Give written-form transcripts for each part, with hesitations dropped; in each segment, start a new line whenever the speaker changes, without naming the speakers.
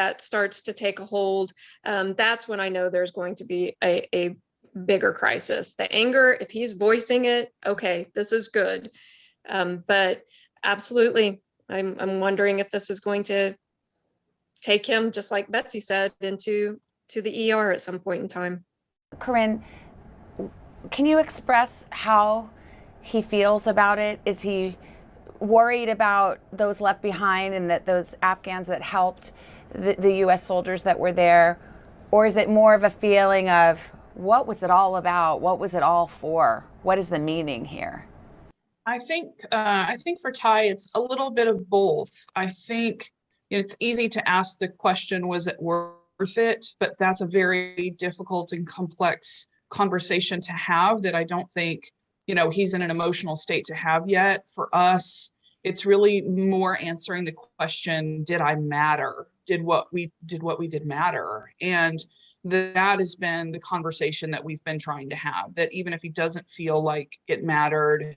that starts to take a hold, that's when I know there's going to be a bigger crisis. The anger, if he's voicing it, okay, this is good. But absolutely, I'm wondering if this is going to take him, just like Betsy said, into the ER at some point in time.
Corinne, can you express how he feels about it? Is he worried about those left behind and that those Afghans that helped the U.S. soldiers that were there? Or is it more of a feeling of, what was it all about? What was it all for? What is the meaning here?
I think for Ty, it's a little bit of both. I think it's easy to ask the question, was it worth it? But that's a very difficult and complex conversation to have that I don't think, he's in an emotional state to have yet. For us, it's really more answering the question, did I matter? Did what we did matter? And that has been the conversation that we've been trying to have, that even if he doesn't feel like it mattered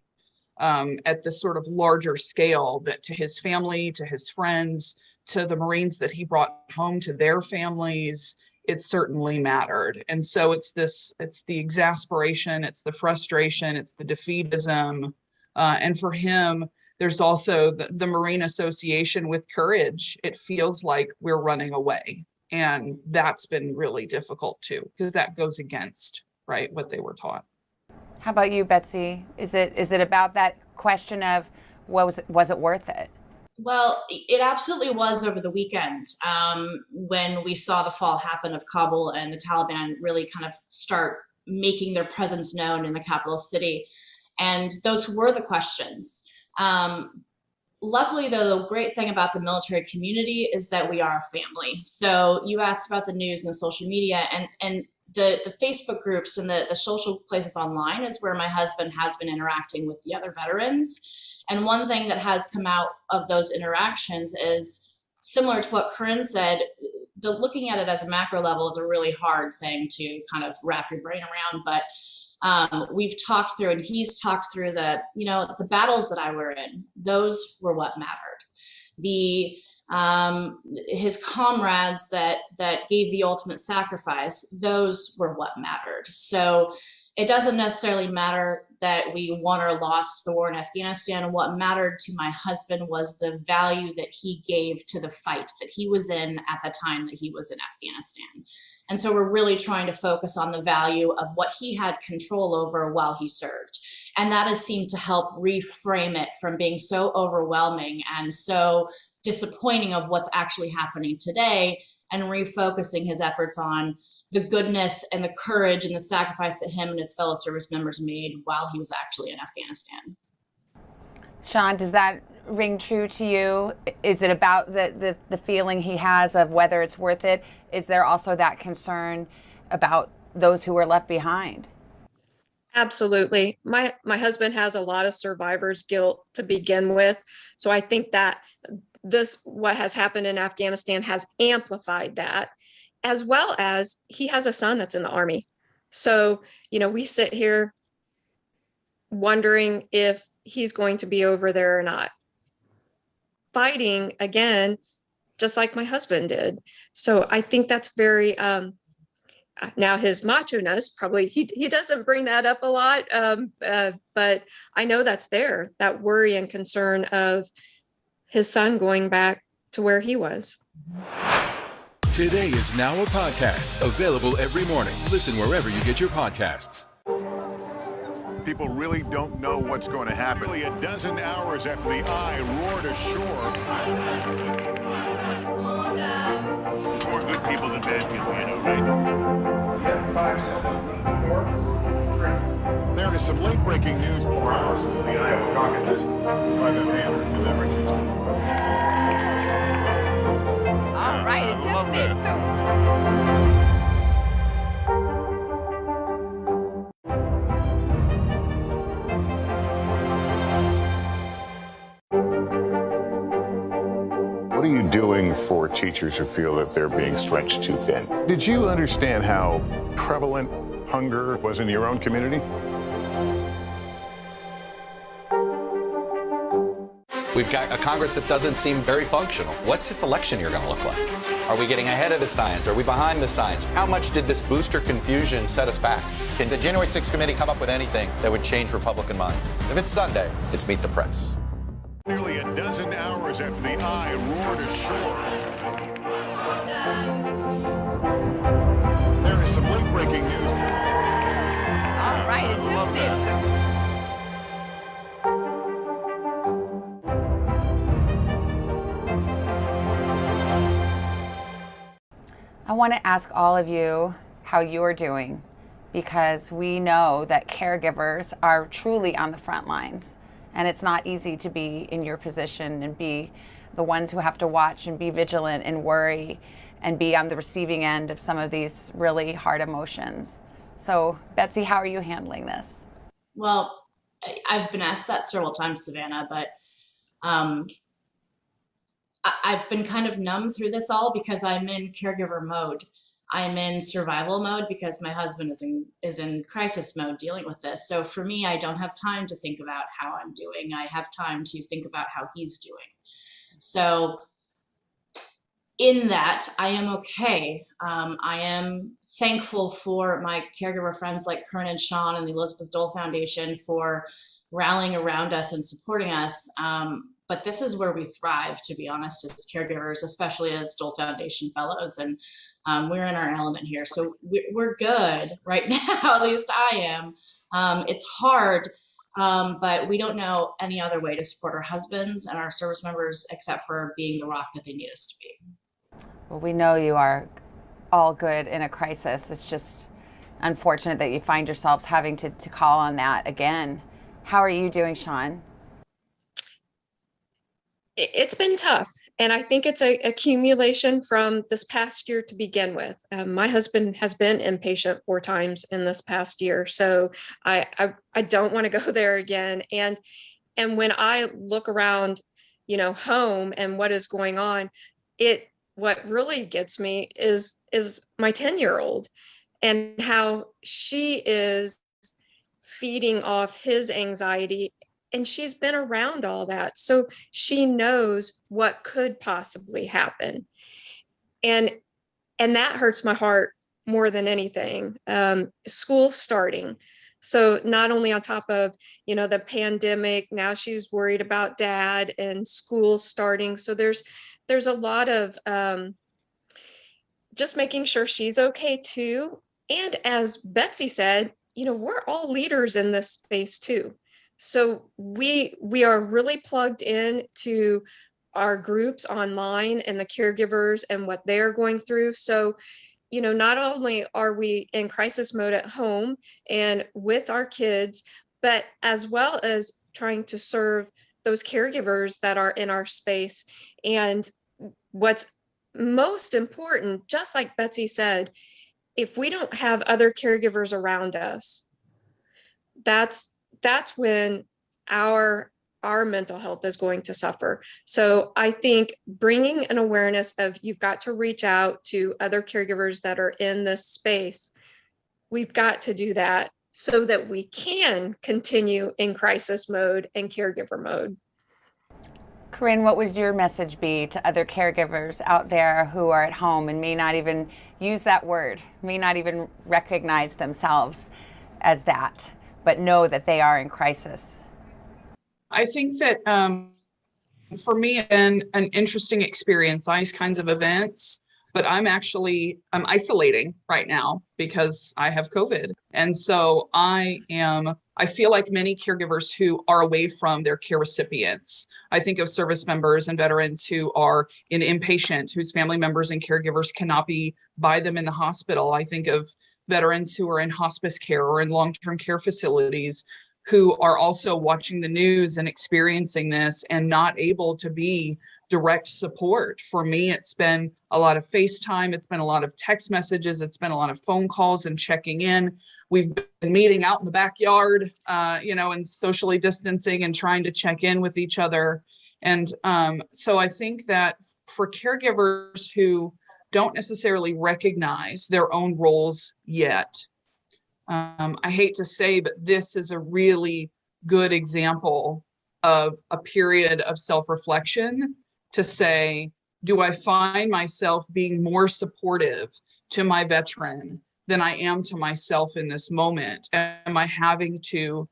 at this sort of larger scale, that to his family, to his friends, to the Marines that he brought home, to their families, it certainly mattered. And so it's the exasperation, it's the frustration, it's the defeatism. And for him, there's also the Marine association with courage. It feels like we're running away. And that's been really difficult too, because that goes against, right, what they were taught.
How about you, Betsy? Is it about that question of, was it worth it?
Well, it absolutely was over the weekend when we saw the fall happen of Kabul and the Taliban really kind of start making their presence known in the capital city. And those were the questions. Luckily, though, the great thing about the military community is that we are a family. So you asked about the news and the social media, and the Facebook groups and the social places online is where my husband has been interacting with the other veterans. And one thing that has come out of those interactions is similar to what Corinne said. Looking at it as a macro level is a really hard thing to kind of wrap your brain around, but we've talked through, and he's talked through the battles that I were in. Those were what mattered. His comrades that gave the ultimate sacrifice, those were what mattered. So it doesn't necessarily matter that we won or lost the war in Afghanistan. What mattered to my husband was the value that he gave to the fight that he was in at the time that he was in Afghanistan. And so we're really trying to focus on the value of what he had control over while he served. And that has seemed to help reframe it from being so overwhelming and so disappointing of what's actually happening today, and refocusing his efforts on the goodness and the courage and the sacrifice that him and his fellow service members made while he was actually in Afghanistan.
Sean, does that ring true to you? Is it about the feeling he has of whether it's worth it? Is there also that concern about those who were left behind?
Absolutely. My husband has a lot of survivor's guilt to begin with. So I think that what has happened in Afghanistan has amplified that, as well as he has a son that's in the Army. So, we sit here wondering if he's going to be over there or not, fighting again, just like my husband did. So I think that's very, now his macho-ness, probably he doesn't bring that up a lot, but I know that's there, that worry and concern of his son going back to where he was.
Today is now a podcast available every morning. Listen wherever you get your podcasts.
People really don't know what's going to happen. Nearly a dozen hours after the eye roared ashore. More good people than bad people, right?
5 seconds.
There is some late-breaking news.
4 hours into the Iowa caucuses.
Private hand delivered.
All right, it just did too.
What are you doing for teachers who feel that they're being stretched too thin? Did you understand how prevalent hunger was in your own community?
We've got a Congress that doesn't seem very functional. What's this election year going to look like? Are we getting ahead of the science? Are we behind the science? How much did this booster confusion set us back? Can the January 6th committee come up with anything that would change Republican minds? If it's Sunday, it's Meet the Press.
Nearly a dozen hours after the eye roared ashore. There is some late-breaking news.
All right, it just is.
I want to ask all of you how you're doing, because we know that caregivers are truly on the front lines, and it's not easy to be in your position and be the ones who have to watch and be vigilant and worry and be on the receiving end of some of these really hard emotions. So, Betsy, how are you handling this?
Well, I've been asked that several times, Savannah, but I've been kind of numb through this all because I'm in caregiver mode. I'm in survival mode because my husband is in crisis mode dealing with this. So for me, I don't have time to think about how I'm doing. I have time to think about how he's doing. So in that, I am okay. I am thankful for my caregiver friends like Kern and Sean and the Elizabeth Dole Foundation for rallying around us and supporting us. But this is where we thrive, to be honest, as caregivers, especially as Dole Foundation fellows. And we're in our element here. So we're good right now, at least I am. It's hard, but we don't know any other way to support our husbands and our service members except for being the rock that they need us to be.
Well, we know you are all good in a crisis. It's just unfortunate that you find yourselves having to call on that again. How are you doing, Sean?
It's been tough. And I think it's a accumulation from this past year to begin with. My husband has been inpatient 4 times in this past year. So I don't want to go there again. And when I look around, home and what is going on, what really gets me is my 10-year-old and how she is feeding off his anxiety. And she's been around all that. So she knows what could possibly happen. And that hurts my heart more than anything. School starting. So not only on top of, the pandemic, now she's worried about dad and school starting. So there's a lot of just making sure she's okay too. And as Betsy said, we're all leaders in this space too. So we are really plugged in to our groups online and the caregivers and what they're going through. So, not only are we in crisis mode at home and with our kids, but as well as trying to serve those caregivers that are in our space. And what's most important, just like Betsy said, if we don't have other caregivers around us, that's when our mental health is going to suffer. So I think bringing an awareness of you've got to reach out to other caregivers that are in this space. We've got to do that so that we can continue in crisis mode and caregiver mode.
Corinne, what would your message be to other caregivers out there who are at home and may not even use that word, may not even recognize themselves as that, but know that they are in crisis?
I think that for me, an interesting experience, these kinds of events, but I'm isolating right now because I have COVID. And so I feel like many caregivers who are away from their care recipients. I think of service members and veterans who are inpatient, whose family members and caregivers cannot be by them in the hospital. I think of veterans who are in hospice care or in long-term care facilities who are also watching the news and experiencing this and not able to be direct support. For me, it's been a lot of FaceTime. It's been a lot of text messages. It's been a lot of phone calls and checking in. We've been meeting out in the backyard, and socially distancing and trying to check in with each other. And so I think that for caregivers who don't necessarily recognize their own roles yet, I hate to say, but this is a really good example of a period of self-reflection to say, do I find myself being more supportive to my veteran than I am to myself in this moment? Am I having to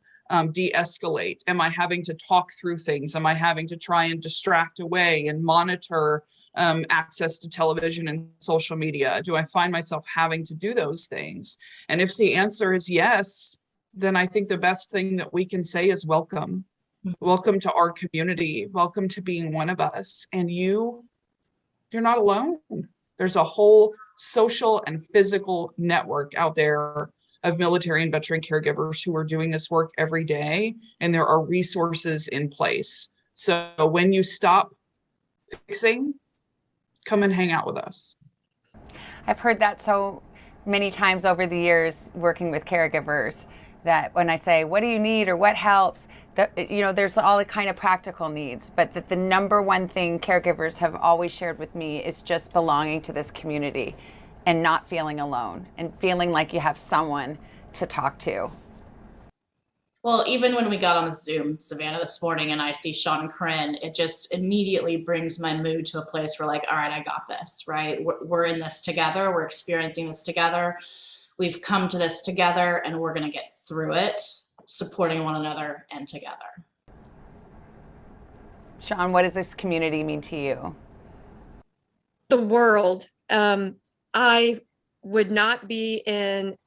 de-escalate? Am I having to talk through things? Am I having to try and distract away and monitor access to television and social media? Do I find myself having to do those things? And if the answer is yes, then I think the best thing that we can say is welcome. Welcome to our community. Welcome to being one of us. And you're not alone. There's a whole social and physical network out there of military and veteran caregivers who are doing this work every day, and there are resources in place. So when you stop fixing, come and hang out with us.
I've heard that so many times over the years working with caregivers, that when I say, what do you need or what helps, there's all the kind of practical needs, but that the number one thing caregivers have always shared with me is just belonging to this community and not feeling alone and feeling like you have someone to talk to.
Well, even when we got on the Zoom, Savannah, this morning, and I see Sean and Corinne, it just immediately brings my mood to a place where, like, all right, I got this, right? We're in this together. We're experiencing this together. We've come to this together, and we're going to get through it, supporting one another and together.
Sean, what does this community mean to you?
The world. I would not be in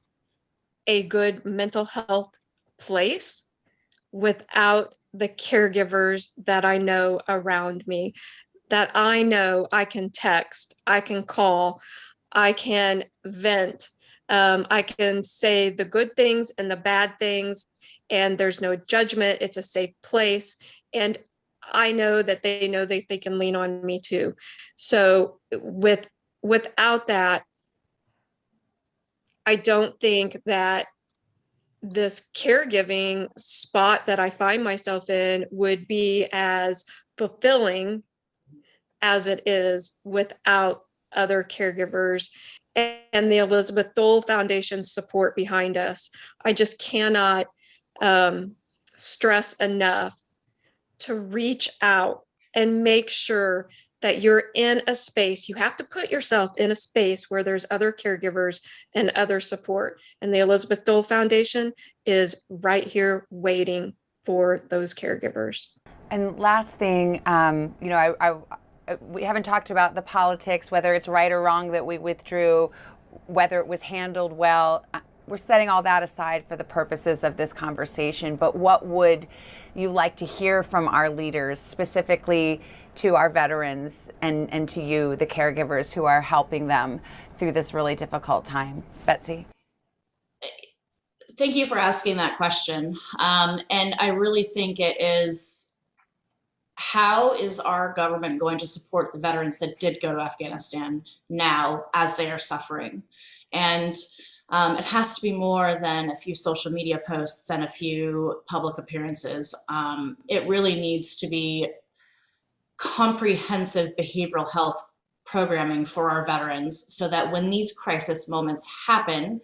a good mental health place without the caregivers that I know around me, that I know I can text, I can call, I can vent, I can say the good things and the bad things, and there's no judgment. It's a safe place. And I know that they can lean on me too. So without that, I don't think that this caregiving spot that I find myself in would be as fulfilling as it is without other caregivers and the Elizabeth Dole Foundation support behind us. I just cannot stress enough to reach out and make sure that you're in a space. You have to put yourself in a space where there's other caregivers and other support. And the Elizabeth Dole Foundation is right here waiting for those caregivers.
And last thing, we haven't talked about the politics, whether it's right or wrong that we withdrew, whether it was handled well. We're setting all that aside for the purposes of this conversation. But what would you like to hear from our leaders, specifically to our veterans and to you, the caregivers who are helping them through this really difficult time? Betsy?
Thank you for asking that question. And I really think it is, how is our government going to support the veterans that did go to Afghanistan now as they are suffering? And it has to be more than a few social media posts and a few public appearances. It really needs to be comprehensive behavioral health programming for our veterans so that when these crisis moments happen,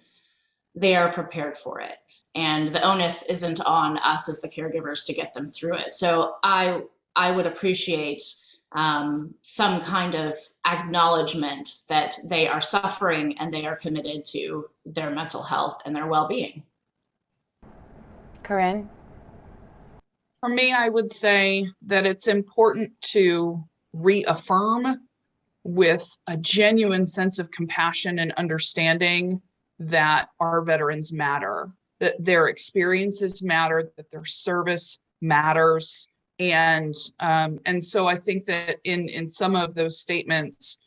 they are prepared for it. And the onus isn't on us as the caregivers to get them through it. So I would appreciate some kind of acknowledgement that they are suffering and they are committed to their mental health and their well-being.
Corinne?
For me, I would say that it's important to reaffirm with a genuine sense of compassion and understanding that our veterans matter, that their experiences matter, that their service matters. And so I think that in some of those statements,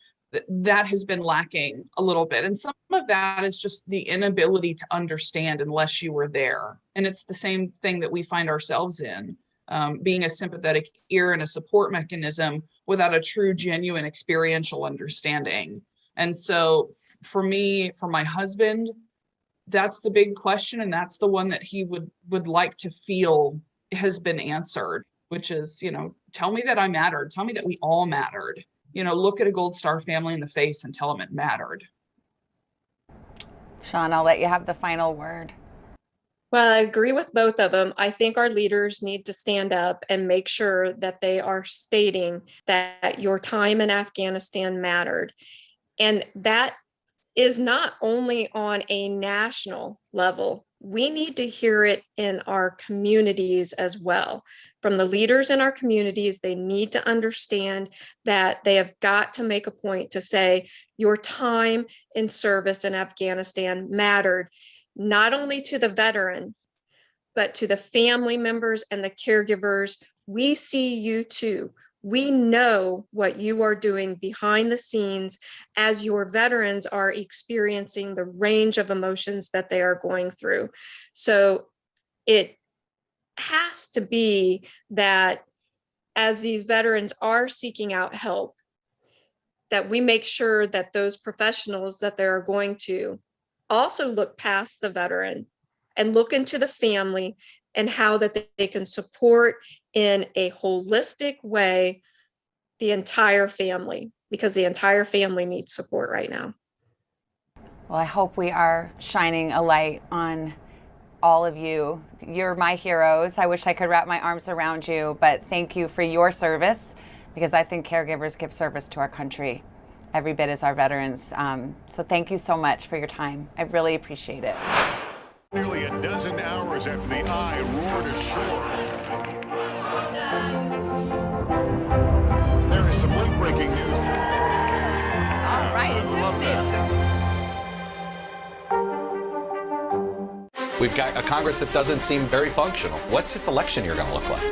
that has been lacking a little bit. And some of that is just the inability to understand unless you were there. And it's the same thing that we find ourselves in, being a sympathetic ear and a support mechanism without a true, genuine experiential understanding. And so for me, for my husband, that's the big question. And that's the one that he would like to feel has been answered, which is, tell me that I mattered. Tell me that we all mattered. Look at a Gold Star family in the face and tell them it mattered.
Sean, I'll let you have the final word.
Well, I agree with both of them. I think our leaders need to stand up and make sure that they are stating that your time in Afghanistan mattered. And that is not only on a national level. We need to hear it in our communities as well. From the leaders in our communities, they need to understand that they have got to make a point to say your time in service in Afghanistan mattered, not only to the veteran, but to the family members and the caregivers. We see you too. We know what you are doing behind the scenes as your veterans are experiencing the range of emotions that they are going through. So it has to be that as these veterans are seeking out help, that we make sure that those professionals that they are going to also look past the veteran and look into the family and how that they can support in a holistic way the entire family, because the entire family needs support right now.
Well, I hope we are shining a light on all of you. You're my heroes. I wish I could wrap my arms around you, but thank you for your service, because I think caregivers give service to our country every bit as our veterans. So thank you so much for your time. I really appreciate it.
Nearly a dozen hours after the eye roared ashore. There is some late-breaking news.
All right,
We've got a Congress that doesn't seem very functional. What's this election year going to look like?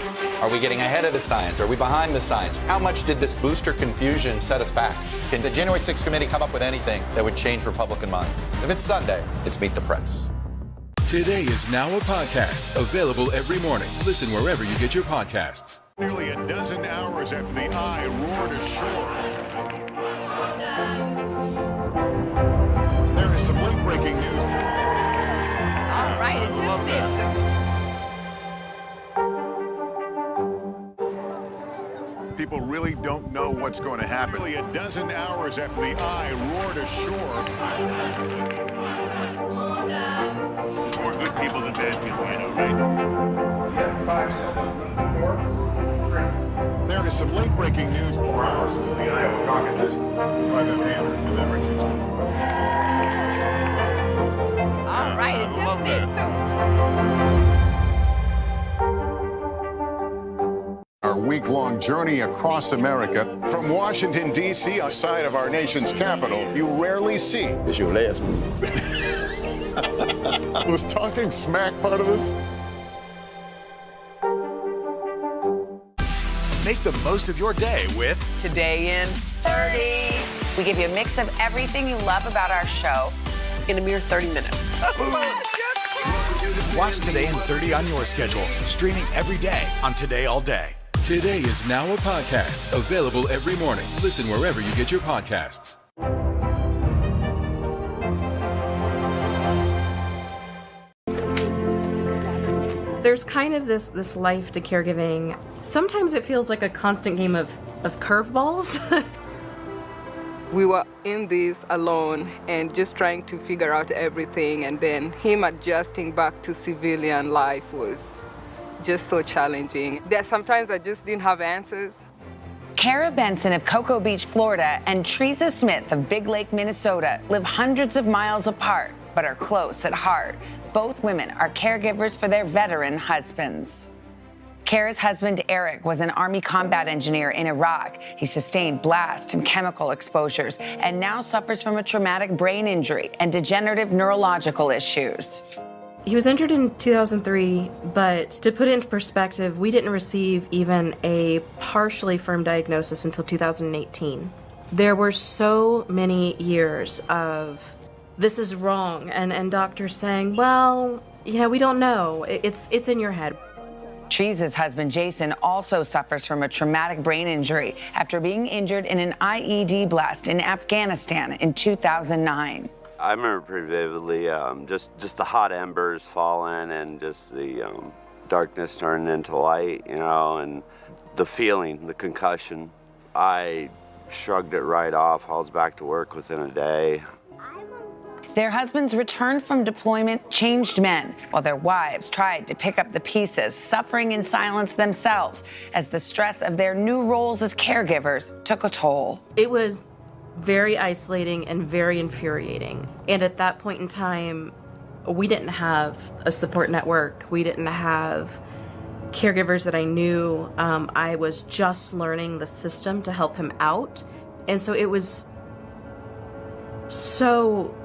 Are we getting ahead of the science? Are we behind the science? How much did this booster confusion set us back? Can the January 6th committee come up with anything that would change Republican minds? If it's Sunday, it's Meet the Press.
Today is now a podcast available every morning. Listen wherever you get your podcasts.
Nearly a dozen hours after the eye roared ashore. There is some late-breaking news.
All right,
People really don't know what's going to happen. Nearly a dozen hours after the eye roared ashore. More good people than bad people, I know, right?
5 seconds. 4, 3.
There is some late-breaking news.
4 hours until the Iowa caucuses. Private Hander and then Richardson.
all right,
Our week-long journey across America from Washington, D.C., outside of our nation's capital, you rarely see.
It's your last move.
Was talking smack part of this?
Make the most of your day with
Today in 30.
We give you a mix of everything you love about our show
In a mere 30 minutes.
Watch Today in 30 on your schedule, streaming every day on Today All Day.
Today is now a podcast available every morning. Listen wherever you get your podcasts.
There's kind of this life to caregiving. Sometimes it feels like a constant game of curveballs.
We were in this alone and just trying to figure out everything, and then him adjusting back to civilian life was just so challenging. That sometimes I just didn't have answers.
Kara Benson of Cocoa Beach, Florida, and Teresa Smith of Big Lake, Minnesota live hundreds of miles apart, but are close at heart. Both women are caregivers for their veteran husbands. Kara's husband, Eric, was an Army combat engineer in Iraq. He sustained blast and chemical exposures and now suffers from a traumatic brain injury and degenerative neurological issues.
He was injured in 2003, but to put it into perspective, we didn't receive even a partially firm diagnosis until 2018. There were so many years of this is wrong, and doctors saying, well, we don't know. It's in your head.
Teresa's husband, Jason, also suffers from a traumatic brain injury after being injured in an IED blast in Afghanistan in 2009.
I remember pretty vividly just the hot embers falling and just the darkness turning into light, and the feeling, the concussion. I shrugged it right off. I was back to work within a day.
Their husbands returned from deployment changed men, while their wives tried to pick up the pieces, suffering in silence themselves as the stress of their new roles as caregivers took a toll.
It was very isolating and very infuriating. And at that point in time, we didn't have a support network. We didn't have caregivers that I knew. I was just learning the system to help him out. And so it was so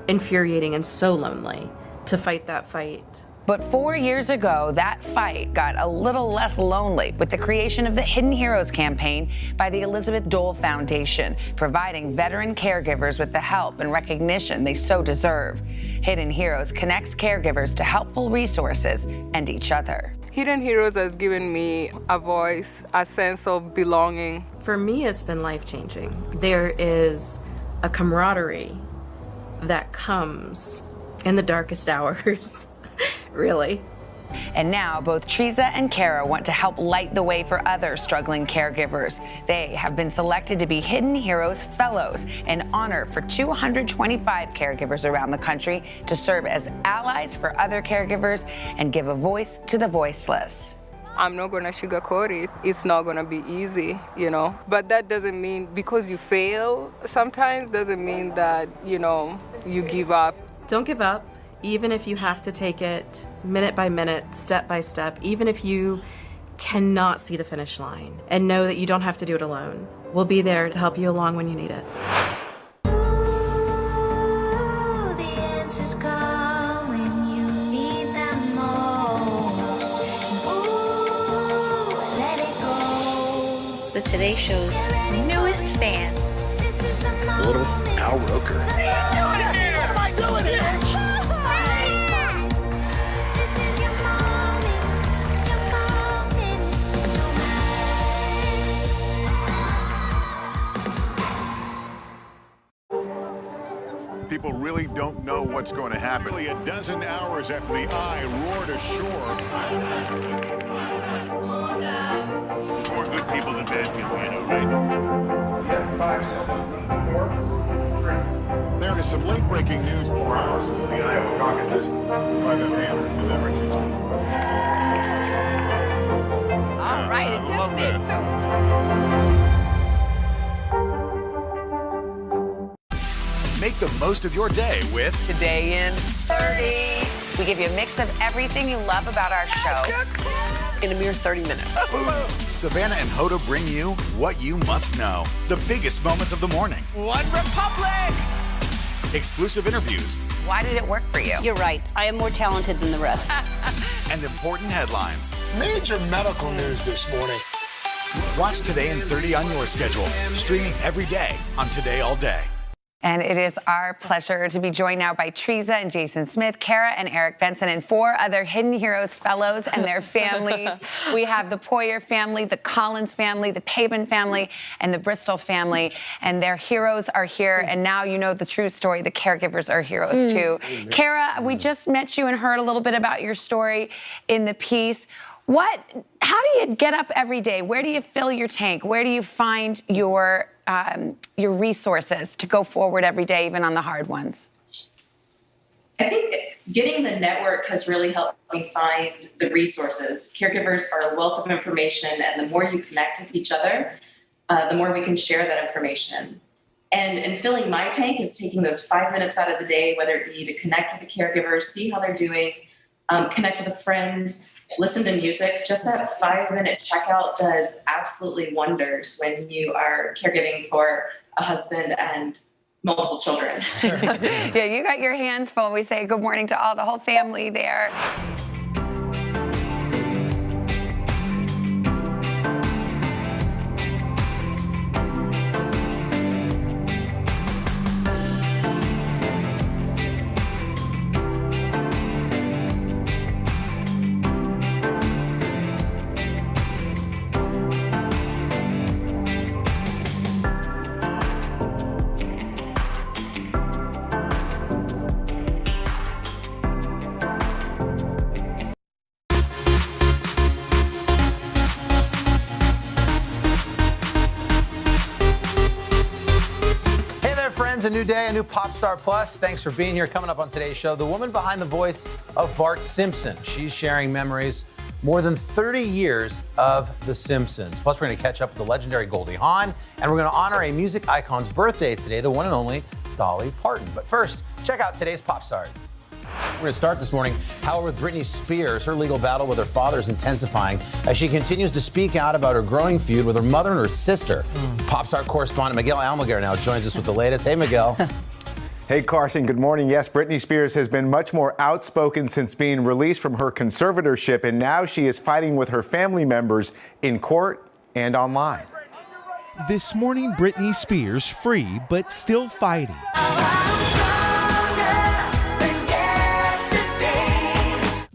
infuriating and so lonely to fight that fight.
But 4 years ago, that fight got a little less lonely with the creation of the Hidden Heroes campaign by the Elizabeth Dole Foundation, providing veteran caregivers with the help and recognition they so deserve. Hidden Heroes connects caregivers to helpful resources and each other.
Hidden Heroes has given me a voice, a sense of belonging.
For me, it's been life-changing. There is a camaraderie that comes in the darkest hours. Really.
And now both Teresa and Kara want to help light the way for other struggling caregivers. They have been selected to be Hidden Heroes Fellows, an honor for 225 caregivers around the country to serve as allies for other caregivers and give a voice to the voiceless.
I'm not gonna sugarcoat it. It's not gonna be easy, you know. But that doesn't mean because you fail sometimes doesn't mean that, you know, you give up.
Don't give up. Even if you have to take it minute by minute, step by step, even if you cannot see the finish line, and know that you don't have to do it alone. We'll be there to help you along when you need it.
The answers come when you need them most. Ooh, let it go.
The Today Show's newest fan.
A little Al Roker.
What am I doing here?
People really don't know what's going to happen. Nearly a dozen hours after the Eye roared ashore. More good people than bad people, I know, right? 5 seconds. 4, 3. There is some late-breaking news. 4 hours into the Iowa caucuses. Private Hammer delivers.
All right, it just did too.
Make the most of your day with
Today in 30. We give you a mix of everything you love about our show in a mere 30 minutes.
Savannah and Hoda bring you what you must know. The biggest moments of the morning.
One Republic!
Exclusive interviews.
Why did it work for you?
You're right. I am more talented than the rest.
And important headlines.
Major medical news this morning.
Watch Today in 30 on your schedule. Streaming every day on Today All Day.
And it is our pleasure to be joined now by Teresa and Jason Smith, Kara and Eric Benson, and 4 other Hidden Heroes Fellows and their families. We have the Poyer family, the Collins family, the Pabin family, and the Bristol family. And their heroes are here. And now you know the true story. The caregivers are heroes too. Amen. Kara, we just met you and heard a little bit about your story in the piece. How do you get up every day? Where do you fill your tank? Where do you find your resources to go forward every day, even on the hard ones?
I think getting the network has really helped me find the resources. Caregivers are a wealth of information, and the more you connect with each other, the more we can share that information. And filling my tank is taking those 5 minutes out of the day, whether it be to connect with the caregivers, see how they're doing, connect with a friend, listen to music. Just that 5-minute checkout does absolutely wonders when you are caregiving for a husband and multiple children.
Yeah, you got your hands full. We say good morning to the whole family there.
new day, a new Pop Star Plus. Thanks for being here. Coming up on today's show, the woman behind the voice of Bart Simpson. She's sharing memories more than 30 years of The Simpsons. Plus, we're going to catch up with the legendary Goldie Hawn, and we're going to honor a music icon's birthday today, the one and only Dolly Parton. But first, check out today's Pop Star. We're going to start this morning, however, with Britney Spears. Her legal battle with her father is intensifying as she continues to speak out about her growing feud with her mother and her sister. Pop Star correspondent Miguel Almaguer now joins us with the latest. Hey, Miguel.
Hey, Carson. Good morning. Yes, Britney Spears has been much more outspoken since being released from her conservatorship, and now she is fighting with her family members in court and online.
This morning, Britney Spears free, but still fighting.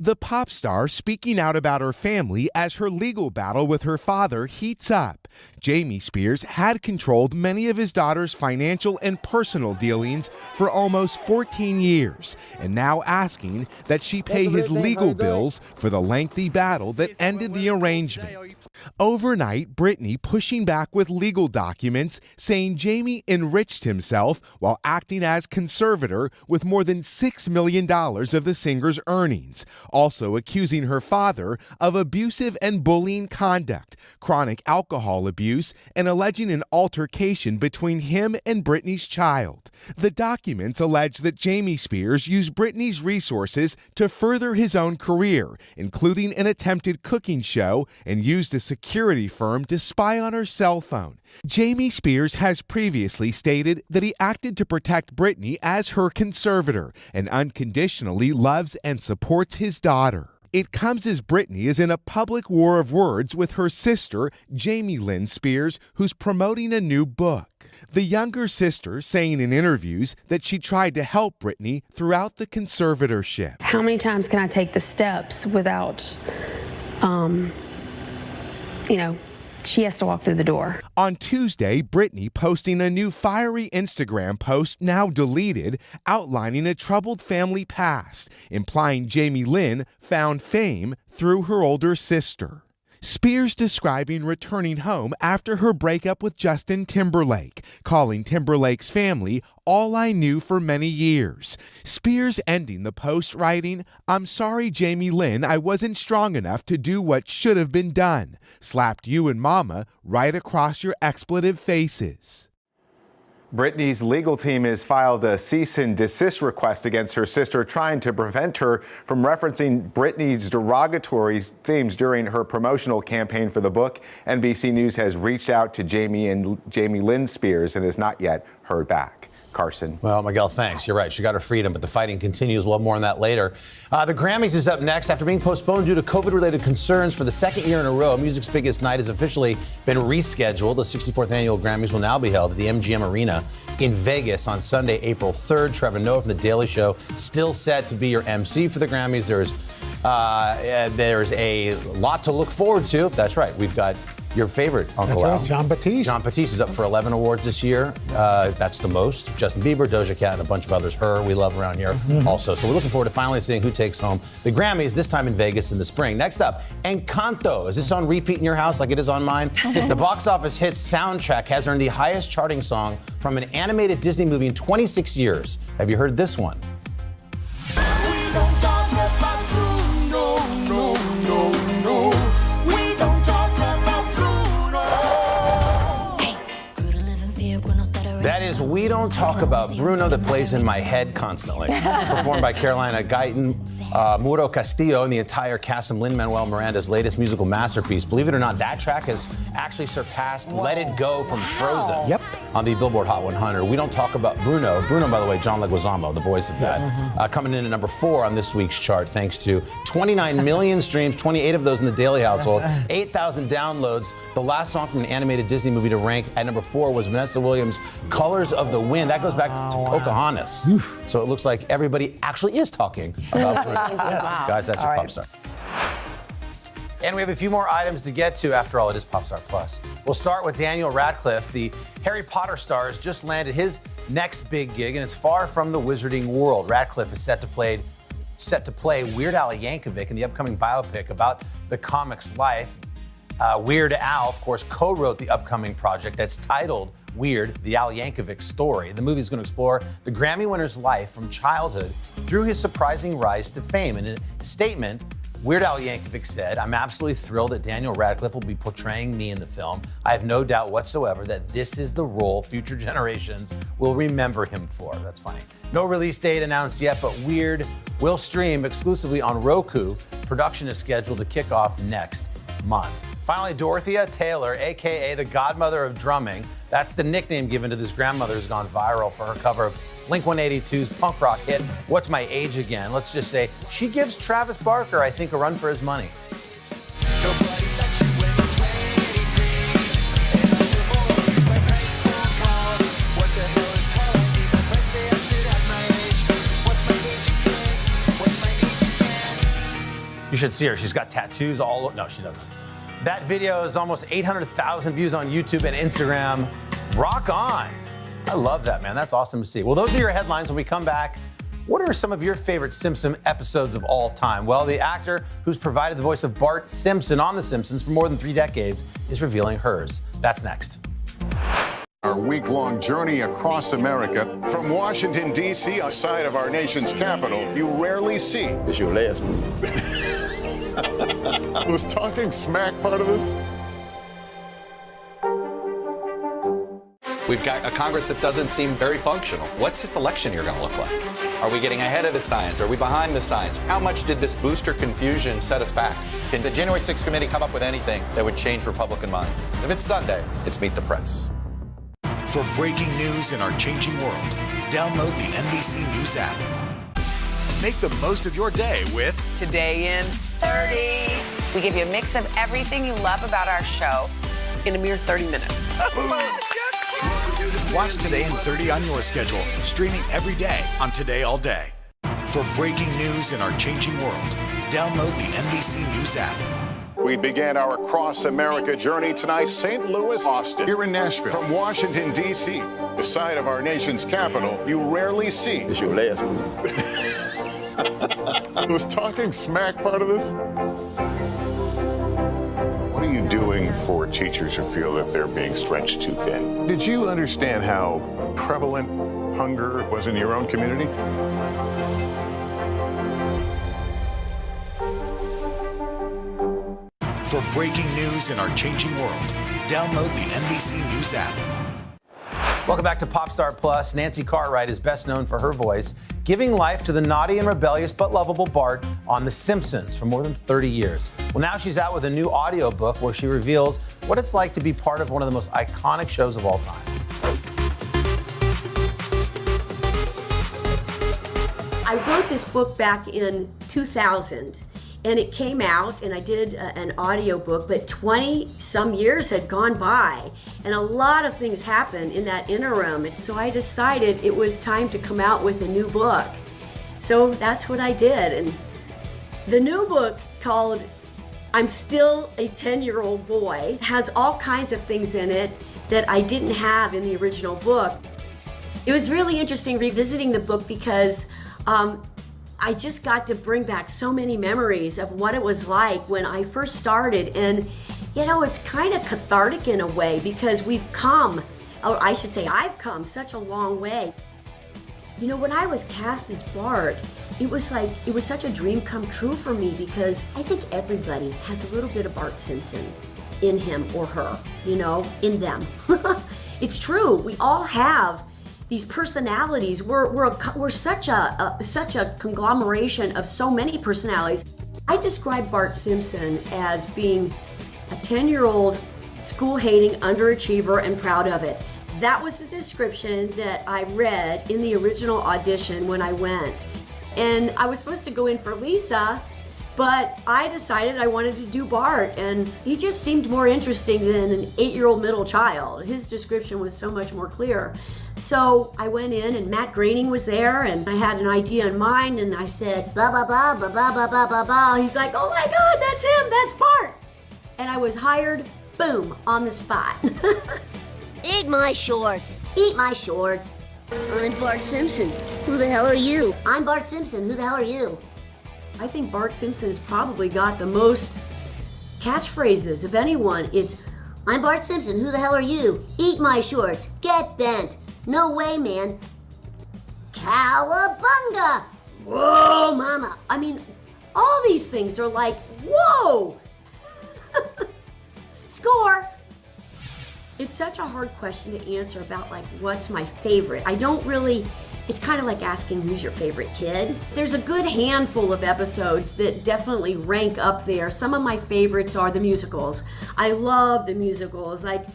The pop star speaking out about her family as her legal battle with her father heats up. Jamie Spears had controlled many of his daughter's financial and personal dealings for almost 14 years, and now asking that she pay his legal bills for the lengthy battle that ended the arrangement. Overnight, Britney pushing back with legal documents saying Jamie enriched himself while acting as conservator with more than $6 million of the singer's earnings, also accusing her father of abusive and bullying conduct, chronic alcohol abuse, and alleging an altercation between him and Britney's child. The documents allege that Jamie Spears used Britney's resources to further his own career, including an attempted cooking show, and used a security firm to spy on her cell phone. Jamie Spears has previously stated that he acted to protect Britney as her conservator and unconditionally loves and supports his daughter. It comes as Britney is in a public war of words with her sister, Jamie Lynn Spears, who's promoting a new book. The younger sister saying in interviews that she tried to help Britney throughout the conservatorship.
How many times can I take the steps without, she has to walk through the door.
On Tuesday, Britney posting a new fiery Instagram post, now deleted, outlining a troubled family past, implying Jamie Lynn found fame through her older sister. Spears describing returning home after her breakup with Justin Timberlake, calling Timberlake's family all I knew for many years. Spears ending the post writing, "I'm sorry, Jamie Lynn, I wasn't strong enough to do what should have been done. Slapped you and Mama right across your expletive faces."
Britney's legal team has filed a cease and desist request against her sister, trying to prevent her from referencing Britney's derogatory themes during her promotional campaign for the book. NBC News has reached out to Jamie Lynn Spears and has not yet heard back. Carson.
Well, Miguel, thanks. You're right. She got her freedom, but the fighting continues. We'll have more on that later. The Grammys is up next. After being postponed due to COVID-related concerns for the second year in a row, music's biggest night has officially been rescheduled. The 64th annual Grammys will now be held at the MGM Arena in Vegas on Sunday, April 3rd. Trevor Noah from The Daily Show still set to be your MC for the Grammys. There's a lot to look forward to. That's right. We've got your favorite Uncle Al.
That's right, Jon Batiste.
Jon Batiste is up for 11 awards this year. That's the most. Justin Bieber, Doja Cat, and a bunch of others. Her, we love around here also. So we're looking forward to finally seeing who takes home the Grammys, this time in Vegas in the spring. Next up, Encanto. Is this on repeat in your house like it is on mine? The box office hit soundtrack has earned the highest charting song from an animated Disney movie in 26 years. Have you heard this one? That is We Don't Talk About Bruno, that plays in my head constantly. Performed by Carolina Guyton, Muro Castillo, and the entire cast of Lin-Manuel Miranda's latest musical masterpiece. Believe it or not, that track has actually surpassed Let It Go from Frozen on the Billboard Hot 100. We Don't Talk About Bruno. Bruno, by the way, John Leguizamo, the voice of that. Coming in at number 4 on this week's chart, thanks to 29 million streams, 28 of those in the Daily household, 8,000 downloads. The last song from an animated Disney movie to rank at number 4 was Vanessa Williams' Colors of the Wind. That goes back to Pocahontas. So it looks like everybody actually is talking about Bruno. Guys, that's your Pop Star. And we have a few more items to get to. After all, it is Pop Star Plus. We'll start with Daniel Radcliffe. The Harry Potter star has just landed his next big gig, and it's far from the wizarding world. Radcliffe is set to play Weird Al Yankovic in the upcoming biopic about the comic's life. Weird Al, of course, co-wrote the upcoming project that's titled Weird, the Al Yankovic story. The movie is going to explore the Grammy winner's life from childhood through his surprising rise to fame. In a statement, Weird Al Yankovic said, "I'm absolutely thrilled that Daniel Radcliffe will be portraying me in the film. I have no doubt whatsoever that this is the role future generations will remember him for." That's funny. No release date announced yet, but Weird will stream exclusively on Roku. Production is scheduled to kick off next month. Finally, Dorothea Taylor, aka the godmother of drumming. That's the nickname given to this grandmother who's gone viral for her cover of Blink-182's punk rock hit, What's My Age Again? Let's just say she gives Travis Barker, I think, a run for his money. You should see her. She's got tattoos all. No, she doesn't. That video is almost 800,000 views on YouTube and Instagram. Rock on. I love that, man. That's awesome to see. Well, those are your headlines. When we come back, what are some of your favorite Simpson episodes of all time? Well, the actor who's provided the voice of Bart Simpson on The Simpsons for more than 3 decades is revealing hers. That's next.
Our week-long journey across America from Washington, D.C., outside of our nation's capital, you rarely see.
It's your last one.
Was talking smack part of this?
We've got a Congress that doesn't seem very functional. What's this election year going to look like? Are we getting ahead of the science? Are we behind the science? How much did this booster confusion set us back? Can the January 6th committee come up with anything that would change Republican minds? If it's Sunday, it's Meet the Press.
For breaking news in our changing world, download the NBC News app. Make the most of your day with
Today in 30.
We give you a mix of everything you love about our show
In a mere 30 minutes.
Watch Today in 30 on your schedule, streaming every day on Today All Day. For breaking news in our changing world, download the NBC News app.
We began our across-America journey tonight, St. Louis, Austin, here in Nashville. From Washington, D.C., the site of our nation's capital, you rarely see.
It's your last one.
Was talking smack part of this? What are you doing for teachers who feel that they're being stretched too thin? Did you understand how prevalent hunger was in your own community?
For breaking news in our changing world, download the NBC News app.
Welcome back to Popstar Plus. Nancy Cartwright is best known for her voice, giving life to the naughty and rebellious but lovable Bart on The Simpsons for more than 30 years. Well, now she's out with a new audiobook where she reveals what it's like to be part of one of the most iconic shows of all time.
I wrote this book back in 2000. And it came out, and I did an audiobook, but 20 some years had gone by, and a lot of things happened in that interim. And so I decided it was time to come out with a new book. So that's what I did. And the new book, called I'm Still a 10-Year-Old Boy, has all kinds of things in it that I didn't have in the original book. It was really interesting revisiting the book because I just got to bring back so many memories of what it was like when I first started. And, you know, it's kind of cathartic in a way because we've come, or I should say I've come such a long way. You know, when I was cast as Bart, it was such a dream come true for me because I think everybody has a little bit of Bart Simpson in him or her, you know, in them. It's true, we all have these personalities. We're such a conglomeration of so many personalities. I describe Bart Simpson as being a 10-year-old school-hating underachiever and proud of it. That was the description that I read in the original audition when I went. And I was supposed to go in for Lisa, but I decided I wanted to do Bart, and he just seemed more interesting than an 8-year-old middle child. His description was so much more clear. So I went in, and Matt Groening was there, and I had an idea in mind, and I said, blah, blah, blah, blah, blah, blah, blah, blah, blah. He's like, oh my God, that's him, that's Bart. And I was hired, boom, on the spot.
Eat my shorts.
Eat my shorts.
I'm Bart Simpson. Who the hell are you?
I'm Bart Simpson. Who the hell are you? I think Bart Simpson has probably got the most catchphrases of anyone. It's
I'm Bart Simpson. Who the hell are you? Eat my shorts. Get bent. No way, man. Cowabunga! Whoa, mama. I mean, all these things are like, whoa! Score! It's such a hard question to answer about like what's my favorite. I don't really, it's kind of like asking who's your favorite kid. There's a good handful of episodes that definitely rank up there. Some of my favorites are the musicals. I love the musicals, like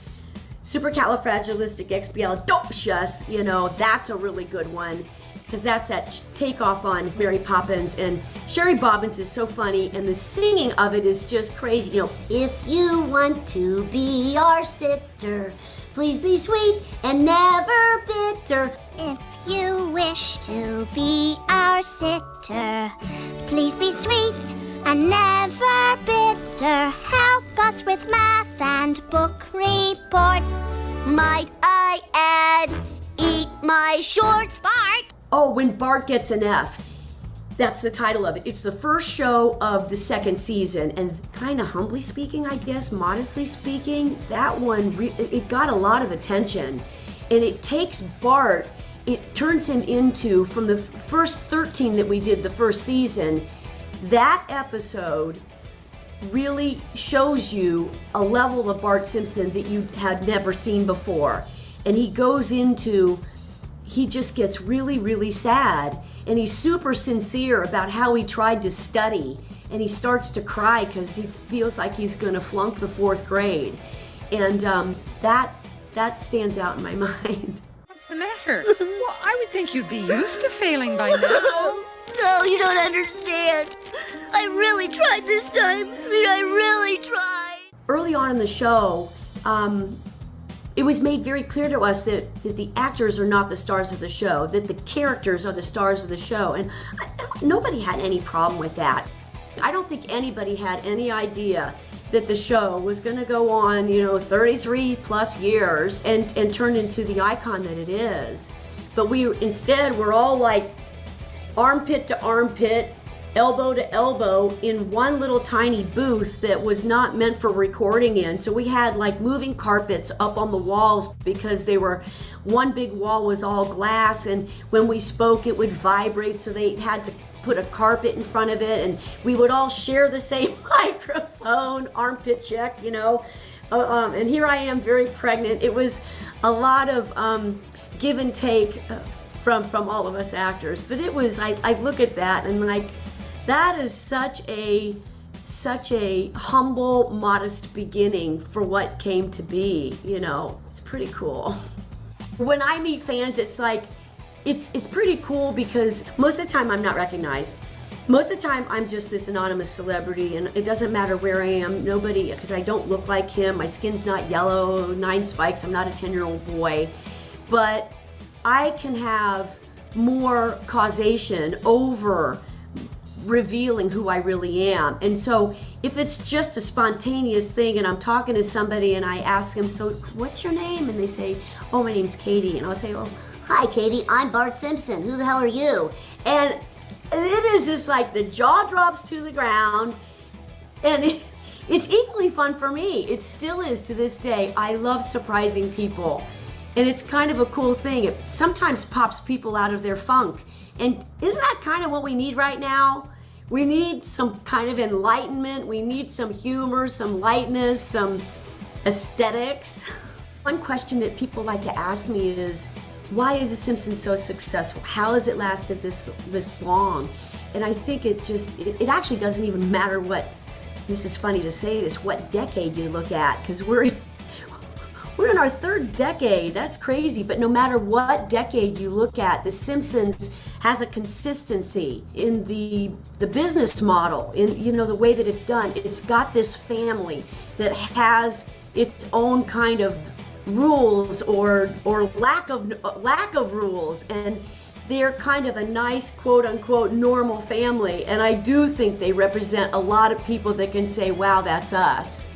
Supercalifragilisticexpialidocious, you know, that's a really good one. Because that's that takeoff on Mary Poppins, and Sherry Bobbins is so funny, and the singing of it is just crazy. You know, if you want to be our sitter, please be sweet and never bitter.
If you wish to be our sitter, please be sweet and never bitter. Help us with math and book reports.
Might I add, eat my shorts, Bart?
Oh, When Bart Gets an F. That's the title of it. It's the first show of the second season, and kind of humbly speaking, I guess, modestly speaking, that one, it got a lot of attention. And it takes Bart, it turns him into, from the first 13 that we did the first season, that episode really shows you a level of Bart Simpson that you had never seen before. And he goes into, he just gets really, really sad, and he's super sincere about how he tried to study, and he starts to cry because he feels like he's going to flunk the 4th grade, and that stands out in my mind.
What's the matter? Well, I would think you'd be used to failing by now.
No, you don't understand. I really tried this time. I mean, I really tried.
Early on in the show, it was made very clear to us that the actors are not the stars of the show, that the characters are the stars of the show, and nobody had any problem with that. I don't think anybody had any idea that the show was going to go on, 33 plus years and turn into the icon that it is. But instead, we're all like armpit to armpit, elbow to elbow in one little tiny booth that was not meant for recording in. So we had like moving carpets up on the walls because one big wall was all glass, and when we spoke it would vibrate, so they had to put a carpet in front of it, and we would all share the same microphone, armpit check, and here I am very pregnant. It was a lot of give and take from all of us actors, but it was, I look at that and like, that is such a humble, modest beginning for what came to be, it's pretty cool. When I meet fans, it's like, it's pretty cool because most of the time I'm not recognized. Most of the time I'm just this anonymous celebrity, and it doesn't matter where I am, nobody, because I don't look like him, my skin's not yellow, 9 spikes, I'm not a 10-year-old boy, but I can have more causation over revealing who I really am. And so if it's just a spontaneous thing and I'm talking to somebody and I ask them, so what's your name? And they say, oh, my name's Katie. And I'll say, oh,
hi, Katie, I'm Bart Simpson. Who the hell are you?
And it is just like the jaw drops to the ground, and it's equally fun for me. It still is to this day. I love surprising people, and it's kind of a cool thing. It sometimes pops people out of their funk, and isn't that kind of what we need right now? We need some kind of enlightenment. We need some humor, some lightness, some aesthetics. One question that people like to ask me is, why is The Simpsons so successful? How has it lasted this long? And I think it actually doesn't even matter what, this is funny to say this, what decade you look at, because we're in our 3rd decade. That's crazy. But no matter what decade you look at, The Simpsons has a consistency in the business model, in the way that it's done. It's got this family that has its own kind of rules or lack of rules, and they're kind of a nice quote unquote normal family, and I do think they represent a lot of people that can say, wow, that's us.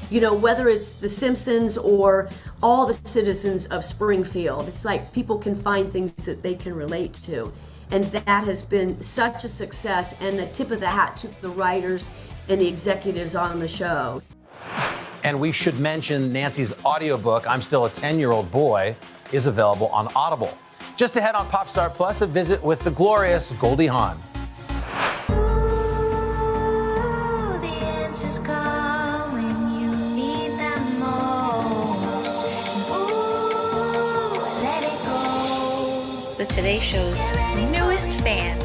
Whether it's The Simpsons or all the citizens of Springfield, it's like people can find things that they can relate to, and that has been such a success, and a tip of the hat to the writers and the executives on the show.
And we should mention Nancy's audiobook, I'm Still a 10-Year-Old Boy, is available on Audible. Just ahead on Popstar Plus, a visit with the glorious Goldie Hawn.
The Today Show's newest fan.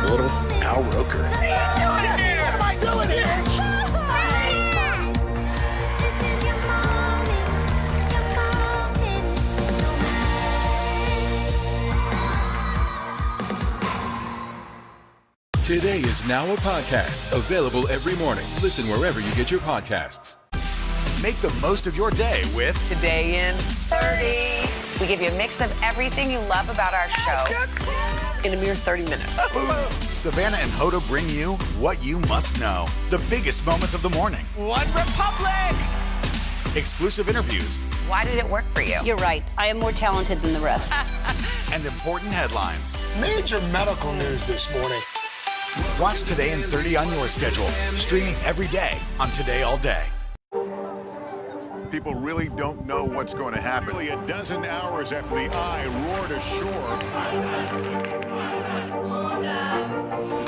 Little Al Roker.
What am I doing here?
Today is now a podcast available every morning. Listen wherever you get your podcasts.
Make the most of your day with
Today in 30. We give you a mix of everything you love about our show in a mere 30 minutes.
Savannah and Hoda bring you what you must know. The biggest moments of the morning.
One Republic!
Exclusive interviews.
Why did it work for you?
You're right. I am more talented than the rest.
And important headlines.
Major medical news this morning.
Watch Today in 30 on your schedule. Streaming every day on Today All Day.
People really don't know what's going to happen. Nearly a dozen hours after the eye roared ashore.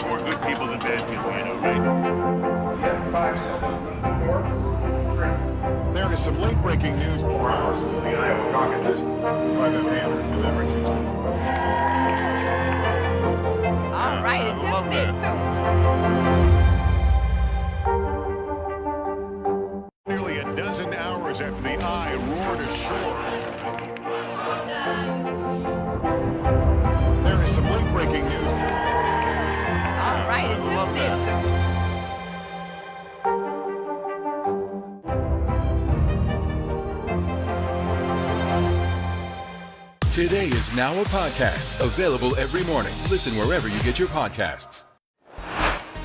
More good people than bad people, I know, right? 5 seconds. 4, 3. There is some late-breaking news 4 hours into the Iowa caucuses by the banner delivering.
All right, it just me too.
Nearly a dozen hours after the eye roared ashore. There is some late-breaking news.
All right, it just me too.
Today is now a podcast available every morning. Listen wherever you get your podcasts.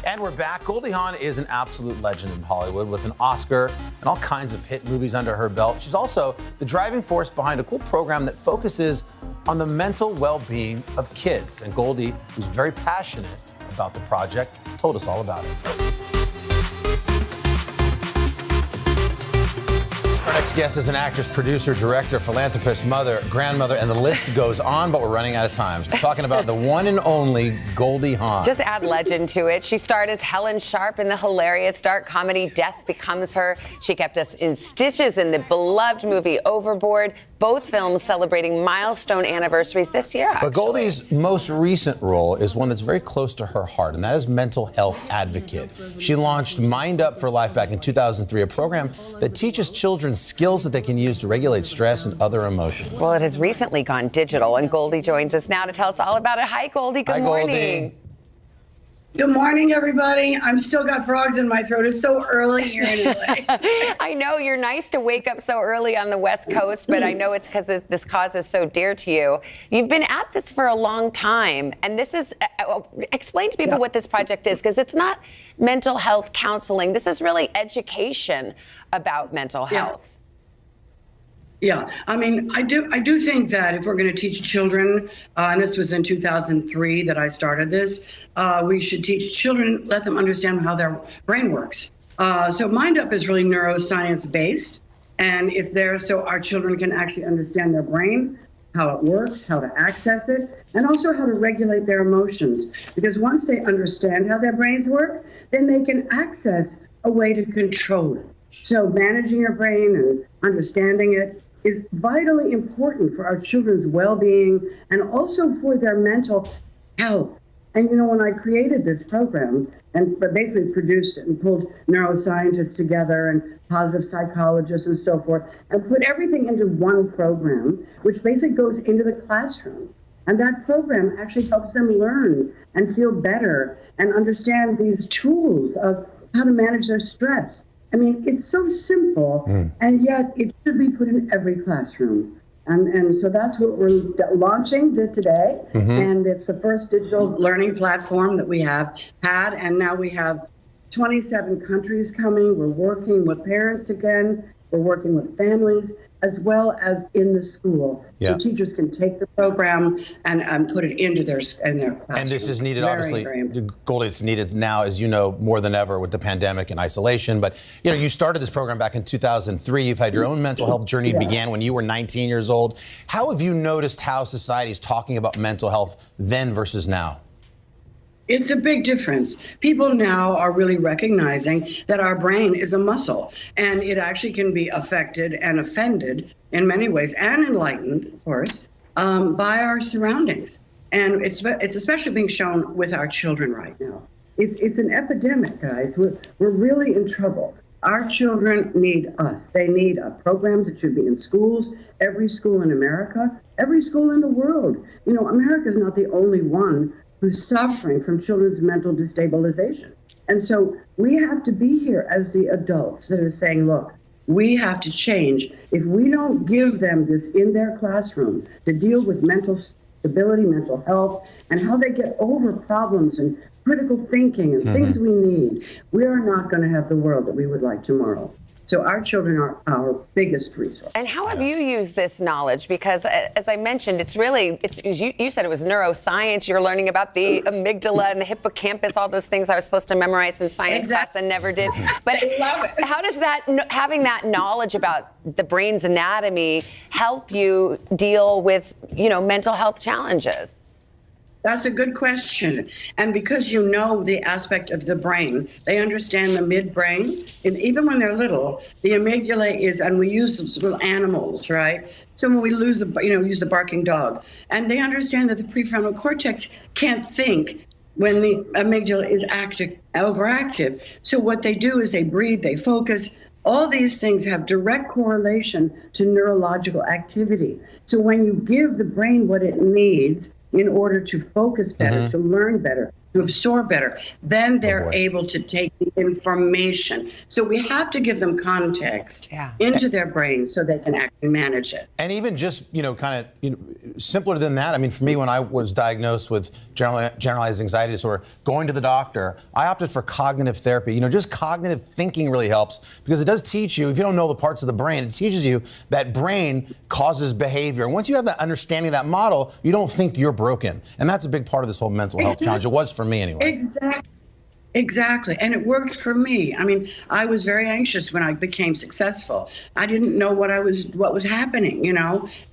And we're back. Goldie Hawn is an absolute legend in Hollywood with an Oscar and all kinds of hit movies under her belt. She's also the driving force behind a cool program that focuses on the mental well-being of kids. And Goldie, who's very passionate about the project, told us all about it. Our next guest is an actress, producer, director, philanthropist, mother, grandmother, and the list goes on, but we're running out of time. So we're talking about the one and only Goldie Hawn.
Just add legend to it. She starred as Helen Sharp in the hilarious dark comedy Death Becomes Her. She kept us in stitches in the beloved movie Overboard, both films celebrating milestone anniversaries this year, actually.
But Goldie's most recent role is one that's very close to her heart, and that is mental health advocate. She launched Mind Up for Life back in 2003, a program that teaches children skills that they can use to regulate stress and other emotions.
Well, it has recently gone digital, and Goldie joins us now to tell us all about it. Hi, Goldie. Good morning.
Good morning, everybody. I'm still got frogs in my throat. It's so early here in LA.
I know you're nice to wake up so early on the West Coast, but I know it's because this cause is so dear to you. You've been at this for a long time, and this is, explain to people what this project is, because it's not mental health counseling. This is really education about mental health.
Yeah, I mean, I do think that if we're going to teach children, and this was in 2003 that I started this, we should teach children, let them understand how their brain works. So Mind Up is really neuroscience based, and it's there so our children can actually understand their brain, how it works, how to access it, and also how to regulate their emotions. Because once they understand how their brains work, then they can access a way to control it. So managing your brain and understanding it is vitally important for our children's well-being and also for their mental health. And, you know, when I created this program and basically produced it and pulled neuroscientists together and positive psychologists and so forth and put everything into one program, which basically goes into the classroom. And that program actually helps them learn and feel better and understand these tools of how to manage their stress. I mean, it's so simple, and yet it should be put in every classroom. And so that's what we're launching today. And it's the first digital learning platform that we have had. And now we have 27 countries coming. We're working with parents again. We're working with families. as well as in the school.
Yeah.
So teachers can take the program and put it into their classroom.
And this is needed,
Very,
obviously,
very important.
Goldie, it's needed now, as you know, more than ever with the pandemic and isolation. But, you know, you started this program back in 2003. You've had your own mental health journey began when you were 19 years old. How have you noticed how society is talking about mental health then versus now?
It's a big difference. People now are really recognizing that our brain is a muscle, and it actually can be affected and offended in many ways, and enlightened, of course, by our surroundings. And it's especially being shown with our children right now. It's an epidemic, guys. We're really in trouble. Our children need us. They need programs that should be in schools, every school in America, every school in the world. You know, America's not the only one who's suffering from children's mental destabilization. And so we have to be here as the adults that are saying, look, we have to change. If we don't give them this in their classroom to deal with mental stability, mental health, and how they get over problems and critical thinking and things we need, we are not going to have the world that we would like tomorrow. So our children are our biggest resource.
And how have you used this knowledge? Because as I mentioned, you said it was neuroscience. You're learning about the amygdala and the hippocampus, all those things I was supposed to memorize in science class and never did. But how does having that knowledge about the brain's anatomy help you deal with, mental health challenges?
That's a good question. And because you know the aspect of the brain, they understand the midbrain. And even when they're little, the amygdala is, and we use those little animals, right? So when we use the barking dog, and they understand that the prefrontal cortex can't think when the amygdala is overactive. So what they do is they breathe, they focus. All these things have direct correlation to neurological activity. So when you give the brain what it needs in order to focus better, to learn better, to absorb better, then they're able to take the information. So we have to give them context into their brain so they can actually manage it.
And even just, simpler than that. I mean, for me, when I was diagnosed with generalized anxiety disorder, going to the doctor, I opted for cognitive therapy. Just cognitive thinking really helps because it does teach you, if you don't know the parts of the brain, it teaches you that brain causes behavior. And once you have that understanding of that model, you don't think you're broken. And that's a big part of this whole mental health challenge. It was for me anyway.
Exactly. And it worked for me. I mean, I was very anxious when I became successful. I didn't know what was happening,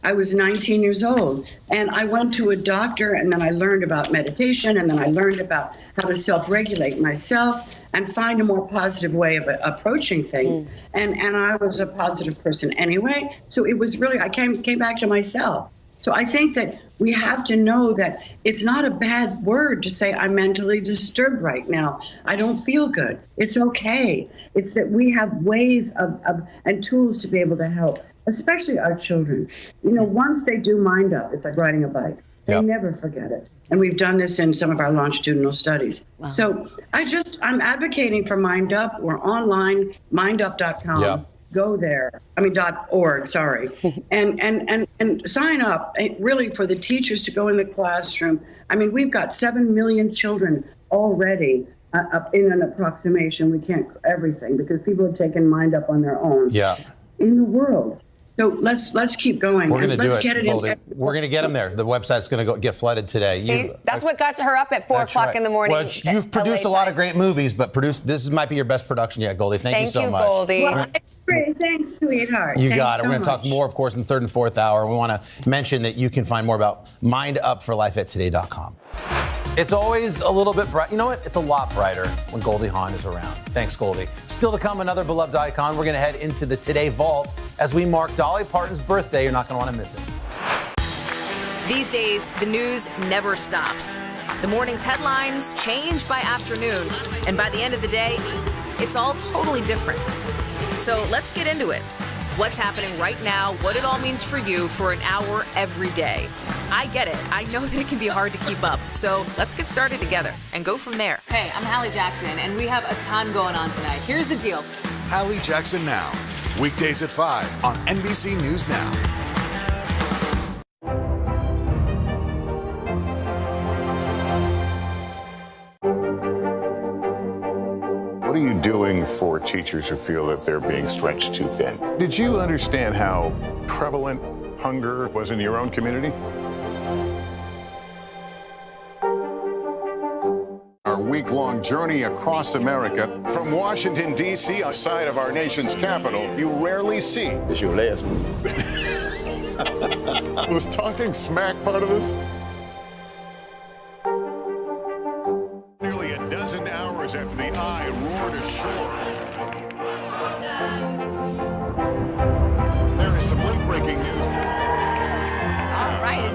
I was 19 years old. And I went to a doctor, and then I learned about meditation, and then I learned about how to self-regulate myself and find a more positive way of approaching things. And I was a positive person anyway. So it was really, I came back to myself. So I think that we have to know that it's not a bad word to say, I'm mentally disturbed right now. I don't feel good. It's okay. It's that we have ways and tools to be able to help, especially our children. Once they do Mind Up, it's like riding a bike. They never forget it. And we've done this in some of our longitudinal studies. Wow. So I'm advocating for Mind Up. We're online, mindup.com.
Yeah.
Go there. .org, sorry. and sign up really for the teachers to go in the classroom. We've got 7 million children already in an approximation. We can't everything because people have taken Mind Up on their own.
Yeah.
In the world. So let's keep going.
We're going to do it.
Get it in.
We're going to get them there. The website's going to get flooded today.
See, that's what got her up at 4 o'clock in the morning.
Well, you've produced a lot of great movies, but this might be your best production yet, Goldie. Thank you so much.
Goldie.
Well, great. Thanks, sweetheart.
You
Thanks
got it.
so
We're going to talk
much.
more, of course, in the third and fourth hour. We want to mention that you can find more about Mind Up for Life at today.com. It's always a little bit bright. You know what? It's a lot brighter when Goldie Hawn is around. Thanks, Goldie. Still to come, another beloved icon. We're going to head into the Today Vault as we mark Dolly Parton's birthday. You're not going to want to miss it.
These days, the news never stops. The morning's headlines change by afternoon, and by the end of the day, it's all totally different. So let's get into it. What's happening right now, what it all means for you for an hour every day. I get it. I know that it can be hard to keep up. So let's get started together and go from there.
Hey, I'm Hallie Jackson, and we have a ton going on tonight. Here's the deal.
Hallie Jackson Now, weekdays at 5 on NBC News Now.
What are you doing for teachers who feel that they're being stretched too thin? Did you understand how prevalent hunger was in your own community? Our week-long journey across America from Washington, D.C., outside of our nation's capital, you rarely see.
It's your last one.
Was talking smack part of this? Nearly a dozen hours after the Eye roared ashore. There is some late-breaking news.
All right, it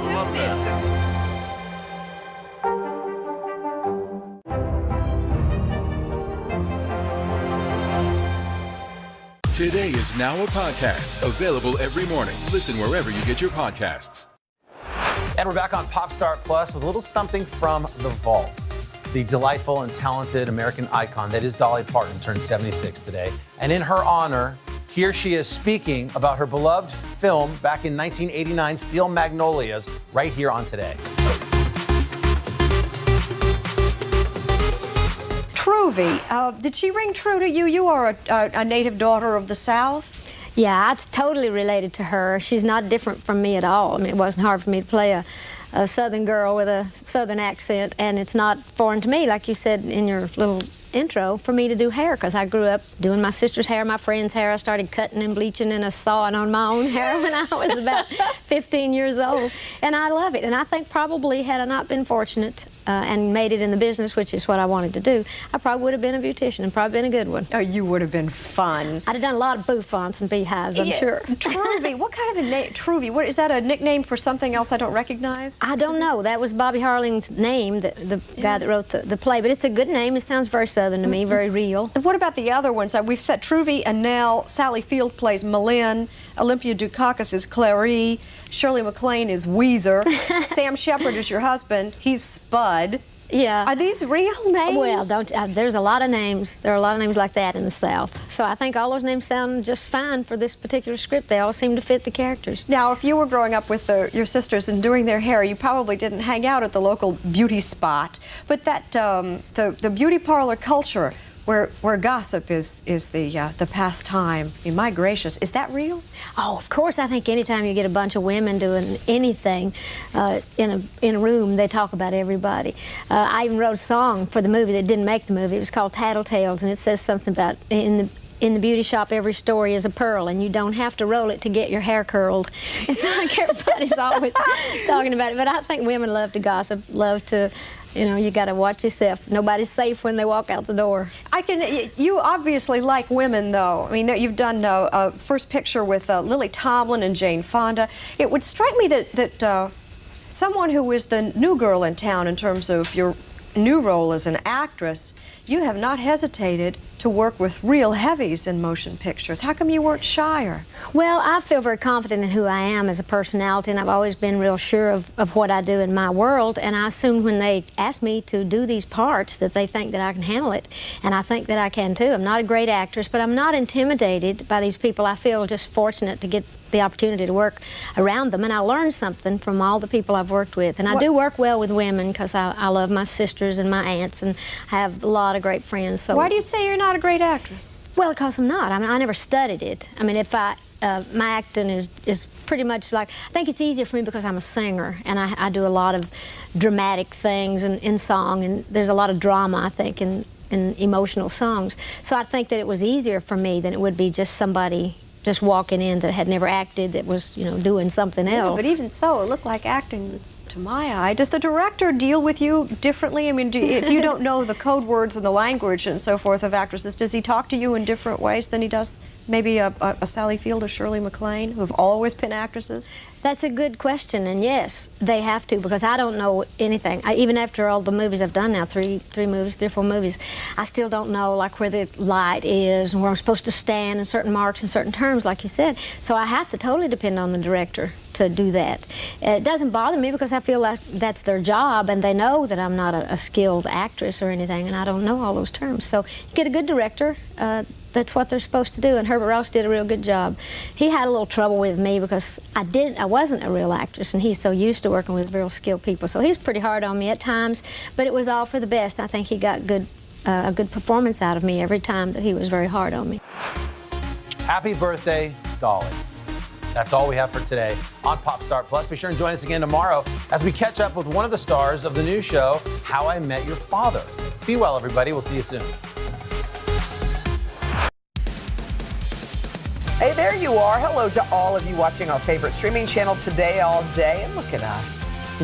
is
Today is now a podcast available every morning. Listen wherever you get your podcasts.
And we're back on Popstar Plus with a little something from The Vault. The delightful and talented American icon that is Dolly Parton turned 76 today. And in her honor, here she is speaking about her beloved film back in 1989, Steel Magnolias, right here on Today.
Truvy, did she ring true to you? You are a native daughter of the South.
Yeah, it's totally related to her. She's not different from me at all. I mean, it wasn't hard for me to play a Southern girl with a Southern accent, and it's not foreign to me, like you said in your little intro, for me to do hair, because I grew up doing my sister's hair, my friend's hair. I started cutting and bleaching and sawing on my own hair when I was about 15 years old, and I love it. And I think probably had I not been fortunate and made it in the business, which is what I wanted to do, I probably would have been a beautician and probably been a good one.
Oh, you would have been fun.
I'd have done a lot of bouffants and beehives, I'm sure.
Truvy, what kind of a name? Truvy, what is that, a nickname for something else I don't recognize?
I don't know. That was Bobby Harling's name, the guy that wrote the play, but it's a good name. It sounds very Southern to me, very real.
What about the other ones? We've said Truvy, Annelle, Sally Field plays Malin, Olympia Dukakis is Clary, Shirley MacLaine is Weezer, Sam Shepard is your husband, he's Spud.
Yeah.
Are these real names?
Well, there's a lot of names. There are a lot of names like that in the South. So I think all those names sound just fine for this particular script. They all seem to fit the characters.
Now, if you were growing up with your sisters and doing their hair, you probably didn't hang out at the local beauty spot. But that the beauty parlor culture, where gossip is the pastime. I mean, my gracious, is that real?
Oh, of course. I think anytime you get a bunch of women doing anything in a room, they talk about everybody. I even wrote a song for the movie that didn't make the movie. It was called Tattletales, and it says something about in the beauty shop, every story is a pearl, and you don't have to roll it to get your hair curled. It's like everybody's always talking about it, but I think women love to gossip, love to, you got to watch yourself. Nobody's safe when they walk out the door.
You obviously like women, though. I mean, you've done a first picture with Lily Tomlin and Jane Fonda. It would strike me that someone who is the new girl in town in terms of your new role as an actress, you have not hesitated to work with real heavies in motion pictures. How come you weren't shyer?
Well, I feel very confident in who I am as a personality, and I've always been real sure of what I do in my world, and I assume when they ask me to do these parts that they think that I can handle it, and I think that I can too. I'm not a great actress, but I'm not intimidated by these people. I feel just fortunate to get the opportunity to work around them, and I learned something from all the people I've worked with. And I do work well with women because I love my sisters and my aunts, and I have a lot of great friends. So
why do you say you're not a great actress?
Well, because I'm not. I mean, I never studied it. I mean, my acting is pretty much like, I think it's easier for me because I'm a singer, and I do a lot of dramatic things in song, and there's a lot of drama, I think, in emotional songs. So I think that it was easier for me than it would be just somebody just walking in that had never acted, that was, doing something else.
But even so, it looked like acting to my eye. Does the director deal with you differently? I mean, if you don't know the code words and the language and so forth of actresses, does he talk to you in different ways than he does maybe a Sally Field or Shirley MacLaine, who have always been actresses?
That's a good question, and yes, they have to, because I don't know anything. Even after all the movies I've done now, three or four movies, I still don't know like where the light is and where I'm supposed to stand and certain marks and certain terms, like you said. So I have to totally depend on the director to do that. It doesn't bother me because I feel like that's their job, and they know that I'm not a skilled actress or anything, and I don't know all those terms. So you get a good director, that's what they're supposed to do, and Herbert Ross did a real good job. He had a little trouble with me because I wasn't a real actress, and he's so used to working with real skilled people, so he was pretty hard on me at times, but it was all for the best. I think he got good a good performance out of me every time that he was very hard on me.
Happy birthday, Dolly. That's all we have for today on Pop Start Plus. Be sure and join us again tomorrow as we catch up with one of the stars of the new show, How I Met Your Father. Be well, everybody. We'll see you soon.
Hey, there you are. Hello to all of you watching our favorite streaming channel Today All Day. And look at us.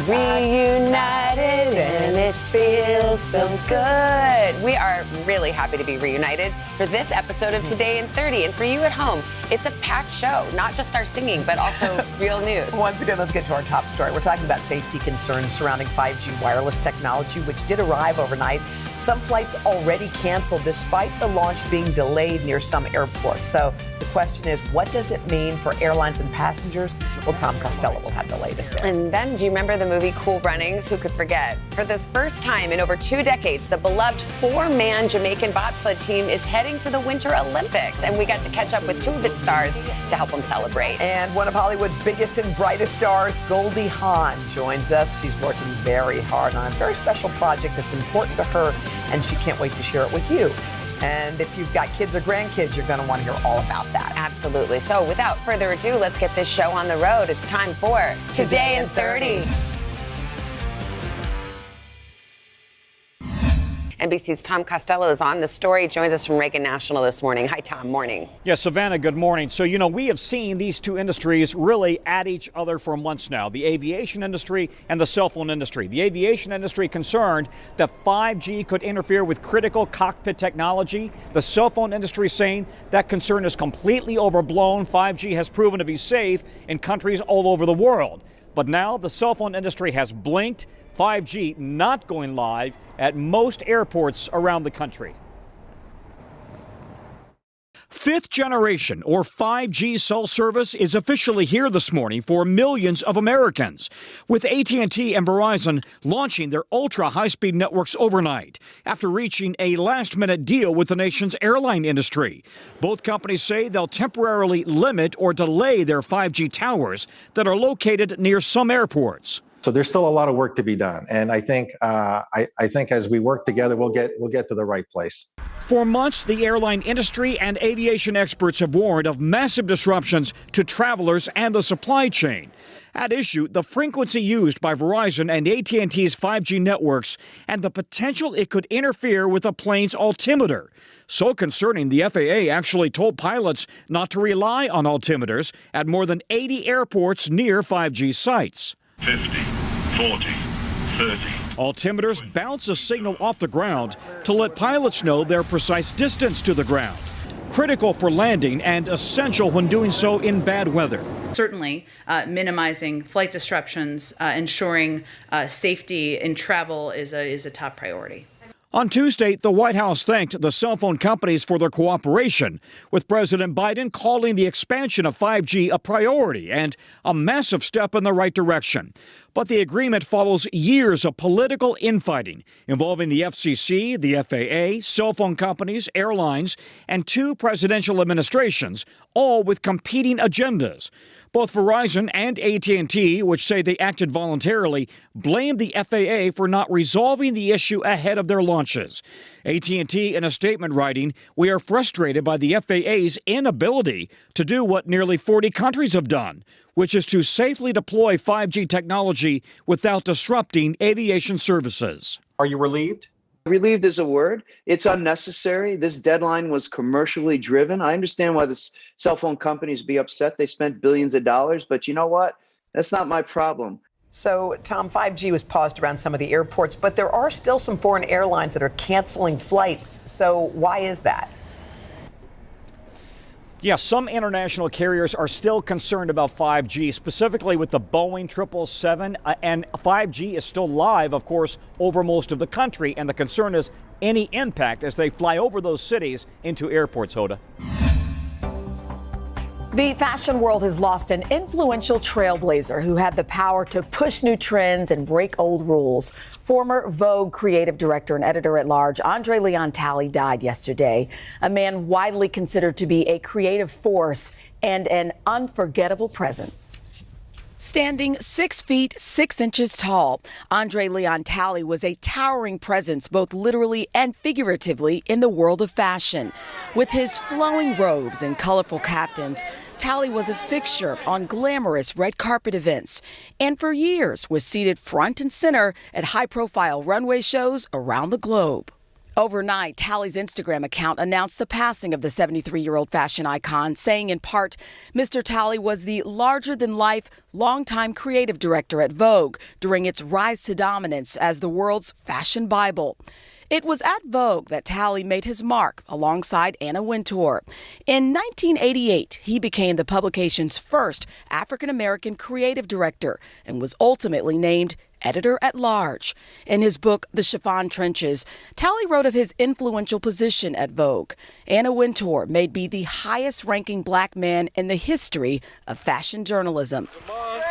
Reunited and it feels so good. We are really happy to be reunited for this episode of Today in 30. And for you at home, it's a packed show, not just our singing, but also real news.
Once again, let's get to our top story. We're talking about safety concerns surrounding 5G wireless technology, which did arrive overnight. Some flights already canceled despite the launch being delayed near some airports. So the question is, what does it mean for airlines and passengers? Well, Tom Costello will have the latest there.
And then, do you remember the movie Cool Runnings? Who could forget? For the first time in over 2 decades, the beloved 4-man Jamaican bobsled team is heading to the Winter Olympics. And we got to catch up with 2 of its stars to help them celebrate.
And one of Hollywood's biggest and brightest stars, Goldie Hawn, joins us. She's working very hard on a very special project that's important to her, and she can't wait to share it with you. And if you've got kids or grandkids, you're going to want to hear all about that.
Absolutely. So without further ado, let's get this show on the road. It's time for Today in 30. NBC's Tom Costello is on the story, joins us from Reagan National this morning. Hi, Tom. Morning.
Yes, Savannah, good morning. So, we have seen these two industries really at each other for months now, the aviation industry and the cell phone industry. The aviation industry concerned that 5G could interfere with critical cockpit technology. The cell phone industry saying that concern is completely overblown. 5G has proven to be safe in countries all over the world. But now the cell phone industry has blinked. 5G not going live at most airports around the country. 5th generation or 5G cell service is officially here this morning for millions of Americans, with AT&T and Verizon launching their ultra high-speed networks overnight after reaching a last-minute deal with the nation's airline industry. Both companies say they'll temporarily limit or delay their 5G towers that are located near some airports.
So there's still a lot of work to be done, and I think as we work together, we'll get to the right place.
For months, the airline industry and aviation experts have warned of massive disruptions to travelers and the supply chain. At issue, the frequency used by Verizon and AT&T's 5G networks and the potential it could interfere with a plane's altimeter. So concerning, the FAA actually told pilots not to rely on altimeters at more than 80 airports near 5G sites.
50, 40, 30.
Altimeters bounce a signal off the ground to let pilots know their precise distance to the ground. Critical for landing and essential when doing so in bad weather.
Certainly minimizing flight disruptions, ensuring safety in travel is a top priority.
On Tuesday, the White House thanked the cell phone companies for their cooperation, with President Biden calling the expansion of 5G a priority and a massive step in the right direction. But the agreement follows years of political infighting involving the FCC, the FAA, cell phone companies, airlines, and 2 presidential administrations, all with competing agendas. Both Verizon and AT&T, which say they acted voluntarily, blamed the FAA for not resolving the issue ahead of their launches. AT&T, in a statement writing, "We are frustrated by the FAA's inability to do what nearly 40 countries have done, which is to safely deploy 5G technology without disrupting aviation services."
Are you relieved? Relieved is a word. It's unnecessary. This deadline was commercially driven. I understand why the cell phone companies be upset. They spent billions of dollars, but you know what? That's not my problem.
So, Tom, 5G was paused around some of the airports, but there are still some foreign airlines that are canceling flights. So why is that?
Yes, some international carriers are still concerned about 5G, specifically with the Boeing 777, and 5G is still live, of course, over most of the country, and the concern is any impact as they fly over those cities into airports, Hoda.
The fashion world has lost an influential trailblazer who had the power to push new trends and break old rules. Former Vogue creative director and editor-at-large Andre Leon Talley died yesterday, a man widely considered to be a creative force and an unforgettable presence. Standing 6 feet 6 inches tall, Andre Leon Talley was a towering presence both literally and figuratively in the world of fashion. With his flowing robes and colorful caftans, Talley was a fixture on glamorous red carpet events and for years was seated front and center at high-profile runway shows around the globe. Overnight, Talley's Instagram account announced the passing of the 73-year-old fashion icon, saying in part, Mr. Talley was the larger-than-life, longtime creative director at Vogue during its rise to dominance as the world's fashion Bible. It was at Vogue that Talley made his mark alongside Anna Wintour. In 1988, he became the publication's first African-American creative director and was ultimately named editor-at-large. In his book, The Chiffon Trenches, Talley wrote of his influential position at Vogue. Anna Wintour may be the highest-ranking black man in the history of fashion journalism.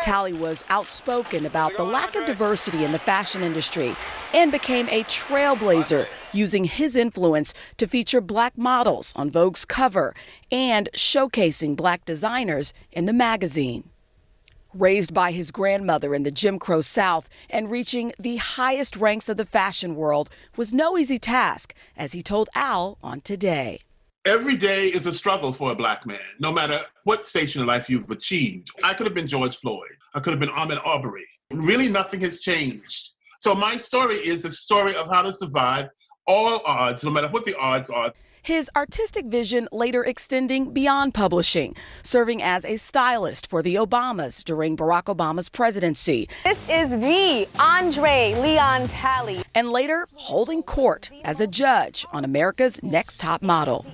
Talley was outspoken about the lack of diversity in the fashion industry and became a trailblazer, using his influence to feature black models on Vogue's cover and showcasing black designers in the magazine. Raised by his grandmother in the Jim Crow South and reaching the highest ranks of the fashion world was no easy task, as he told Al on Today.
Every day is a struggle for a black man, no matter what station in life you've achieved. I could have been George Floyd. I could have been Ahmaud Arbery. Really, nothing has changed. So my story is a story of how to survive all odds, no matter what the odds are.
His artistic vision later extending beyond publishing, serving as a stylist for the Obamas during Barack Obama's presidency.
This is the Andre Leon Talley.
And later holding court as a judge on America's Next Top Model.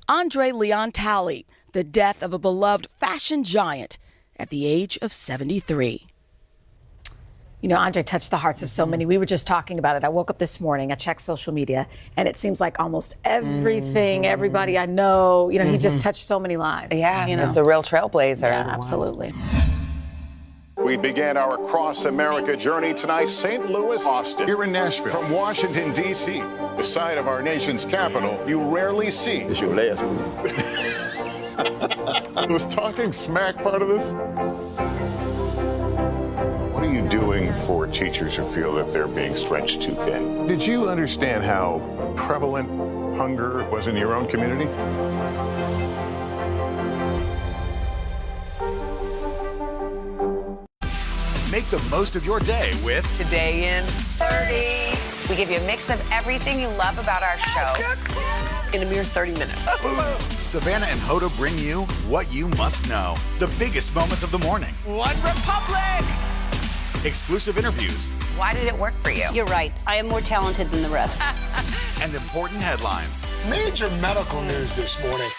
Andre Leon Talley, the death of a beloved fashion giant at the age of 73. You know, Andre touched the hearts of so many. We were just talking about it. I woke up this morning, I checked social media, and it seems like almost everything, everybody I know, you know, he just touched so many lives.
Yeah,
you know?
he's a real trailblazer.
Yeah, absolutely.
We began our cross-America journey tonight, St. Louis, Austin, here in Nashville. From Washington, D.C., the site of our nation's capital, you rarely see. It's your last one. Was talking smack part of this? What are you doing for teachers who feel that they're being stretched too thin? Did you understand how prevalent hunger was in your own community?
Make the most of your day with
Today in 30. We give you a mix of everything you love about our show in a mere 30 minutes.
Savannah and Hoda bring you what you must know. The biggest moments of the morning.
One Republic!
Exclusive interviews.
Why did it work for you?
You're right. I am more talented than the rest.
And important headlines.
Major medical news this morning.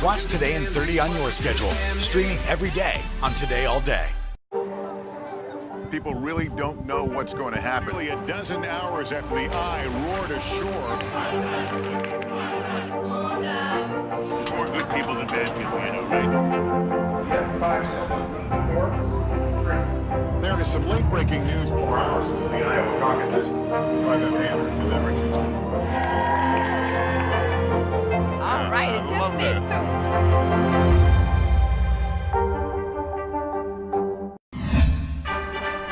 Watch Today in 30 on your schedule. Streaming every day on Today All Day.
People really don't know what's going to happen. Nearly a dozen hours after the eye roared ashore.
More good people than bad people, you know, right?
Yeah, 5 seconds. 4, 3.
There is some late-breaking news
4 hours into the Iowa caucuses. By the hand delivery.
All right, it just needs to.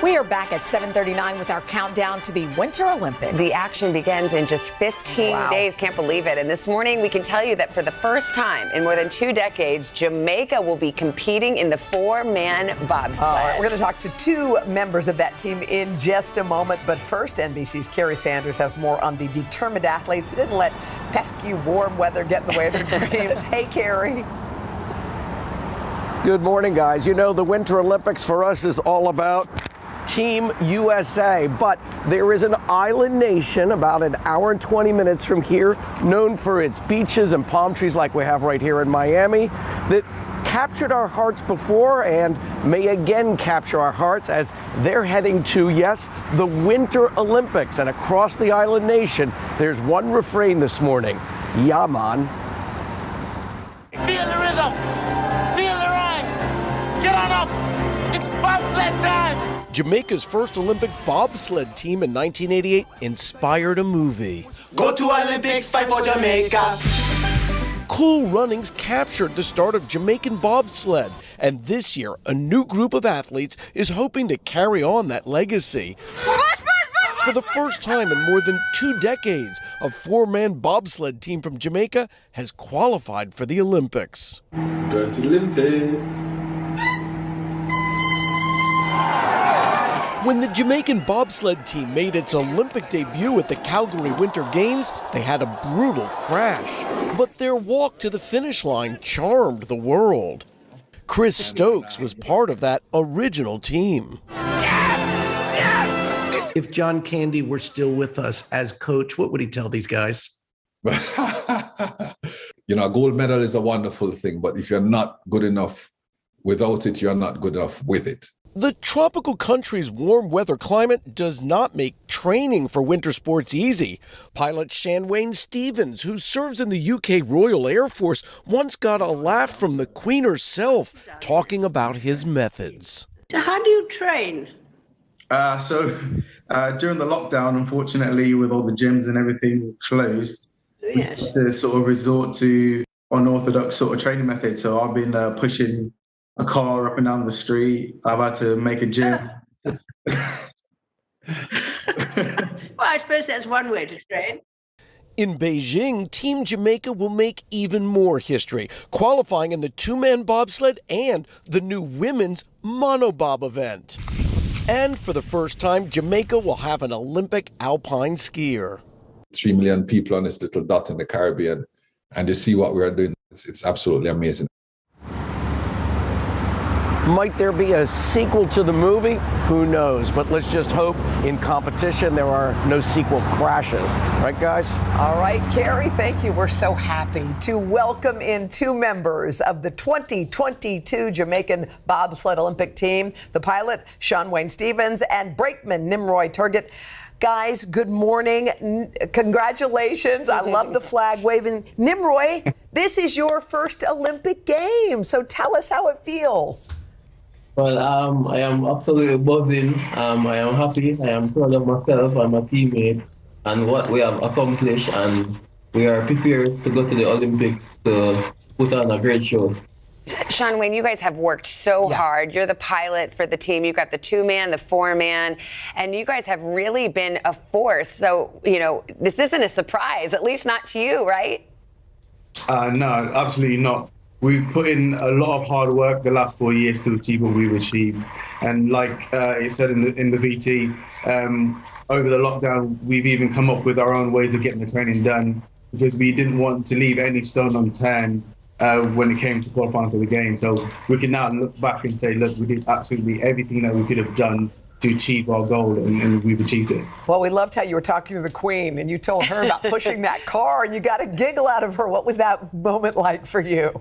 We are back at 7:39 with our countdown to the Winter Olympics.
The action begins in just 15 days. Can't believe it. And this morning, we can tell you that for the first time in more than 2 decades, Jamaica will be competing in the 4-man bobsled.
We're going to talk to 2 members of that team in just a moment. But first, NBC's Carrie Sanders has more on the determined athletes who didn't let pesky warm weather get in the way of their dreams. Hey, Carrie.
Good morning, guys. You know, the Winter Olympics for us is all about Team USA, but there is an island nation about an hour and 20 minutes from here, known for its beaches and palm trees like we have right here in Miami, that captured our hearts before and may again capture our hearts as they're heading to, yes, the Winter Olympics. And across the island nation, there's one refrain this morning, yeah, man.
Feel the rhythm. Feel the rhyme. Get on up. It's bobsled time.
Jamaica's first Olympic bobsled team in 1988 inspired a movie.
Go to Olympics, fight for Jamaica.
Cool Runnings captured the start of Jamaican bobsled, and this year, a new group of athletes is hoping to carry on that legacy. For the first time in more than 2 decades, a 4-man bobsled team from Jamaica has qualified for the Olympics.
Going to the Olympics.
When the Jamaican bobsled team made its Olympic debut at the Calgary Winter Games, they had a brutal crash. But their walk to the finish line charmed the world. Chris Stokes was part of that original team.
If John Candy were still with us as coach, what would he tell these guys?
You know, a gold medal is a wonderful thing, but if you're not good enough without it, you're not good enough with it.
The tropical country's warm weather climate does not make training for winter sports easy. Pilot Shanwayne Stevens, who serves in the UK Royal Air Force, once got a laugh from the Queen herself talking about his methods.
So how do you train?
During the lockdown, unfortunately, with all the gyms and everything closed, we had to sort of resort to unorthodox sort of training methods. So I've been pushing a car up and down the street. I've had to make a gym.
Well, I suppose that's one way to train.
In Beijing, Team Jamaica will make even more history, qualifying in the 2-man bobsled and the new women's monobob event. And for the first time, Jamaica will have an Olympic alpine skier.
3 million people on this little dot in the Caribbean, and to see what we are doing, it's absolutely amazing.
Might there be a sequel to the movie? Who knows? But let's just hope in competition there are no sequel crashes. Right, guys?
All right, Carrie, thank you. We're so happy to welcome in 2 members of the 2022 Jamaican Bobsled Olympic team, the pilot, Shanwayne Stevens, and brakeman, Nimroy Turgott. Guys, good morning. Congratulations. I love the flag waving. Nimroy, this is your first Olympic game, so tell us how it feels.
Well, I am absolutely buzzing. I am happy. I am proud of myself and my teammate and what we have accomplished, and we are prepared to go to the Olympics to put on a great show.
Shanwayne, you guys have worked so hard. You're the pilot for the team. You've got the 2-man, the 4-man, and you guys have really been a force. So, you know, this isn't a surprise, at least not to you, right?
No, absolutely not. We've put in a lot of hard work the last 4 years to achieve what we've achieved. And like it said in the VT, over the lockdown, we've even come up with our own ways of getting the training done because we didn't want to leave any stone unturned when it came to qualifying for the game. So we can now look back and say, look, we did absolutely everything that we could have done to achieve our goal, and we've achieved it.
Well, we loved how you were talking to the Queen and you told her about pushing that car and you got a giggle out of her. What was that moment like for you?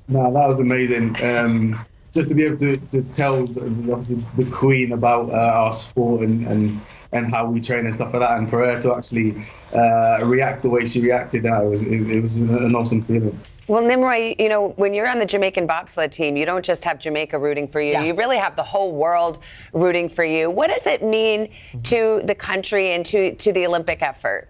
No, that was amazing. Just to be able to tell the Queen about our sport and how we train and stuff like that, and for her to actually react the way she reacted, it was an awesome feeling.
Well, Nimroy, you know, when you're on the Jamaican bobsled team, you don't just have Jamaica rooting for you. Yeah. You really have the whole world rooting for you. What does it mean to the country and to the Olympic effort?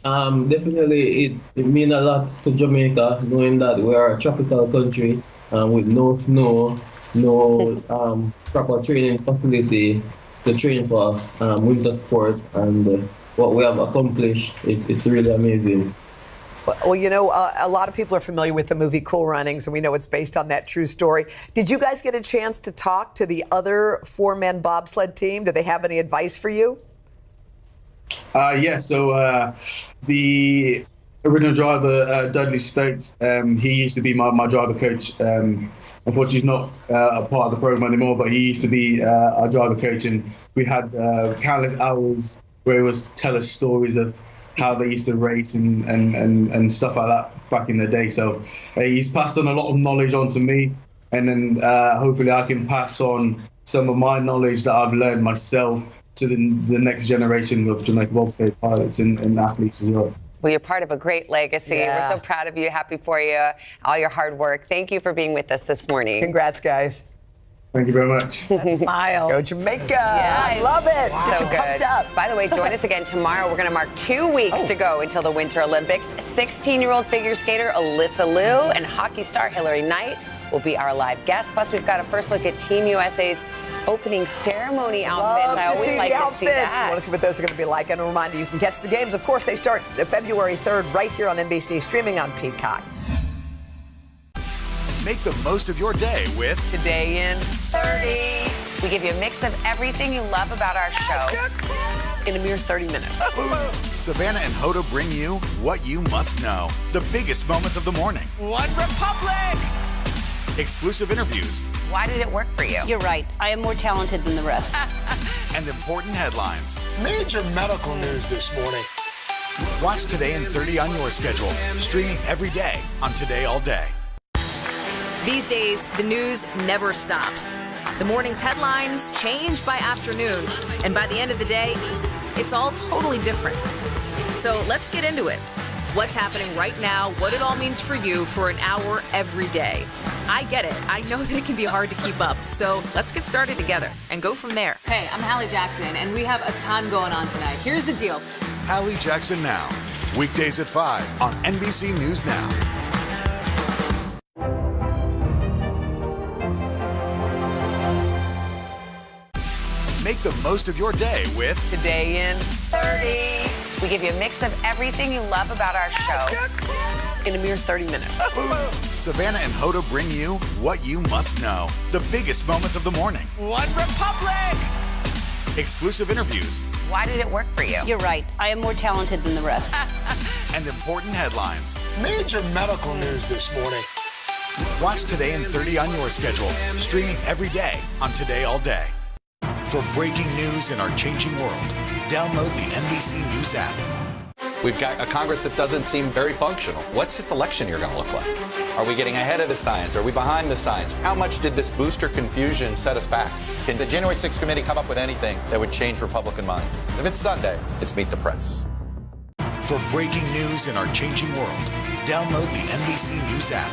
Definitely, it means a lot to Jamaica, knowing that we are a tropical country with no snow, no proper training facility to train for winter sport, and what we have accomplished, it's really amazing.
Well, you know, a lot of people are familiar with the movie Cool Runnings, and we know it's based on that true story. Did you guys get a chance to talk to the other 4-man bobsled team? Did they have any advice for you?
Yeah, so the original driver, Dudley Stokes, he used to be my driver coach. Unfortunately, he's not a part of the program anymore, but he used to be our driver coach, and we had countless hours where he was tell us stories of how they used to race and stuff like that back in the day. So he's passed on a lot of knowledge on to me, and then hopefully I can pass on some of my knowledge that I've learned myself to the next generation of Jamaica bobsleigh pilots and athletes as well.
Well, you're part of a great legacy.
Yeah.
We're so proud of you, happy for you, all your hard work. Thank you for being with us this morning.
Congrats, guys.
Thank you very much.
Smile.
Go Jamaica. I love it. Get
So
you pumped
good.
up.
By the way, join us again tomorrow. We're going to mark 2 weeks to go until the Winter Olympics. 16-year-old figure skater Alyssa Liu and hockey star Hilary Knight will be our live guests. Plus, we've got a first look at Team USA's opening ceremony outfits.
Love
I
to
always
see
like
the
to
outfits.
see that.
Want to see what those are going to be like. And a reminder, you can catch the games. Of course, they start February 3rd right here on NBC, streaming on Peacock.
Make the most of your day with
Today in 30. We give you a mix of everything you love about our show in a mere 30 minutes.
Savannah and Hoda bring you what you must know. The biggest moments of the morning.
One Republic!
Exclusive interviews.
Why did it work for you?
You're right. I am more talented than the rest.
And important headlines.
Major medical news this morning.
Watch Today in 30 on your schedule. Streaming every day on Today All Day.
These days, the news never stops. The morning's headlines change by afternoon, and by the end of the day, it's all totally different. So let's get into it. What's happening right now, what it all means for you for an hour every day. I get it. I know that it can be hard to keep up. So let's get started together and go from there.
Hey, I'm Hallie Jackson, and we have a ton going on tonight. Here's the deal.
Hallie Jackson Now. Weekdays at 5 on NBC News Now. Make the most of your day with
Today in 30. We give you a mix of everything you love about our show in a mere 30 minutes.
Savannah and Hoda bring you what you must know. The biggest moments of the morning.
One Republic!
Exclusive interviews.
Why did it work for you?
You're right. I am more talented than the rest.
And important headlines.
Major medical news this morning.
Watch Today in 30 on your schedule. Streaming every day on Today All Day. For breaking news in our changing world, download the NBC News app.
We've got a Congress that doesn't seem very functional. What's this election year going to look like? Are we getting ahead of the science? Are we behind the science? How much did this booster confusion set us back? Can the January 6th committee come up with anything that would change Republican minds? If it's Sunday, it's Meet the Press.
For breaking news in our changing world, download the NBC News app.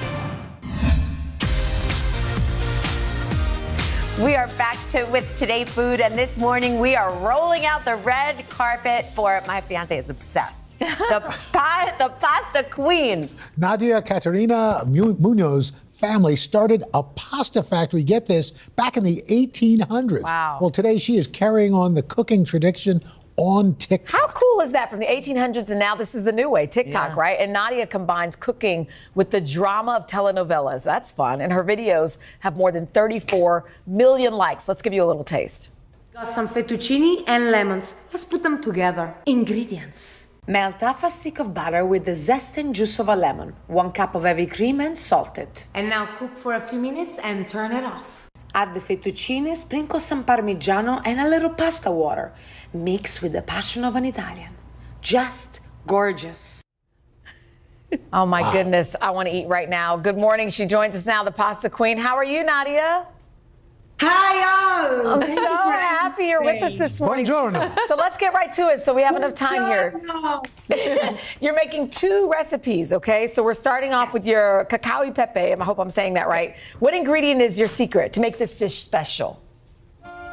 We are back with Today Food, and this morning we are rolling out the red carpet for my fiance is obsessed. The pasta queen.
Nadia Caterina Munoz family started a pasta factory, get this, back in the 1800s.
Wow.
Well, today she is carrying on the cooking tradition on TikTok.
How cool is that? From the 1800s and now this is the new way, TikTok, right? And Nadia combines cooking with the drama of telenovelas. That's fun. And her videos have more than 34 million likes. Let's give you a little taste.
Got some fettuccine and lemons. Let's put them together. Ingredients.
Melt half a stick of butter with the zest and juice of a lemon, 1 cup of heavy cream and salt it.
And now cook for a few minutes and turn it off.
Add the fettuccine, sprinkle some Parmigiano and a little pasta water. Mix with the passion of an Italian. Just gorgeous.
Oh my goodness, I want to eat right now. Good morning. She joins us now, the pasta queen. How are you, Nadia?
Hi, all.
I'm so happy you're with us this morning.
Buongiorno.
So let's get right to it so we have enough time here. You're making 2 recipes, okay? So we're starting off with your cacao e pepe. I hope I'm saying that right. What ingredient is your secret to make this dish special?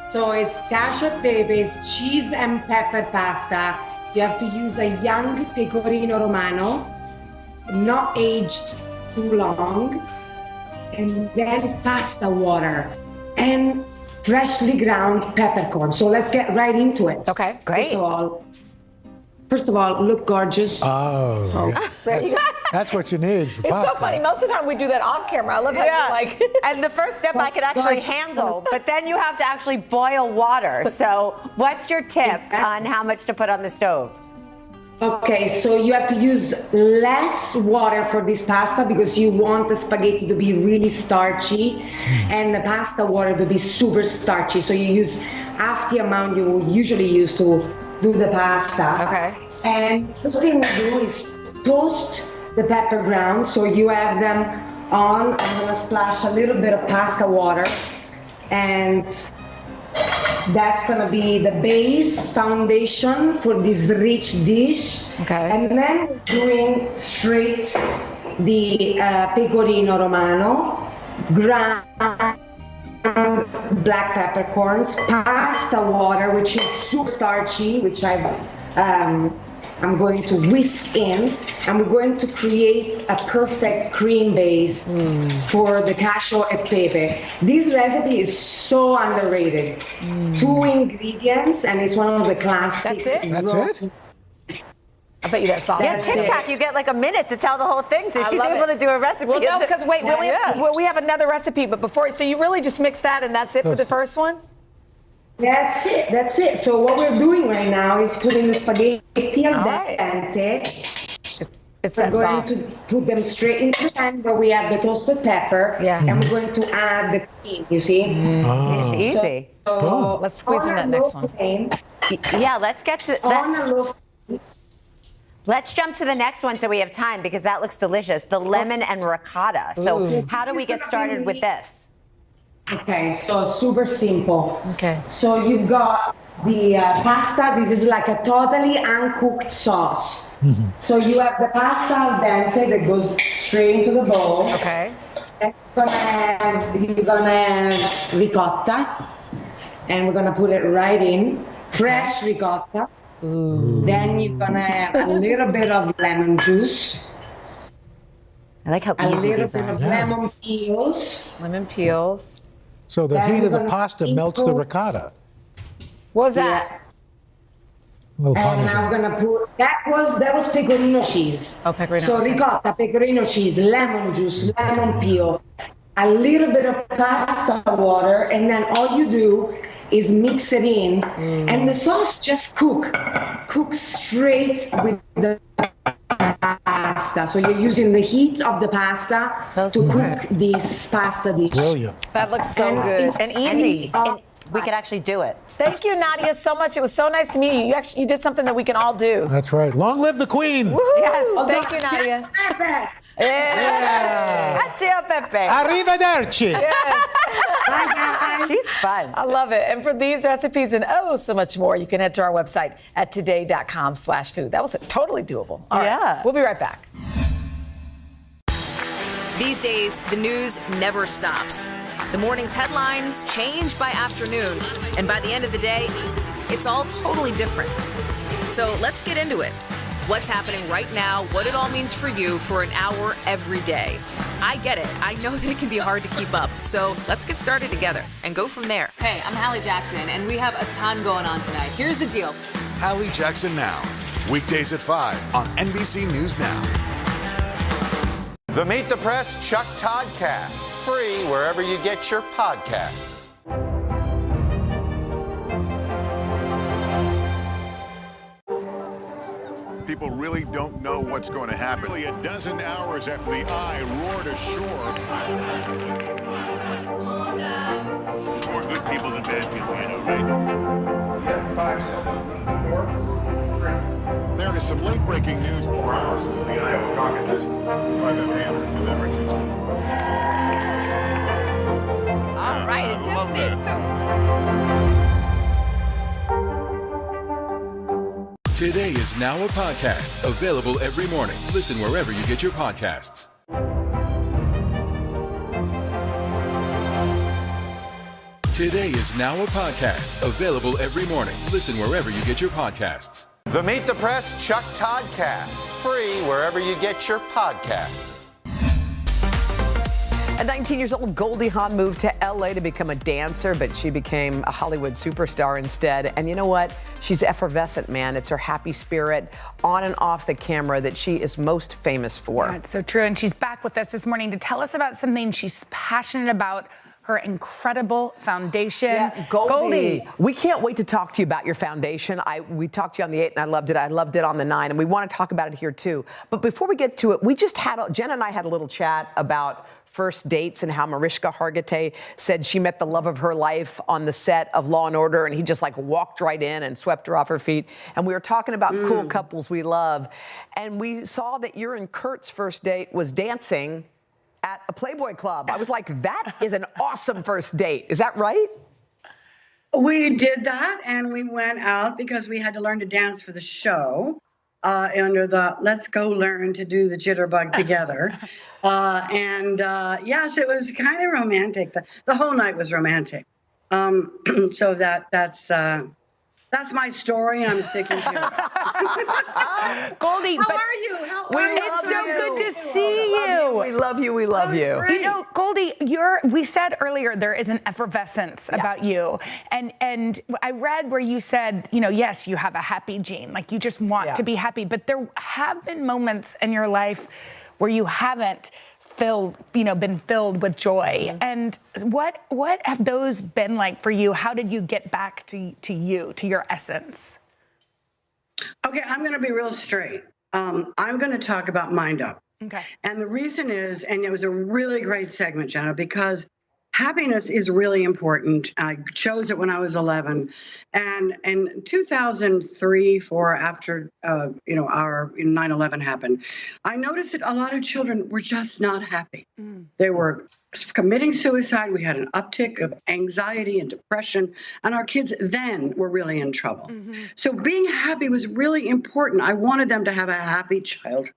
So it's cashew peppers, cheese and pepper pasta. You have to use a young pecorino romano, not aged too long, and then pasta water and freshly ground peppercorn. So let's get right into it.
Okay, great.
First of all, look gorgeous.
That's what you need for
It's
pasta.
so funny. Most of the time we do that off camera. I love how you're like.
And the first step I could actually handle, but then you have to actually boil water. So what's your tip on how much to put on the stove?
Okay, so you have to use less water for this pasta because you want the spaghetti to be really starchy and the pasta water to be super starchy. So you use half the amount you will usually use to do the pasta.
Okay.
And first thing we do is toast the pepper ground. So you have them on. I'm gonna splash a little bit of pasta water, and that's gonna be the base foundation for this rich dish.
Okay.
And then doing straight the pecorino romano, ground black peppercorns, pasta water, which is super starchy, which I'm going to whisk in, and we're going to create a perfect cream base for the cacio e pepe. This recipe is so underrated. 2 ingredients, and it's one of the classic.
That's it? I bet you that's sauce.
Yeah, TikTok, you get like a minute to tell the whole thing, so she's able to do a recipe.
Well, no, because wait, we have another recipe, but before, so you really just mix that and that's it for the first one?
That's it. So what we're doing right now is putting the spaghetti al dente.
It's
we're
that
going
sauce.
to put them straight into the pan where we have the toasted pepper, and we're going to add the cream, you see?
It's easy.
So
let's squeeze in that next one.
Yeah, let's get to that. Let's jump to the next one so we have time, because that looks delicious. The lemon and ricotta. So how do we get started with this?
Okay, so super simple.
Okay.
So you've got the pasta. This is like a totally uncooked sauce. So you have the pasta al dente that goes straight into the bowl.
Okay.
Then you're gonna have ricotta, and we're gonna put it right in. Fresh ricotta. Then you're gonna have a little bit of lemon juice.
I like how
a
easy
little
these
bit
are.
of lemon peels.
Lemon peels.
So the
Then
heat of
we're
the
gonna
pasta melts the ricotta.
What was that?
A little
And
Parmesan.
I'm gonna put that was pecorino cheese.
Oh, pecorino.
So ricotta, pecorino cheese, lemon juice, lemon peel, a little bit of pasta water, and then all you do is mix it in, and the sauce just cooks straight with the pasta. So you're using the heat of the pasta to cook this pasta dish.
Brilliant.
That looks so good and easy.
And we could actually do it.
Thank you, Nadia, so much. It was so nice to meet you. You did something that we can all do.
That's right. Long live the Queen.
Yes, thank you, Nadia. Yeah.
Cacio Pepe.
Arrivederci.
Yes.
She's fun.
I love it. And for these recipes and so much more, you can head to our website at today.com/food. That was totally doable. All right. We'll be right back.
These days, the news never stops. The morning's headlines change by afternoon, and by the end of the day, it's all totally different. So let's get into it. What's happening right now, what it all means for you for an hour every day. I get it. I know that it can be hard to keep up. So let's get started together and go from there. Hey, I'm Hallie Jackson, and we have a ton going on tonight. Here's the deal.
Hallie Jackson Now, weekdays at 5 on NBC News Now.
The Meet the Press Chuck Todd Cast, free wherever you get your podcasts.
People really don't know what's going to happen. Nearly a dozen hours after the Eye roared ashore. More good people than bad people, I know, right? 5 seconds, 4, 3. There is some late-breaking news 4 hours into the Iowa caucuses by the Andrew deliberations.
All right, it just me too.
Today is now a podcast, available every morning. Listen wherever you get your podcasts. Today is now a podcast, available every morning. Listen wherever you get your podcasts.
The Meet the Press Chuck Todd Cast, free wherever you get your podcasts.
At 19 years old, Goldie Hawn moved to L.A. to become a dancer, but she became a Hollywood superstar instead. And you know what? She's effervescent, man. It's her happy spirit on and off the camera that she is most famous for.
Yeah, it's so true. And she's back with us this morning to tell us about something she's passionate about, her incredible foundation.
Yeah, Goldie. We can't wait to talk to you about your foundation. We talked to you on the 8 and I loved it. I loved it on the 9, and we want to talk about it here too. But before we get to it, Jen and I had a little chat about first dates and how Mariska Hargitay said she met the love of her life on the set of Law & Order, and he just like walked right in and swept her off her feet. And we were talking about cool couples we love. And we saw that your and Kurt's first date was dancing at a Playboy Club. I was like, that is an awesome first date. Is that right?
We did that, and we went out because we had to learn to dance for the show.
under the let's go learn to do the jitterbug together. Yes, it was kind of romantic. The whole night was romantic. So that's my story, and I'm sticking to it.
Goldie,
how are you?
It's so good to see you.
We love you. We love you.
You know, Goldie, we said earlier there is an effervescence about you. And I read where you said, yes, you have a happy gene. Like you just want to be happy. But there have been moments in your life where you haven't been filled with joy. And what have those been like for you? How did you get back to your essence?
Okay, I'm going to be real straight. I'm going to talk about Mind Up.
Okay.
And the reason is, and it was a really great segment, Jenna, because happiness is really important. I chose it when I was 11. And in 2003, after, our 9/11 happened, I noticed that a lot of children were just not happy. They were committing suicide. We had an uptick of anxiety and depression, and our kids then were really in trouble. So being happy was really important. I wanted them to have a happy childhood.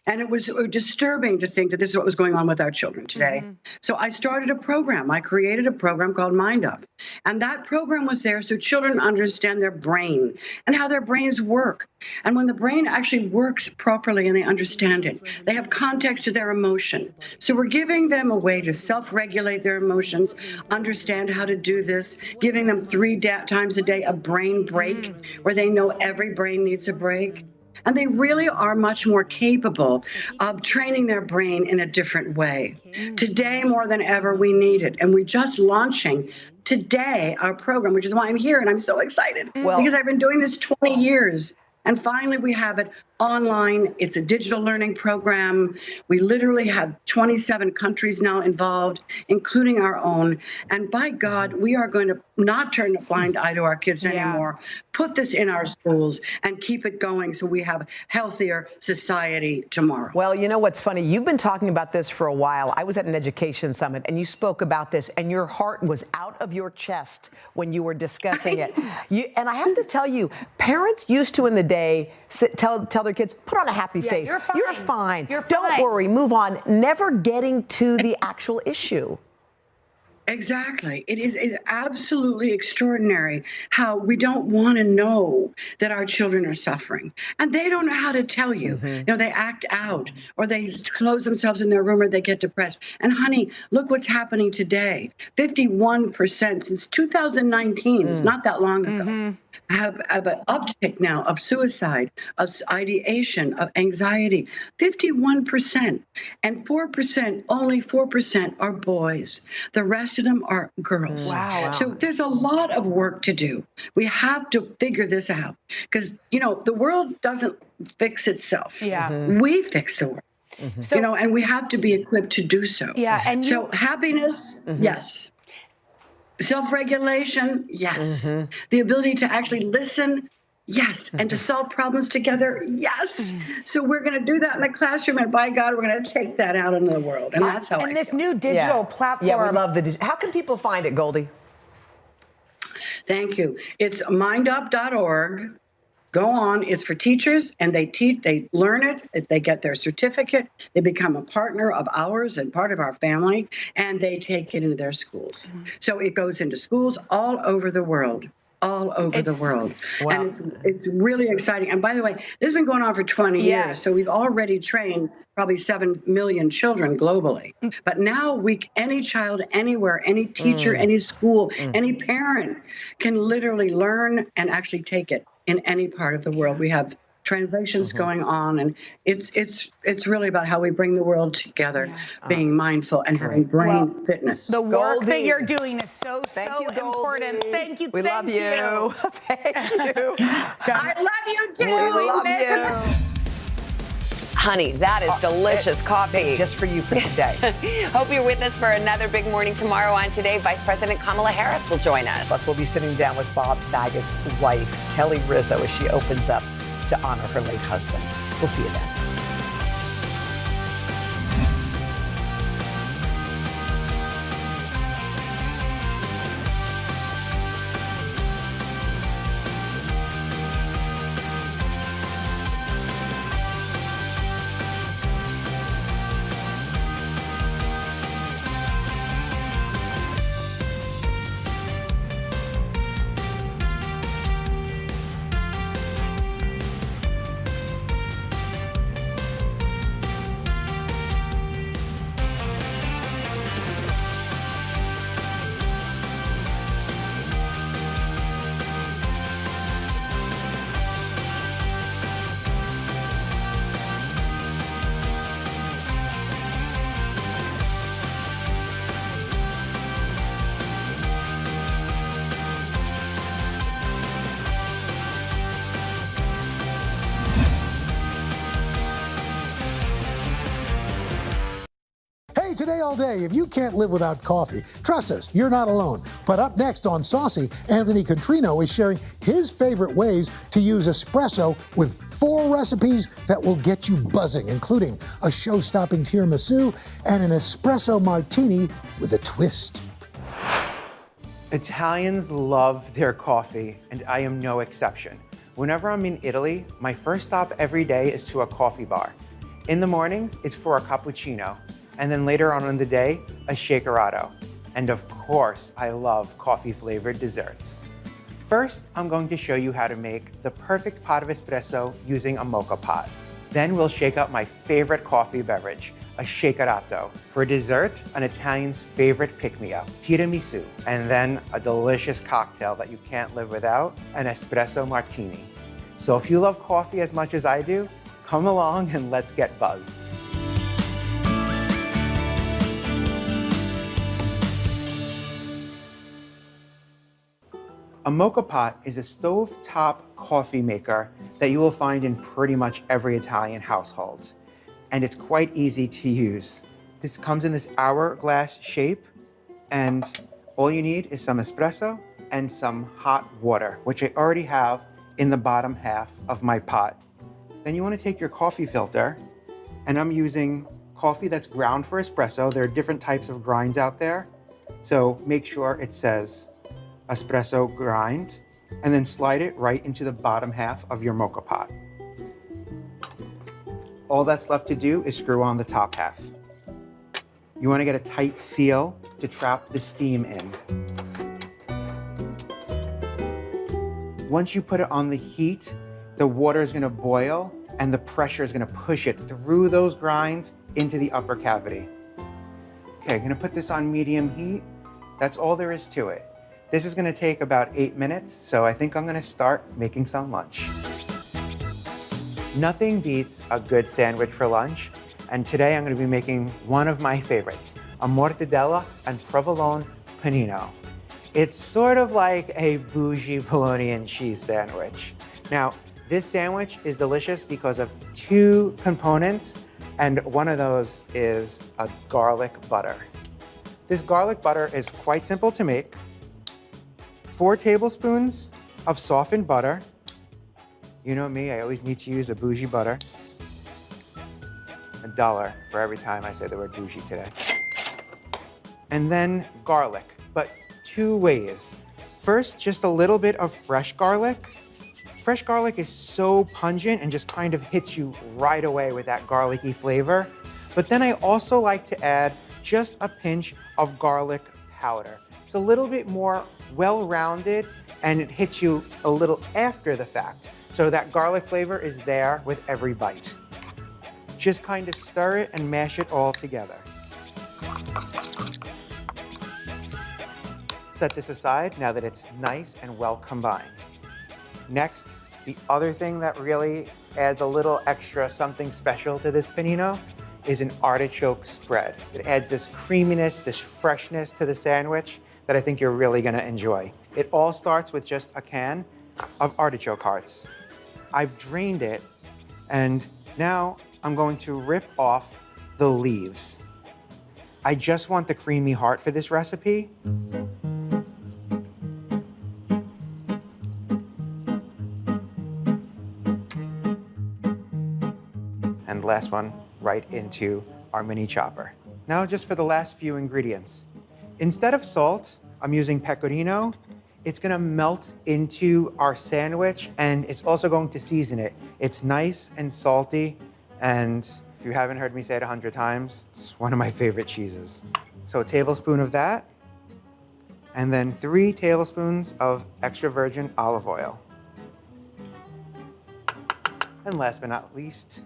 And it was disturbing to think that this is what was going on with our children today. So I started a program. I created a program called Mind Up. And that program was there so children understand their brain and how their brains work. And when the brain actually works properly and they understand it, they have context to their emotion. So we're giving them a way to self-regulate their emotions, understand how to do this, giving them 3 times a day a brain break where they know every brain needs a break. And they really are much more capable of training their brain in a different way. Today, more than ever, we need it. And we're just launching today our program, which is why I'm here. And I'm so excited because I've been doing this 20 years. And finally, we have it online. It's a digital learning program. We literally have 27 countries now involved, including our own. And by God, we are going to not turn a blind eye to our kids anymore. Put this in our schools and keep it going so we have a healthier society tomorrow.
Well, you know what's funny? You've been talking about this for a while. I was at an education summit and you spoke about this and your heart was out of your chest when you were discussing it. And I have to tell you, parents used to in the day tell their kids, put on a happy face.
You're fine.
You're fine.
You're
Don't
fine.
worry, move on. Never getting to the actual issue.
Exactly. It is absolutely extraordinary how we don't want to know that our children are suffering. And they don't know how to tell you. They act out or they close themselves in their room or they get depressed. And honey, look what's happening today. 51% since 2019, it's not that long ago, have an uptick now of suicide, of ideation, of anxiety. 51%. And 4%, only 4% are boys. The rest of them are girls.
Wow.
So there's a lot of work to do. We have to figure this out because, the world doesn't fix itself. We fix the world. So, and we have to be equipped to do so.
And
so happiness, yes. Self-regulation, yes. The ability to actually listen, yes. And to solve problems together, yes. So we're going to do that in the classroom, and by God, we're going to take that out into the world. And that's how
And this new digital platform.
Yeah, we love the How can people find it, Goldie?
Thank you. It's mindup.org. Go on. It's for teachers, and they learn it. They get their certificate. They become a partner of ours and part of our family, and they take it into their schools. So it goes into schools all over the world. Wow. And it's really exciting. And by the way, this has been going on for 20 years. So we've already trained probably 7 million children globally. But now any child, anywhere, any teacher, any school, any parent can literally learn and actually take it in any part of the world. We have translations going on, and it's really about how we bring the world together, being mindful and having brain fitness.
The work that you're doing is so important. Thank you.
We love you. Thank you.
I love you too.
We love you.
Honey, that is delicious coffee.
Just for you for today.
Hope you're with us for another big morning tomorrow on Today. Vice President Kamala Harris will join us.
Plus, we'll be sitting down with Bob Saget's wife, Kelly Rizzo, as she opens up to honor her late husband. We'll see you then.
Today All Day, if you can't live without coffee, trust us, you're not alone. But up next on Saucy, Anthony Contrino is sharing his favorite ways to use espresso with 4 recipes that will get you buzzing, including a show-stopping tiramisu and an espresso martini with a twist.
Italians love their coffee, and I am no exception. Whenever I'm in Italy, my first stop every day is to a coffee bar. In the mornings, it's for a cappuccino, and then later on in the day, a shakerato. And of course, I love coffee-flavored desserts. First, I'm going to show you how to make the perfect pot of espresso using a mocha pot. Then we'll shake up my favorite coffee beverage, a shakerato. For dessert, an Italian's favorite pick-me-up, tiramisu. And then a delicious cocktail that you can't live without, an espresso martini. So if you love coffee as much as I do, come along and let's get buzzed. A mocha pot is a stove-top coffee maker that you will find in pretty much every Italian household. And it's quite easy to use. This comes in this hourglass shape, and all you need is some espresso and some hot water, which I already have in the bottom half of my pot. Then you want to take your coffee filter, and I'm using coffee that's ground for espresso. There are different types of grinds out there, so make sure it says espresso grind, and then slide it right into the bottom half of your mocha pot. All that's left to do is screw on the top half. You want to get a tight seal to trap the steam in. Once you put it on the heat, the water is going to boil and the pressure is going to push it through those grinds into the upper cavity. Okay, I'm going to put this on medium heat. That's all there is to it. This is going to take about 8 minutes, so I think I'm going to start making some lunch. Nothing beats a good sandwich for lunch, and today I'm going to be making one of my favorites, a mortadella and provolone panino. It's sort of like a bougie bologna and cheese sandwich. Now, this sandwich is delicious because of 2 components, and one of those is a garlic butter. This garlic butter is quite simple to make. 4 tablespoons of softened butter. You know me, I always need to use a bougie butter. $1 for every time I say the word bougie today. And then garlic, but 2 ways. First, just a little bit of fresh garlic. Fresh garlic is so pungent and just kind of hits you right away with that garlicky flavor. But then I also like to add just a pinch of garlic powder. It's a little bit more well-rounded, and it hits you a little after the fact. So that garlic flavor is there with every bite. Just kind of stir it and mash it all together. Set this aside now that it's nice and well combined. Next, the other thing that really adds a little extra something special to this panino is an artichoke spread. It adds this creaminess, this freshness to the sandwich that I think you're really gonna enjoy. It all starts with just a can of artichoke hearts. I've drained it, and now I'm going to rip off the leaves. I just want the creamy heart for this recipe. And last one, right into our mini chopper. Now just for the last few ingredients. Instead of salt, I'm using pecorino. It's gonna melt into our sandwich, and it's also going to season it. It's nice and salty, and if you haven't heard me say it 100 times, it's one of my favorite cheeses. So a tablespoon of that, and then 3 tablespoons of extra virgin olive oil. And last but not least,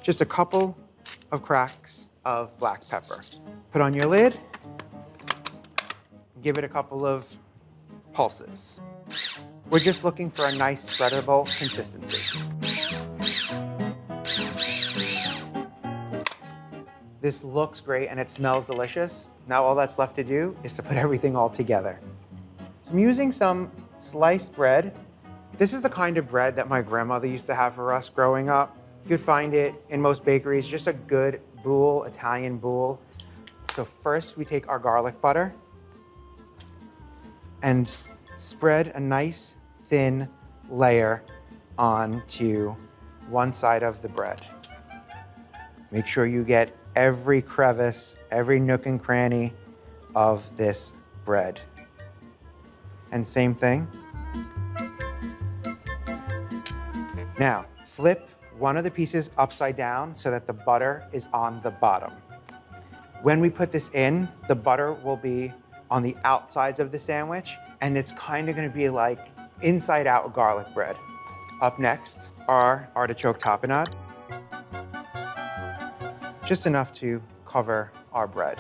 just a couple of cracks of black pepper. Put on your lid, give it a couple of pulses. We're just looking for a nice spreadable consistency. This looks great and it smells delicious. Now all that's left to do is to put everything all together. So I'm using some sliced bread. This is the kind of bread that my grandmother used to have for us growing up. You'd find it in most bakeries, just a good boule, Italian boule. So first we take our garlic butter and spread a nice thin layer onto one side of the bread. Make sure you get every crevice, every nook and cranny of this bread. And same thing. Now, flip one of the pieces upside down so that the butter is on the bottom. When we put this in, the butter will be on the outsides of the sandwich, and it's kind of gonna be like inside out garlic bread. Up next, our artichoke tapenade. Just enough to cover our bread.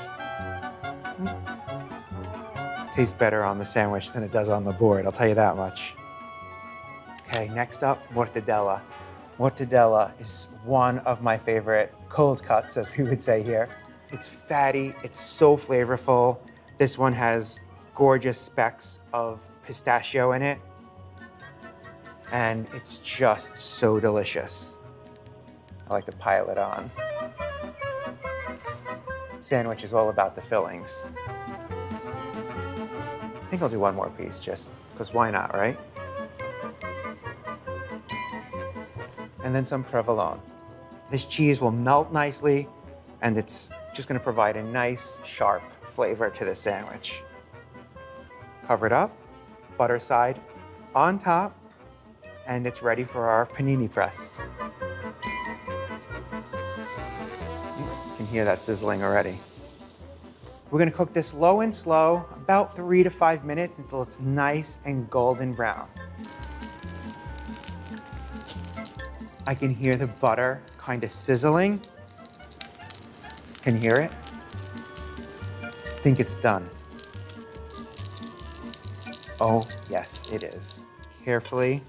Tastes better on the sandwich than it does on the board, I'll tell you that much. Okay, next up, mortadella. Mortadella is one of my favorite cold cuts, as we would say here. It's fatty, it's so flavorful. This one has gorgeous specks of pistachio in it, and it's just so delicious. I like to pile it on. Sandwich is all about the fillings. I think I'll do one more piece just because why not, right? And then some provolone. This cheese will melt nicely, and it's just gonna provide a nice, sharp flavor to the sandwich. Cover it up, butter side on top, and it's ready for our panini press. You can hear that sizzling already. We're gonna cook this low and slow, about 3 to 5 minutes until it's nice and golden brown. I can hear the butter kind of sizzling. Can you hear it? I think it's done. Oh, yes, it is. Carefully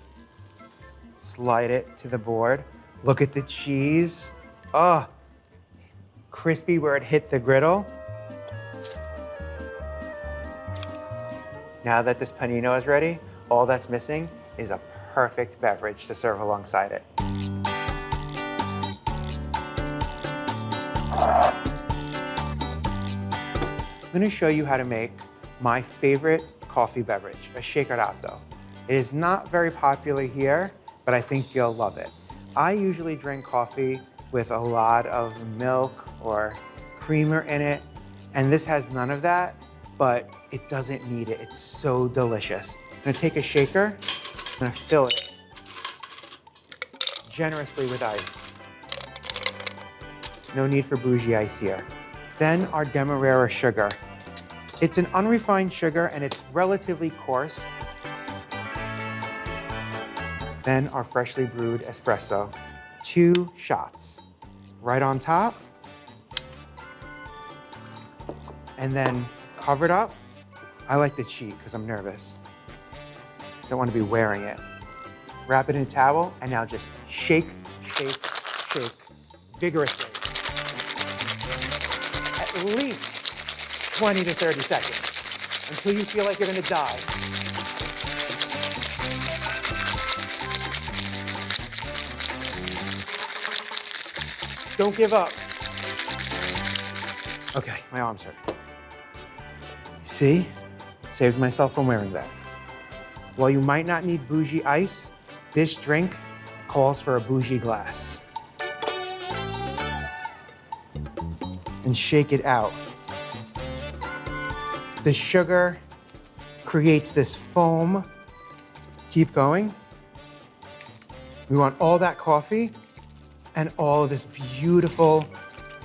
slide it to the board. Look at the cheese. Oh, crispy where it hit the griddle. Now that this panino is ready, all that's missing is a perfect beverage to serve alongside it. I'm going to show you how to make my favorite coffee beverage, a shakerato. It is not very popular here, but I think you'll love it. I usually drink coffee with a lot of milk or creamer in it, and this has none of that, but it doesn't need it. It's so delicious. I'm gonna take a shaker, I'm gonna fill it generously with ice. No need for bougie ice here. Then our Demerara sugar. It's an unrefined sugar and it's relatively coarse. Then our freshly brewed espresso. 2 shots right on top. And then cover it up. I like to cheat because I'm nervous. Don't want to be wearing it. Wrap it in a towel and now just shake, shake, shake vigorously. At least 20 to 30 seconds until you feel like you're gonna die. Don't give up. Okay, my arms hurt. See? Saved myself from wearing that. While you might not need bougie ice, this drink calls for a bougie glass. And shake it out. The sugar creates this foam. Keep going. We want all that coffee and all of this beautiful,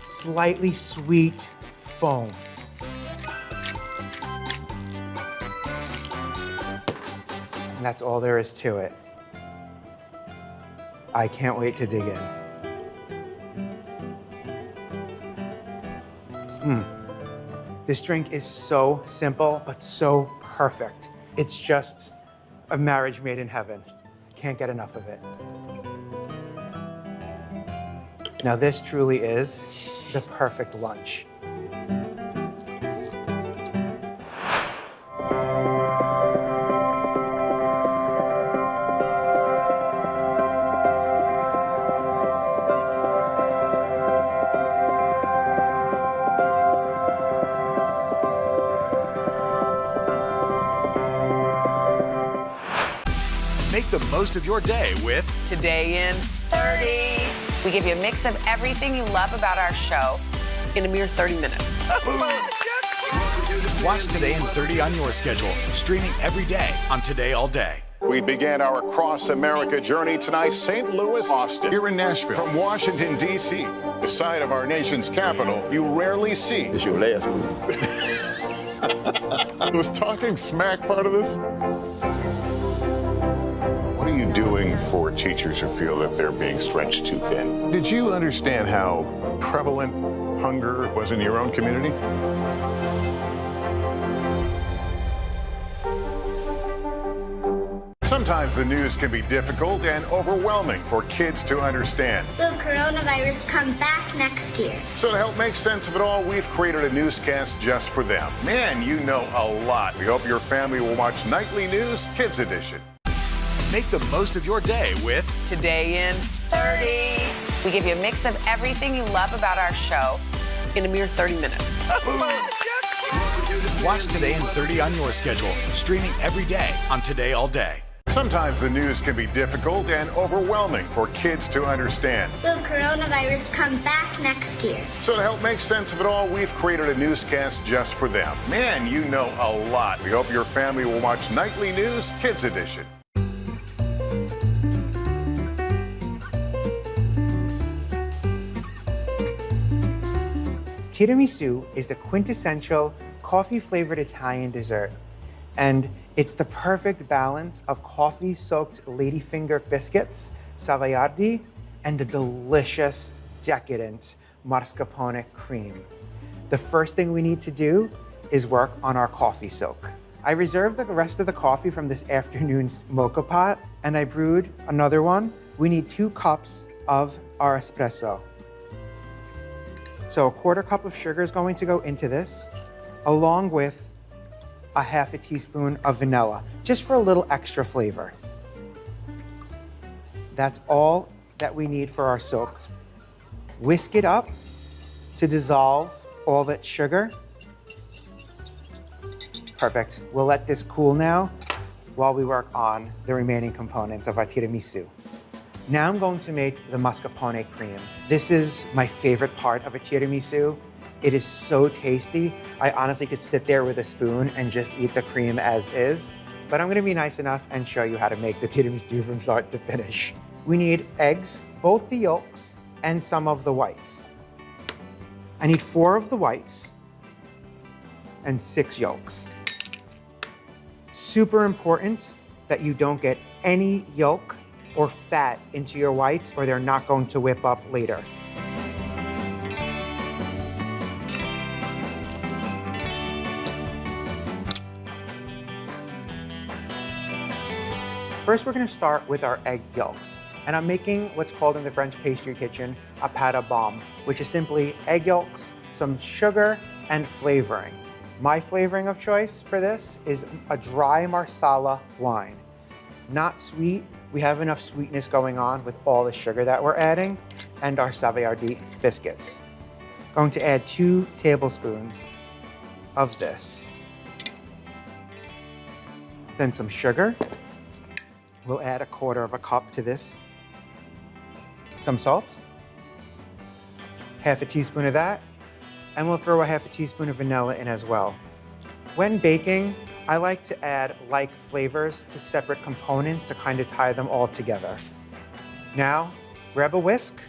slightly sweet foam. And that's all there is to it. I can't wait to dig in. This drink is so simple, but so perfect. It's just a marriage made in heaven. Can't get enough of it. Now this truly is the perfect lunch.
Make the most of your day with
Today in 30. We give you a mix of everything you love about our show in a mere 30 minutes.
Watch Today in 30 on your schedule, streaming every day on Today All Day.
We began our cross-America journey tonight, St. Louis, Austin, here in Nashville. From Washington, D.C., the site of our nation's capital, you rarely see. It's your last one. Was talking smack part of this? What are you doing for teachers who feel that they're being stretched too thin? Did you understand how prevalent hunger was in your own community? Sometimes the news can be difficult and overwhelming for kids to understand.
Will coronavirus come back next year?
So to help make sense of it all, we've created a newscast just for them. Man, you know a lot. We hope your family will watch Nightly News Kids Edition.
Make the most of your day with
Today in 30. We give you a mix of everything you love about our show in a mere 30 minutes.
Watch Today in 30 on your schedule, streaming every day on Today All Day.
Sometimes the news can be difficult and overwhelming for kids to understand.
Will coronavirus come back next year?
So to help make sense of it all, we've created a newscast just for them. Man, you know a lot. We hope your family will watch Nightly News Kids Edition.
Tiramisu is the quintessential coffee-flavored Italian dessert, and it's the perfect balance of coffee-soaked ladyfinger biscuits, savoiardi, and the delicious, decadent mascarpone cream. The first thing we need to do is work on our coffee soak. I reserved the rest of the coffee from this afternoon's mocha pot, and I brewed another one. We need 2 cups of our espresso. So a 1/4 cup of sugar is going to go into this, along with a 1/2 teaspoon of vanilla, just for a little extra flavor. That's all that we need for our soak. Whisk it up to dissolve all that sugar. Perfect. We'll let this cool now while we work on the remaining components of our tiramisu. Now I'm going to make the mascarpone cream. This is my favorite part of a tiramisu. It is so tasty. I honestly could sit there with a spoon and just eat the cream as is, but I'm gonna be nice enough and show you how to make the tiramisu from start to finish. We need eggs, both the yolks and some of the whites. I need 4 of the whites and 6 yolks. Super important that you don't get any yolk or fat into your whites, or they're not going to whip up later. First, we're gonna start with our egg yolks. And I'm making what's called in the French pastry kitchen a pâte à bombe, which is simply egg yolks, some sugar, and flavoring. My flavoring of choice for this is a dry Marsala wine. Not sweet. We have enough sweetness going on with all the sugar that we're adding, and our savoiardi biscuits. Going to add 2 tablespoons of this. Then some sugar. We'll add a 1/4 cup to this. Some salt. 1/2 teaspoon of that. And we'll throw a 1/2 teaspoon of vanilla in as well. When baking, I like to add like flavors to separate components to kind of tie them all together. Now, grab a whisk.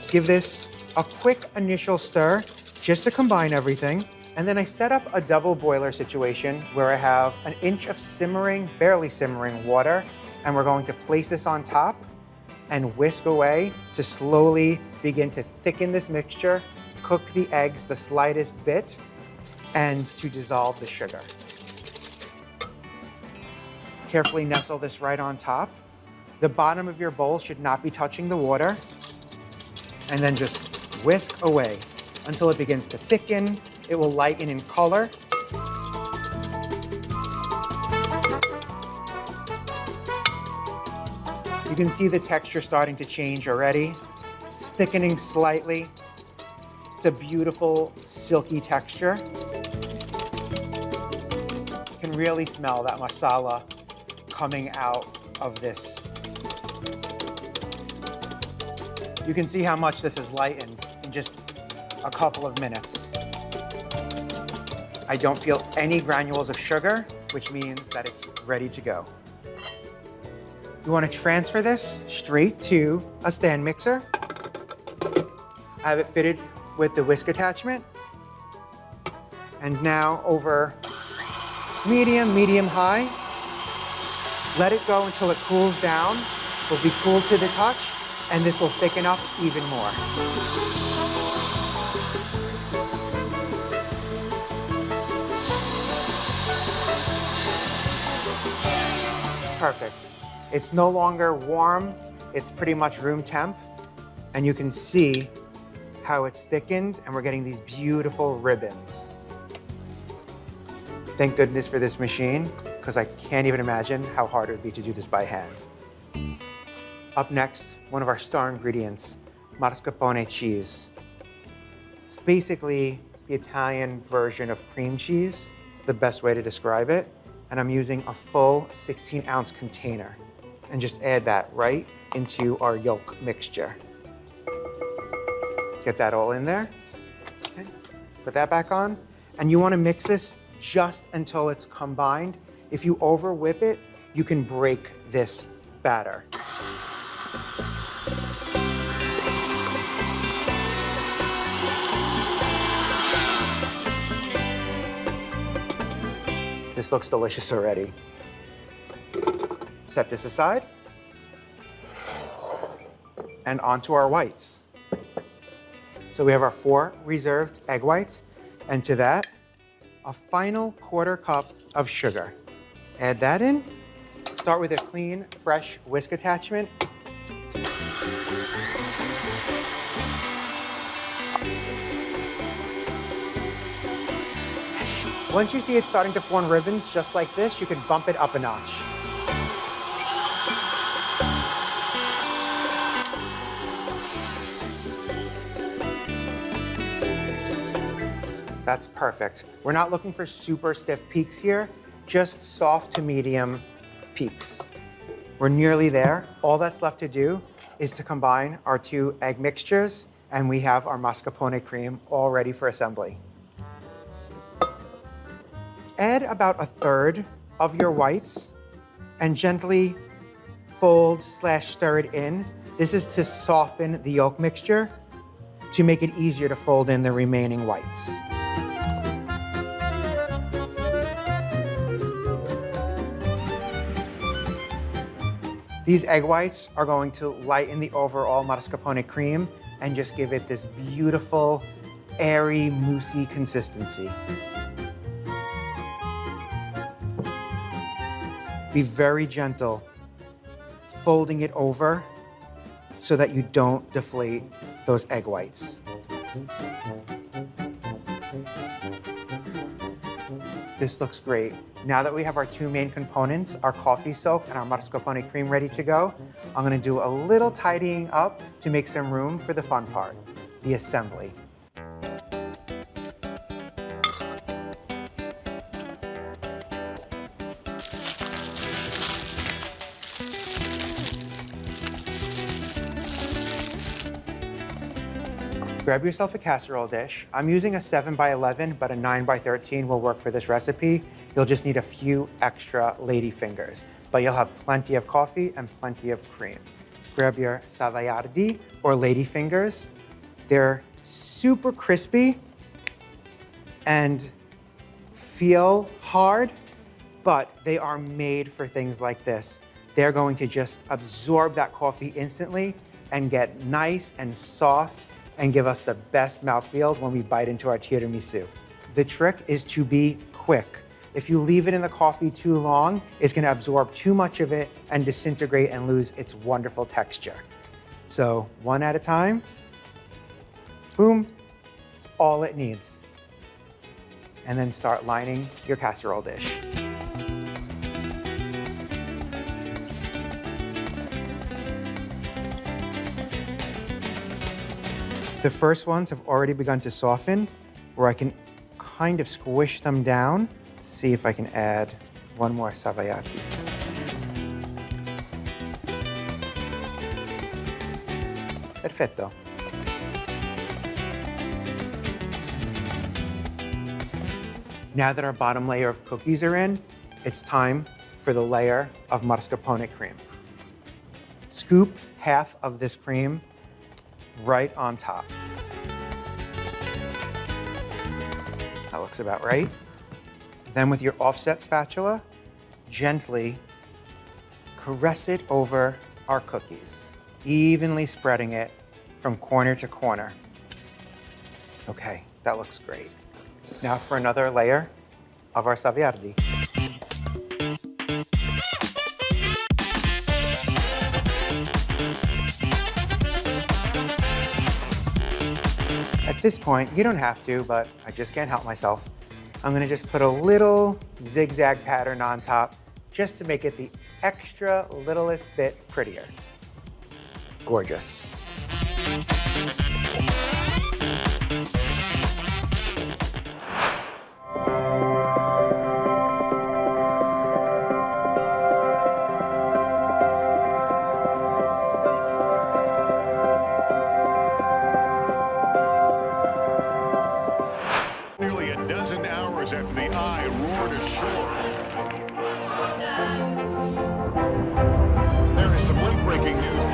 Give this a quick initial stir just to combine everything. And then I set up a double boiler situation where I have 1 inch of simmering, barely simmering water, and we're going to place this on top and whisk away to slowly begin to thicken this mixture, cook the eggs the slightest bit, and to dissolve the sugar. Carefully nestle this right on top. The bottom of your bowl should not be touching the water. And then just whisk away until it begins to thicken. It will lighten in color. You can see the texture starting to change already. It's thickening slightly. It's a beautiful, silky texture. You can really smell that masala coming out of this. You can see how much this is lightened in just a couple of minutes. I don't feel any granules of sugar, which means that it's ready to go. You want to transfer this straight to a stand mixer. I have it fitted with the whisk attachment. And now over medium, high. Let it go until it cools down. It will be cool to the touch, and this will thicken up even more. Perfect. It's no longer warm, it's pretty much room temp, and you can see how it's thickened, and we're getting these beautiful ribbons. Thank goodness for this machine, because I can't even imagine how hard it would be to do this by hand. Up next, one of our star ingredients, mascarpone cheese. It's basically the Italian version of cream cheese. It's the best way to describe it. And I'm using a full 16-ounce container. And just add that right into our yolk mixture. Get that all in there. Okay. Put that back on. And you want to mix this just until it's combined. If you over whip it, you can break this batter. This looks delicious already. Set this aside. And onto our whites. So we have our 4 reserved egg whites, and to that, a final 1/4 cup of sugar. Add that in. Start with a clean, fresh whisk attachment. Once you see it starting to form ribbons just like this, you can bump it up a notch. That's perfect. We're not looking for super stiff peaks here, just soft to medium peaks. We're nearly there. All that's left to do is to combine our 2 egg mixtures, and we have our mascarpone cream all ready for assembly. Add about 1/3 of your whites and gently fold/stir it in. This is to soften the yolk mixture to make it easier to fold in the remaining whites. These egg whites are going to lighten the overall mascarpone cream and just give it this beautiful, airy, moussey consistency. Be very gentle, folding it over so that you don't deflate those egg whites. This looks great. Now that we have our 2 main components, our coffee soak and our mascarpone cream ready to go, I'm gonna do a little tidying up to make some room for the fun part, the assembly. Grab yourself a casserole dish. I'm using a 7x11, but a 9x13 will work for this recipe. You'll just need a few extra lady fingers, but you'll have plenty of coffee and plenty of cream. Grab your savoiardi or lady fingers. They're super crispy and feel hard, but they are made for things like this. They're going to just absorb that coffee instantly and get nice and soft and give us the best mouthfeel when we bite into our tiramisu. The trick is to be quick. If you leave it in the coffee too long, it's gonna absorb too much of it and disintegrate and lose its wonderful texture. So 1 at a time, boom, it's all it needs. And then start lining your casserole dish. The first ones have already begun to soften, where I can kind of squish them down. Let's see if I can add 1 more savoiardi. Perfetto. Now that our bottom layer of cookies are in, it's time for the layer of mascarpone cream. Scoop half of this cream right on top. That looks about right. Then with your offset spatula, gently caress it over our cookies, evenly spreading it from corner to corner. Okay, that looks great. Now for another layer of our Saviardi. At this point, you don't have to, but I just can't help myself. I'm gonna just put a little zigzag pattern on top just to make it the extra littlest bit prettier. Gorgeous.
Nearly a dozen hours after the Eye roared ashore. There is some late-breaking news.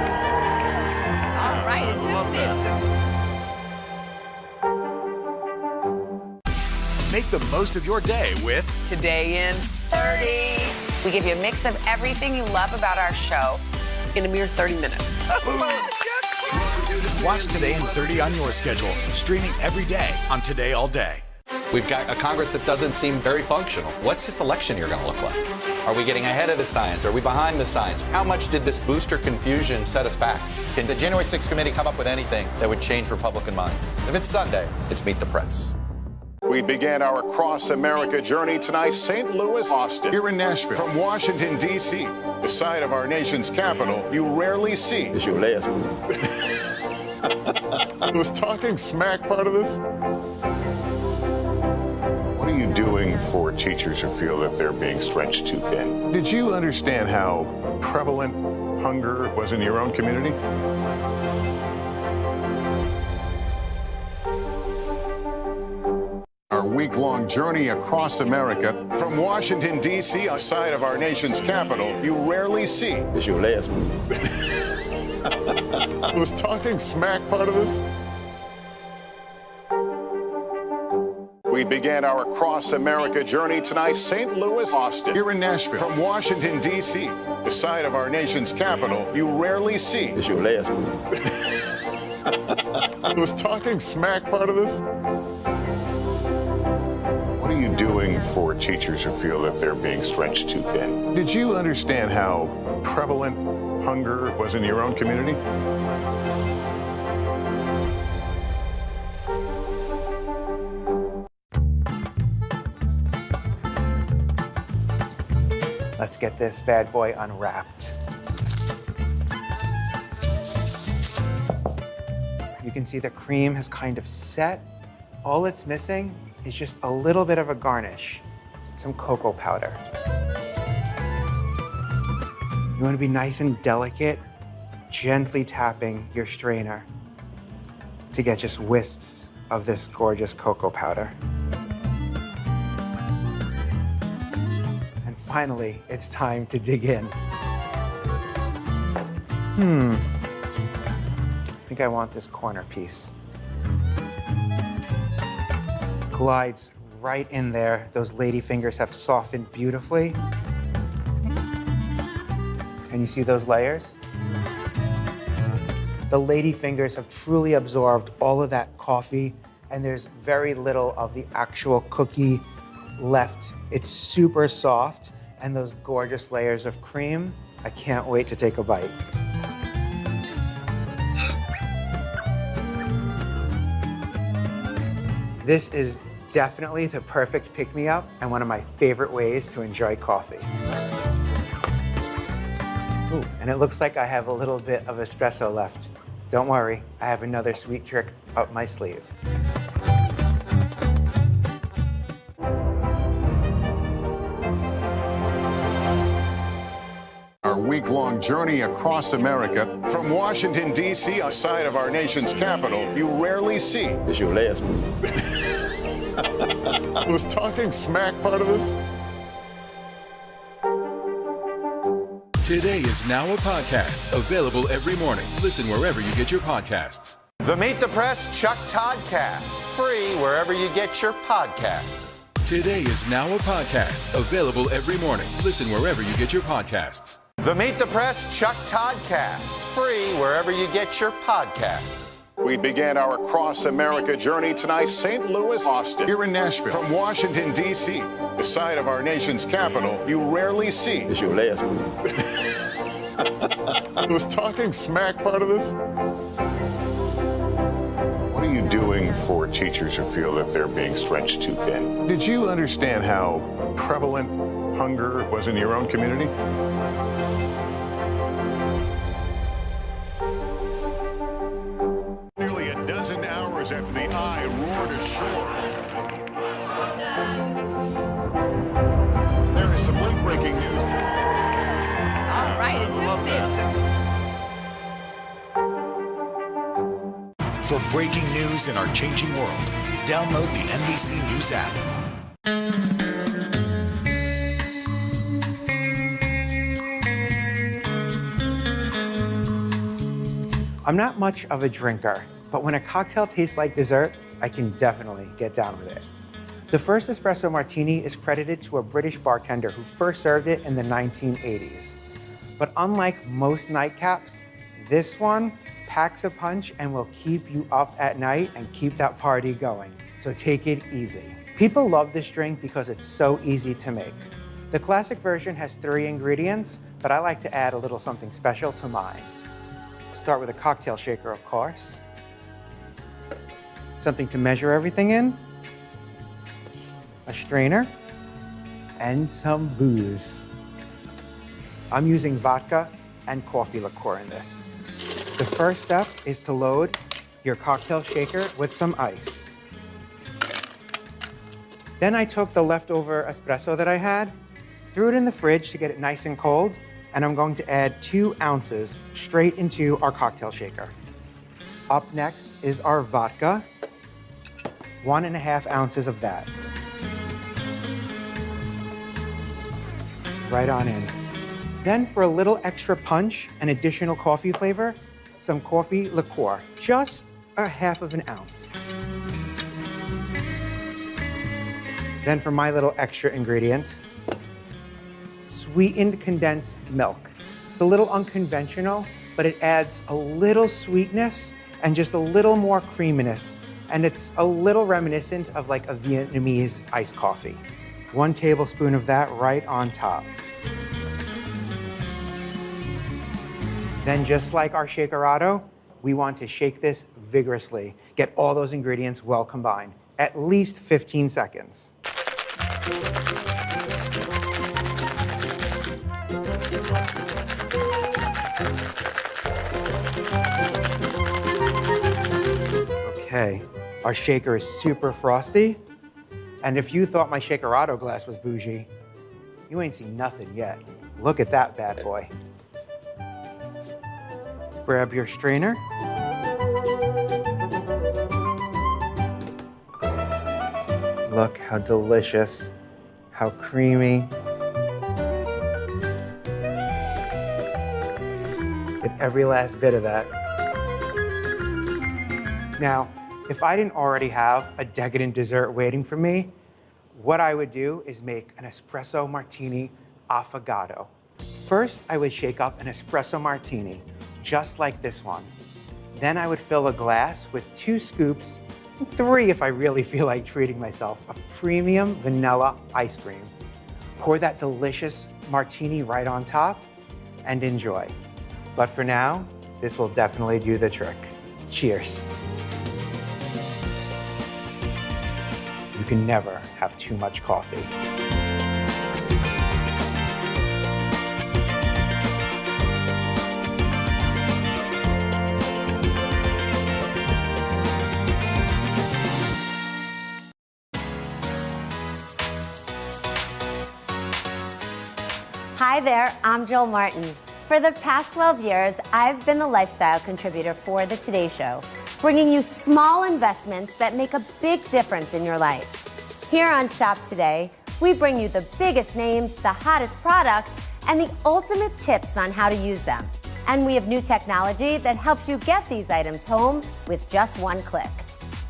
All right, it
Make the most of your day with
Today in 30. We give you a mix of everything you love about our show in a mere 30 minutes.
Watch Today in 30 on your schedule, streaming every day on Today All Day.
We've got a Congress that doesn't seem very functional. What's this election year going to look like? Are we getting ahead of the science? Are we behind the science? How much did this booster confusion set us back? Can the January 6th committee come up with anything that would change Republican minds? If it's Sunday, it's Meet the Press.
We began our cross-America journey tonight, St. Louis, Austin, here in Nashville. From Washington, D.C., the site of our nation's capital, you rarely see. It's your last one. Was talking smack part of this? What are you doing for teachers who feel that they're being stretched too thin? Did you understand how prevalent hunger was in your own community? Our week-long journey across America, from Washington, D.C., a site of our nation's capital, you rarely see. It's your last one. Was talking smack part of this? We began our cross-America journey tonight, St. Louis, Austin, here in Nashville. From Washington, D.C., the site of our nation's capital, you rarely see. It's your last one. Was talking smack part of this? What are you doing for teachers who feel that they're being stretched too thin? Did you understand how prevalent hunger was in your own community?
Let's get this bad boy unwrapped. You can see the cream has kind of set. All it's missing is just a little bit of a garnish, some cocoa powder. You want to be nice and delicate, gently tapping your strainer to get just wisps of this gorgeous cocoa powder. And finally, it's time to dig in. I think I want this corner piece. Glides right in there. Those lady fingers have softened beautifully. Can you see those layers? The lady fingers have truly absorbed all of that coffee, and there's very little of the actual cookie left. It's super soft, and those gorgeous layers of cream. I can't wait to take a bite. This is definitely the perfect pick-me-up and one of my favorite ways to enjoy coffee. Ooh, and it looks like I have a little bit of espresso left. Don't worry, I have another sweet trick up my sleeve.
Our week-long journey across America. From Washington, D.C., outside of our nation's capital, you rarely see. It's your last move. Was talking smack part of this?
Today is now a podcast, available every morning. Listen wherever you get your podcasts.
The Meet the Press Chuck Toddcast, free wherever you get your podcasts.
Today is now a podcast, available every morning. Listen wherever you get your podcasts.
The Meet the Press Chuck Toddcast, free wherever you get your podcasts.
We began our cross-America journey tonight, St. Louis, Austin, here in Nashville. From Washington, D.C., the site of our nation's capital, you rarely see. It's your last move. Was talking smack part of this? What are you doing for teachers who feel that they're being stretched too thin? Did you understand how prevalent hunger was in your own community? Nearly a dozen hours after the eye roared ashore. There is some late-breaking news.
All right, it's
For breaking news in our changing world, download the NBC News app.
I'm not much of a drinker, but when a cocktail tastes like dessert, I can definitely get down with it. The first espresso martini is credited to a British bartender who first served it in the 1980s. But unlike most nightcaps, this one packs a punch and will keep you up at night and keep that party going. So take it easy. People love this drink because it's so easy to make. The classic version has 3 ingredients, but I like to add a little something special to mine. Start with a cocktail shaker, of course. Something to measure everything in. A strainer. And some booze. I'm using vodka and coffee liqueur in this. The first step is to load your cocktail shaker with some ice. Then I took the leftover espresso that I had, threw it in the fridge to get it nice and cold, and I'm going to add 2 ounces straight into our cocktail shaker. Up next is our vodka, 1.5 ounces of that. Right on in. Then for a little extra punch and additional coffee flavor, some coffee liqueur, just 1/2 ounce. Then for my little extra ingredient, sweetened condensed milk. It's a little unconventional, but it adds a little sweetness and just a little more creaminess. And it's a little reminiscent of like a Vietnamese iced coffee. 1 tablespoon of that right on top. Then just like our Shakerado, we want to shake this vigorously. Get all those ingredients well combined, at least 15 seconds. Okay, our shaker is super frosty. And if you thought my Shakerado glass was bougie, you ain't seen nothing yet. Look at that bad boy. Grab your strainer. Look how delicious, how creamy. Get every last bit of that. Now, if I didn't already have a decadent dessert waiting for me, what I would do is make an espresso martini affogato. First, I would shake up an espresso martini, just like this one. Then I would fill a glass with 2 scoops, 3 if I really feel like treating myself, of premium vanilla ice cream. Pour that delicious martini right on top and enjoy. But for now, this will definitely do the trick. Cheers. You can never have too much coffee.
Hi there, I'm Jill Martin. For the past 12 years, I've been the lifestyle contributor for The Today Show, bringing you small investments that make a big difference in your life. Here on Shop Today, we bring you the biggest names, the hottest products, and the ultimate tips on how to use them. And we have new technology that helps you get these items home with just one click.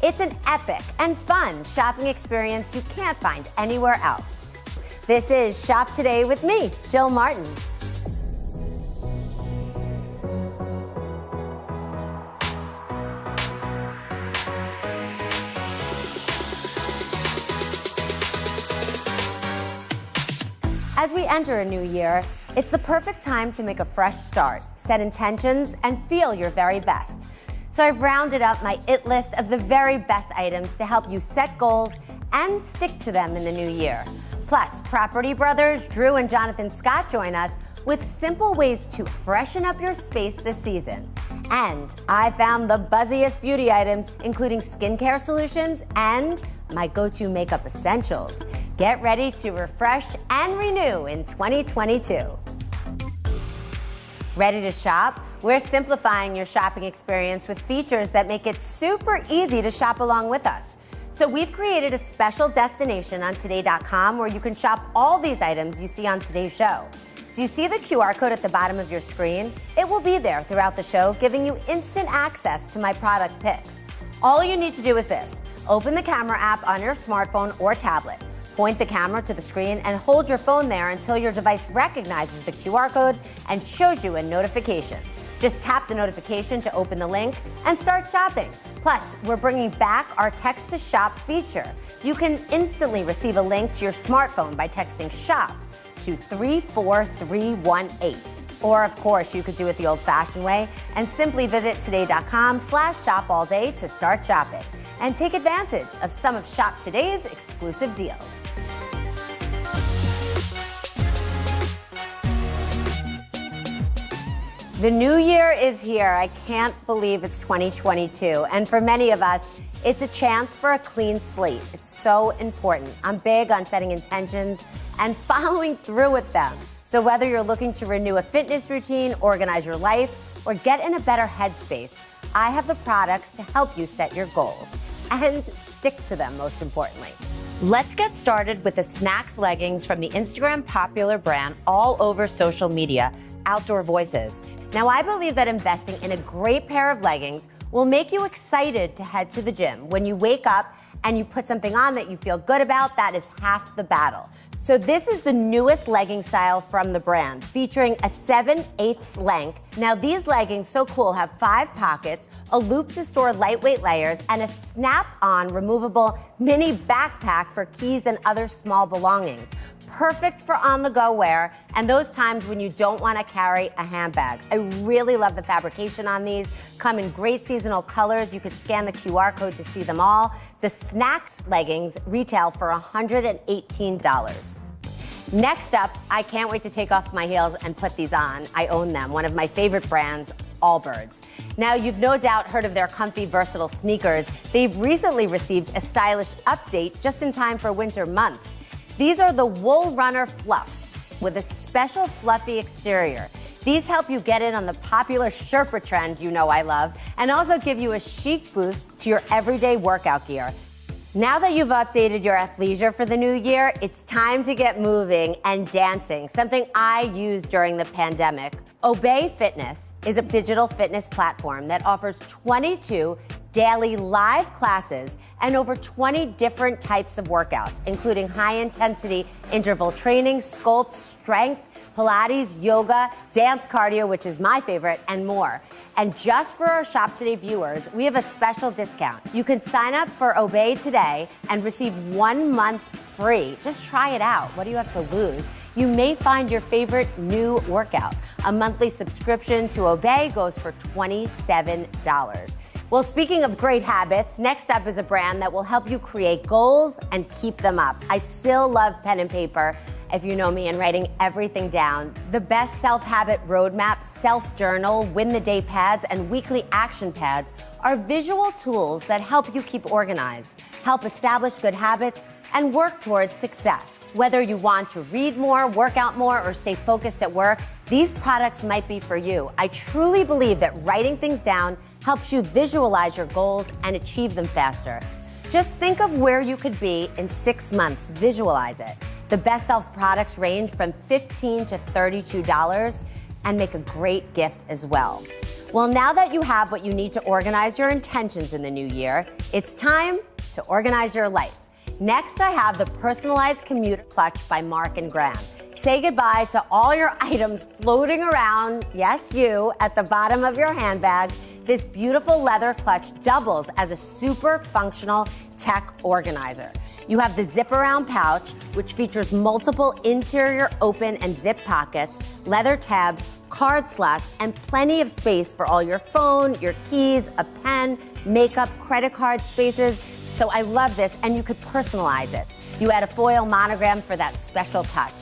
It's an epic and fun shopping experience you can't find anywhere else. This is Shop Today with me, Jill Martin. As we enter a new year, it's the perfect time to make a fresh start, set intentions, and feel your very best. So I've rounded up my IT list of the very best items to help you set goals and stick to them in the new year. Plus, Property Brothers Drew and Jonathan Scott join us with simple ways to freshen up your space this season. And I found the buzziest beauty items, including skincare solutions and my go-to makeup essentials. Get ready to refresh and renew in 2022. Ready to shop? We're simplifying your shopping experience with features that make it super easy to shop along with us. So we've created a special destination on today.com where you can shop all these items you see on today's show. Do you see the QR code at the bottom of your screen? It will be there throughout the show, giving you instant access to my product picks. All you need to do is this. Open the camera app on your smartphone or tablet. Point the camera to the screen and hold your phone there until your device recognizes the QR code and shows you a notification. Just tap the notification to open the link and start shopping. Plus, we're bringing back our text to shop feature. You can instantly receive a link to your smartphone by texting shop to 34318. Or of course, you could do it the old-fashioned way and simply visit today.com/shop all day to start shopping and take advantage of some of Shop Today's exclusive deals. The new year is here. I can't believe it's 2022. And for many of us, it's a chance for a clean slate. It's so important. I'm big on setting intentions and following through with them. So whether you're looking to renew a fitness routine, organize your life, or get in a better headspace, I have the products to help you set your goals and stick to them, most importantly. Let's get started with the Snacks leggings from the Instagram popular brand all over social media, Outdoor Voices. Now, I believe that investing in a great pair of leggings will make you excited to head to the gym. When you wake up and you put something on that you feel good about, that is half the battle. So this is the newest legging style from the brand, featuring a 7/8 length. Now these leggings, so cool, have 5 pockets, a loop to store lightweight layers, and a snap-on removable mini backpack for keys and other small belongings. Perfect for on-the-go wear and those times when you don't want to carry a handbag. I really love the fabrication on these. Come in great seasonal colors. You could scan the QR code to see them all. The Snacks leggings retail for $118. Next up, I can't wait to take off my heels and put these on. I own them. One of my favorite brands, Allbirds. Now, you've no doubt heard of their comfy, versatile sneakers. They've recently received a stylish update just in time for winter months. These are the Wool Runner Fluffs with a special fluffy exterior. These help you get in on the popular Sherpa trend you know I love, and also give you a chic boost to your everyday workout gear. Now that you've updated your athleisure for the new year, it's time to get moving and dancing, something I used during the pandemic. Obey Fitness is a digital fitness platform that offers 22 daily live classes and over 20 different types of workouts, including high-intensity interval training, sculpt, strength, Pilates, yoga, dance cardio, which is my favorite, and more. And just for our Shop Today viewers, we have a special discount. You can sign up for Obey today and receive 1 month free. Just try it out. What do you have to lose? You may find your favorite new workout. A monthly subscription to Obey goes for $27. Well, speaking of great habits, next up is a brand that will help you create goals and keep them up. I still love pen and paper, if you know me, and writing everything down. The Best Self-Habit Roadmap, Self-Journal, Win the Day pads, and Weekly Action pads are visual tools that help you keep organized, help establish good habits, and work towards success. Whether you want to read more, work out more, or stay focused at work, these products might be for you. I truly believe that writing things down helps you visualize your goals and achieve them faster. Just think of where you could be in 6 months. Visualize it. The Best Self products range from $15 to $32 and make a great gift as well. Well, now that you have what you need to organize your intentions in the new year, it's time to organize your life. Next, I have the Personalized Commuter Clutch by Mark & Graham. Say goodbye to all your items floating around, yes, you, at the bottom of your handbag. This beautiful leather clutch doubles as a super functional tech organizer. You have the zip around pouch, which features multiple interior open and zip pockets, leather tabs, card slots, and plenty of space for all your phone, your keys, a pen, makeup, credit card spaces. So I love this, and you could personalize it. You add a foil monogram for that special touch.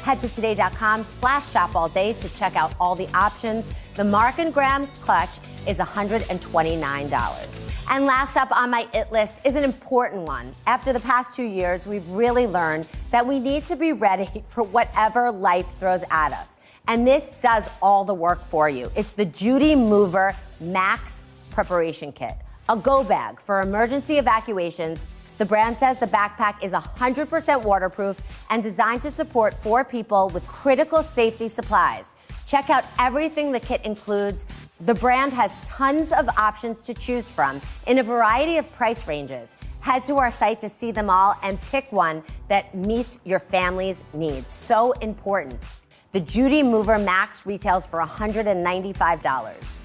Head to today.com/shopallday to check out all the options. The Mark & Graham clutch is $129. And last up on my IT list is an important one. After the past 2 years, we've really learned that we need to be ready for whatever life throws at us. And this does all the work for you. It's the Judy Mover Max Preparation Kit, a go bag for emergency evacuations. The brand says the backpack is 100% waterproof and designed to support 4 people with critical safety supplies. Check out everything the kit includes. The brand has tons of options to choose from in a variety of price ranges. Head to our site to see them all and pick one that meets your family's needs. So important. The Judy Mover Max retails for $195.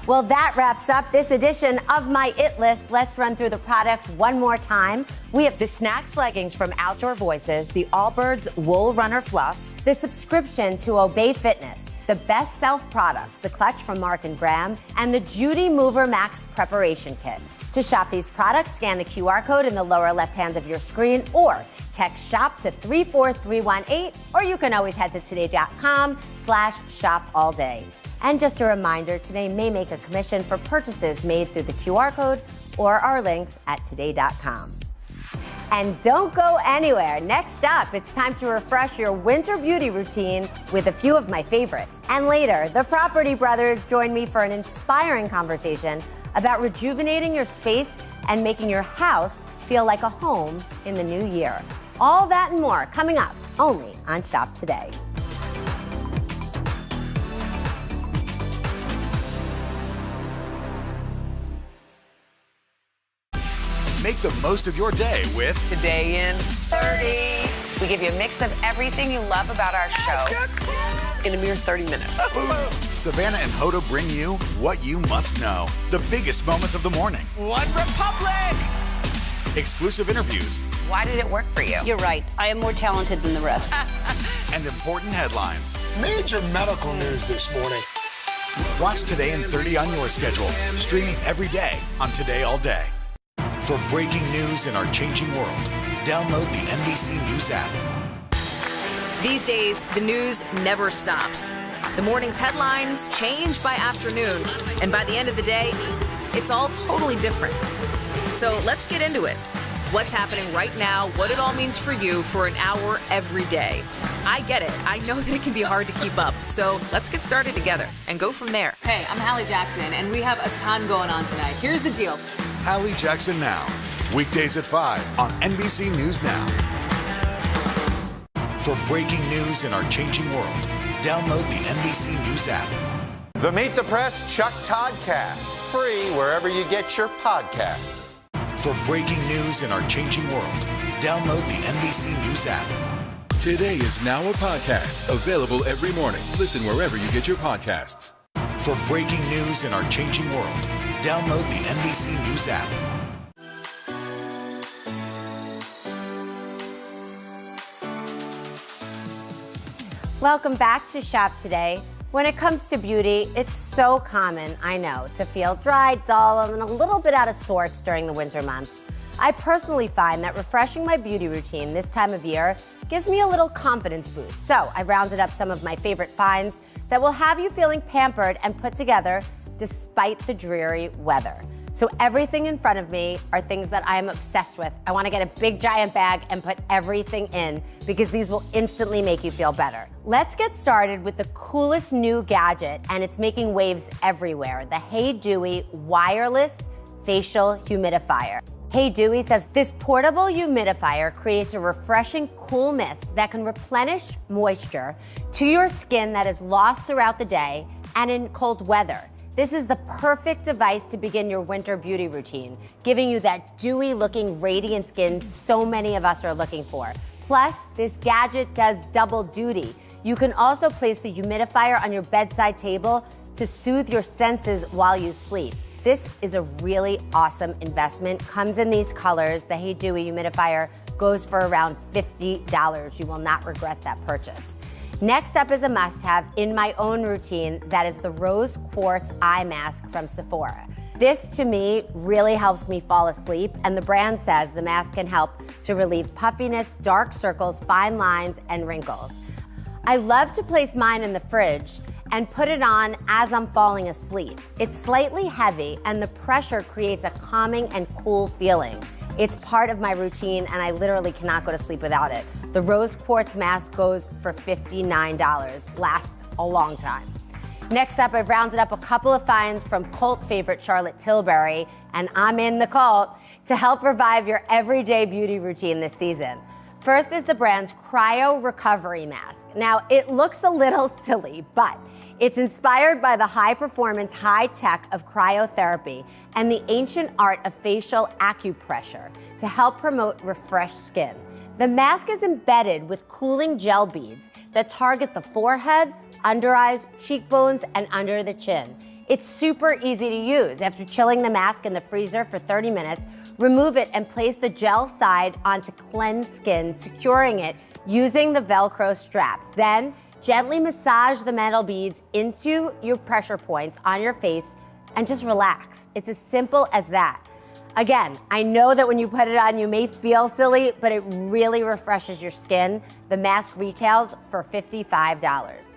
Well, that wraps up this edition of my IT List. Let's run through the products one more time. We have the Snacks leggings from Outdoor Voices, the Allbirds Wool Runner Fluffs, the subscription to Obey Fitness, the Best Self products, the clutch from Mark & Graham, and the Judy Mover Max Preparation Kit. To shop these products, scan the QR code in the lower left hand of your screen or text SHOP to 34318, or you can always head to today.com/shopallday. And just a reminder, Today may make a commission for purchases made through the QR code or our links at today.com. And don't go anywhere. Next up, it's time to refresh your winter beauty routine with a few of my favorites. And later, the Property Brothers join me for an inspiring conversation about rejuvenating your space and making your house feel like a home in the new year. All that and more coming up only on Shop Today.
Make the most of your day with
Today in 30. We give you a mix of everything you love about our show in a mere 30 minutes.
Savannah and Hoda bring you what you must know. The biggest moments of the morning.
One Republic!
Exclusive interviews.
Why did it work for you?
You're right. I am more talented than the rest.
And important headlines.
Major medical news this morning.
Watch Today in 30 on your schedule. Streaming every day on Today All Day. For breaking news in our changing world, download the NBC News app.
These days, the news never stops. The morning's headlines change by afternoon, and by the end of the day, it's all totally different. So let's get into it. What's happening right now, what it all means for you for an hour every day. I get it. I know that it can be hard to keep up. So let's get started together and go from there.
Hey, I'm Hallie Jackson, and we have a ton going on tonight. Here's the deal.
Hallie Jackson Now. Weekdays at 5 on NBC News Now. For breaking news in our changing world, download the NBC News app.
The Meet the Press Chuck Toddcast, free wherever you get your podcasts.
For breaking news in our changing world, download the NBC News app.
Today is now a podcast, available every morning. Listen wherever you get your podcasts.
For breaking news in our changing world, download the NBC News app.
Welcome back to Shop Today. When it comes to beauty, it's so common, I know, to feel dry, dull, and a little bit out of sorts during the winter months. I personally find that refreshing my beauty routine this time of year gives me a little confidence boost. So I rounded up some of my favorite finds that will have you feeling pampered and put together despite the dreary weather. So everything in front of me are things that I am obsessed with. I want to get a big giant bag and put everything in because these will instantly make you feel better. Let's get started with the coolest new gadget, and it's making waves everywhere, the Hey Dewy wireless facial humidifier. Hey Dewy says this portable humidifier creates a refreshing cool mist that can replenish moisture to your skin that is lost throughout the day and in cold weather. This is the perfect device to begin your winter beauty routine, giving you that dewy looking radiant skin so many of us are looking for. Plus, this gadget does double duty. You can also place the humidifier on your bedside table to soothe your senses while you sleep. This is a really awesome investment. Comes in these colors. The Hey Dewy humidifier goes for around $50. You will not regret that purchase. Next up is a must-have in my own routine. That is the Rose Quartz Eye Mask from Sephora. This, to me, really helps me fall asleep, and the brand says the mask can help to relieve puffiness, dark circles, fine lines, and wrinkles. I love to place mine in the fridge and put it on as I'm falling asleep. It's slightly heavy, and the pressure creates a calming and cool feeling. It's part of my routine, and I literally cannot go to sleep without it. The Rose Quartz mask goes for $59, lasts a long time. Next up, I've rounded up a couple of finds from cult favorite Charlotte Tilbury, and I'm in the cult, to help revive your everyday beauty routine this season. First is the brand's Cryo Recovery Mask. Now, it looks a little silly, but it's inspired by the high-performance, high-tech of cryotherapy and the ancient art of facial acupressure to help promote refreshed skin. The mask is embedded with cooling gel beads that target the forehead, under eyes, cheekbones, and under the chin. It's super easy to use. After chilling the mask in the freezer for 30 minutes, remove it and place the gel side onto cleansed skin, securing it using the Velcro straps. Then, gently massage the metal beads into your pressure points on your face and just relax. It's as simple as that. Again, I know that when you put it on, you may feel silly, but it really refreshes your skin. The mask retails for $55.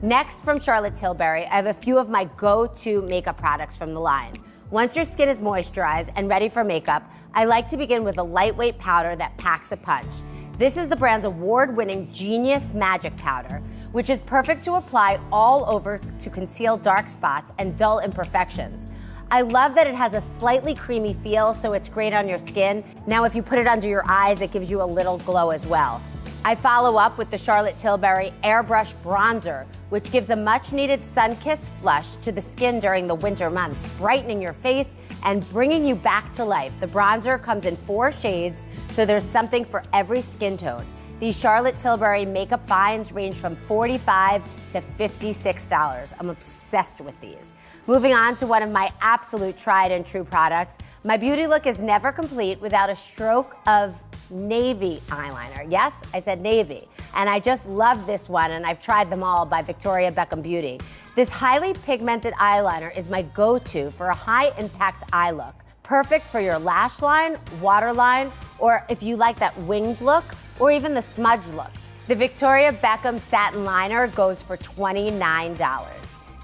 Next, from Charlotte Tilbury, I have a few of my go-to makeup products from the line. Once your skin is moisturized and ready for makeup, I like to begin with a lightweight powder that packs a punch. This is the brand's award-winning Genius Magic Powder, which is perfect to apply all over to conceal dark spots and dull imperfections. I love that it has a slightly creamy feel, so it's great on your skin. Now, if you put it under your eyes, it gives you a little glow as well. I follow up with the Charlotte Tilbury Airbrush Bronzer, which gives a much-needed sun-kissed flush to the skin during the winter months, brightening your face and bringing you back to life. The bronzer comes in 4 shades, so there's something for every skin tone. These Charlotte Tilbury makeup finds range from $45 to $56. I'm obsessed with these. Moving on to one of my absolute tried and true products, my beauty look is never complete without a stroke of navy eyeliner. Yes, I said navy. And I just love this one, and I've tried them all by Victoria Beckham Beauty. This highly pigmented eyeliner is my go-to for a high-impact eye look. Perfect for your lash line, waterline, or if you like that winged look, or even the smudge look. The Victoria Beckham Satin Liner goes for $29.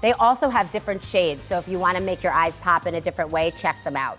They also have different shades, so if you want to make your eyes pop in a different way, check them out.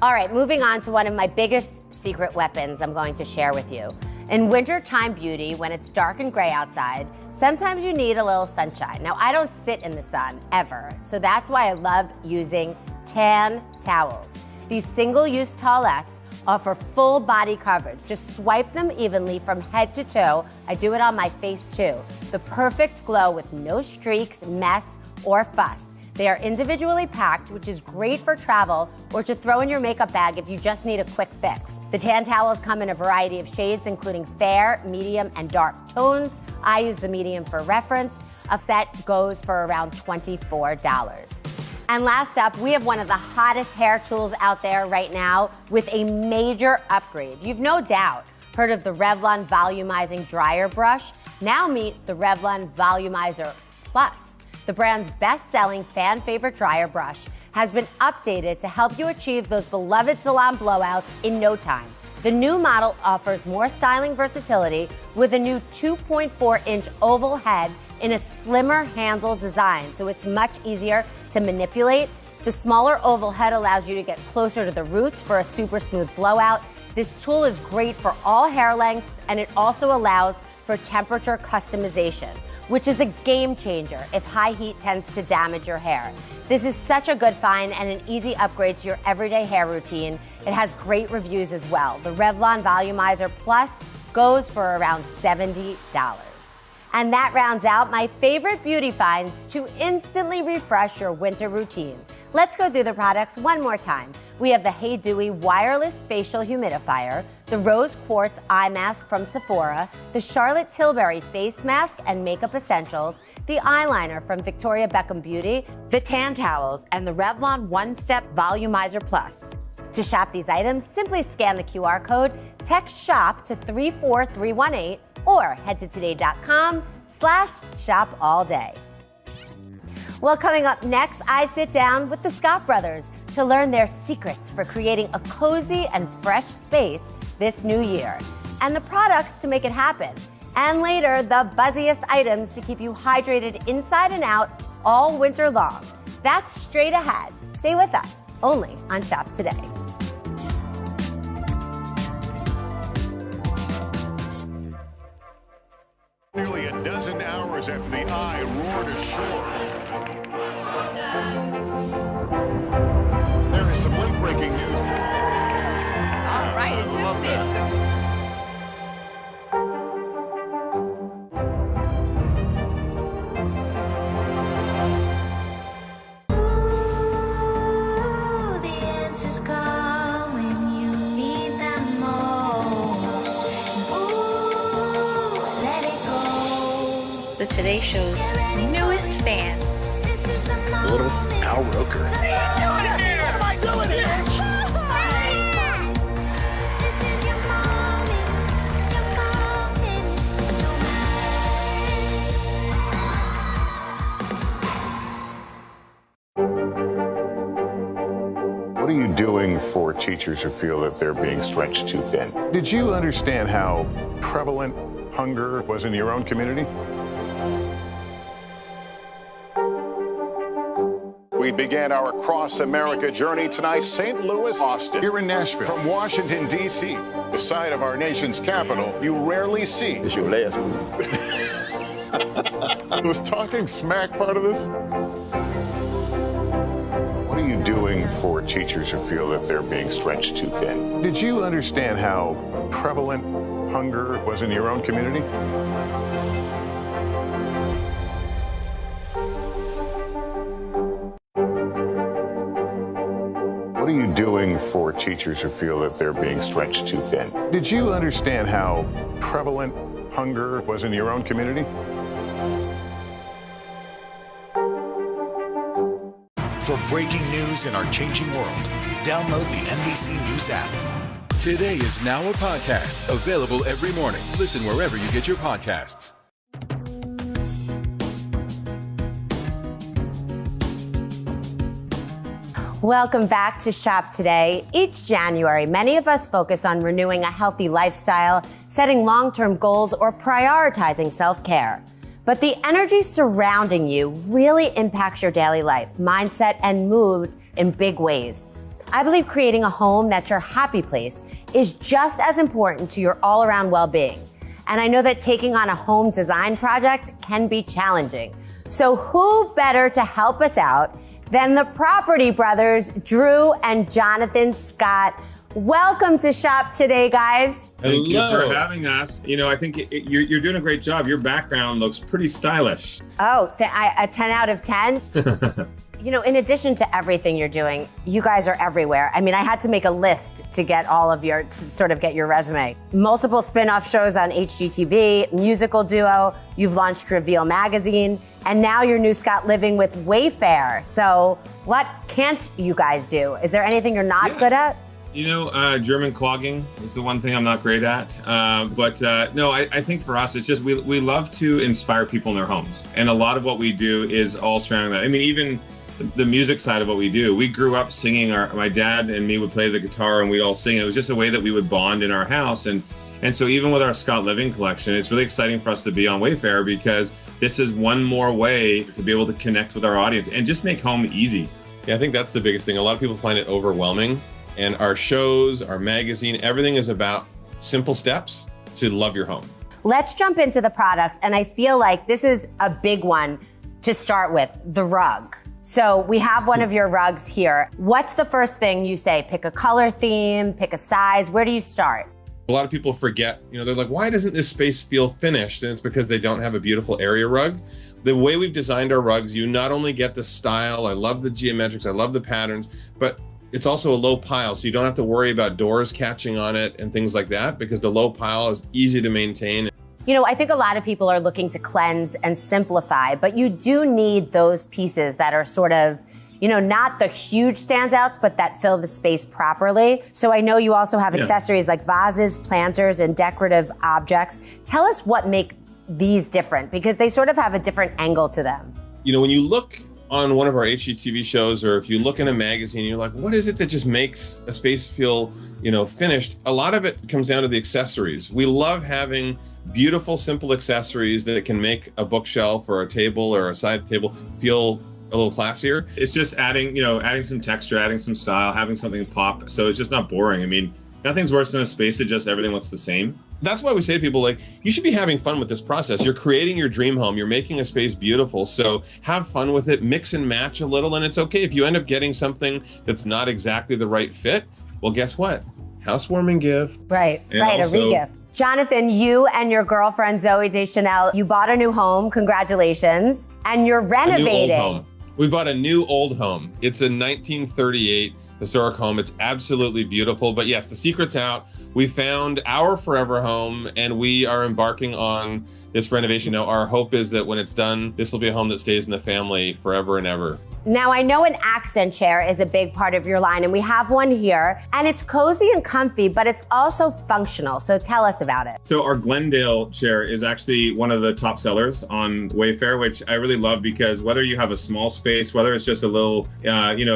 All right, moving on to one of my biggest secret weapons I'm going to share with you. In wintertime beauty, when it's dark and gray outside, sometimes you need a little sunshine. Now, I don't sit in the sun, ever, so that's why I love using tan towels. These single-use towelettes offer full body coverage. Just swipe them evenly from head to toe. I do it on my face too. The perfect glow with no streaks, mess, or fuss. They are individually packed, which is great for travel or to throw in your makeup bag if you just need a quick fix. The tan towels come in a variety of shades, including fair, medium, and dark tones. I use the medium for reference. A set goes for around $24. And last up, we have one of the hottest hair tools out there right now with a major upgrade. You've no doubt heard of the Revlon Volumizing Dryer Brush. Now meet the Revlon Volumizer Plus, the brand's best-selling fan-favorite dryer brush has been updated to help you achieve those beloved salon blowouts in no time. The new model offers more styling versatility with a new 2.4-inch oval head in a slimmer handle design, so it's much easier to manipulate. The smaller oval head allows you to get closer to the roots for a super smooth blowout. This tool is great for all hair lengths, and it also allows for temperature customization, which is a game changer if high heat tends to damage your hair. This is such a good find and an easy upgrade to your everyday hair routine. It has great reviews as well. The Revlon Volumizer Plus goes for around $70. And that rounds out my favorite beauty finds to instantly refresh your winter routine. Let's go through the products one more time. We have the Hey Dewy Wireless Facial Humidifier, the Rose Quartz Eye Mask from Sephora, the Charlotte Tilbury Face Mask and Makeup Essentials, the eyeliner from Victoria Beckham Beauty, the tan towels, and the Revlon One Step Volumizer Plus. To shop these items, simply scan the QR code, text SHOP to 34318, or head to today.com/shopallday. Well, coming up next, I sit down with the Scott brothers to learn their secrets for creating a cozy and fresh space this new year, and the products to make it happen. And later, the buzziest items to keep you hydrated inside and out all winter long. That's straight ahead. Stay with us, only on Shop Today.
Nearly a dozen hours after the Eye roared ashore. There is some late-breaking news.
All right, it just
The answers come when you need them most. Ooh, let it go.
The Today Show's newest fan.
A little Al Roker.
What am I doing here? This is your moment. Your moment.
What are you doing for teachers who feel that they're being stretched too thin? Did you understand how prevalent hunger was in your own community? We began our Cross America journey tonight, St. Louis, Austin, here in Nashville. From Washington, D.C., the site of our nation's capital, you rarely see. It's your last Was talking smack part of this? What are you doing for teachers who feel that they're being stretched too thin? Did you understand how prevalent hunger was in your own community? What are you doing for teachers who feel that they're being stretched too thin? Did you understand how prevalent hunger was in your own community?
For breaking news in our changing world, download the NBC News app.
Today is now a podcast available every morning. Listen wherever you get your podcasts.
Welcome back to Shop Today. Each January, many of us focus on renewing a healthy lifestyle, setting long-term goals, or prioritizing self-care. But the energy surrounding you really impacts your daily life, mindset, and mood in big ways. I believe creating a home that's your happy place is just as important to your all-around well-being. And I know that taking on a home design project can be challenging. So who better to help us out than the Property Brothers, Drew and Jonathan Scott. Welcome to Shop Today, guys.
Thank you for having us. You know, I think you're doing a great job. Your background looks pretty stylish.
Oh, a 10 out of 10? You know, in addition to everything you're doing, you guys are everywhere. I mean, I had to make a list to get to sort of get your resume. Multiple spin-off shows on HGTV, musical duo, you've launched Reveal Magazine, and now your new Scott Living with Wayfair. So what can't you guys do? Is there anything you're not good at?
You know, German clogging is the one thing I'm not great at. No, I think for us, it's just we love to inspire people in their homes. And a lot of what we do is all surrounding that. I mean, even the music side of what we do. We grew up singing. My dad and me would play the guitar and we'd all sing. It was just a way that we would bond in our house. And so even with our Scott Living collection, it's really exciting for us to be on Wayfair because this is one more way to be able to connect with our audience and just make home easy.
Yeah, I think that's the biggest thing. A lot of people find it overwhelming. And our shows, our magazine, everything is about simple steps to love your home.
Let's jump into the products. And I feel like this is a big one to start with, the rug. So we have one of your rugs here. What's the first thing you say? Pick a color theme, pick a size. Where do you start?
A lot of people forget, they're like, why doesn't this space feel finished? And it's because they don't have a beautiful area rug. The way we've designed our rugs, you not only get the style, I love the geometrics, I love the patterns, but it's also a low pile, so you don't have to worry about doors catching on it and things like that because the low pile is easy to maintain.
I think a lot of people are looking to cleanse and simplify, but you do need those pieces that are sort of, not the huge standouts, but that fill the space properly. So I know you also have accessories like vases, planters, and decorative objects. Tell us what make these different because they sort of have a different angle to them.
When you look on one of our HGTV shows, or if you look in a magazine, you're like, what is it that just makes a space feel, finished? A lot of it comes down to the accessories. We love having beautiful, simple accessories that can make a bookshelf or a table or a side table feel a little classier.
It's just adding some texture, adding some style, having something pop. So it's just not boring. I mean, nothing's worse than a space that just everything looks the same.
That's why we say to people, you should be having fun with this process. You're creating your dream home. You're making a space beautiful. So have fun with it, mix and match a little. And it's okay if you end up getting something that's not exactly the right fit. Well, guess what? Housewarming gift.
Right, a regift. Jonathan, you and your girlfriend, Zoe Deschanel, you bought a new home. Congratulations. And you're renovating.
A new old home. We bought a new old home. It's a 1938 historic home. It's absolutely beautiful. But yes, the secret's out. We found our forever home and we are embarking on this renovation. Now, our hope is that when it's done, this will be a home that stays in the family forever and ever.
Now, I know an accent chair is a big part of your line, and we have one here, and it's cozy and comfy, but it's also functional. So tell us about it.
So our Glendale chair is actually one of the top sellers on Wayfair, which I really love because whether you have a small space, whether it's just a little,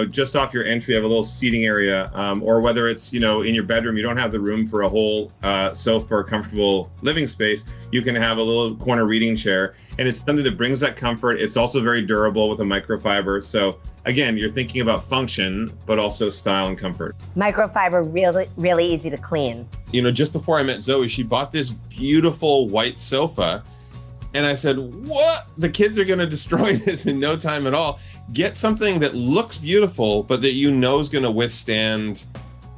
just off your entry, you have a little seating area, or whether it's, in your bedroom, you don't have the room for a whole sofa or comfortable living space, you can have a little corner reading chair. And it's something that brings that comfort. It's also very durable with a microfiber. So again, you're thinking about function, but also style and comfort.
Microfiber, really easy to clean.
Just before I met Zoe, she bought this beautiful white sofa. And I said, what? The kids are going to destroy this in no time at all. Get something that looks beautiful, but that is going to withstand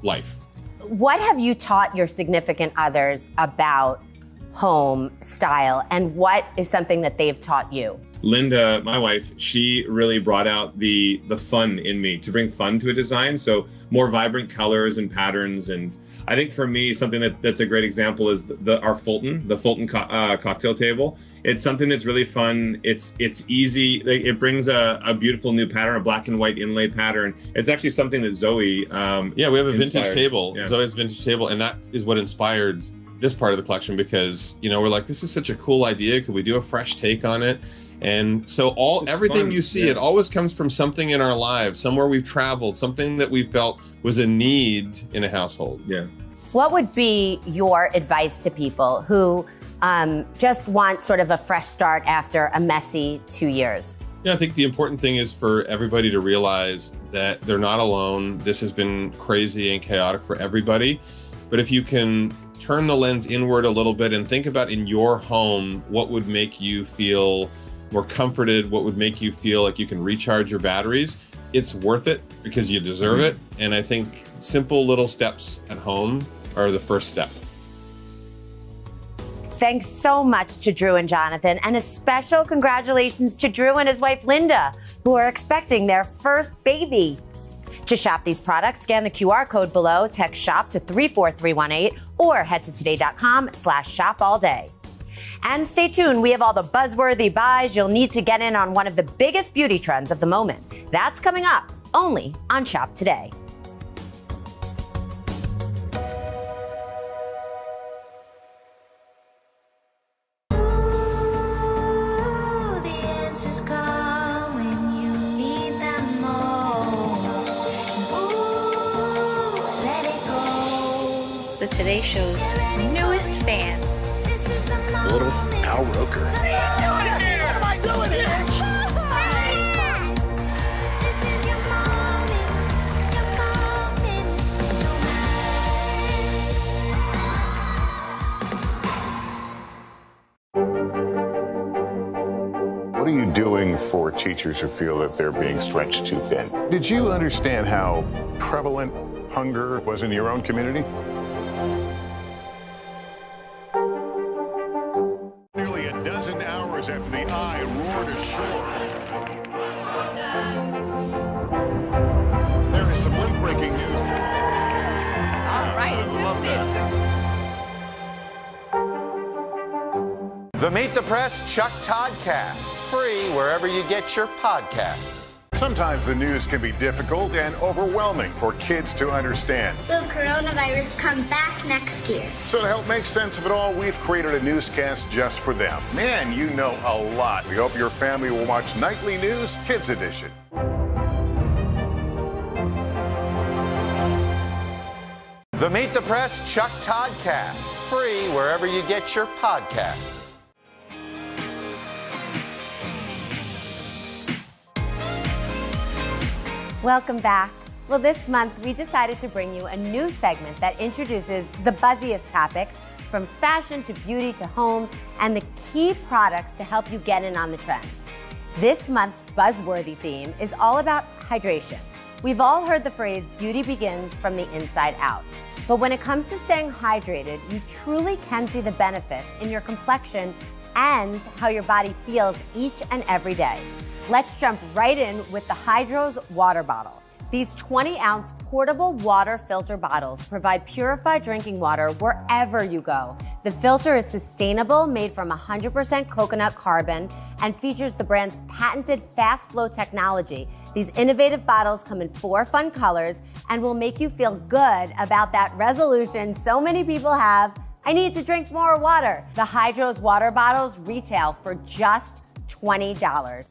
life.
What have you taught your significant others about home style, and what is something that they've taught you?
Linda, my wife, she really brought out the fun in me, to bring fun to a design. So more vibrant colors and patterns. And I think for me, something that's a great example is our Fulton, cocktail table. It's something that's really fun. It's easy. It brings a beautiful new pattern, a black and white inlay pattern. It's actually something that Zoe,
we have a vintage table.
Yeah.
Zoe's vintage table, and that is what inspired this part of the collection because, we're like, this is such a cool idea. Could we do a fresh take on it? And so everything fun. You see, it always comes from something in our lives, somewhere we've traveled, something that we felt was a need in a household.
Yeah.
What would be your advice to people who just want sort of a fresh start after a messy 2 years?
I think the important thing is for everybody to realize that they're not alone. This has been crazy and chaotic for everybody. But if you can turn the lens inward a little bit and think about in your home, what would make you feel more comforted, what would make you feel like you can recharge your batteries, it's worth it because you deserve it. And I think simple little steps at home are the first step.
Thanks so much to Drew and Jonathan, and a special congratulations to Drew and his wife Linda, who are expecting their first baby. To shop these products, scan the QR code below, text SHOP to 34318, or head to today.com/shopallday. And stay tuned, we have all the buzzworthy buys you'll need to get in on one of the biggest beauty trends of the moment. That's coming up only on Shop Today.
The answers come when you need them
the Today Show's newest fan.
Little Al Roker.
What am I doing here? This is your moment,
What are you doing for teachers who feel that they're being stretched too thin? Did you understand how prevalent hunger was in your own community? Nearly a dozen hours after the eye roared ashore. There is some late-breaking news.
All right,
The Meet the Press Chuck Toddcast, free wherever you get your podcasts.
Sometimes the news can be difficult and overwhelming for kids to understand.
Will coronavirus come back next year?
So to help make sense of it all, we've created a newscast just for them. Man, you know a lot. We hope your family will watch Nightly News Kids Edition.
The Meet the Press Chuck Toddcast, free wherever you get your podcasts.
Welcome back. Well, this month we decided to bring you a new segment that introduces the buzziest topics from fashion to beauty to home and the key products to help you get in on the trend. This month's buzzworthy theme is all about hydration. We've all heard the phrase beauty begins from the inside out. But when it comes to staying hydrated, you truly can see the benefits in your complexion and how your body feels each and every day. Let's jump right in with the Hydros water bottle. These 20-ounce portable water filter bottles provide purified drinking water wherever you go. The filter is sustainable, made from 100% coconut carbon, and features the brand's patented fast flow technology. These innovative bottles come in 4 fun colors and will make you feel good about that resolution so many people have. I need to drink more water. The Hydros water bottles retail for just $20.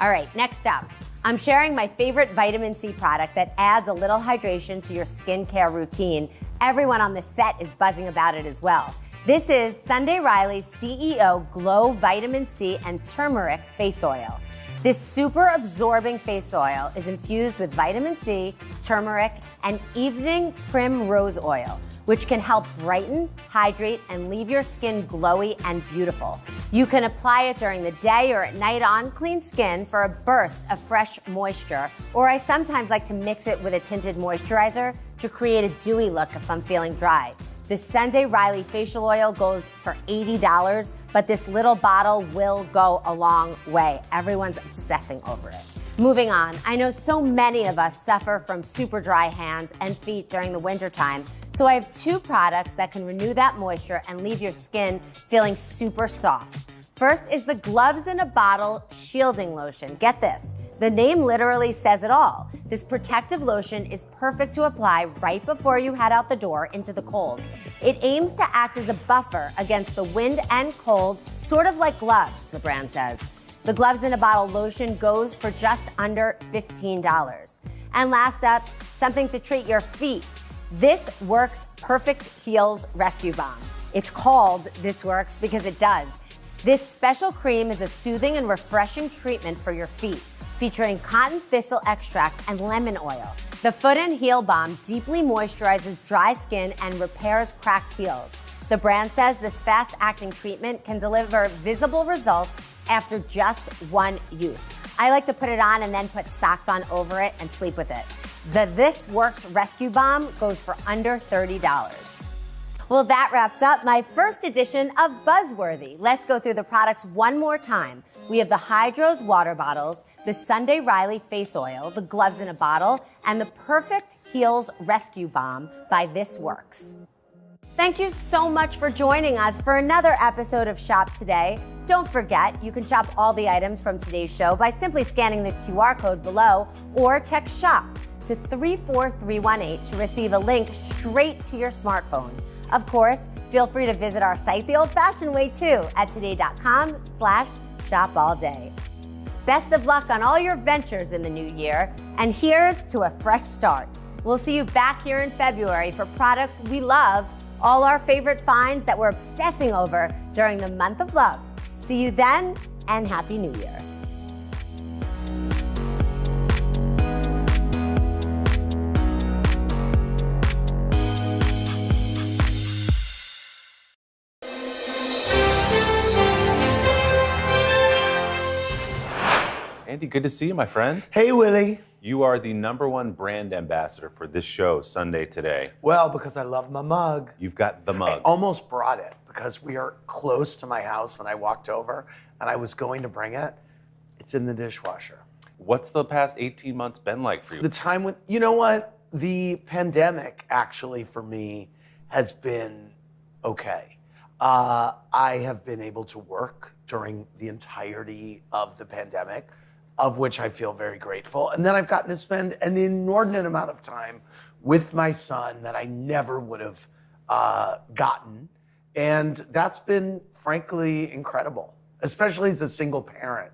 All right, next up, I'm sharing my favorite vitamin C product that adds a little hydration to your skincare routine. Everyone on the set is buzzing about it as well. This is Sunday Riley's CEO Glow Vitamin C and Turmeric Face Oil. This super absorbing face oil is infused with vitamin C, turmeric, and evening primrose oil, which can help brighten, hydrate, and leave your skin glowy and beautiful. You can apply it during the day or at night on clean skin for a burst of fresh moisture, or I sometimes like to mix it with a tinted moisturizer to create a dewy look if I'm feeling dry. The Sunday Riley facial oil goes for $80, but this little bottle will go a long way. Everyone's obsessing over it. Moving on, I know so many of us suffer from super dry hands and feet during the wintertime, so I have 2 products that can renew that moisture and leave your skin feeling super soft. First is the Gloves in a Bottle Shielding Lotion. Get this, the name literally says it all. This protective lotion is perfect to apply right before you head out the door into the cold. It aims to act as a buffer against the wind and cold, sort of like gloves, the brand says. The Gloves in a Bottle lotion goes for just under $15. And last up, something to treat your feet. This Works Perfect Heals Rescue Balm. It's called This Works because it does. This special cream is a soothing and refreshing treatment for your feet, featuring cotton thistle extract and lemon oil. The Foot and Heel Balm deeply moisturizes dry skin and repairs cracked heels. The brand says this fast-acting treatment can deliver visible results after just 1 use. I like to put it on and then put socks on over it and sleep with it. The This Works Rescue Balm goes for under $30. Well, that wraps up my first edition of Buzzworthy. Let's go through the products one more time. We have the Hydros water bottles, the Sunday Riley face oil, the Gloves in a Bottle, and the Perfect Heals Rescue Balm by This Works. Thank you so much for joining us for another episode of Shop Today. Don't forget, you can shop all the items from today's show by simply scanning the QR code below or text SHOP to 34318 to receive a link straight to your smartphone. Of course, feel free to visit our site the old-fashioned way too at today.com/shopallday. Best of luck on all your ventures in the new year, and here's to a fresh start. We'll see you back here in February for products we love all our favorite finds that we're obsessing over during the month of love. See you then, and Happy New Year.
Andy, good to see you, my friend.
Hey, Willie.
You are the #1 brand ambassador for this show, Sunday Today.
Well, because I love my mug.
You've got the mug.
I almost brought it because we are close to my house and I walked over and I was going to bring it. It's in the dishwasher.
What's the past 18 months been like for you?
The time with, you know what? The pandemic actually for me has been okay. I have been able to work during the entirety of the pandemic, of which I feel very grateful. And then I've gotten to spend an inordinate amount of time with my son that I never would have gotten. And that's been, frankly, incredible, especially as a single parent,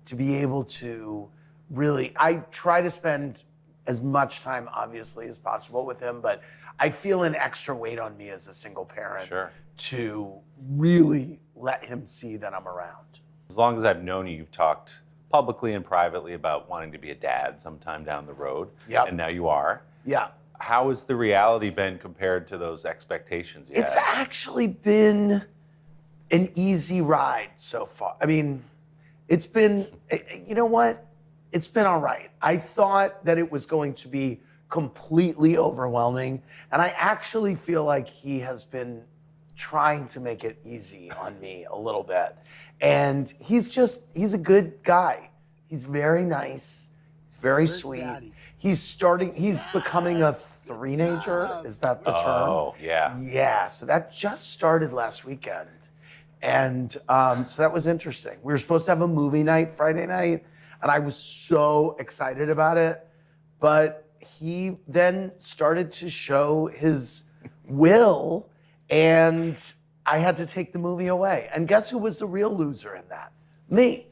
to be able to really, I try to spend as much time, obviously, as possible with him, but I feel an extra weight on me as a single parent to really let him see that I'm around.
As long as I've known you, you've talked publicly and privately about wanting to be a dad sometime down the road.
Yep.
And now you are.
Yeah.
How has the reality been compared to those expectations you
It's
had?
actually been an easy ride so far. I mean, it's been, you know what? It's been all right. I thought that it was going to be completely overwhelming, and I actually feel like he has been trying to make it easy on me a little bit. And he's a good guy. He's very nice. He's very sweet. Daddy? He's becoming a three-nager. Is that the term?
Oh, yeah.
Yeah, so that just started last weekend. And so that was interesting. We were supposed to have a movie night Friday night, and I was so excited about it. But he then started to show his will, and I had to take the movie away. And guess who was the real loser in that? Me.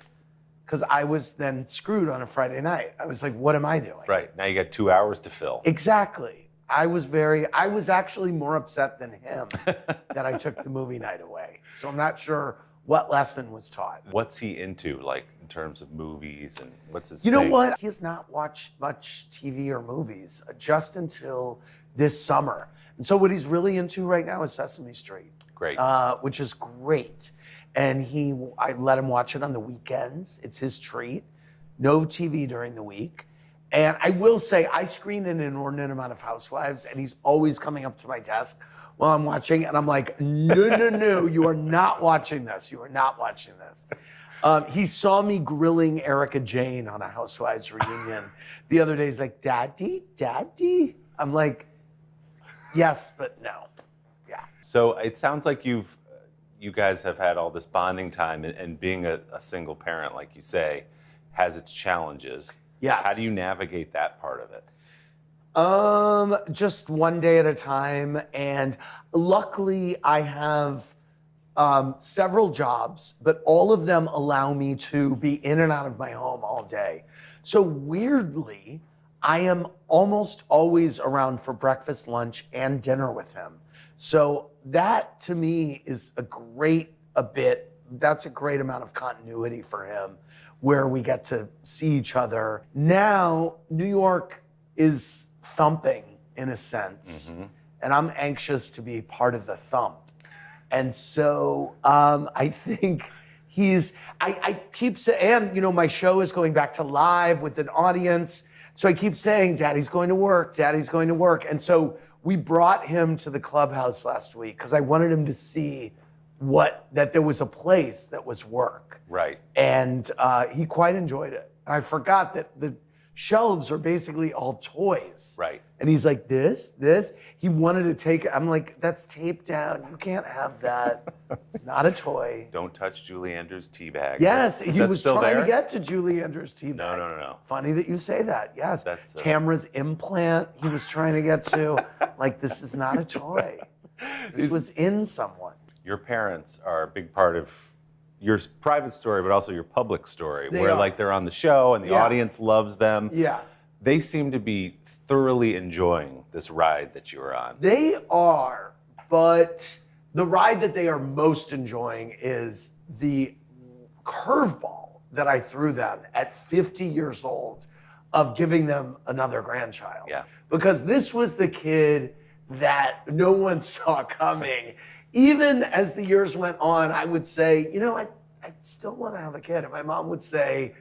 Because I was then screwed on a Friday night. I was like, what am I doing?
Right, now you got 2 hours to fill.
Exactly. I was actually more upset than him that I took the movie night away. So I'm not sure what lesson was taught.
What's he into, like, in terms of movies, and what's his
You know
thing?
what? He has not watched much TV or movies just until this summer. And so what he's really into right now is Sesame Street.
Great.
Which is great. And I let him watch it on the weekends. It's his treat. No TV during the week. And I will say, I screen an inordinate amount of Housewives, and he's always coming up to my desk while I'm watching, and I'm like, no, you are not watching this. You are not watching this. He saw me grilling Erica Jane on a Housewives reunion the other day. He's like, Daddy? I'm like, yes, but no. Yeah.
So it sounds like you guys have had all this bonding time, and being a single parent, like you say, has its challenges.
Yes.
How do you navigate that part of it?
Just one day at a time. And luckily I have several jobs, but all of them allow me to be in and out of my home all day. So weirdly, I am almost always around for breakfast, lunch, and dinner with him. So that to me is that's a great amount of continuity for him, where we get to see each other. Now, New York is thumping in a sense, and I'm anxious to be part of the thump. And so I think I keep saying, and my show is going back to live with an audience. So I keep saying, Daddy's going to work, Daddy's going to work. And so we brought him to the clubhouse last week because I wanted him to see that there was a place that was work.
Right.
And he quite enjoyed it. I forgot that the shelves are basically all toys.
Right.
And he's like, this. He wanted to take it. I'm like, that's taped down. You can't have that. It's not a toy.
Don't touch Julie Andrews' tea bag.
Yes,
Is
he
that
was
still
trying
there?
to get to Julie Andrews' tea bag.
No.
Funny that you say that. Yes.
That's
Tamra's implant he was trying to get to. Like, this is not a toy. This was in someone.
Your parents are a big part of your private story, but also your public story,
They
where
are.
like they're on the show and the audience loves them.
Yeah.
They seem to be thoroughly enjoying this ride that you were on.
They are, But the ride that they are most enjoying is the curveball that I threw them at 50 years old of giving them another grandchild.
Yeah.
Because this was the kid that no one saw coming. Even as the years went on, I would say, I still want to have a kid. And my mom would say,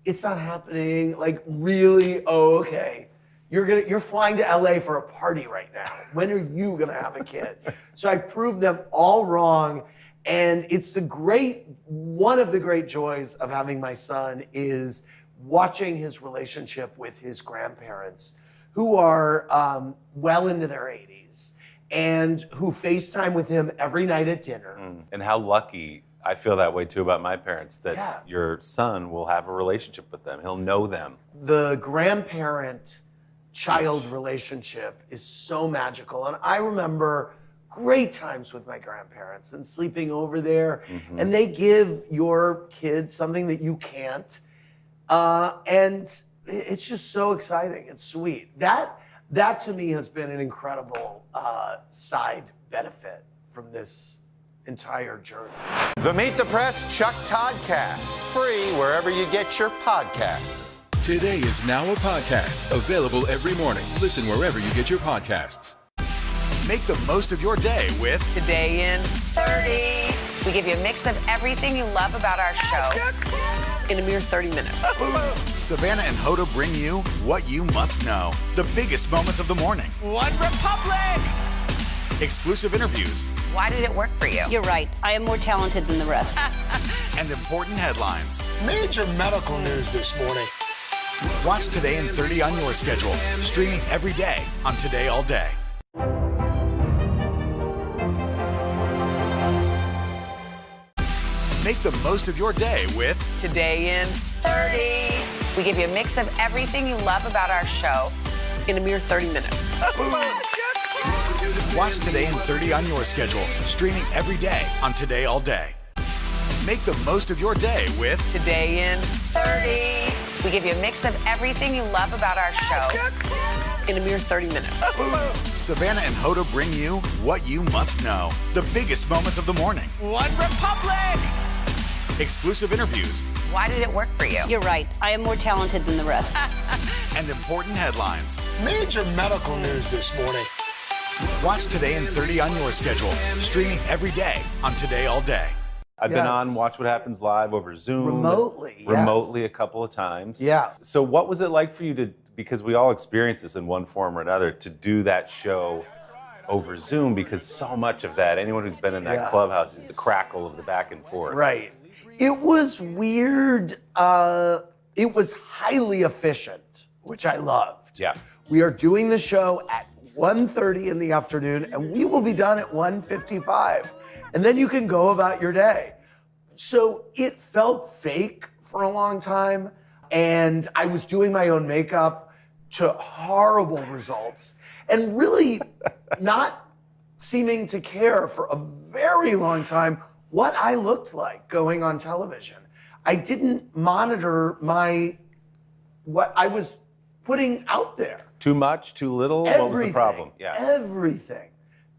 it's not happening. Like, really? Oh, okay. You're flying to LA for a party right now. When are you gonna have a kid? So I proved them all wrong. And it's one of the great joys of having my son is watching his relationship with his grandparents, who are well into their 80s and who FaceTime with him every night at dinner.
And how lucky, I feel that way too about my parents, that your son will have a relationship with them. He'll know them.
The grandparent-child relationship is so magical. And I remember great times with my grandparents and sleeping over there. And they give your kids something that you can't. And it's just so exciting. It's sweet. That to me has been an incredible side benefit from this entire journey.
The Meet the Press Chuck Toddcast, free wherever you get your podcasts.
Today is now a podcast, available every morning. Listen wherever you get your podcasts.
Make the most of your day with
Today in 30.
We give you a mix of everything you love about our show
in a mere 30 minutes.
Savannah and Hoda bring you what you must know. The biggest moments of the morning.
One Republic!
Exclusive interviews.
Why did it work for you?
You're right. I am more talented than the rest.
And important headlines.
Major medical news this morning.
Watch Today in 30 on your schedule. Streaming every day on Today All Day. Make the most of your day with
Today in 30.
We give you a mix of everything you love about our show
in a mere 30 minutes.
Watch Today in 30 on your schedule. Streaming every day on Today All Day. Make the most of your day with
Today in 30.
We give you a mix of everything you love about our show
in a mere 30 minutes.
Savannah and Hoda bring you what you must know. The biggest moments of the morning.
One Republic!
Exclusive interviews.
Why did it work for you?
You're right. I am more talented than the rest.
And important headlines.
Major medical news this morning.
Watch Today in 30 on your schedule. Streaming every day on Today All Day.
I've been on Watch What Happens Live over Zoom.
Remotely,
Remotely a couple of times.
Yeah.
So what was it like for you to, because we all experience this in one form or another, to do that show over Zoom? Because so much of that, anyone who's been in that clubhouse, is the crackle of the back and forth.
Right. It was weird. It was highly efficient, which I loved.
Yeah.
We are doing the show at 1:30 in the afternoon, and we will be done at 1:55. And then you can go about your day. So it felt fake for a long time. And I was doing my own makeup to horrible results and really not seeming to care for a very long time what I looked like going on television. I didn't monitor what I was putting out there.
Too much, too little? What was the problem? Yeah.
Everything.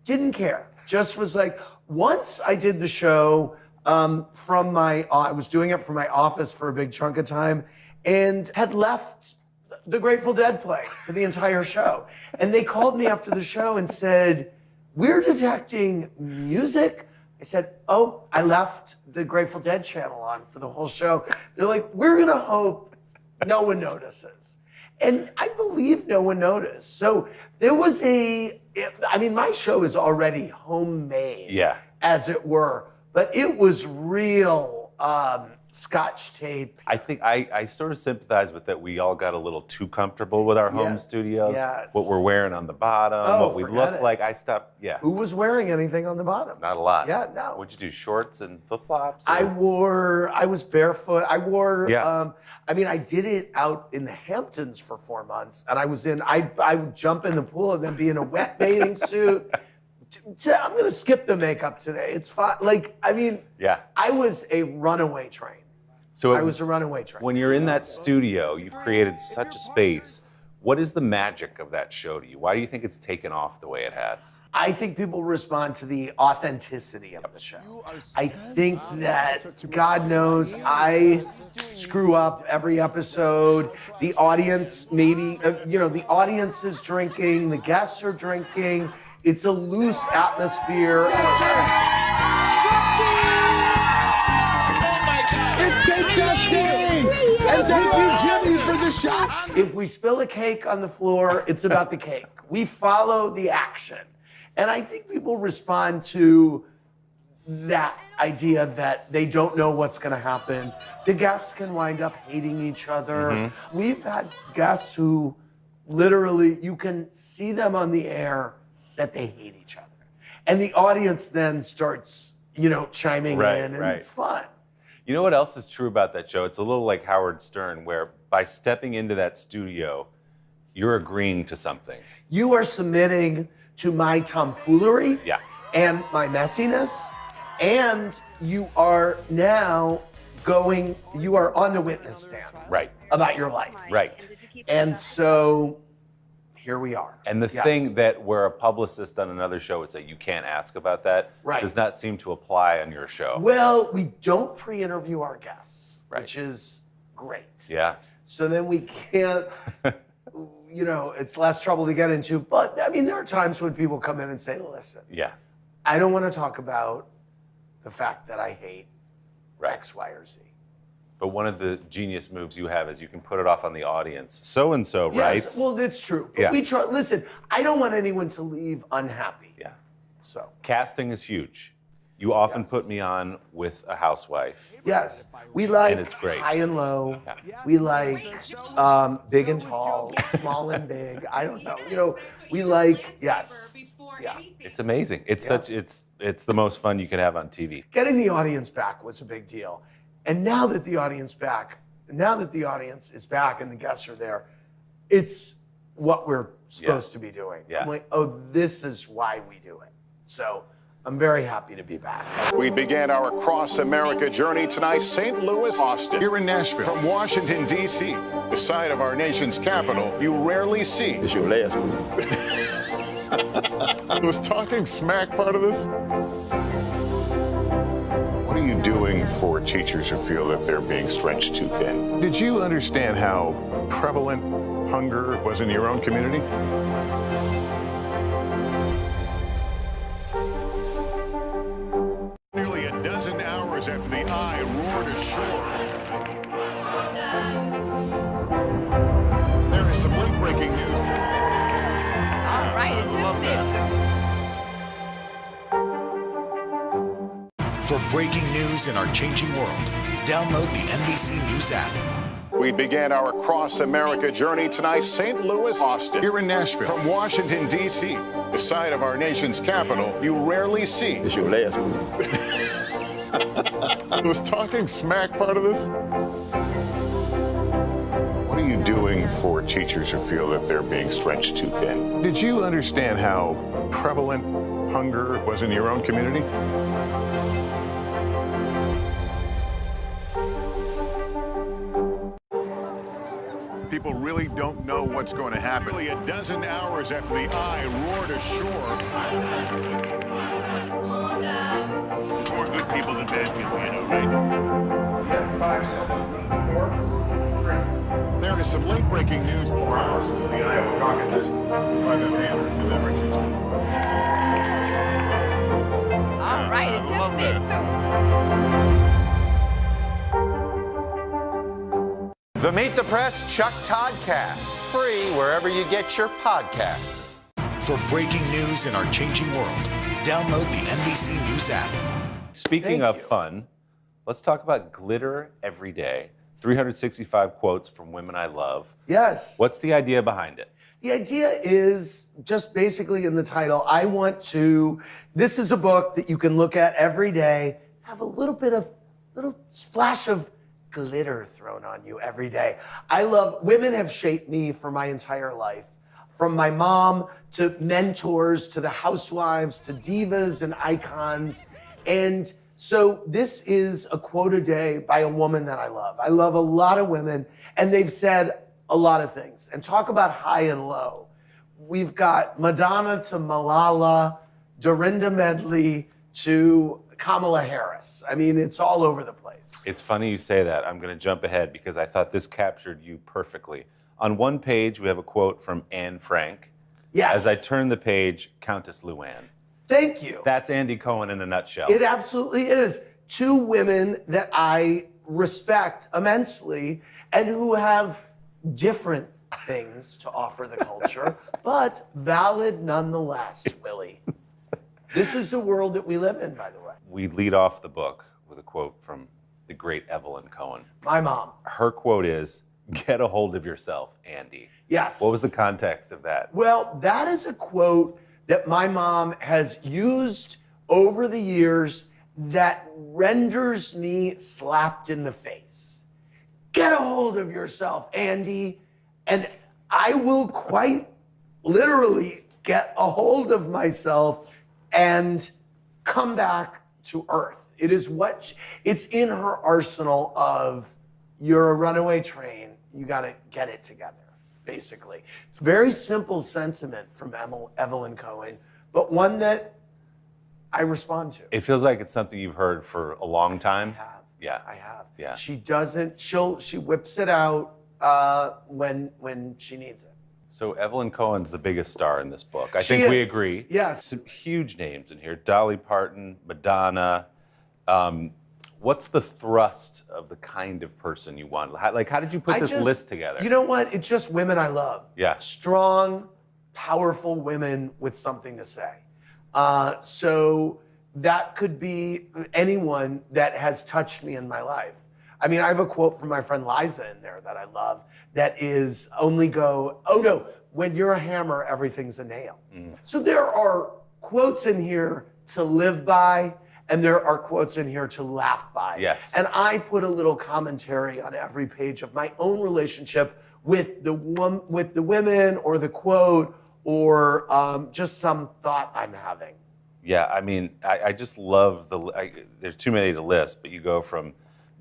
Didn't care. Just was like, once I did the show I was doing it from my office for a big chunk of time and had left the Grateful Dead playing for the entire show. And they called me after the show and said, we're detecting music. I said, oh, I left the Grateful Dead channel on for the whole show. They're like, we're gonna hope no one notices. And I believe no one noticed. So there was my show is already homemade, as it were, but it was real Scotch tape.
I think I sort of sympathize with that. We all got a little too comfortable with our home studios, what we're wearing on the bottom, what we look like. I stopped,
Who was wearing anything on the bottom?
Not a lot.
Yeah, no.
What'd you do, shorts and flip-flops?
I was barefoot. I wore,
Yeah.
I did it out in the Hamptons for 4 months, and I would jump in the pool and then be in a wet bathing suit. I'm gonna skip the makeup today. It's fine. I was a runaway train.
So
I was a runaway train.
When you're in that studio, you've created such a space. What is the magic of that show to you? Why do you think it's taken off the way it has?
I think people respond to the authenticity of the show. I think that, God knows, I screw up every episode. The audience maybe, the audience is drinking, the guests are drinking. It's a loose atmosphere.
It's Cake Justin! And thank you, Jimmy, for the shots.
If we spill a cake on the floor, it's about the cake. We follow the action. And I think people respond to that idea that they don't know what's going to happen. The guests can wind up hating each other.
Mm-hmm.
We've had guests who literally, you can see them on the air that they hate each other. And the audience then starts, chiming in, and it's fun.
You know what else is true about that show? It's a little like Howard Stern, where by stepping into that studio, you're agreeing to something.
You are submitting to my tomfoolery
Yeah.
and my messiness, and you are now you are on the witness stand
Right.
about your life.
Right.
And so here we are.
And the
Yes.
thing that where a publicist on another show would say you can't ask about that
Right.
does not seem to apply on your show.
Well, we don't pre-interview our guests, which is great.
Yeah.
So then we can't, it's less trouble to get into. But I mean, there are times when people come in and say, listen,
Yeah.
I don't want to talk about the fact that I hate X, Y, or Z.
But one of the genius moves you have is you can put it off on the audience. So-and-so
Yes,
writes.
well, that's true. But
Yeah.
we try, listen, I don't want anyone to leave unhappy.
Yeah.
So.
Casting is huge. You often put me on with a housewife.
Yes, we like
And it's great.
high and low. We like big and tall, small and big. I don't know. We like, yes. Yeah.
It's amazing. It's it's the most fun you can have on TV.
Getting the audience back was a big deal. And now that the audience is back and the guests are there, it's what we're supposed to be doing.
Yeah.
I'm like, oh, this is why we do it. So I'm very happy to be back.
We began our Cross America journey tonight, St. Louis, Austin, here in Nashville. From Washington, D.C., the site of our nation's capital, you rarely see. It's your last one. Was talking smack part of this? What are you doing for teachers who feel that they're being stretched too thin? Did you understand how prevalent hunger was in your own community? Nearly a dozen hours after the eye roared ashore. There is some late-breaking news.
All right,
For breaking news in our changing world, download the NBC News app.
We began our Cross America journey tonight, St. Louis, Austin, here in Nashville. From Washington, D.C., the site of our nation's capital, you rarely see. It's your last one. Was talking smack part of this? What are you doing for teachers who feel that they're being stretched too thin? Did you understand how prevalent hunger was in your own community? People really don't know what's going to happen. Nearly a dozen hours after the eye roared ashore. More good people than bad people, I know, right? 5 seconds. There is some late-breaking news. 4 hours into the Iowa caucuses. Private mail deliveries.
All right, it just did too.
The Meet the Press Chuck Toddcast, free wherever you get your podcasts.
For breaking news in our changing world, download the NBC News app.
Speaking of fun, let's talk about Glitter Every Day. 365 quotes from women I love.
Yes.
What's the idea behind it?
The idea is just basically in the title. This is a book that you can look at every day, have a little splash of glitter thrown on you every day. Women have shaped me for my entire life. From my mom to mentors to the housewives to divas and icons. And so this is a quote a day by a woman that I love. I love a lot of women, and they've said, a lot of things. And talk about high and low. We've got Madonna to Malala, Dorinda Medley to Kamala Harris. I mean, it's all over the place.
It's funny you say that. I'm going to jump ahead because I thought this captured you perfectly. On one page, we have a quote from Anne Frank.
Yes.
As I turn the page, Countess Luann.
Thank you.
That's Andy Cohen in a nutshell.
It absolutely is. Two women that I respect immensely and who have different things to offer the culture, but valid nonetheless, Willie. This is the world that we live in, by the way.
We lead off the book with a quote from the great Evelyn Cohen.
My mom.
Her quote is, "Get a hold of yourself, Andy."
Yes.
What was the context of that?
Well, that is a quote that my mom has used over the years that renders me slapped in the face. Get a hold of yourself, Andy. And I will quite literally get a hold of myself and come back to earth. It is it's in her arsenal of, you're a runaway train, you gotta get it together, basically. It's a very simple sentiment from Evelyn Cohen, but one that I respond to.
It feels like it's something you've heard for a long time.
I have.
Yeah.
I have.
Yeah.
She doesn't, she whips it out when she needs it.
So Evelyn Cohen's the biggest star in this book. I
She
think we
is.
agree.
Yes.
Some huge names in here. Dolly Parton, Madonna. What's the thrust of the kind of person you want? How did you put this list together?
You know what? It's just women I love.
Yeah.
Strong, powerful women with something to say. So that could be anyone that has touched me in my life. I mean, I have a quote from my friend Liza in there that I love that is only go, oh no, when you're a hammer, everything's a nail. So there are quotes in here to live by, and there are quotes in here to laugh by.
Yes.
And I put a little commentary on every page of my own relationship with the women or the quote or just some thought I'm having.
Yeah, I mean, I just love there's too many to list, but you go from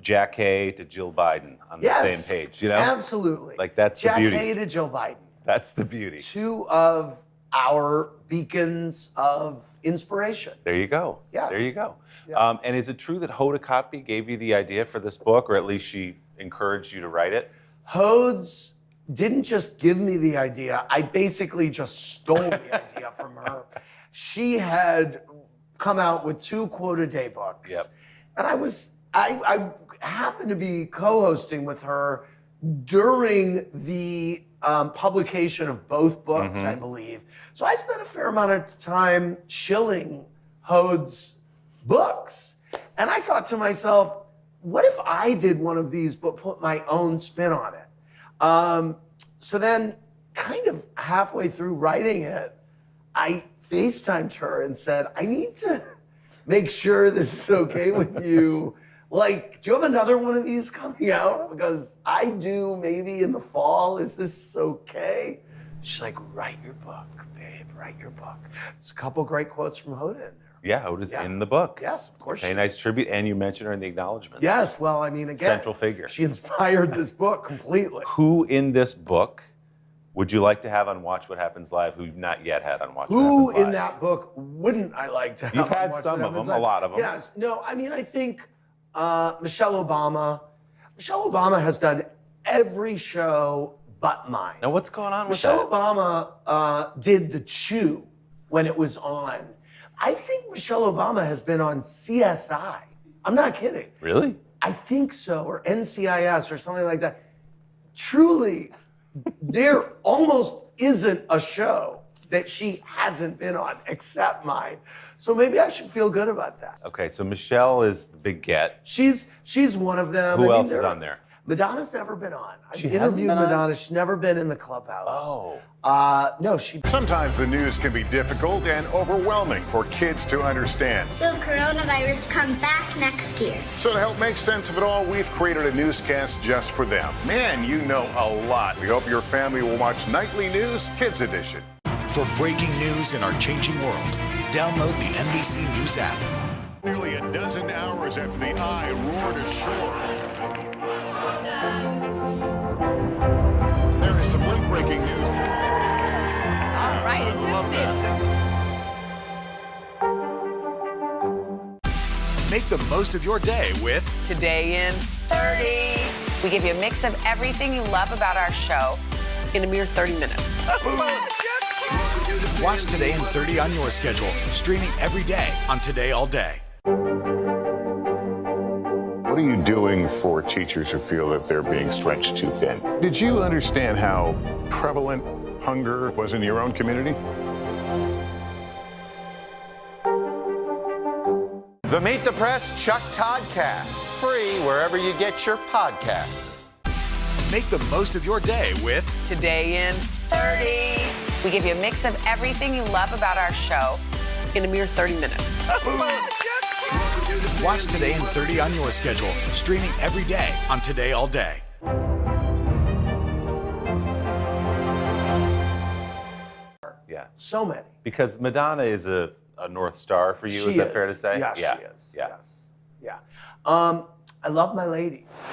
Jack Hay to Jill Biden on the same page, you know?
Absolutely.
Like, that's
Jack
the beauty.
Hay to Jill Biden.
That's the beauty.
Two of our beacons of inspiration.
There you go.
Yes.
There you go.
Yeah.
And is it true that Hoda Kotb gave you the idea for this book, or at least she encouraged you to write it?
Hodes didn't just give me the idea. I basically just stole the idea from her. She had come out with 2 quote-a-day books.
Yep.
And I happened to be co-hosting with her during the publication of both books, I believe. So I spent a fair amount of time shilling Hode's books. And I thought to myself, what if I did one of these but put my own spin on it? So then kind of halfway through writing it, I FaceTimed her and said, I need to make sure this is okay with you. Like, do you have another one of these coming out? Because I do, maybe in the fall. Is this okay? She's like, write your book, babe, write your book. There's a couple great quotes from Hoda in there.
Yeah, Hoda's in the book.
Yes, of course.
Pay a nice tribute, and you mentioned her in the acknowledgments.
Yes, well, I mean, again,
Central figure.
She inspired this book completely.
Who in this book would you like to have on Watch What Happens Live who you've not yet had on Watch What
Who
Happens Live?
in that book wouldn't I like to have?
You've
on
had
Watch
some
What
of
Happens
them, a
Live?
lot of them.
Yes. No, I mean, I think Michelle Obama. Michelle Obama has done every show but mine.
Now, what's going on with
Michelle
that?
Obama did The Chew when it was on. I think Michelle Obama has been on CSI. I'm not kidding.
Really?
I think so, or NCIS or something like that. Truly, there almost isn't a show that she hasn't been on except mine. So maybe I should feel good about that.
Okay, so Michelle is the big get.
She's one of them.
Who else is on there?
Madonna's never been on. I've
She hasn't
interviewed
been on?
Madonna. She's never been in the clubhouse.
Oh.
No, she.
Sometimes the news can be difficult and overwhelming for kids to understand.
Will coronavirus come back next year?
So to help make sense of it all, we've created a newscast just for them. Man, you know a lot. We hope your family will watch Nightly News Kids Edition.
For breaking news in our changing world, download the NBC News app.
Nearly a dozen hours after the eye roared ashore. breaking news.
All right, and
Make the most of your day with
Today in 30.
We give you a mix of everything you love about our show
in a mere 30 minutes.
Watch Today in 30 on your schedule, streaming every day on Today All Day.
What are you doing for teachers who feel that they're being stretched too thin? Did you understand how prevalent hunger was in your own community?
The Meet the Press Chuck Toddcast, free wherever you get your podcasts.
Make the most of your day with
Today in 30.
We give you a mix of everything you love about our show
in a mere 30 minutes.
Watch Today in 30 on your schedule, streaming every day on Today All Day.
Yeah.
So many.
Because Madonna is a North Star for you, is that fair to say?
Yes,
yeah.
she is.
Yeah.
Yes. Yeah. I love my ladies.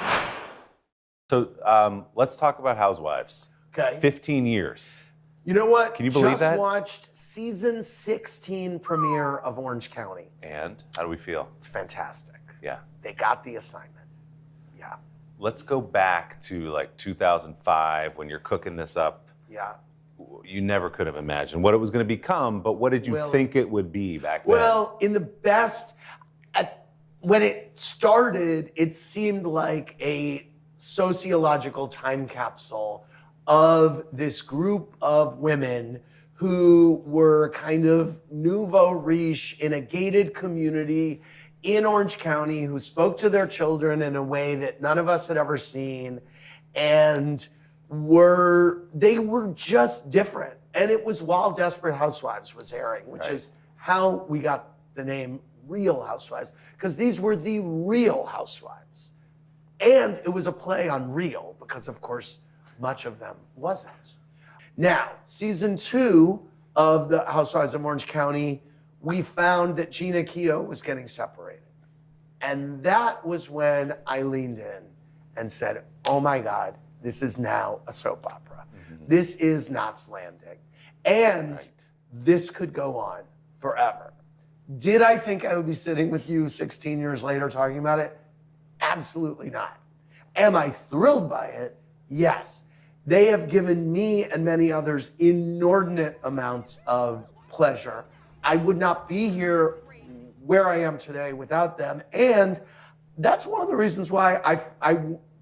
So let's talk about Housewives.
Okay.
15 years.
You know what?
Can you believe that?
Just watched season 16 premiere of Orange County.
And how do we feel?
It's fantastic.
Yeah.
They got the assignment. Yeah.
Let's go back to like 2005 when you're cooking this up.
Yeah.
You never could have imagined what it was going to become, but what did you think it would be back then?
Well, in the best, when it started, it seemed like a sociological time capsule of this group of women who were kind of nouveau riche in a gated community in Orange County, who spoke to their children in a way that none of us had ever seen, and they were just different. And it was while Desperate Housewives was airing, which is how we got the name Real Housewives, because these were the real housewives. And it was a play on real, because of course, much of them wasn't. Now, season 2 of the Housewives of Orange County, we found that Gina Keogh was getting separated. And that was when I leaned in and said, oh my God, this is now a soap opera. Mm-hmm. This is Knots Landing. And this could go on forever. Did I think I would be sitting with you 16 years later talking about it? Absolutely not. Am I thrilled by it? Yes. They have given me and many others inordinate amounts of pleasure. I would not be here where I am today without them. And that's one of the reasons why I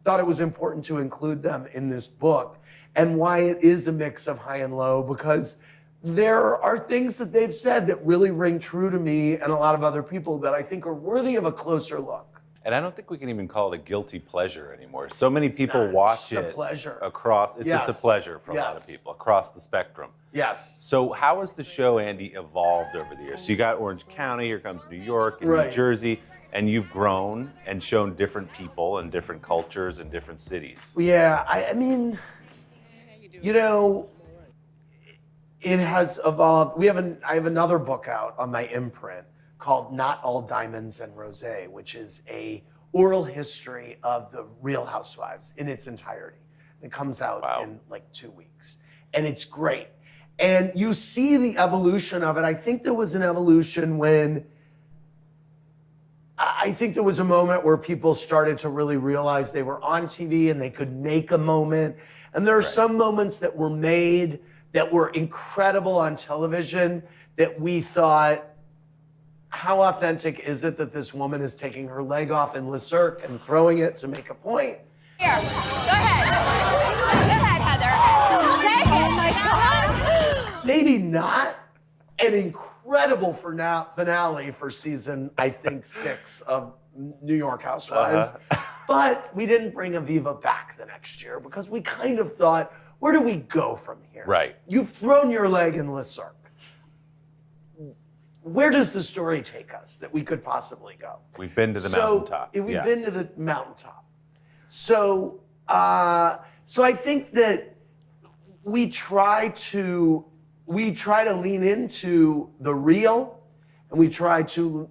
thought it was important to include them in this book, and why it is a mix of high and low, because there are things that they've said that really ring true to me and a lot of other people that I think are worthy of a closer look.
And I don't think we can even call it a guilty pleasure anymore. So many people watch it across. It's just a pleasure for a lot of people across the spectrum.
Yes.
So how has the show, Andy, evolved over the years? So you got Orange County, here comes New York and New Jersey, and you've grown and shown different people and different cultures and different cities.
Yeah, I mean, you know, it has evolved. I have another book out on my imprint called Not All Diamonds and Rosé, which is a oral history of the Real Housewives in its entirety. It comes out in like 2 weeks. And it's great. And you see the evolution of it. I think there was an evolution when, I think there was a moment where people started to really realize they were on TV and they could make a moment. And there are some moments that were made that were incredible on television that we thought, how authentic is it that this woman is taking her leg off in Le Cirque and throwing it to make a point?
Here, go ahead. Go ahead, Heather. Take it. Oh my God.
Maybe not an incredible finale for season, I think, 6 of New York Housewives. But we didn't bring Aviva back the next year because we kind of thought, where do we go from here?
Right.
You've thrown your leg in Le Cirque. Where does the story take us that we could possibly go?
We've been to the mountaintop.
We've been to the mountaintop. So I think that we try to lean into the real, and we try to,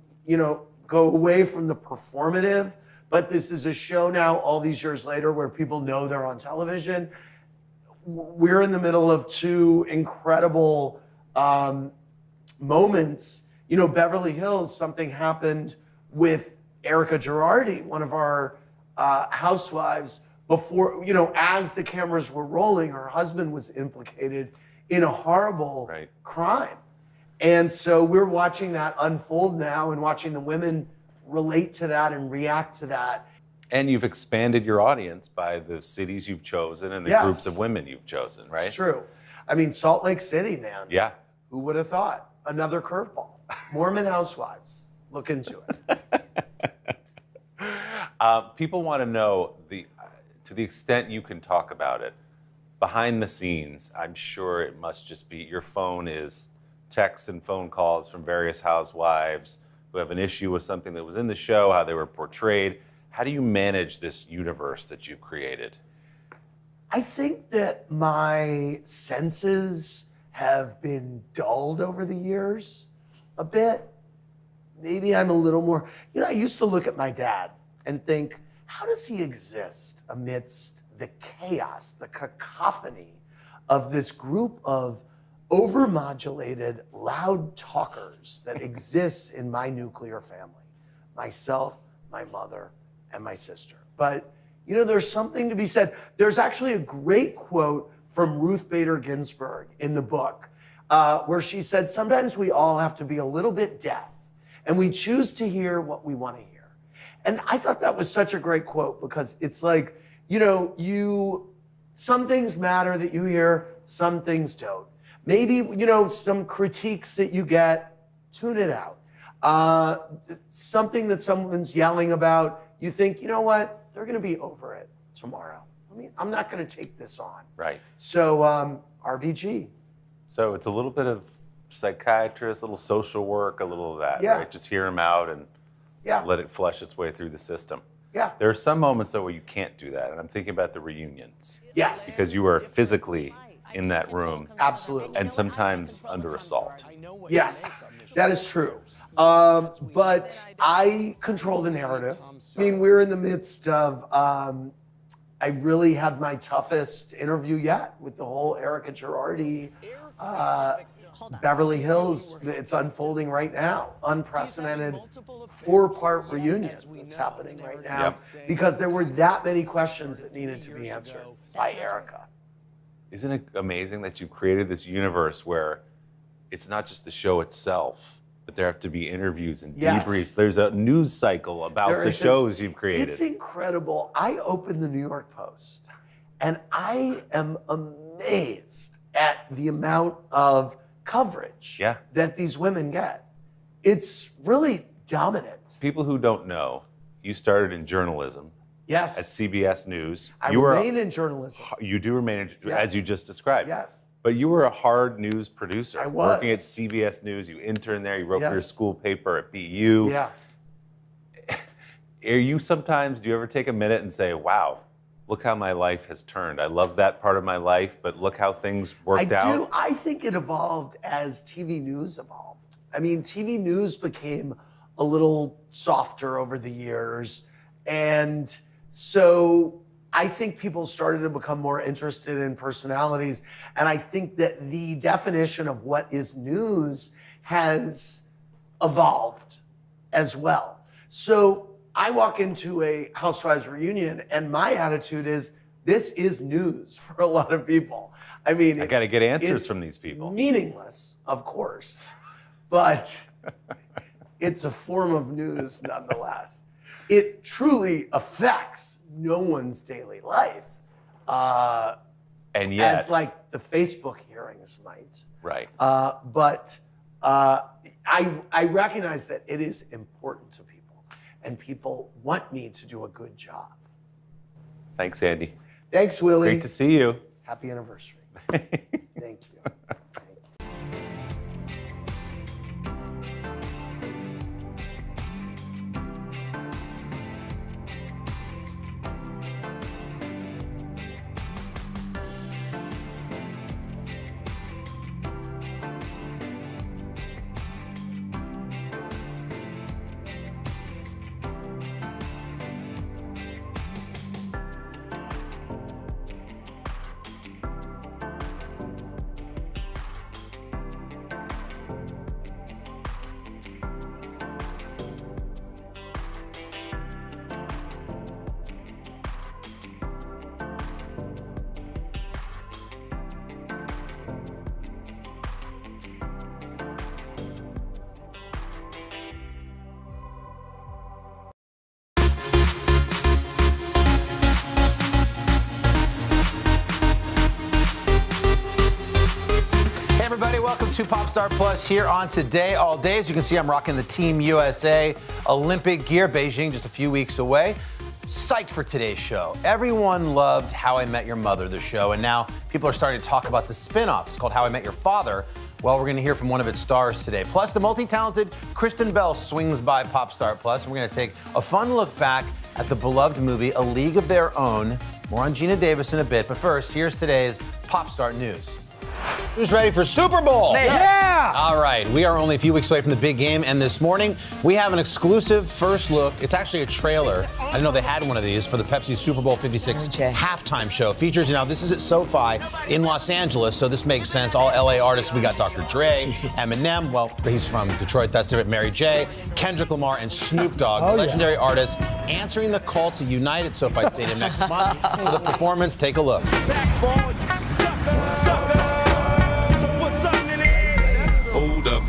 go away from the performative. But this is a show now, all these years later, where people know they're on television. we're in the middle of two incredible moments. You know, Beverly Hills, something happened with Erica Girardi, one of our housewives, before, you know, as the cameras were rolling, her husband was implicated in a horrible crime. And so we're watching that unfold now and watching the women relate to that and react to that.
And you've expanded your audience by the cities you've chosen and the
Yes.
groups of women you've chosen, right?
It's true. I mean, Salt Lake City, man.
Yeah.
Who would have thought? Another curveball. Mormon housewives. Look into it.
People want to know, to the extent you can talk about it, behind the scenes, I'm sure it must just be, your phone is texts and phone calls from various housewives who have an issue with something that was in the show, how they were portrayed. How do you manage this universe that you've created?
I think that my senses have been dulled over the years a bit. Maybe I'm a little more, you know, I used to look at my dad and think, how does he exist amidst the chaos, the cacophony of this group of overmodulated, loud talkers that exists in my nuclear family? Myself, my mother, and my sister. But, you know, there's something to be said. There's actually a great quote from Ruth Bader Ginsburg in the book, where she said, sometimes we all have to be a little bit deaf, and we choose to hear what we want to hear. And I thought that was such a great quote, because it's like, you know, some things matter that you hear, some things don't. Maybe, you know, some critiques that you get, tune it out. Something that someone's yelling about, you think, you know what, they're going to be over it tomorrow. I mean, I'm not going to take this on.
Right.
So, RBG.
So it's a little bit of psychiatrist, a little social work, a little of that,
Yeah.
right? Just hear them out and
Yeah.
let it flush its way through the system.
Yeah.
There are some moments, though, where you can't do that. And I'm thinking about the reunions.
Yes.
Because you are physically in that room.
Absolutely.
And sometimes under assault.
Yes, that is true. But I control the narrative. I mean, we're in the midst of, I really had my toughest interview yet with the whole Erica Girardi, Beverly Hills. It's unfolding right now. Unprecedented 4-part reunion that's happening right now.
Yep.
Because there were that many questions that needed to be answered by Erica.
Isn't it amazing that you've created this universe where it's not just the show itself, but there have to be interviews and
Yes.
debriefs. There's a news cycle about
There
the
is.
shows you've created.
It's incredible. I opened the New York Post, and I am amazed at the amount of coverage that these women get. It's really dominant.
People who don't know, you started in journalism.
Yes.
At CBS News.
I
You were
remain in journalism.
You do remain, in,
Yes.
as you just described.
Yes.
But you were a hard news producer.
I was.
Working at CBS News, you interned there, you wrote for your
Yes.
school paper at BU.
Yeah.
Do you ever take a minute and say, wow, look how my life has turned. I love that part of my life, but look how things worked out.
I do. I think it evolved as TV news evolved. I mean, TV news became a little softer over the years. And so I think people started to become more interested in personalities. And I think that the definition of what is news has evolved as well. So I walk into a Housewives reunion and my attitude is, this is news for a lot of people. I mean,
I got to get answers
it's
from these people.
meaningless, of course, but it's a form of news nonetheless. It truly affects no one's daily life.
And yet,
as like the Facebook hearings might.
right.
But I recognize that it is important to people, and people want me to do a good job.
Thanks, Andy.
Thanks, Willie.
Great to see you.
Happy anniversary. Thank you.
to Popstar Plus here on Today All Day. As you can see, I'm rocking the Team USA Olympic gear. Beijing just a few weeks away. Psyched for today's show. Everyone loved How I Met Your Mother, the show, and now people are starting to talk about the spin-off. It's called How I Met Your Father. Well, we're going to hear from one of its stars today. Plus, the multi-talented Kristen Bell swings by Popstar Plus, and we're going to take a fun look back at the beloved movie A League of Their Own. More on Gina Davis in a bit, but first, here's today's Popstar News. Who's ready for Super Bowl?
Yeah!
All right, we are only a few weeks away from the big game, and this morning we have an exclusive first look. It's actually a trailer. I didn't know they had one of these for the Pepsi Super Bowl 56 halftime show. Features, now this is at SoFi in Los Angeles, so this makes sense. All LA artists. We got Dr. Dre, Eminem, well, he's from Detroit, that's different, Mary J., Kendrick Lamar, and Snoop Dogg, the legendary artists answering the call to unite at SoFi Stadium next month for the performance. Take a look.
Hold up.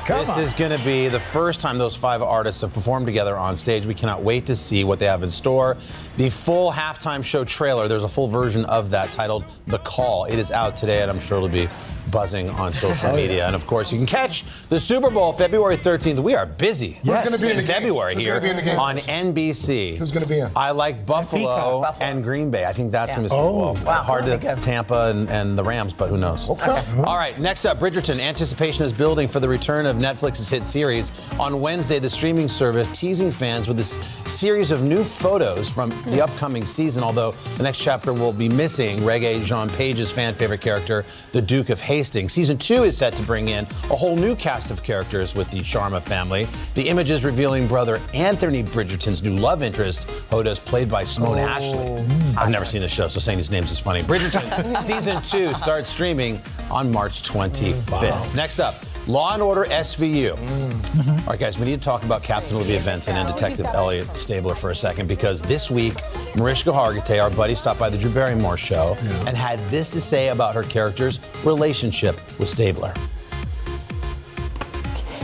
This is going to be the first time those 5 artists have performed together on stage. We cannot wait to see what they have in store. The full halftime show trailer, there's a full version of that titled The Call. It is out today, and I'm sure it'll be buzzing on social media. And of course, you can catch the Super Bowl February 13th. We are busy.
Who's going to be in the
February
game?
here
Who's gonna be in the game?
on NBC.
Who's going to be in?
I like Buffalo and Green Bay. I think that's going to be hard to Tampa and the Rams, but who knows?
Okay.
All right, next up, Bridgerton. Anticipation is building for the return of Netflix's hit series. On Wednesday, the streaming service teasing fans with this series of new photos from the upcoming season, although the next chapter will be missing Regé-Jean Page's fan favorite character, the Duke of Hastings. Season 2 is set to bring in a whole new cast of characters with the Sharma family. The images revealing brother Anthony Bridgerton's new love interest, Hoda, is played by Simone Ashley. I've never seen the show, so saying these names is funny. Bridgerton Season 2 starts streaming on March 25th. Wow. Next up, Law & Order SVU. All right, guys, we need to talk about Captain Olivia Benson and Detective Elliot Stabler for a second, because this week, Mariska Hargitay, our buddy, stopped by the Drew Barrymore show and had this to say about her character's relationship with Stabler.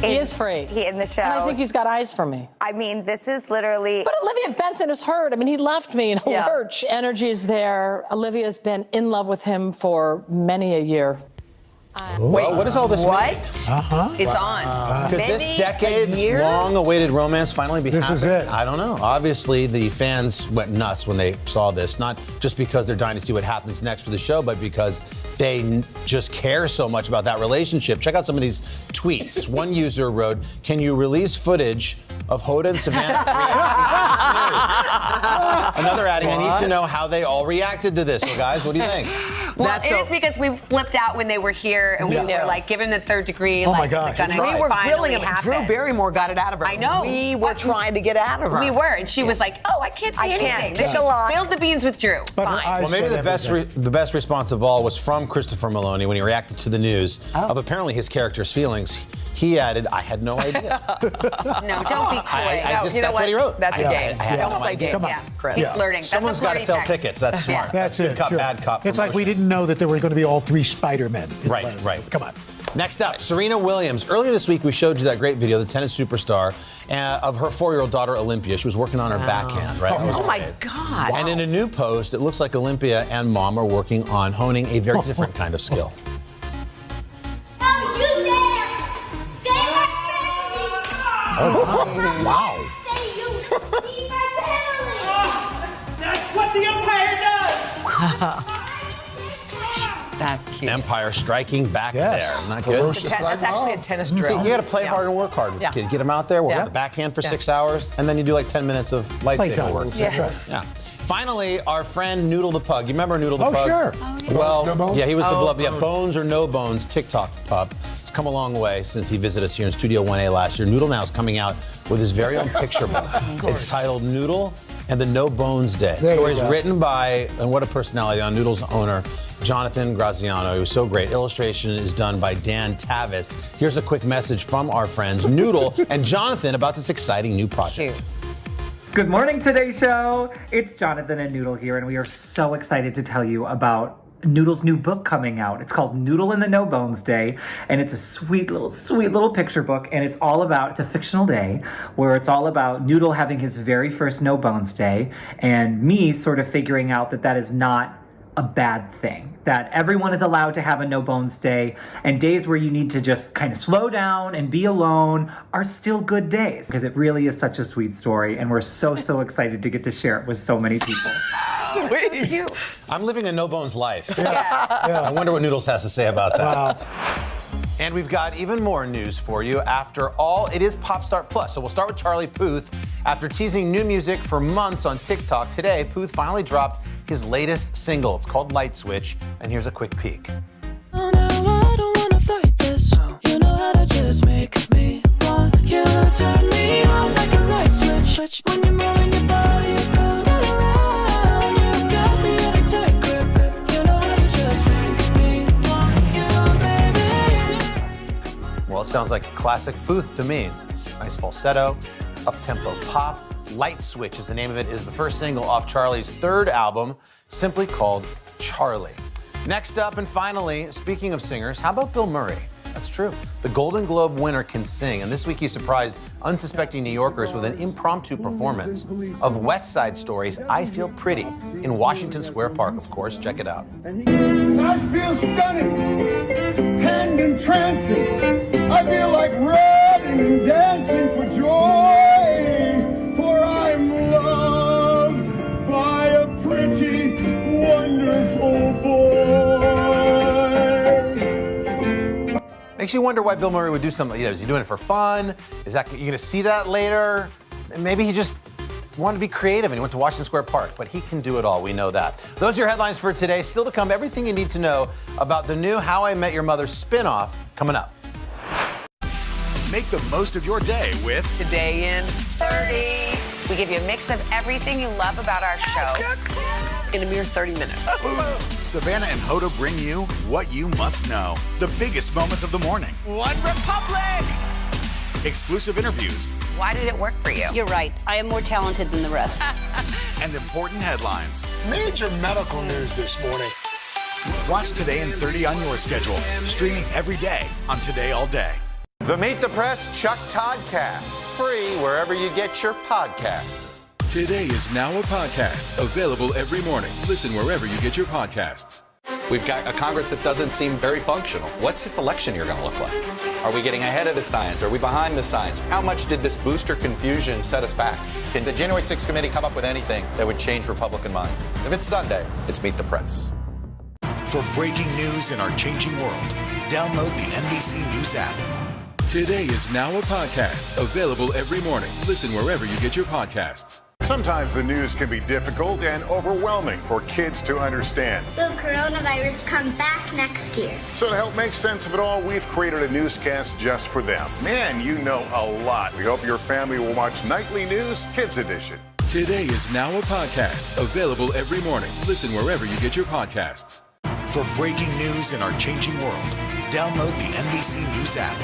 He is free.
He in the show.
And I think he's got eyes for me.
I mean, this is literally.
But Olivia Benson is hurt. I mean, he left me in a lurch. Energy is there. Olivia's been in love with him for many a year.
Wait, what does all this mean?
It's on.
Could this decade's long-awaited romance finally be happening?
This is it.
I don't know. Obviously, the fans went nuts when they saw this, not just because they're dying to see what happens next for the show, but because they just care so much about that relationship. Check out some of these tweets. One user wrote, "Can you release footage of Hoda and Savannah reacting to this news?" Another adding, "I need to know how they all reacted to this." Well, guys, what do you think?
Well, it is because we flipped out when they were here and we were like, give him the 3rd degree.
Oh
like,
my gosh.
We
were grilling him. Drew Barrymore got it out of her.
I know.
We were trying to get out of her.
We were, and she was like, "Oh, I can't say anything." Then she spilled the beans with Drew.
Well, maybe the best response of all was from Christopher Maloney when he reacted to the news of apparently his character's feelings. He added, "I had no idea."
No, don't be coy.
That's what he wrote.
That's a game.
I had
Don't
no
play
idea.
games.
Yeah,
Chris.
he's flirting.
Someone's got to sell tickets. That's smart.
That's
Good
it.
cop,
Sure.
bad cop.
It's like we didn't know that there were going to be all 3 Spider-Men.
Right.
Come on.
Next up, Serena Williams. Earlier this week, we showed you that great video, the tennis superstar, of her 4-year-old daughter, Olympia. She was working on her backhand, right?
Oh, my God.
And in a new post, it looks like Olympia and mom are working on honing a very different kind of skill.
Wow.
That's what the umpire does.
That's cute.
Empire striking back there. Isn't that good?
That's actually a tennis
See,
drill.
you got to play hard and work hard with the kid. Get them out there, work on the backhand for 6 hours, and then you do like 10 minutes of lightsaber work. Yeah. Finally, our friend Noodle the Pug. You remember Noodle the Pug?
Sure.
Well,
No Bones?
yeah, he was the beloved. Yeah, Bones or No Bones TikTok pup. It's come a long way since he visited us here in Studio 1A last year. Noodle now is coming out with his very own picture book. It's titled Noodle and the No Bones Day. The story is written by, and what a personality, on Noodle's owner, Jonathan Graziano. He was so great. Illustration is done by Dan Tavis. Here's a quick message from our friends Noodle and Jonathan about this exciting new project.
Good morning, Today Show. It's Jonathan and Noodle here, and we are so excited to tell you about Noodle's new book coming out. It's called Noodle and the No Bones Day, and it's a sweet little picture book, and it's a fictional day where it's all about Noodle having his very first No Bones Day, and me sort of figuring out that is not a bad thing, that everyone is allowed to have a no bones day, and days where you need to just kind of slow down and be alone are still good days, because it really is such a sweet story, and we're so excited to get to share it with so many people.
Sweet. I'm living a no bones life.
Yeah.
I wonder what Noodles has to say about that.
Wow.
And we've got even more news for you. After all, it is Popstart Plus. So we'll start with Charlie Puth. After teasing new music for months on TikTok, today Puth finally dropped his latest single. It's called Light Switch, and here's a quick peek.
Oh, no, I don't wanna fight this. You know how to just make me want you to turn me on like a light switch. When you're moving your body around and around, you got me in a tight grip. You know how to just make me want you, baby.
Well, it sounds like classic Puth to me. Nice falsetto, up-tempo pop. Light Switch is the name of it, is the first single off Charlie's third album, simply called Charlie. Next up, and finally, speaking of singers, how about Bill Murray? That's true. The Golden Globe winner can sing, and this week he surprised unsuspecting New Yorkers with an impromptu performance of West Side Story's I Feel Pretty in Washington Square Park, of course. Check it out.
I feel stunning and entrancing. I feel like running and dancing for joy, for I'm loved by a pretty, wonderful boy.
Makes you wonder why Bill Murray would do something. Is he doing it for fun? Is that you going to see that later? Maybe he just wanted to be creative and he went to Washington Square Park, but he can do it all. We know that. Those are your headlines for today. Still to come, everything you need to know about the new How I Met Your Mother spinoff coming up.
Make the most of your day with
Today in 30. We give you a mix of everything you love about our show in a mere 30 minutes.
Savannah and Hoda bring you what you must know. The biggest moments of the morning.
One Republic!
Exclusive interviews.
Why did it work for you?
You're right. I am more talented than the rest.
And important headlines.
Major medical news this morning.
Watch Today in 30 on your schedule. Streaming every day on Today All Day.
The Meet the Press Chuck Toddcast, free wherever you get your podcasts.
Today is now a podcast, available every morning. Listen wherever you get your podcasts.
We've got a Congress that doesn't seem very functional. What's this election year going to look like? Are we getting ahead of the science? Are we behind the science? How much did this booster confusion set us back? Can the January 6th committee come up with anything that would change Republican minds? If it's Sunday, it's Meet the Press.
For breaking news in our changing world, download the NBC News app.
Today is now a podcast, available every morning. Listen wherever you get your podcasts.
Sometimes the news can be difficult and overwhelming for kids to understand.
Will coronavirus come back next year?
So to help make sense of it all, we've created a newscast just for them. Man, you know a lot. We hope your family will watch Nightly News Kids Edition.
Today is now a podcast, available every morning. Listen wherever you get your podcasts.
For breaking news in our changing world, download the NBC News app.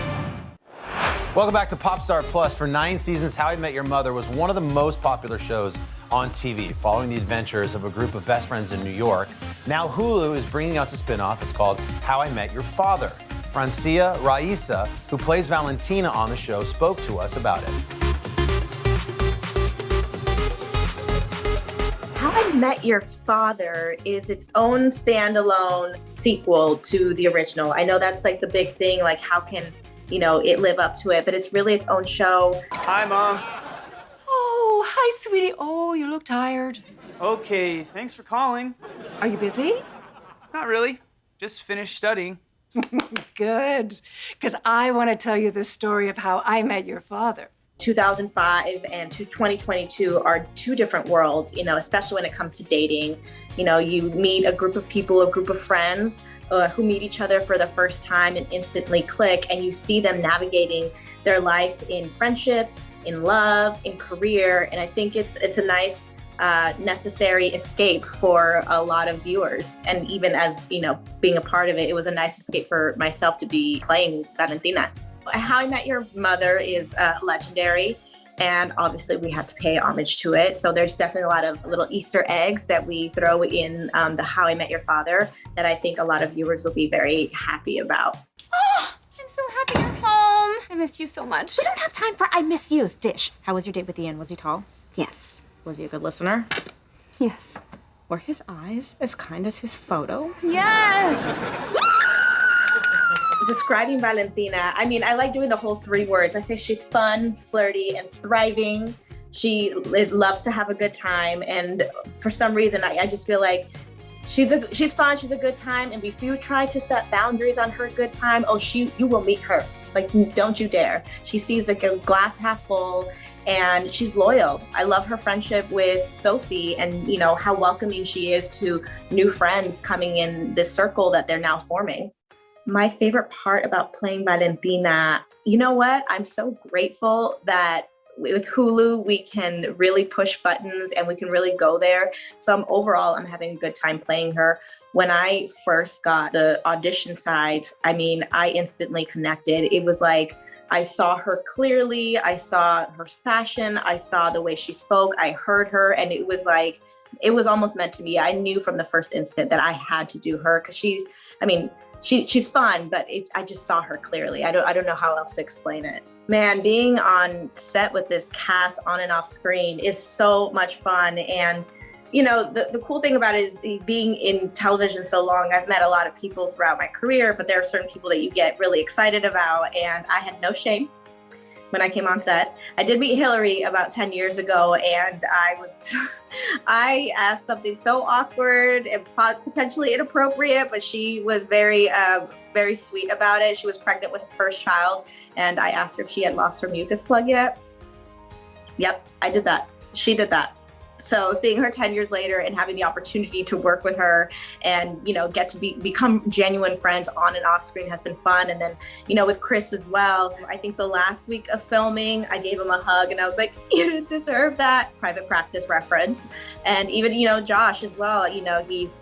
Welcome back to Popstar Plus. For 9 seasons, How I Met Your Mother was one of the most popular shows on TV, following the adventures of a group of best friends in New York. Now Hulu is bringing us a spinoff. It's called How I Met Your Father. Francia Raisa, who plays Valentina on the show, spoke to us about it.
How I Met Your Father is its own standalone sequel to the original. I know that's like the big thing, like how can it live up to it, but it's really its own show.
Hi, Mom.
Oh, hi, sweetie. Oh, you look tired.
Okay, thanks for calling.
Are you busy?
Not really. Just finished studying.
Good, because I want to tell you the story of how I met your father.
2005 and 2022 are two different worlds, especially when it comes to dating. You meet a group of people, a group of friends who meet each other for the first time and instantly click, and you see them navigating their life in friendship, in love, in career, and I think it's a nice necessary escape for a lot of viewers. And even as being a part of it, it was a nice escape for myself to be playing Valentina. How I Met Your Mother is legendary, And obviously we had to pay homage to it. So there's definitely a lot of little Easter eggs that we throw in the How I Met Your Father that I think a lot of viewers will be very happy about.
Oh, I'm so happy you're home. I missed you so much.
We don't have time for I miss yous. Dish. How was your date with Ian? Was he tall? Yes.
Was he a good listener?
Yes.
Were his eyes as kind as his photo?
Yes.
Describing Valentina, I mean, I like doing the whole 3 words. I say she's fun, flirty, and thriving. She loves to have a good time. And for some reason, I just feel like she's fun, she's a good time. And if you try to set boundaries on her good time, you will meet her. Like, don't you dare. She sees like a glass half full and she's loyal. I love her friendship with Sophie and, you know, how welcoming she is to new friends coming in this circle that they're now forming. My favorite part about playing Valentina, you know what? I'm so grateful that with Hulu, we can really push buttons and we can really go there. So overall, I'm having a good time playing her. When I first got the audition sides, I mean, I instantly connected. It was like, I saw her clearly. I saw her fashion. I saw the way she spoke. I heard her. And it was like, it was almost meant to be. I knew from the first instant that I had to do her because she's fun, but I just saw her clearly. I don't know how else to explain it. Man, being on set with this cast on and off screen is so much fun. And, you know, the cool thing about it is being in television so long, I've met a lot of people throughout my career, but there are certain people that you get really excited about. And I had no shame when I came on set. I did meet Hillary about 10 years ago, and I asked something so awkward and potentially inappropriate, but she was very, very sweet about it. She was pregnant with her first child, and I asked her if she had lost her mucus plug yet. Yep, I did that. She did that. So seeing her 10 years later and having the opportunity to work with her and, you know, get to become genuine friends on and off screen has been fun. And then, you know, with Chris as well, I think the last week of filming, I gave him a hug and I was like, you didn't deserve that. Private Practice reference. And even, you know, Josh as well, you know, he's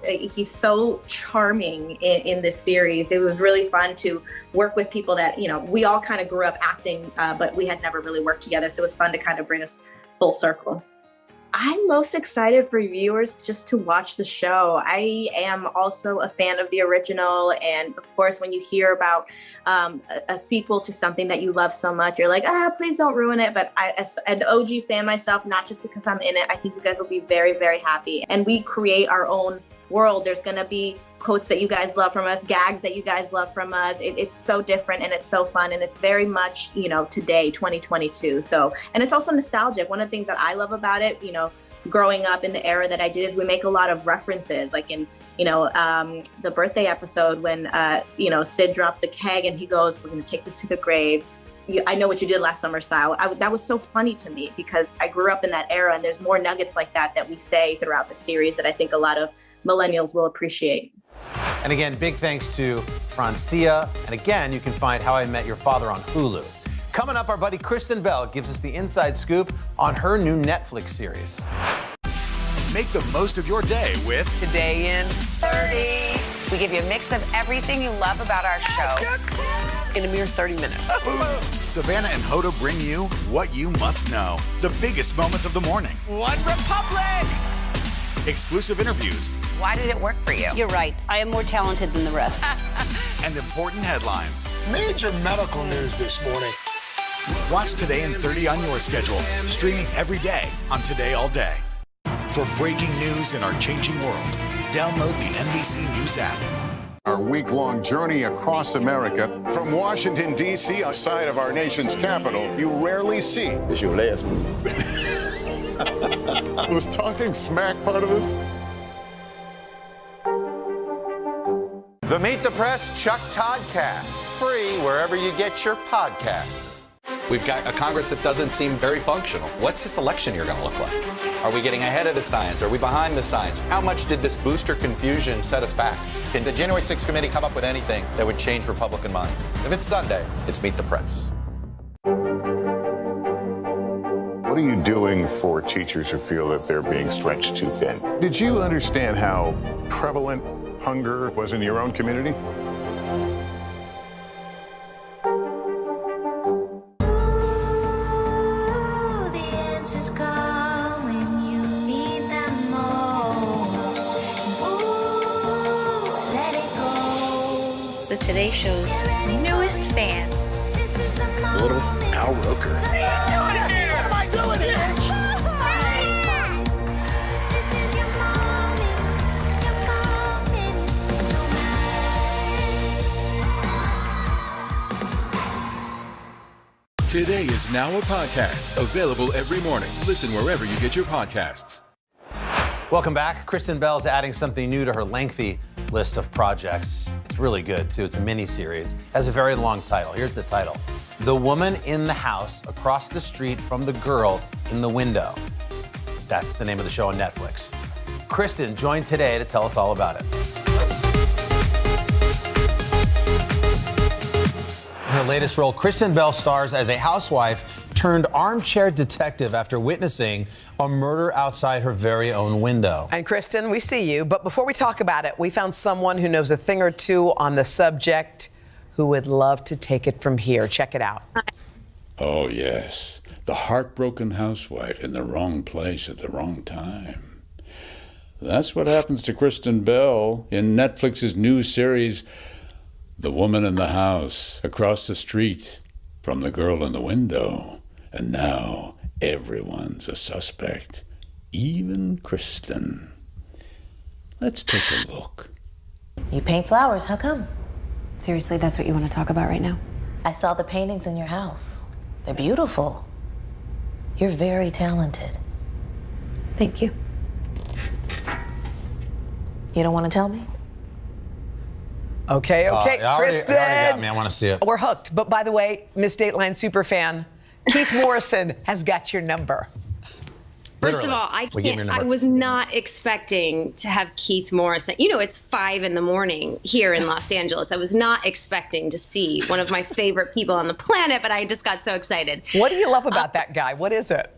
so charming in this series. It was really fun to work with people that, you know, we all kind of grew up acting, but we had never really worked together. So it was fun to kind of bring us full circle. I'm most excited for viewers just to watch the show. I am also a fan of the original. And of course, when you hear about a sequel to something that you love so much, you're like, please don't ruin it. But as an OG fan myself, not just because I'm in it, I think you guys will be very, very happy. And we create our own world. There's going to be quotes that you guys love from us, gags that you guys love from us. It's so different and it's so fun. And it's very much, you know, today, 2022. So, and it's also nostalgic. One of the things that I love about it, you know, growing up in the era that I did is we make a lot of references, like in, you know, the birthday episode when, you know, Sid drops a keg and he goes, we're going to take this to the grave. I know what you did last summer style. That was so funny to me because I grew up in that era and there's more nuggets like that we say throughout the series that I think a lot of millennials will appreciate.
And again, big thanks to Francia. And again, you can find How I Met Your Father on Hulu. Coming up, our buddy Kristen Bell gives us the inside scoop on her new Netflix series.
Make the most of your day with
Today in 30. We give you a mix of everything you love about our show in a mere 30 minutes.
Savannah and Hoda bring you what you must know. The biggest moments of the morning.
One Republic!
Exclusive interviews.
Why did it work for you?
You're right. I am more talented than the rest.
And important headlines.
Major medical news this morning.
Watch Today in 30 on your schedule. Streaming every day on Today All Day. For breaking news in our changing world, download the NBC News app.
Our week-long journey across America from Washington, D.C., outside of our nation's capital, you rarely see.
It's your last one.
Was talking smack part of this?
The Meet the Press Chuck Toddcast, free wherever you get your podcasts. We've got a Congress that doesn't seem very functional. What's this election year going to look like? Are we getting ahead of the science? Are we behind the science? How much did this booster confusion set us back? Can the January 6th committee come up with anything that would change Republican minds? If it's Sunday, it's Meet the Press.
What are you doing for teachers who feel that they're being stretched too thin? Did you understand how prevalent hunger was in your own community?
of Today Show's newest fan.
Little Al Roker.
What am I doing here?
Today is now a podcast available every morning. Listen wherever you get your podcasts.
Welcome back. Kristen Bell's adding something new to her lengthy list of projects. It's really good, too. It's a mini-series. It has a very long title. Here's the title. The Woman in the House Across the Street from the Girl in the Window. That's the name of the show on Netflix. Kristen joined today to tell us all about it. In her latest role, Kristen Bell stars as a housewife turned armchair detective after witnessing a murder outside her very own window.
And Kristen, we see you, but before we talk about it, we found someone who knows a thing or two on the subject who would love to take it from here. Check it out.
Oh, yes. The heartbroken housewife in the wrong place at the wrong time. That's what happens to Kristen Bell in Netflix's new series, The Woman in the House Across the Street from the Girl in the Window. And now everyone's a suspect, even Kristen. Let's take a look.
You paint flowers, how come?
Seriously, that's what you want to talk about right now?
I saw the paintings in your house. They're beautiful. You're very talented.
Thank you.
You don't want to tell me?
Okay,
It already
Kristen.
got me. I want to see it.
We're hooked. But by the way, Miss Dateline superfan, Keith Morrison has got your number.
First of all, I was not expecting to have Keith Morrison. You know, it's 5 a.m. here in Los Angeles. I was not expecting to see one of my favorite people on the planet, but I just got so excited.
What do you love about that guy? What is it?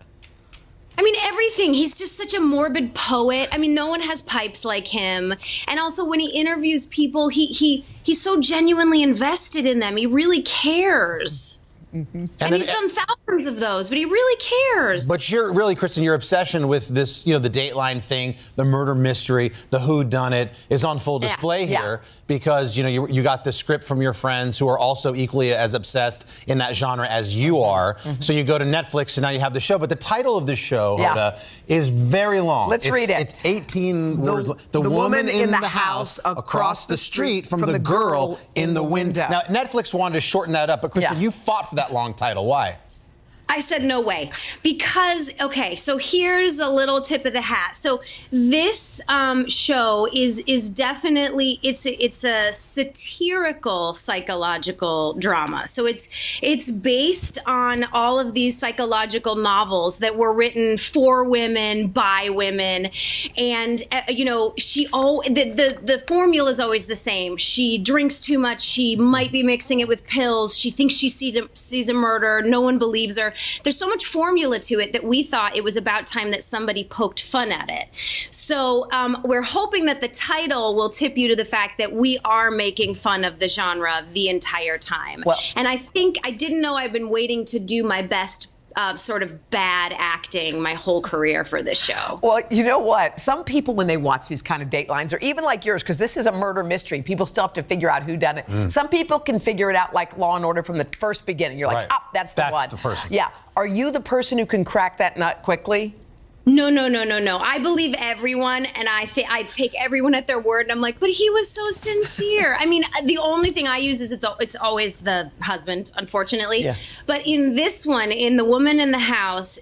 I mean, everything. He's just such a morbid poet. I mean, no one has pipes like him. And also, when he interviews people, he's so genuinely invested in them. He really cares.
Mm-hmm.
And he's done thousands of those, but he really cares.
But you're really, Kristen, your obsession with this, the Dateline thing, the murder mystery, the whodunit is on full display here because, you got the script from your friends who are also equally as obsessed in that genre as you are. Mm-hmm. So you go to Netflix and now you have the show. But the title of the show, Hoda, is very long.
Let's read it.
It's 18 words. The woman in the house across the street from the girl in the window. Now, Netflix wanted to shorten that up, but Kristen, you fought for that long title. Why?
I said no way because, okay, so here's a little tip of the hat. So this show is definitely, it's a satirical psychological drama. So it's based on all of these psychological novels that were written for women, by women. And, the formula is always the same. She drinks too much. She might be mixing it with pills. She thinks she sees a murder. No one believes her. There's so much formula to it that we thought it was about time that somebody poked fun at it. So we're hoping that the title will tip you to the fact that we are making fun of the genre the entire time. And I didn't know I've been waiting to do my best sort of bad acting my whole career for this show.
Well, you know what? Some people, when they watch these kind of Datelines, or even like yours, because this is a murder mystery, people still have to figure out who done it. Some people can figure it out like Law and Order from the first beginning. You're like, that's the one.
That's the person.
Yeah. Are you the person who can crack that nut quickly?
No. I believe everyone, and I take everyone at their word, and I'm like, but he was so sincere. I mean, the only thing I use is it's always the husband, unfortunately. Yeah. But in this one, in The Woman in the House,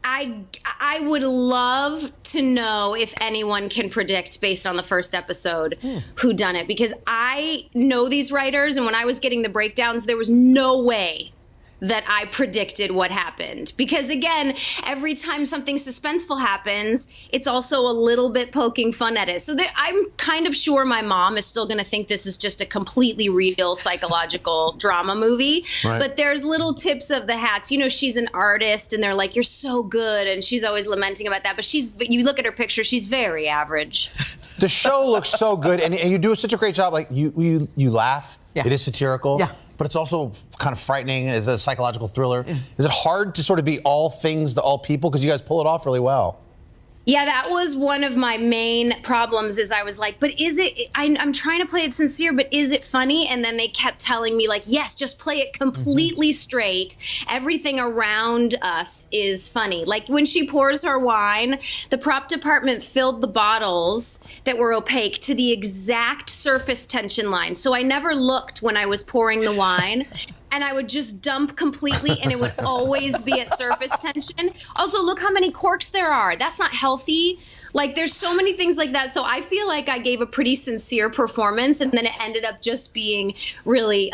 I would love to know if anyone can predict based on the first episode who done it, because I know these writers, and when I was getting the breakdowns, there was no way that I predicted what happened. Because again, every time something suspenseful happens, it's also a little bit poking fun at it. So I'm kind of sure my mom is still gonna think this is just a completely real psychological drama movie. Right. But there's little tips of the hats. She's an artist and they're like, you're so good. And she's always lamenting about that. But you look at her picture, she's very average.
The show looks so good and you do such a great job. Like you laugh. Yeah. It is satirical. Yeah. But it's also kind of frightening. It's a psychological thriller. Is it hard to sort of be all things to all people? Because you guys pull it off really well.
Yeah, that was one of my main problems is I was like, but is it, I'm trying to play it sincere, but is it funny? And then they kept telling me like, yes, just play it completely straight. Everything around us is funny. Like when she pours her wine, the prop department filled the bottles that were opaque to the exact surface tension line. So I never looked when I was pouring the wine. And I would just dump completely, and it would always be at surface tension. Also, look how many corks there are. That's not healthy. Like, there's so many things like that. So I feel like I gave a pretty sincere performance, and then it ended up just being really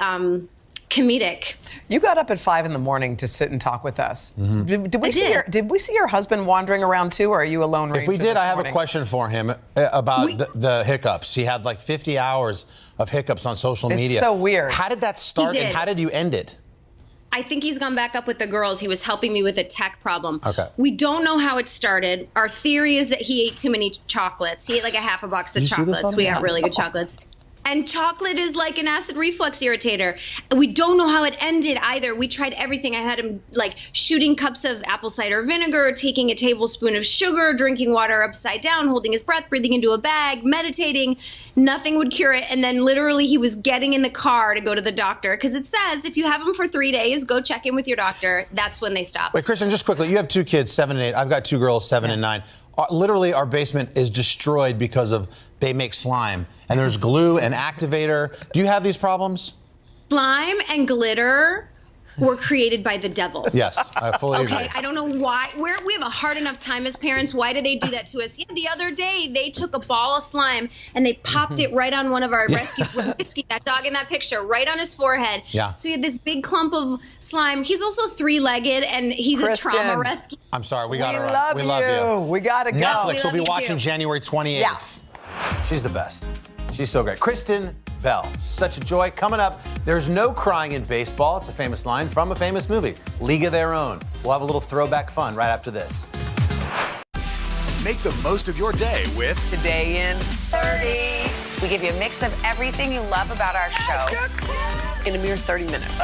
comedic.
You got up at 5 a.m. to sit and talk with us. Did we see your husband wandering around too, or are you alone?
If we did, I have a question for him about the hiccups. He had like 50 hours of hiccups on social media.
It's so weird.
How did that start and how did you end it?
I think he's gone back up with the girls. He was helping me with a tech problem.
Okay.
We don't know how it started. Our theory is that he ate too many chocolates. He ate like a half a box of chocolates. We got really good chocolates. And chocolate is like an acid reflux irritator. We don't know how it ended either. We tried everything. I had him like shooting cups of apple cider vinegar, taking a tablespoon of sugar, drinking water upside down, holding his breath, breathing into a bag, meditating. Nothing would cure it. And then literally he was getting in the car to go to the doctor because it says if you have them for 3 days, go check in with your doctor. That's when they stop.
Wait, Kristen, just quickly, you have 2 kids, 7 and 8. I've got 2 girls, 7 and 9. Literally, our basement is destroyed because of they make slime, and there's glue and activator. Do you have these problems?
Slime and glitter were created by the devil.
Yes, I fully agree.
Okay, I don't know why. We have a hard enough time as parents. Why do they do that to us? Yeah, the other day, they took a ball of slime and they popped it right on one of our rescues. Whiskey, that dog in that picture, right on his forehead.
Yeah.
So he had this big clump of slime. He's also 3-legged and he's
Kristen,
a trauma rescue.
I'm sorry, we got to run.
love
We love you.
We got to go.
Netflix will be
you
watching
too.
January 28th.
Yeah.
She's the best. She's so great. Kristen Bell, such a joy. Coming up, there's no crying in baseball. It's a famous line from a famous movie, League of Their Own. We'll have a little throwback fun right after this.
Make the most of your day with
Today in 30. We give you a mix of everything you love about our show in a mere 30 minutes.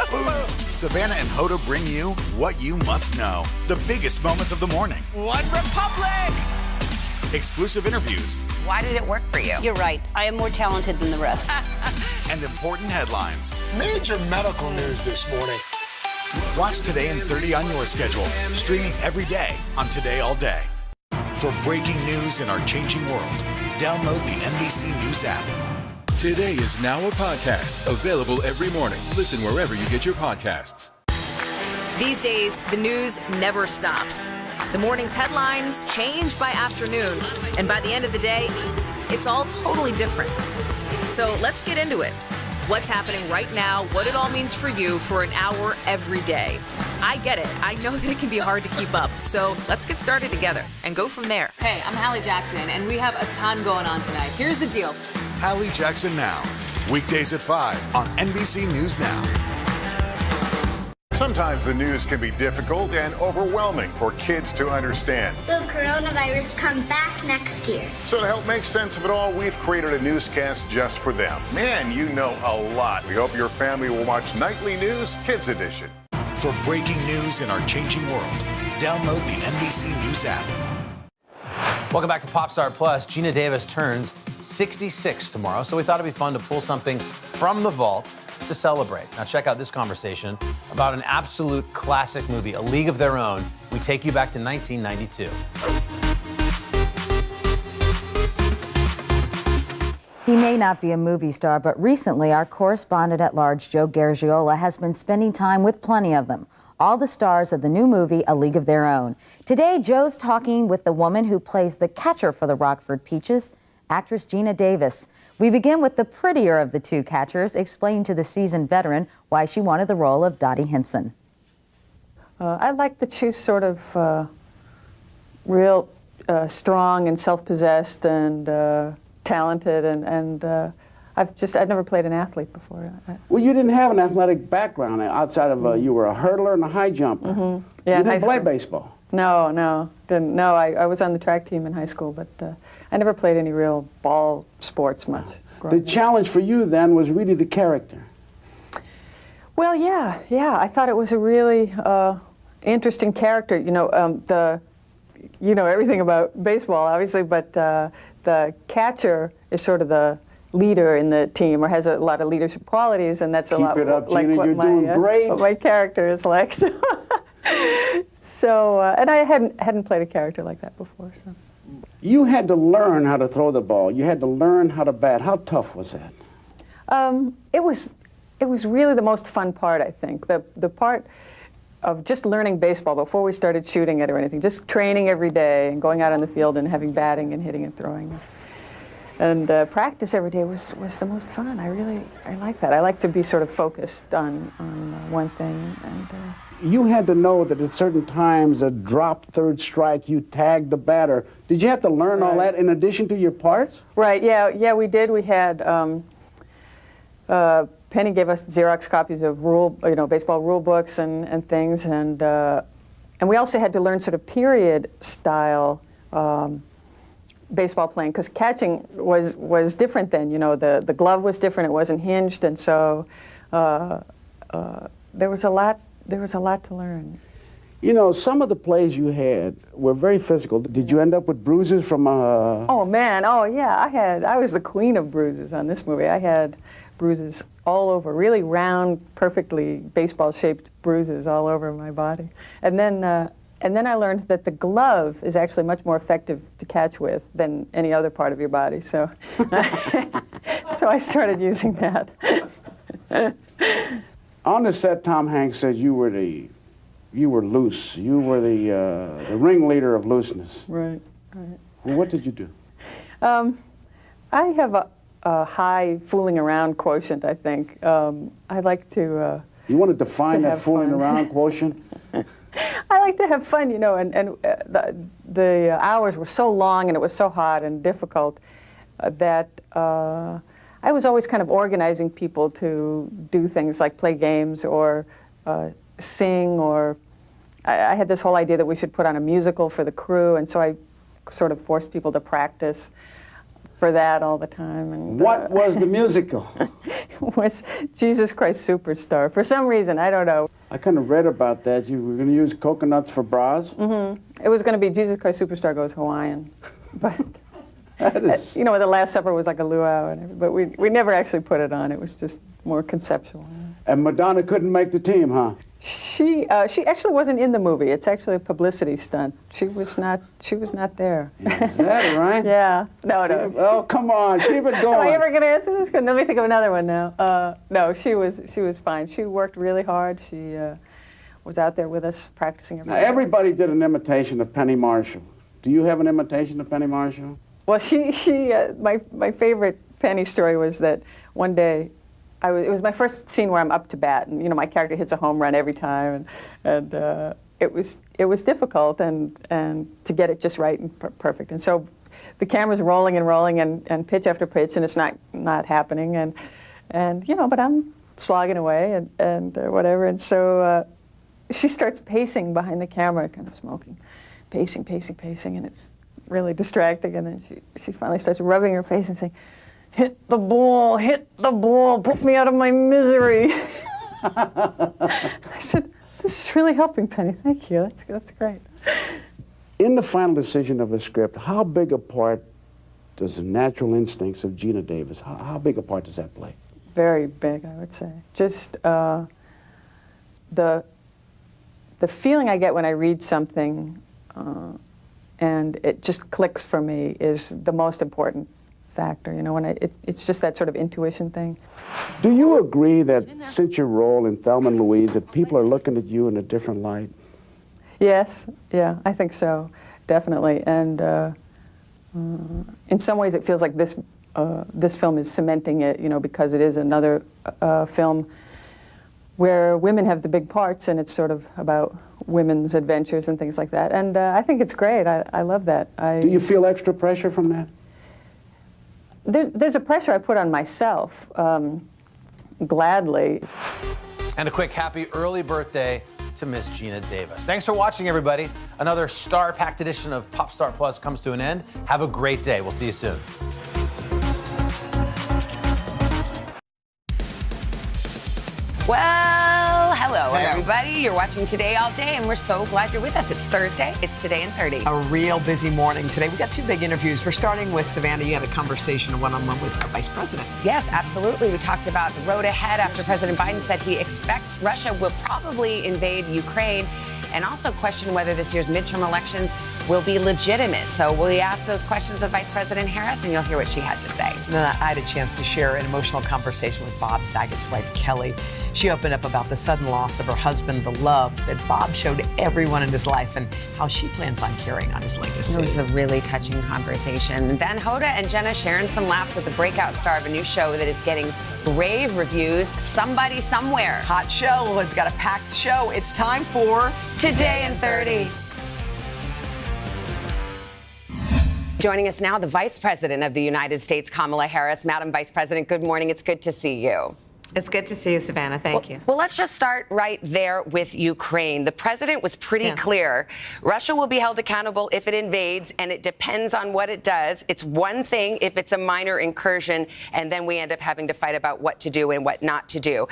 Savannah and Hoda bring you what you must know. The biggest moments of the morning.
One Republic!
Exclusive interviews.
Why did it work for you?
You're right. I am more talented than the rest.
And important headlines.
Major medical news this morning.
Watch Today in 30 on your schedule. Streaming every day on Today All Day. For breaking news in our changing world, download the NBC News app.
Today is now a podcast available every morning. Listen wherever you get your podcasts.
These days, the news never stops. The morning's headlines change by afternoon, and by the end of the day, it's all totally different. So let's get into it. What's happening right now, what it all means for you for an hour every day. I get it. I know that it can be hard to keep up. So let's get started together and go from there.
Hey, I'm Hallie Jackson, and we have a ton going on tonight. Here's the deal.
Hallie Jackson Now. Weekdays at 5 on NBC News Now.
Sometimes the news can be difficult and overwhelming for kids to understand.
Will coronavirus come back next year?
So to help make sense of it all, we've created a newscast just for them. Man, you know a lot. We hope your family will watch Nightly News Kids Edition.
For breaking news in our changing world, download the NBC News app.
Welcome back to Popstar Plus. Gina Davis turns 66 tomorrow, so we thought it'd be fun to pull something from the vault to celebrate. Now check out this conversation about an absolute classic movie, A League of Their Own. We take you back to 1992.
He may not be a movie star, but recently our correspondent at large, Joe Garagiola, has been spending time with plenty of them. All the stars of the new movie, A League of Their Own. Today, Joe's talking with the woman who plays the catcher for the Rockford Peaches, actress Gina Davis. We begin with the prettier of the two catchers, explaining to the seasoned veteran why she wanted the role of Dottie Hinson.
I like that she's sort of real strong and self-possessed and talented, and I've never played an athlete before.
Well, you didn't have an athletic background outside of you were a hurdler and a high jumper.
Mm-hmm. Yeah,
you didn't play baseball.
No, didn't. No, I was on the track team in high school, but I never played any real ball sports much.
The challenge for you then was really the character.
Well, yeah. I thought it was a really interesting character. You know, you know everything about baseball, obviously, but the catcher is sort of the leader in the team, or has a lot of leadership qualities, and that's a lot
Keep it up,
like
Gina.
what
You're doing great.
what my character is like. So, and I hadn't played a character like that before. So
You had to learn how to throw the ball. You had to learn how to bat. How tough was that?
it was really the most fun part, I think. The part of just learning baseball before we started shooting it or anything, just training every day and going out on the field and having batting and hitting and throwing. And practice every day was the most fun. I like that. I like to be sort of focused on one thing.
You had to know that at certain times, a dropped third strike, you tagged the batter. Did you have to learn all that in addition to your parts?
Right, yeah, we did. We had, Penny gave us Xerox copies of baseball rule books and things, and we also had to learn sort of period style baseball playing, because catching was different then. You know, the glove was different; it wasn't hinged, and so there was a lot to learn.
You know, some of the plays you had were very physical. Did you end up with bruises from?
Oh man! Oh yeah, I was the queen of bruises on this movie. I had bruises all over, really round, perfectly baseball-shaped bruises all over my body. And then I learned that the glove is actually much more effective to catch with than any other part of your body. So, so I started using that.
On the set, Tom Hanks said you were loose. You were the ringleader of looseness.
Right.
Well, what did you do?
I have a high fooling around quotient, I think. I like to.
You want to define that fooling around quotient?
I like to have fun, you know, and the hours were so long and it was so hot and difficult that I was always kind of organizing people to do things like play games or sing, or I had this whole idea that we should put on a musical for the crew, and so I sort of forced people to practice for that all the time. And
what was the musical?
It was Jesus Christ Superstar. For some reason, I don't know.
I kind of read about that. You were going to use coconuts for bras?
Mm-hmm. It was going to be Jesus Christ Superstar Goes Hawaiian. But, you know, the Last Supper was like a luau, but we never actually put it on. It was just more conceptual.
And Madonna couldn't make the team, huh?
She actually wasn't in the movie. It's actually a publicity stunt. She was not there.
Is that right?
Yeah. No.
Oh, come on, keep it going.
Am I ever going to answer this? Let me think of another one now. No, she was fine. She worked really hard. She was out there with us practicing every day.
Now, everybody did an imitation of Penny Marshall. Do you have an imitation of Penny Marshall?
Well, my favorite Penny story was that one day, it was my first scene where I'm up to bat, and you know my character hits a home run every time, and it was difficult and to get it just right and perfect. And so the camera's rolling and pitch after pitch, and it's not happening, and you know, but I'm slogging away and whatever. And so she starts pacing behind the camera, kind of smoking, pacing, and it's really distracting. And then she finally starts rubbing her face and saying, hit the ball, put me out of my misery. I said, this is really helping, Penny. Thank you. That's great.
In the final decision of a script, how big a part does the natural instincts of Geena Davis, how big a part does that play?
Very big, I would say. Just the feeling I get when I read something and it just clicks for me is the most important factor, you know, when it's just that sort of intuition thing.
Do you agree that since your role in Thelma and Louise that people are looking at you in a different light?
Yes, yeah, I think so, definitely. And in some ways it feels like this film is cementing it, you know, because it is another film where women have the big parts and it's sort of about women's adventures and things like that. And I think it's great. I love that.
Do you feel extra pressure from that?
There's a pressure I put on myself, gladly.
And a quick happy early birthday to Miss Geena Davis. Thanks for watching, everybody. Another star-packed edition of Pop Star Plus comes to an end. Have a great day. We'll see you soon.
Well, hello, everybody. You're watching Today All Day, and we're so glad you're with us. It's Thursday. It's Today in 30.
A real busy morning today. We got two big interviews. We're starting with Savannah. You had a conversation one-on-one with our vice president.
Yes, absolutely. We talked about the road ahead after President Biden said he expects Russia will probably invade Ukraine, and also questioned whether this year's midterm elections will be legitimate. So we asked those questions of Vice President Harris, and you'll hear what she had to say.
And then I had a chance to share an emotional conversation with Bob Saget's wife, Kelly. She opened up about the sudden loss of her husband, the love that Bob showed everyone in his life, and how she plans on carrying on his legacy.
It was a really touching conversation. And then Hoda and Jenna sharing some laughs with the breakout star of a new show that is getting rave reviews, Somebody Somewhere.
Hot show. We've got a packed show. It's time for
Today in 30. Joining us now, the Vice President of the United States, Kamala Harris. Madam Vice President, good morning. It's good to see you.
It's good to see you, Savannah. Thank you.
Well, let's just start right there with Ukraine. The president was pretty clear. Russia will be held accountable if it invades, and it depends on what it does. It's one thing if it's a minor incursion, and then we end up having to fight about what to do and what not to do.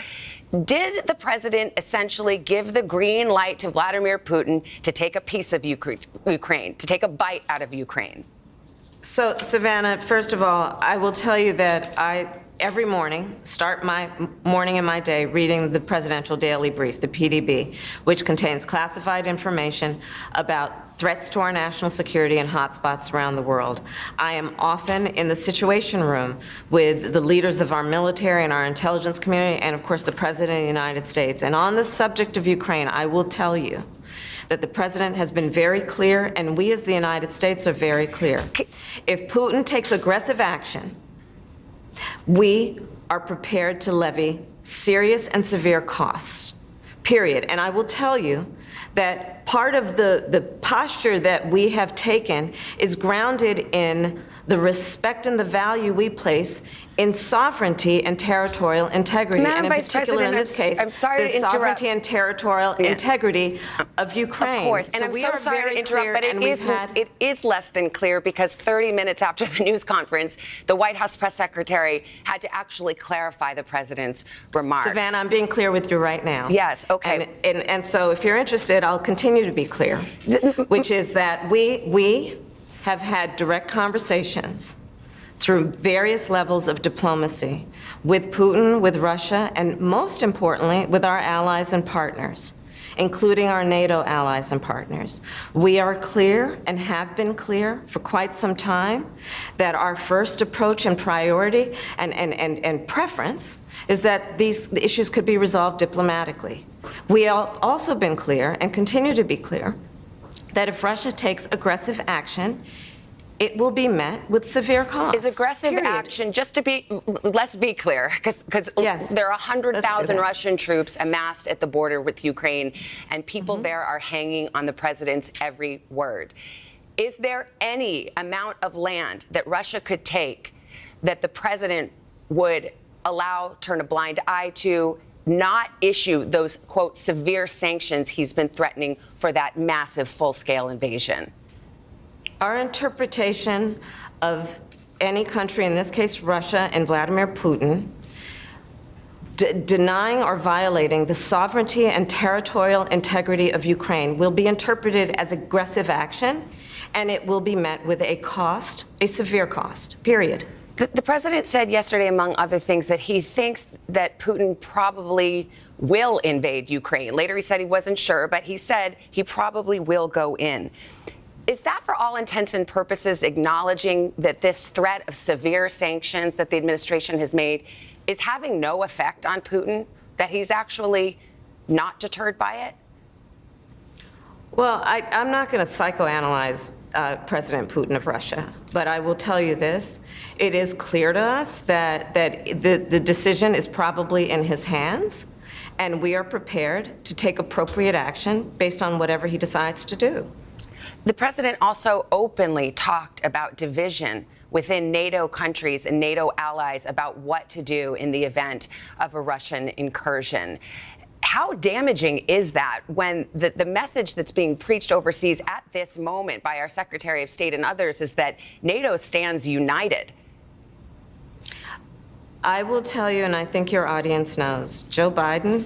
Did the president essentially give the green light to Vladimir Putin to take a piece of Ukraine, to take a bite out of Ukraine?
So, Savannah, first of all, I will tell you that I, every morning, start my morning and my day reading the Presidential Daily Brief, the PDB, which contains classified information about threats to our national security and hotspots around the world. I am often in the Situation Room with the leaders of our military and our intelligence community, and of course the President of the United States. And on the subject of Ukraine, I will tell you that the president has been very clear, and we as the United States are very clear. If Putin takes aggressive action, we are prepared to levy serious and severe costs, period. And I will tell you that part of the posture that we have taken is grounded in the respect and the value we place in sovereignty and territorial integrity,
Madam
and in
Vice
particular
President,
in this case,
I'm sorry
the
to interrupt.
sovereignty and territorial integrity of Ukraine.
Of course, and
so
I'm
we
so
are
sorry
very
to interrupt,
clear,
but
and
it is less than clear, because 30 minutes after the news conference, the White House press secretary had to actually clarify the president's remarks.
Savannah, I'm being clear with you right now.
Yes, okay.
And so if you're interested, I'll continue to be clear, which is that we have had direct conversations through various levels of diplomacy with Putin, with Russia, and most importantly, with our allies and partners, including our NATO allies and partners. We are clear and have been clear for quite some time that our first approach and priority and preference is that these issues could be resolved diplomatically. We have also been clear and continue to be clear that if Russia takes aggressive action, it will be met with severe costs.
Is aggressive action, just to be, let's be clear, because there are 100,000 Russian troops amassed at the border with Ukraine, and people there are hanging on the president's every word. Is there any amount of land that Russia could take that the president would allow, turn a blind eye to, not issue those, quote, severe sanctions he's been threatening for that massive full-scale invasion?
Our interpretation of any country, in this case Russia and Vladimir Putin, denying or violating the sovereignty and territorial integrity of Ukraine will be interpreted as aggressive action, and it will be met with a cost, a severe cost, period.
The president said yesterday, among other things, that he thinks that Putin probably will invade Ukraine. Later he said he wasn't sure, but he said he probably will go in. Is that, for all intents and purposes, acknowledging that this threat of severe sanctions that the administration has made is having no effect on Putin, that he's actually not deterred by it?
Well, I'm not going to psychoanalyze President Putin of Russia, but I will tell you this. It is clear to us that the decision is probably in his hands, and we are prepared to take appropriate action based on whatever he decides to do.
The president also openly talked about division within NATO countries and NATO allies about what to do in the event of a Russian incursion. How damaging is that when the message that's being preached overseas at this moment by our Secretary of State and others is that NATO stands united?
I will tell you, and I think your audience knows, Joe Biden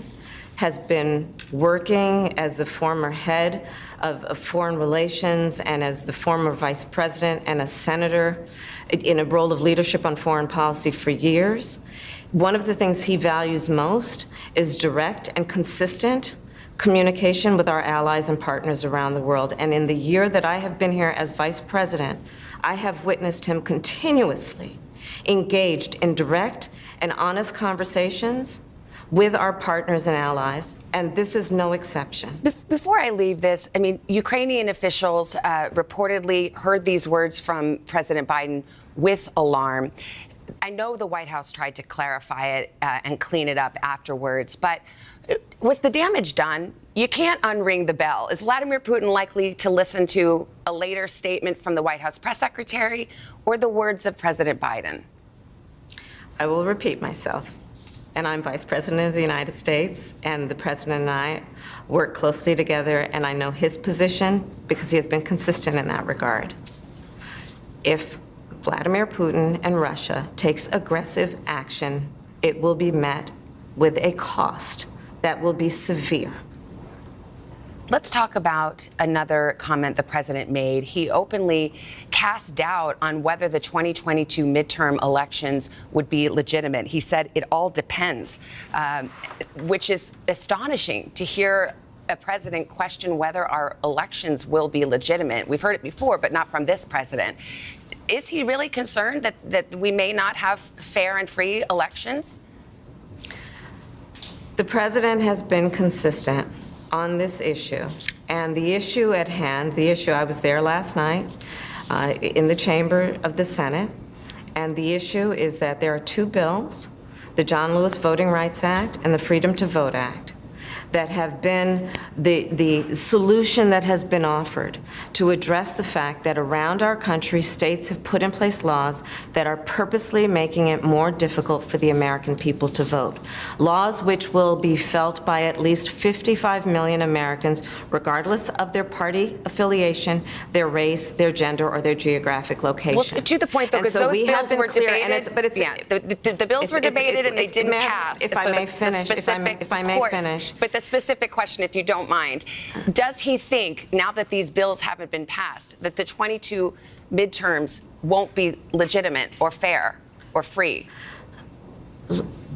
has been working as the former head of foreign relations and as the former vice president and a senator in a role of leadership on foreign policy for years. One of the things he values most is direct and consistent communication with our allies and partners around the world. And in the year that I have been here as vice president, I have witnessed him continuously engaged in direct and honest conversations with our partners and allies, and this is no exception.
Before I leave this, I mean, Ukrainian officials reportedly heard these words from President Biden with alarm. I know the White House tried to clarify it and clean it up afterwards, but was the damage done? You can't unring the bell. Is Vladimir Putin likely to listen to a later statement from the White House press secretary or the words of President Biden?
I will repeat myself. And I'm Vice President of the United States, and the President and I work closely together, and I know his position because he has been consistent in that regard. If Vladimir Putin and Russia takes aggressive action, it will be met with a cost that will be severe.
Let's talk about another comment the president made. He openly cast doubt on whether the 2022 midterm elections would be legitimate. He said it all depends, which is astonishing to hear a president question whether our elections will be legitimate. We've heard it before, but not from this president. Is he really concerned that we may not have fair and free elections?
The president has been consistent on this issue. And the issue at hand, I was there last night in the chamber of the Senate, and the issue is that there are two bills, the John Lewis Voting Rights Act and the Freedom to Vote Act, that have been the solution that has been offered to address the fact that around our country, states have put in place laws that are purposely making it more difficult for the American people to vote. Laws which will be felt by at least 55 million Americans, regardless of their party affiliation, their race, their gender, or their geographic location.
Well, to the point, though, because those bills were debated. The bills were debated and they didn't pass.
If I may finish, if I may finish.
But the specific question, if you don't mind, does he think, now that these bills haven't been passed, that the 22 midterms won't be legitimate or fair or free?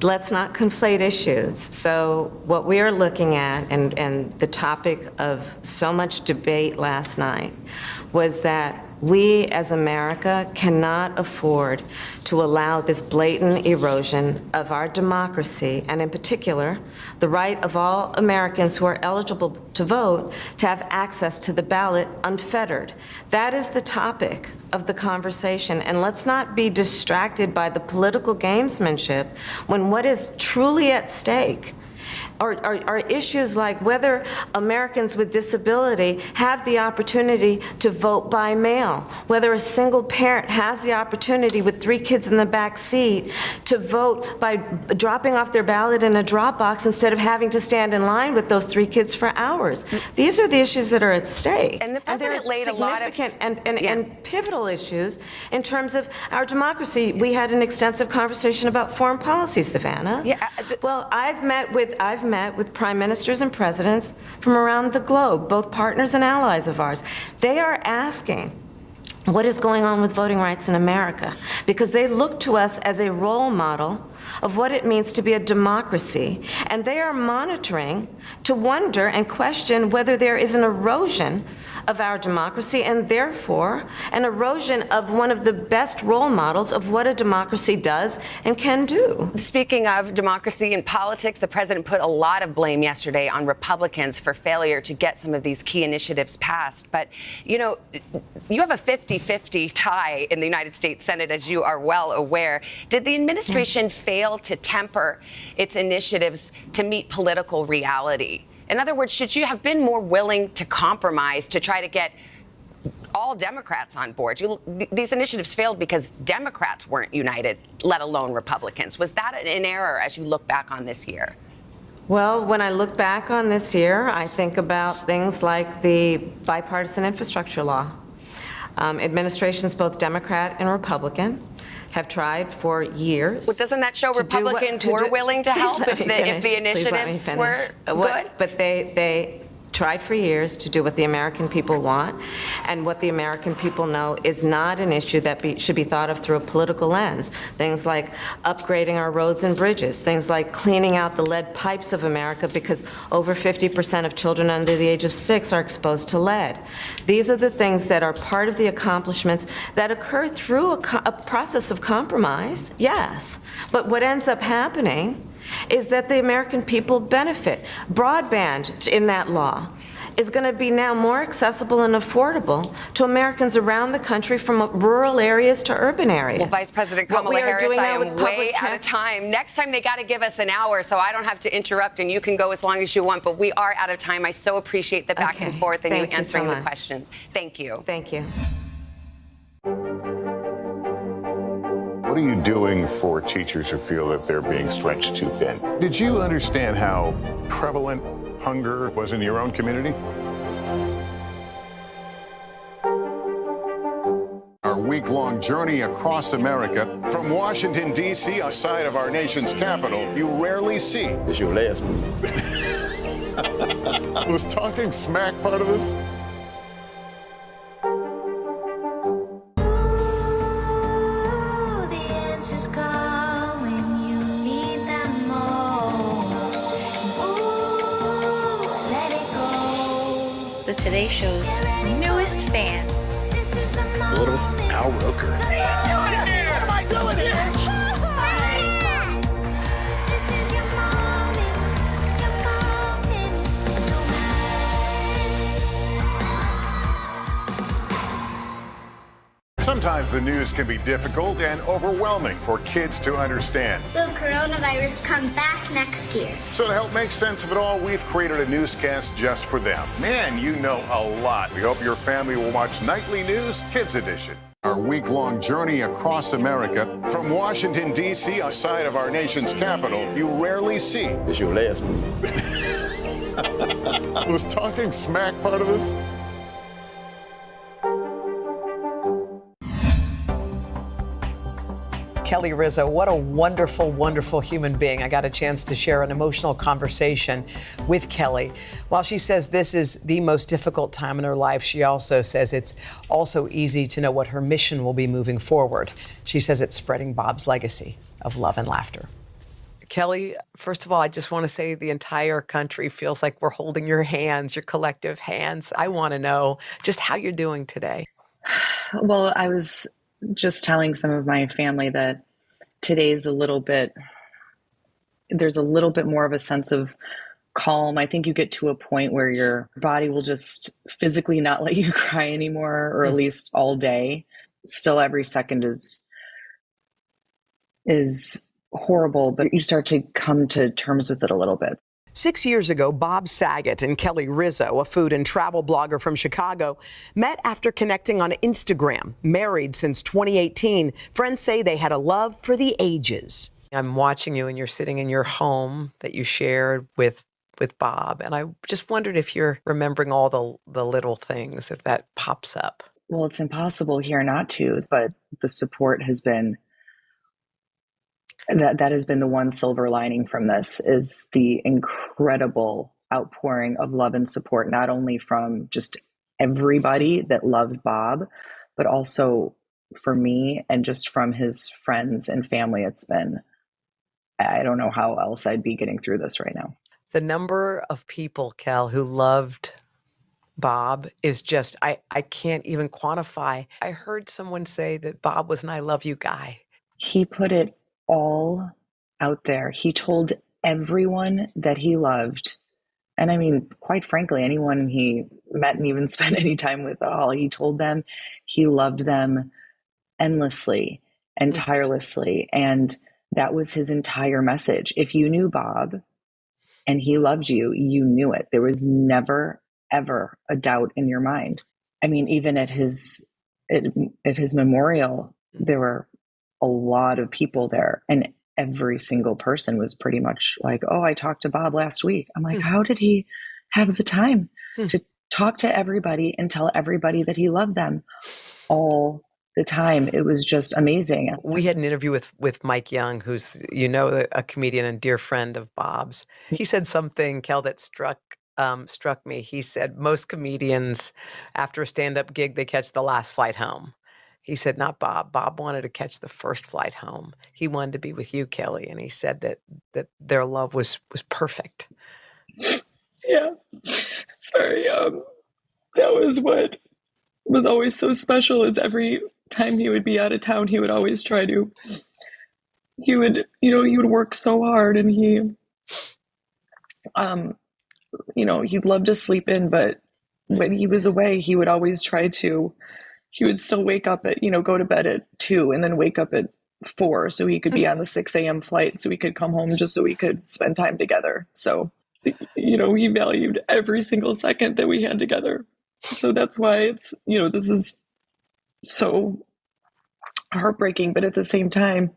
Let's not conflate issues. So what we are looking at, and the topic of so much debate last night, was that we as America cannot afford to allow this blatant erosion of our democracy, and in particular, the right of all Americans who are eligible to vote to have access to the ballot unfettered. That is the topic of the conversation, and let's not be distracted by the political gamesmanship when what is truly at stake are issues like whether Americans with disability have the opportunity to vote by mail, whether a single parent has the opportunity with 3 kids in the back seat to vote by dropping off their ballot in a drop box instead of having to stand in line with those 3 kids for hours. These are the issues that are at stake.
And the president laid a lot of
and pivotal issues in terms of our democracy. We had an extensive conversation about foreign policy, Savannah. Well, I've met with prime ministers and presidents from around the globe, both partners and allies of ours. They are asking what is going on with voting rights in America, because they look to us as a role model of what it means to be a democracy, and they are monitoring to wonder and question whether there is an erosion of our democracy and therefore an erosion of one of the best role models of what a democracy does and can do.
Speaking of democracy and politics, the president put a lot of blame yesterday on Republicans for failure to get some of these key initiatives passed. But, you know, you have a 50-50 tie in the United States Senate, as you are well aware. Did the administration fail to temper its initiatives to meet political reality? In other words, should you have been more willing to compromise to try to get all Democrats on board? These initiatives failed because Democrats weren't united, let alone Republicans. Was that an error as you look back on this year?
Well, when I look back on this year, I think about things like the bipartisan infrastructure law. Administrations, both Democrat and Republican, have tried for years.
Well, doesn't that show Republicans were willing to help if the initiatives were good?
But they tried for years to do what the American people want, and what the American people know is not an issue that should be thought of through a political lens. Things like upgrading our roads and bridges, things like cleaning out the lead pipes of America, because over 50% of children under the age of 6 are exposed to lead. These are the things that are part of the accomplishments that occur through a process of compromise, yes. But what ends up happening is that the American people benefit. Broadband in that law is going to be now more accessible and affordable to Americans around the country, from rural areas to urban areas.
Well, Vice President Kamala Harris, I am way out of time. Next time they got to give us an hour so I don't have to interrupt and you can go as long as you want, but we are out of time. I so appreciate the back and forth and you answering the questions. Thank you.
Thank you.
What are you doing for teachers who feel that they're being stretched too thin? Did you understand how prevalent hunger was in your own community? Our week-long journey across America, from Washington, D.C., outside of our nation's capital, you rarely see. It's your last one. Was talking smack part of this?
The Today Show's newest fan.
Little Al Roker.
What am I doing here?
Sometimes the news can be difficult and overwhelming for kids to understand.
Will coronavirus come back next year?
So to help make sense of it all, we've created a newscast just for them. Man, you know a lot. We hope your family will watch Nightly News Kids Edition. Our week-long journey across America, from Washington, D.C., outside of our nation's capital, you rarely see. It's your last one. Was talking smack part of this?
Kelly Rizzo, what a wonderful, wonderful human being. I got a chance to share an emotional conversation with Kelly. While she says this is the most difficult time in her life, she also says it's also easy to know what her mission will be moving forward. She says it's spreading Bob's legacy of love and laughter. Kelly, first of all, I just want to say the entire country feels like we're holding your hands, your collective hands. I want to know just how you're doing today.
Well, I was just telling some of my family that today's there's a little bit more of a sense of calm. I think you get to a point where your body will just physically not let you cry anymore, or at least all day. Still, every second is horrible, but you start to come to terms with it a little bit.
6 years ago, Bob Saget and Kelly Rizzo, a food and travel blogger from Chicago, met after connecting on Instagram. Married since 2018, friends say they had a love for the ages. I'm watching you, and you're sitting in your home that you shared with Bob, and I just wondered if you're remembering all the little things, if that pops up.
Well, it's impossible here not to, but the support has been that has been the one silver lining from this, is the incredible outpouring of love and support, not only from just everybody that loved Bob, but also for me and just from his friends and family. It's been, I don't know how else I'd be getting through this right now.
The number of people, Kel, who loved Bob is just, I can't even quantify. I heard someone say that Bob was an I love you guy.
He put it all out there. He told everyone that he loved. And I mean, quite frankly, anyone he met and even spent any time with at all, he told them he loved them endlessly and tirelessly. And that was his entire message. If you knew Bob and he loved you, you knew it. There was never, ever a doubt in your mind. I mean, even at his memorial, there were a lot of people there, and every single person was pretty much like, oh, I talked to Bob last week. I'm like, how did he have the time talk to everybody and tell everybody that he loved them all the time. It was just amazing.
We had an interview with Mike Young, who's, a comedian and dear friend of Bob's. He said something, Kel, that struck me. He said most comedians, after a stand-up gig, they catch the last flight home. He said, not Bob. Bob wanted to catch the first flight home. He wanted to be with you, Kelly. And he said that their love was perfect.
Yeah. Sorry. That was what was always so special, is every time he would be out of town, he would always he would work so hard, and he'd love to sleep in, but when he was away, he would always he would still wake up at, go to bed at 2 and then wake up at 4 so he could be on the 6 a.m. flight so we could come home just so we could spend time together. So, he valued every single second that we had together. So that's why it's, this is so heartbreaking. But at the same time,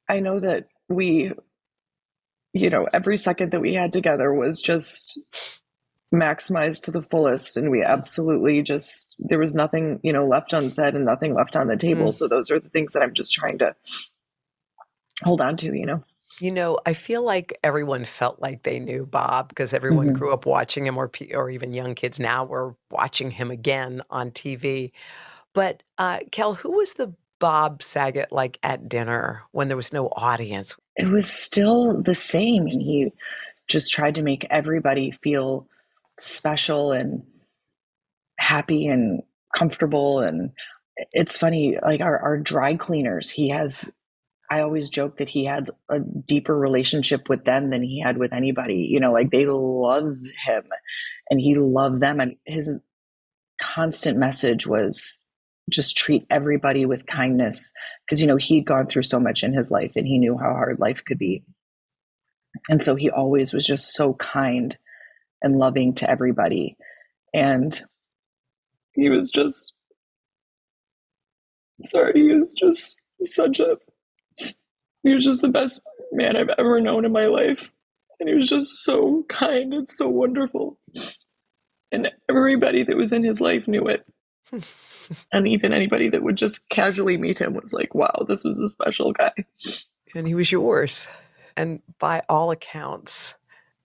I know that we, every second that we had together was just maximized to the fullest, and we absolutely there was nothing left unsaid and nothing left on the table. So those are the things that I'm just trying to hold on to.
I feel like everyone felt like they knew Bob because everyone grew up watching him, or even young kids now were watching him again on TV. But Kel, who was the Bob Saget like at dinner when there was no audience?
It was still the same, and he just tried to make everybody feel special and happy and comfortable. And it's funny, like our dry cleaners, I always joke that he had a deeper relationship with them than he had with anybody. Like they loved him and he loved them. And his constant message was just treat everybody with kindness, because, he'd gone through so much in his life and he knew how hard life could be. And so he always was just so kind and loving to everybody. And
he was just he was just the best man I've ever known in my life. And he was just so kind and so wonderful. And everybody that was in his life knew it. And even anybody that would just casually meet him was like, wow, this was a special guy.
And he was yours. And by all accounts,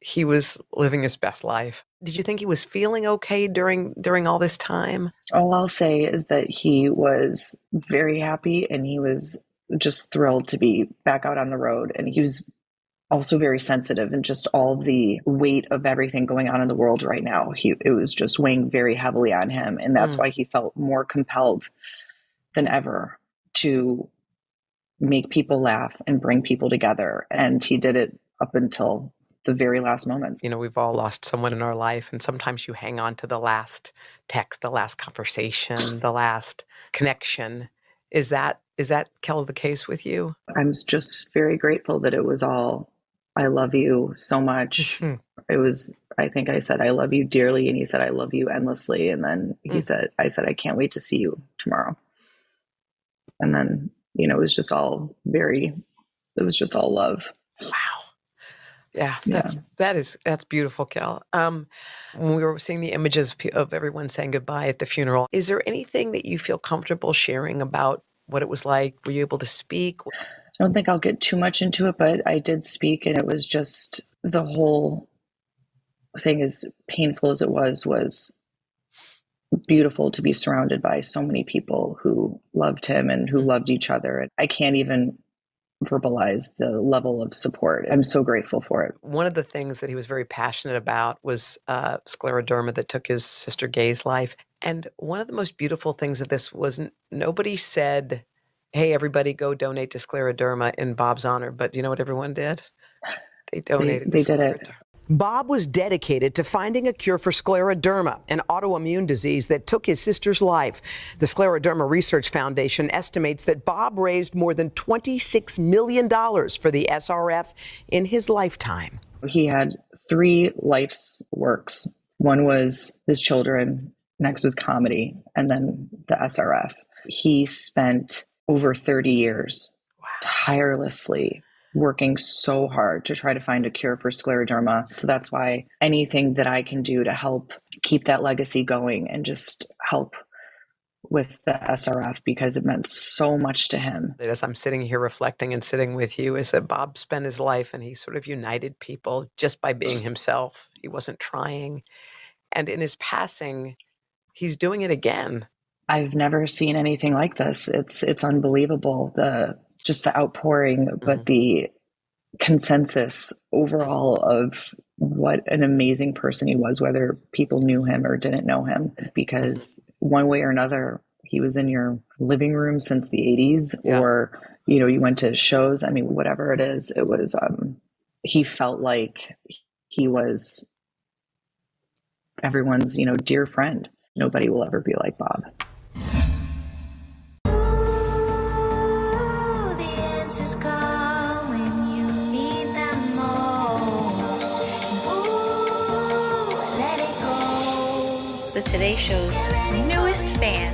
he was living his best life. Did you think he was feeling okay during all this time?
All I'll say is that he was very happy, and he was just thrilled to be back out on the road. And he was also very sensitive, and just all the weight of everything going on in the world right now, it was just weighing very heavily on him. And that's why he felt more compelled than ever to make people laugh and bring people together. And he did it up until the very last moments.
We've all lost someone in our life, and sometimes you hang on to the last text, the last conversation, the last connection. Is that, Kel, the case with you?
I'm just very grateful that it was all, I love you so much. It was, I think I said, I love you dearly. And he said, I love you endlessly. And then I said, I can't wait to see you tomorrow. And then, it was just all love.
Wow. Yeah, that's beautiful, Kel. When we were seeing the images of everyone saying goodbye at the funeral, is there anything that you feel comfortable sharing about what it was like? Were you able to speak?
I don't think I'll get too much into it, but I did speak, and it was just, the whole thing, as painful as it was beautiful to be surrounded by so many people who loved him and who loved each other. And I can't even verbalize the level of support. I'm so grateful for it.
One of the things that he was very passionate about was scleroderma that took his sister Gay's life. And one of the most beautiful things of this was nobody said, hey, everybody go donate to scleroderma in Bob's honor. But do you know what everyone did? They donated.
They did it.
Bob was dedicated to finding a cure for scleroderma, an autoimmune disease that took his sister's life. The Scleroderma Research Foundation estimates that Bob raised more than $26 million for the SRF in his lifetime.
He had 3 life's works. One was his children, next was comedy, and then the SRF. He spent over 30 years tirelessly working so hard to try to find a cure for scleroderma. So that's why anything that I can do to help keep that legacy going and just help with the SRF, because it meant so much to him.
As I'm sitting here reflecting and sitting with you, is that Bob spent his life and he sort of united people just by being himself. He wasn't trying. And in his passing, he's doing it again.
I've never seen anything like this. It's unbelievable. Just the outpouring, but the consensus overall of what an amazing person he was, whether people knew him or didn't know him, because one way or another, he was in your living room since the 80s, or, you went to shows. I mean, whatever it is, it was, he felt like he was everyone's, dear friend. Nobody will ever be like Bob.
Just call when you need them most. Ooh, let it go.
The Today Show's newest fan.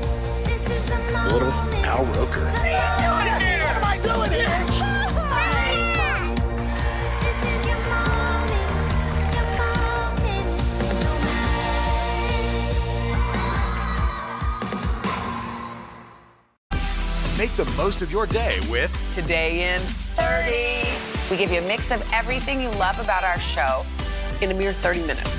Little Al Roker.
What am I doing here? This is your moment.
Make the most of your day with
Today in 30. We give you a mix of everything you love about our show in a mere 30 minutes.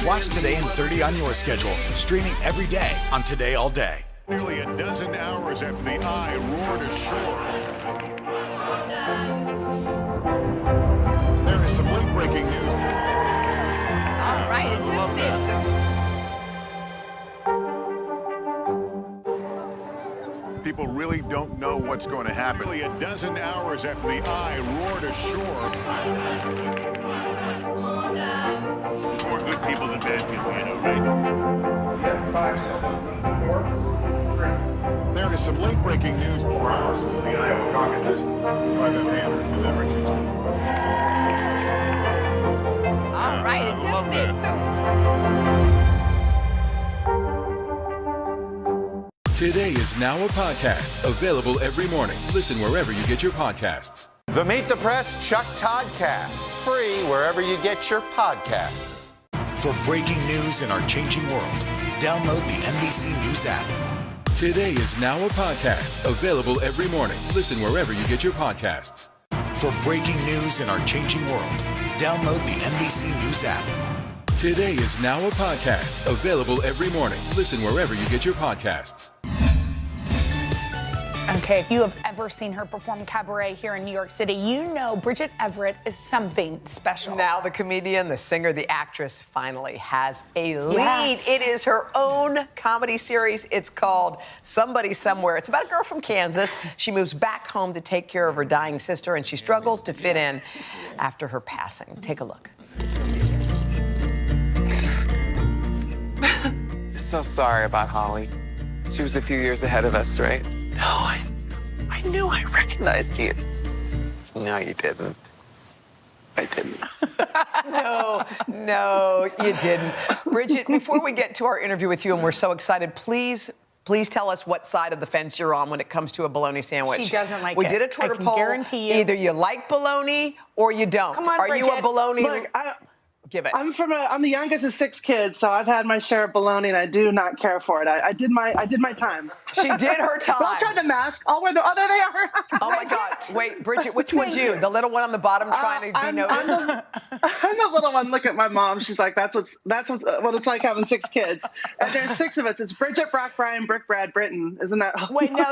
Watch Today in 30 on your schedule, streaming every day on Today All Day.
Nearly a dozen hours after the eye roared ashore. There is some late-breaking news.
All right, and
People really don't know what's going to happen. Nearly a dozen hours after the eye roared ashore. More good people than bad people, right? 5 seconds. 4, 3. There is some late-breaking news 4 hours into the Iowa caucuses by the Andrew with Everton.
all right, and
Today is now a podcast available every morning. Listen wherever you get your podcasts.
The Meet the Press Chuck Toddcast, free wherever you get your podcasts.
For breaking news in our changing world, download the NBC News app.
Today is now a podcast available every morning. Listen wherever you get your podcasts.
For breaking news in our changing world, download the NBC News app.
Today is now a podcast available every morning. Listen wherever you get your podcasts.
Okay, if you have ever seen her perform cabaret here in New York City, you know Bridget Everett is something special.
Now the comedian, the singer, the actress finally has a lead.
Yes.
It is her own comedy series. It's called Somebody Somewhere. It's about a girl from Kansas. She moves back home to take care of her dying sister, and she struggles to fit in after her passing. Take a look.
I'm so sorry about Holly. She was a few years ahead of us, right? No, I knew I recognized you. No, you didn't. I didn't.
No, you didn't. Bridget, before we get to our interview with you, and we're so excited, please tell us what side of the fence you're on when it comes to a bologna sandwich.
She doesn't like
we
it.
did a Twitter
I can
poll.
guarantee you.
Either you like bologna or you don't.
Come on,
Are you a
Bridget.
bologna?
Look,
Give it.
I'm the youngest of 6 kids, so I've had my share of bologna, and I do not care for it. I did my time.
She did her time.
But I'll try the mask. I'll wear the. Oh, there they are.
Oh my God! Wait, Bridget, which one's you? The little one on the bottom trying to be noticed.
I'm the little one. Look at my mom. She's like, that's what it's like having 6 kids. And there's 6 of us. It's Bridget, Brock, Brian, Brick, Brad, Britton. Isn't that?
Wait, no.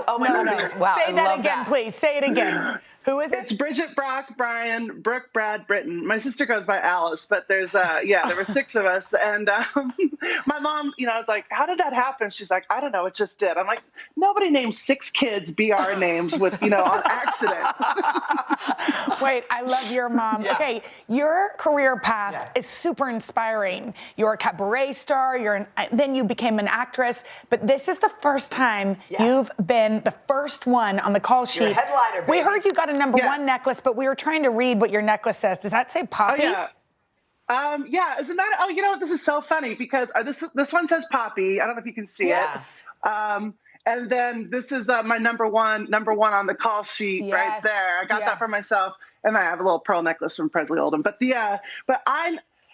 Oh my goodness! Wow,
Say
I
that
love
again,
that.
please. Say it again. Who is it?
It's Bridget, Brock, Brian, Brooke, Brad, Britton. My sister goes by Alice, but there's there were 6 of us, and my mom, I was like, how did that happen? She's like, I don't know, it just did. I'm like, nobody names 6 kids BR names with on accident.
Wait, I love your mom.
Yeah.
Okay, your career path is super inspiring. You're a cabaret star. Then you became an actress, but this is the first time you've been the first one on the call sheet.
You're a headliner, baby.
We heard you got a number 1 necklace, but we were trying to read what your necklace says. Does that say Poppy?
Oh, yeah. Isn't that? Oh, you know what? This is so funny because this one says Poppy. I don't know if you can see it. And And then this is my number one on the call sheet right there. I got that for myself. And I have a little pearl necklace from Presley Oldham.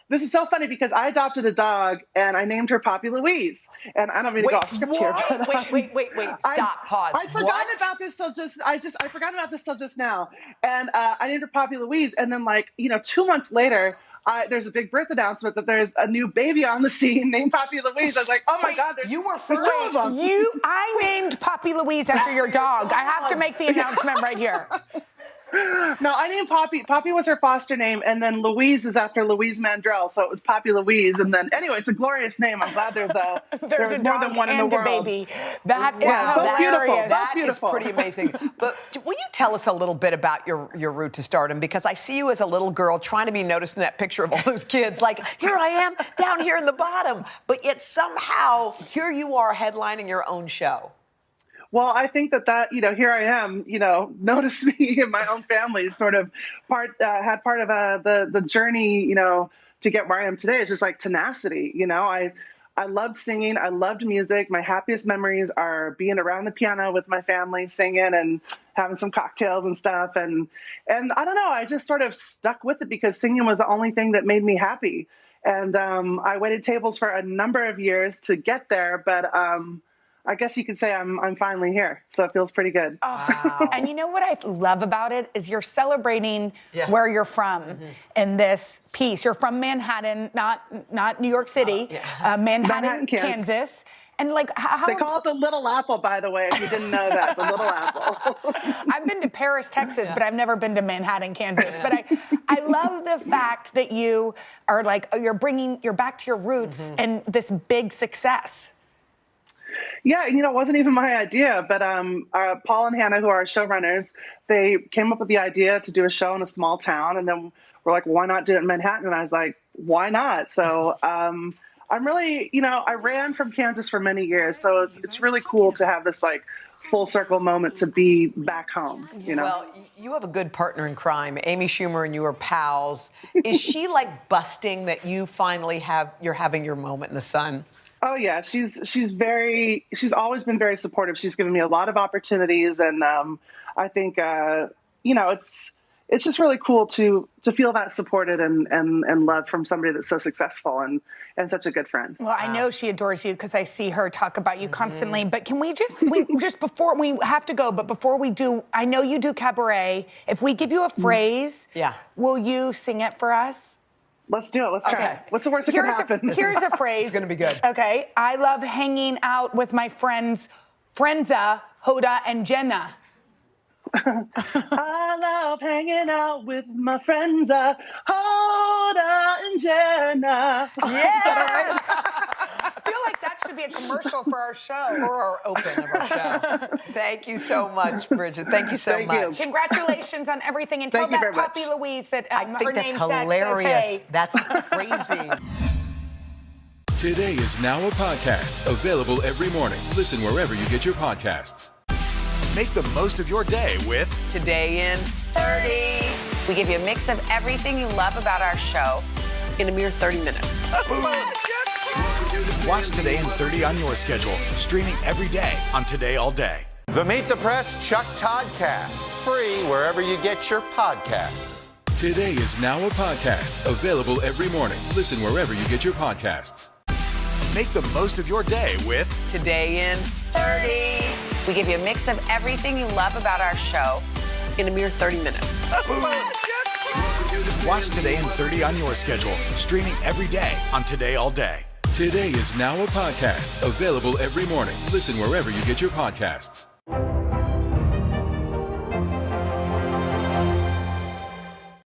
This is so funny because I adopted a dog and I named her Poppy Louise. And I don't mean to go off script here. But
Wait. Stop. Pause.
I forgot about this till I forgot about this till just now. And I named her Poppy Louise. And then 2 months later, there's a big birth announcement that there's a new baby on the scene named Poppy Louise. I was like, oh my God, there's two of them.
I named Poppy Louise after your dog. I have to make the announcement right here.
No, I named Poppy. Poppy was her foster name, and then Louise is after Louise Mandrell, so it was Poppy Louise. And then, anyway, it's a glorious name. I'm glad there's a more than one in the world.
Baby. That is hilarious.
That is pretty amazing. But will you tell us a little bit about your route to stardom? Because I see you as a little girl trying to be noticed in that picture of all those kids. Like, here I am down here in the bottom. But yet somehow, here you are headlining your own show.
Well, I think that here I am, notice me in my own family sort of had part of the journey, to get where I am today. It's just like tenacity. I loved singing. I loved music. My happiest memories are being around the piano with my family, singing and having some cocktails and stuff. And I don't know, I just sort of stuck with it because singing was the only thing that made me happy. And I waited tables for a number of years to get there, but I guess you could say I'm finally here, so it feels pretty good.
Wow. And you know what I love about it is you're celebrating where you're from in this piece. You're from Manhattan, not New York City, Manhattan, Kansas. And how
they call it the Little Apple, by the way, if you didn't know that, the Little Apple.
I've been to Paris, Texas, but I've never been to Manhattan, Kansas. But I love the fact that you are you're back to your roots and this big success.
Yeah, it wasn't even my idea, but Paul and Hannah, who are our showrunners, they came up with the idea to do a show in a small town, and then we're like, why not do it in Manhattan? And I was like, why not? So I'm really, I ran from Kansas for many years, so it's really cool to have this full circle moment to be back home.
Well, you have a good partner in crime. Amy Schumer and you are pals. Is she busting that you finally you're having your moment in the sun?
Oh yeah, she's always been very supportive. She's given me a lot of opportunities, and I think it's just really cool to feel that supported and loved from somebody that's so successful and such a good friend.
Well, I know she adores you because I see her talk about you constantly. But can we just before we have to go, but before we do, I know you do cabaret. If we give you a phrase, will you sing it for us?
Let's do it. Let's try it. What's the worst that can happen?
Here's a phrase.
It's going to be good.
Okay. I love hanging out with my friends, Frenza, Hoda, and Jenna.
I love hanging out with my friends, Hoda and Jenna.
Yes! I feel like that should be a commercial for our show.
Or our open of our show. Thank you so much, Bridget. Thank you so much.
Congratulations on everything. And tell that Poppy Louise that
I think that's hilarious.
Says, hey.
That's crazy.
Today is now a podcast available every morning. Listen wherever you get your podcasts.
Make the most of your day with
Today in 30.
We give you a mix of everything you love about our show
in a mere 30 minutes.
Watch Today in 30 on your schedule, streaming every day on Today All Day.
The Meet the Press Chuck Toddcast, free wherever you get your podcasts.
Today is now a podcast available every morning. Listen wherever you get your podcasts.
Make the most of your day with
Today in
30. We give you a mix of everything you love about our show
in a mere 30 minutes.
Watch Today in 30 on your schedule, streaming every day on Today All Day.
Today is now a podcast available every morning. Listen wherever you get your podcasts.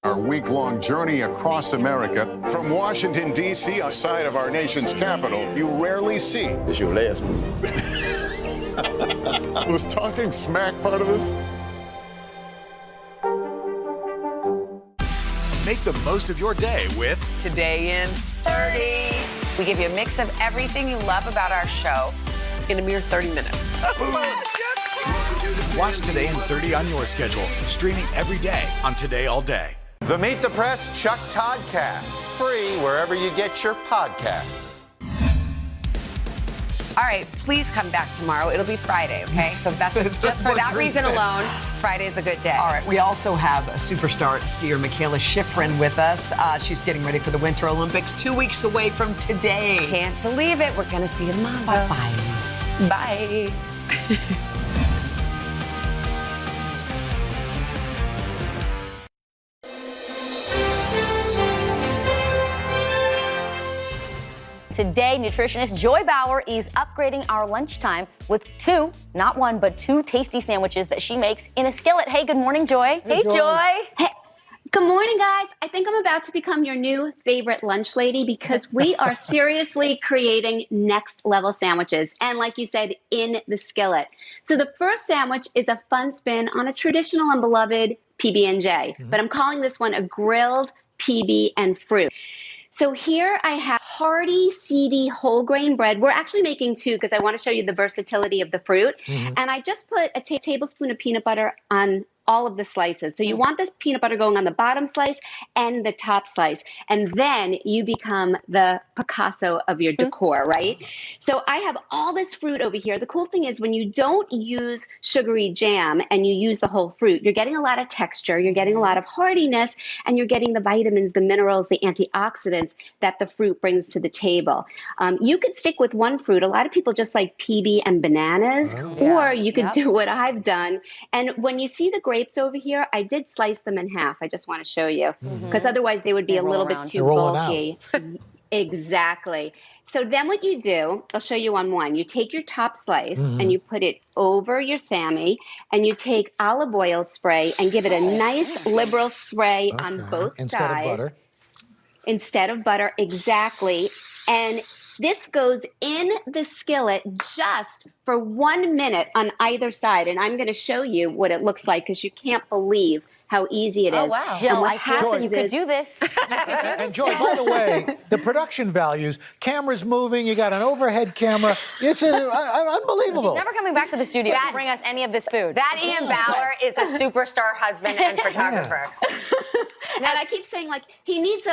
Our week-long journey across America. From Washington, D.C., outside of our nation's capital, you rarely see.
It's your last one.
Was talking smack part of this?
Make the most of your day with
Today in
30. We give you a mix of everything you love about our show
in a mere 30 minutes.
Watch Today in 30 on your schedule, streaming every day on Today All Day.
The Meet the Press Chuck Toddcast, free wherever you get your podcasts.
All right, please come back tomorrow. It'll be Friday, okay? So that's just for that reason alone, Friday's a good day.
All right, we also have a superstar skier, Michaela Schifrin, with us. She's getting ready for the Winter Olympics 2 weeks away from today.
Can't believe it. We're going to see you tomorrow.
Bye-bye.
Bye.
Today, nutritionist Joy Bauer is upgrading our lunchtime with two, not one, but two tasty sandwiches that she makes in a skillet. Hey, good morning, Joy.
Hey,
Joy.
Hey, good morning, guys. I think I'm about to become your new favorite lunch lady because we are seriously creating next level sandwiches. And like you said, in the skillet. So the first sandwich is a fun spin on a traditional and beloved PB&J, but I'm calling this one a grilled PB and fruit. So here I have hearty, seedy, whole grain bread. We're actually making two because I want to show you the versatility of the fruit. And I just put a tablespoon of peanut butter on all of the slices. So you want this peanut butter going on the bottom slice and the top slice. And then you become the Picasso of your decor, right? So I have all this fruit over here. The cool thing is when you don't use sugary jam and you use the whole fruit, you're getting a lot of texture, you're getting a lot of hardiness, and you're getting the vitamins, the minerals, the antioxidants that the fruit brings to the table. You could stick with one fruit. A lot of people just like PB and bananas, or you could do what I've done. And when you see the grapes over here, I did slice them in half. I just want to show you because otherwise they would be a little bit too bulky. Exactly. So then what you do, I'll show you on one. You take your top slice and you put it over your Sammy and you take olive oil spray and give it a nice liberal spray on both sides.
Instead of butter.
Instead of butter, exactly. And this goes in the skillet just for 1 minute on either side. And I'm going to show you what it looks like because you can't believe how easy it is.
Oh, wow. Jill, I feel you could do this.
And Joy, by the way, the production values, cameras moving, you got an overhead camera. It's unbelievable.
She's never coming back to the studio to bring us any of this food.
That Ian Bauer is a superstar husband and photographer.
And I keep saying, like, he needs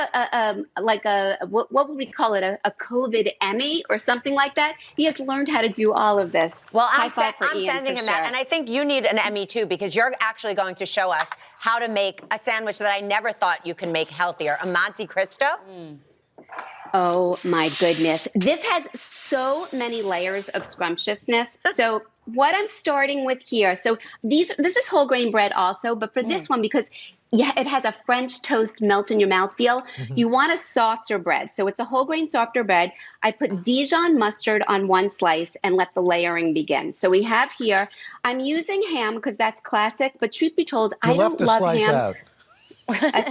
what would we call it, a COVID Emmy or something like that. He has learned how to do all of this.
Well,
High
I'm
five for Ian,
sending
for
him
sure.
that. And I think you need an Emmy, too, because you're actually going to show us how to make a sandwich that I never thought you can make healthier, a Monte Cristo.
Oh, my goodness. This has so many layers of scrumptiousness. So what I'm starting with here, so this is whole grain bread also, but for this one, because it has a French toast melt in your mouth feel. You want a softer bread. So it's a whole grain softer bread. I put Dijon mustard on one slice and let the layering begin. So we have here, I'm using ham because that's classic, but truth be told, I don't love ham. I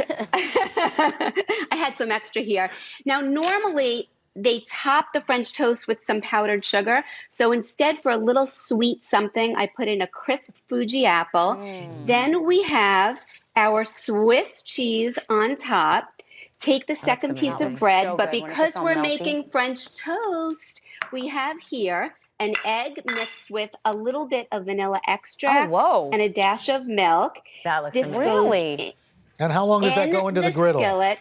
had some extra here. Now, normally they top the French toast with some powdered sugar. So instead, for a little sweet something, I put in a crisp Fuji apple. Then we have our Swiss cheese on top. Take the second piece of bread, but because we're making French toast, we have here an egg mixed with a little bit of vanilla extract and a dash of milk.
That looks
amazing.
And how long does that go into the griddle?
Skillet.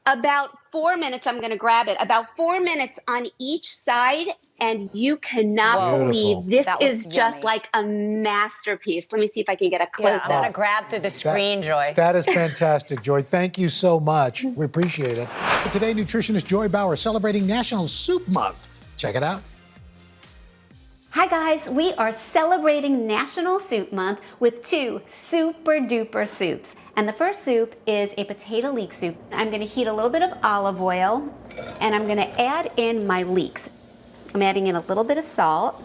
About 4 minutes, I'm going to grab it. About 4 minutes on each side, and you cannot believe this is just like a masterpiece. Let me see if I can get a close-up.
I'm going to grab through the screen, Joy.
That is fantastic, Joy. Thank you so much. We appreciate it. Today, nutritionist Joy Bauer celebrating National Soup Month. Check it out.
Hi guys, we are celebrating National Soup Month with two super duper soups. And the first soup is a potato leek soup. I'm gonna heat a little bit of olive oil and I'm gonna add in my leeks. I'm adding in a little bit of salt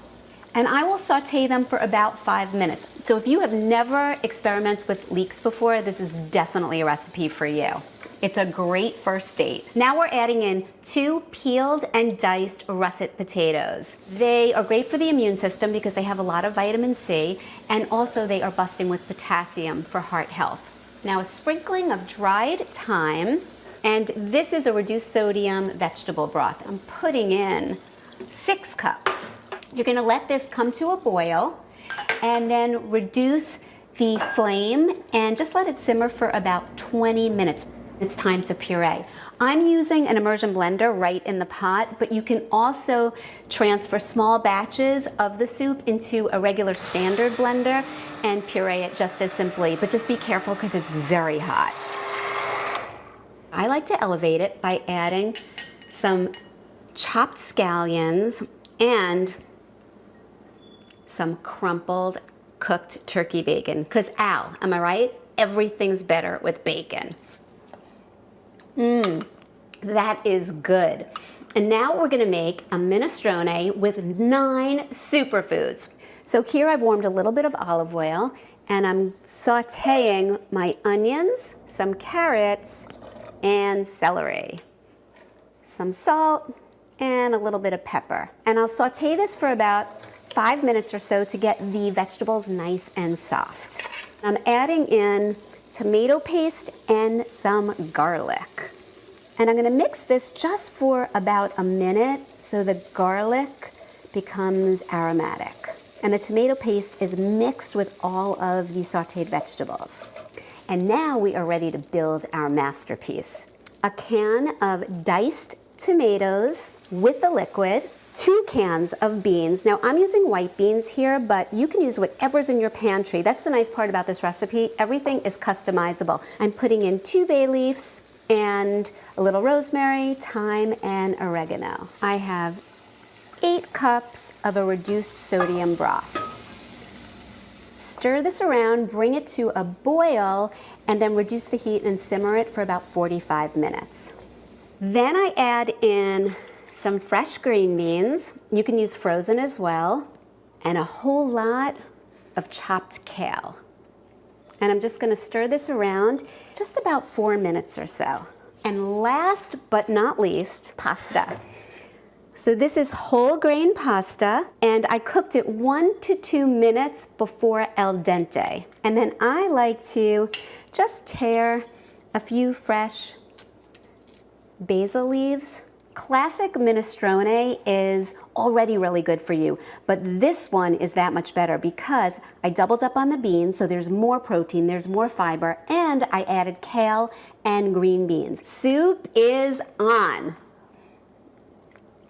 and I will saute them for about 5 minutes. So if you have never experimented with leeks before, this is definitely a recipe for you. It's a great first date. Now we're adding in 2 peeled and diced russet potatoes. They are great for the immune system because they have a lot of vitamin C, and also they are busting with potassium for heart health. Now a sprinkling of dried thyme, and this is a reduced sodium vegetable broth. I'm putting in 6 cups. You're gonna let this come to a boil, and then reduce the flame and just let it simmer for about 20 minutes. It's time to puree. I'm using an immersion blender right in the pot, but you can also transfer small batches of the soup into a regular standard blender and puree it just as simply, but just be careful because it's very hot. I like to elevate it by adding some chopped scallions and some crumpled cooked turkey bacon. Because Al, am I right? Everything's better with bacon. That is good. And now we're gonna make a minestrone with 9 superfoods. So here I've warmed a little bit of olive oil and I'm sauteing my onions, some carrots, and celery. Some salt and a little bit of pepper. And I'll saute this for about 5 minutes or so to get the vegetables nice and soft. I'm adding in tomato paste and some garlic. And I'm gonna mix this just for about a minute so the garlic becomes aromatic. And the tomato paste is mixed with all of the sauteed vegetables. And now we are ready to build our masterpiece. A can of diced tomatoes with the liquid, 2 cans of beans. Now I'm using white beans here, but you can use whatever's in your pantry. That's the nice part about this recipe. Everything is customizable. I'm putting in 2 bay leaves and a little rosemary, thyme, and oregano. I have 8 cups of a reduced sodium broth. Stir this around, bring it to a boil, and then reduce the heat and simmer it for about 45 minutes. Then I add in some fresh green beans. You can use frozen as well, and a whole lot of chopped kale. And I'm just gonna stir this around just about 4 minutes or so. And last but not least, pasta. So this is whole grain pasta, and I cooked it 1 to 2 minutes before al dente. And then I like to just tear a few fresh basil leaves. Classic minestrone is already really good for you, but this one is that much better because I doubled up on the beans, so there's more protein, there's more fiber, and I added kale and green beans. Soup is on.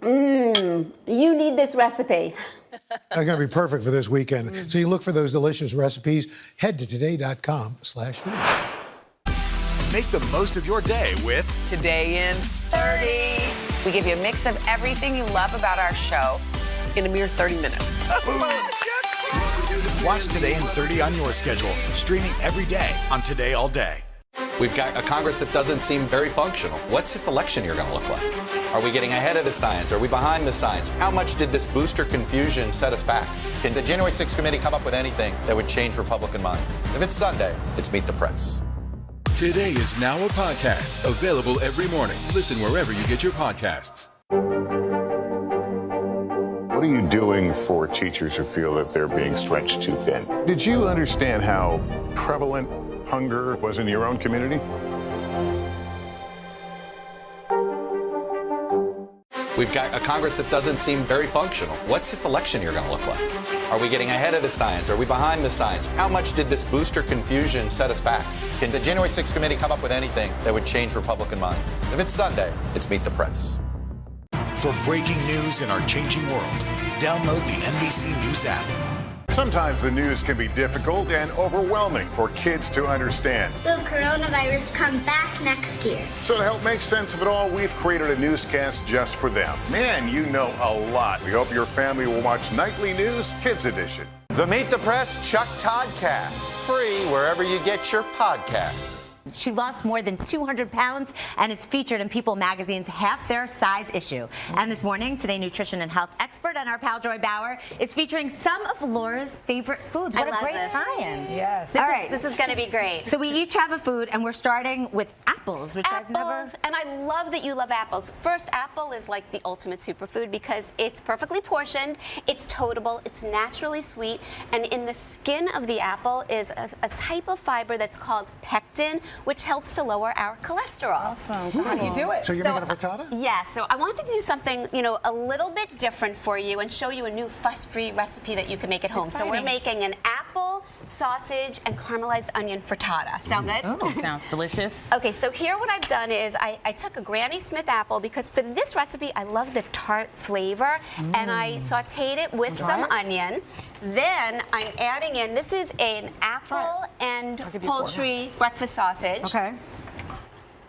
You need this recipe.
That's going to be perfect for this weekend. So you look for those delicious recipes. Head to today.com/food.
Make the most of your day with
Today in 30. We give you a mix of everything you love about our show in a mere 30 minutes.
Watch Today in 30 on your schedule, streaming every day on Today All Day.
We've got a Congress that doesn't seem very functional. What's this election year going to look like? Are we getting ahead of the science? Are we behind the science? How much did this booster confusion set us back? Can the January 6th committee come up with anything that would change Republican minds? If it's Sunday, it's Meet the Press.
Today is now a podcast, available every morning. Listen wherever you get your podcasts.
What are you doing for teachers who feel that they're being stretched too thin? Did you understand how prevalent hunger was in your own community?
We've got a Congress that doesn't seem very functional. What's this election year going to look like? Are we getting ahead of the science? Are we behind the science? How much did this booster confusion set us back? Can the January 6th committee come up with anything that would change Republican minds? If it's Sunday, it's Meet the Press.
For breaking news in our changing world, download the NBC News app.
Sometimes the news can be difficult and overwhelming for kids to understand.
Will coronavirus come back next year?
So to help make sense of it all, we've created a newscast just for them. Man, you know a lot. We hope your family will watch Nightly News Kids Edition.
The Meet the Press Chuck Toddcast, free wherever you get your podcasts.
She lost more than 200 pounds and is featured in People magazine's Half Their Size issue. And this morning, Today nutrition and health expert and our pal Joy Bauer is featuring some of Laura's favorite foods. What a great tie-in.
Yes.
All right.
This is going to be great.
So we each have a food, and we're starting with apples, which I've never...
And I love that you love apples. First, apple is like the ultimate superfood because it's perfectly portioned, it's toteable, it's naturally sweet, and in the skin of the apple is a type of fiber that's called pectin, which helps to lower our cholesterol.
Awesome. So how do you do it?
So you're making a frittata?
Yes. So I wanted to do something, a little bit different for you and show you a new fuss-free recipe that you can make at home. So we're making an apple apple, sausage, and caramelized onion frittata. Sound good?
Oh, sounds delicious.
Okay, so here what I've done is I took a Granny Smith apple because for this recipe I love the tart flavor, and I sauteed it with some onion. Then I'm adding in, this is an apple and poultry breakfast sausage.
Okay.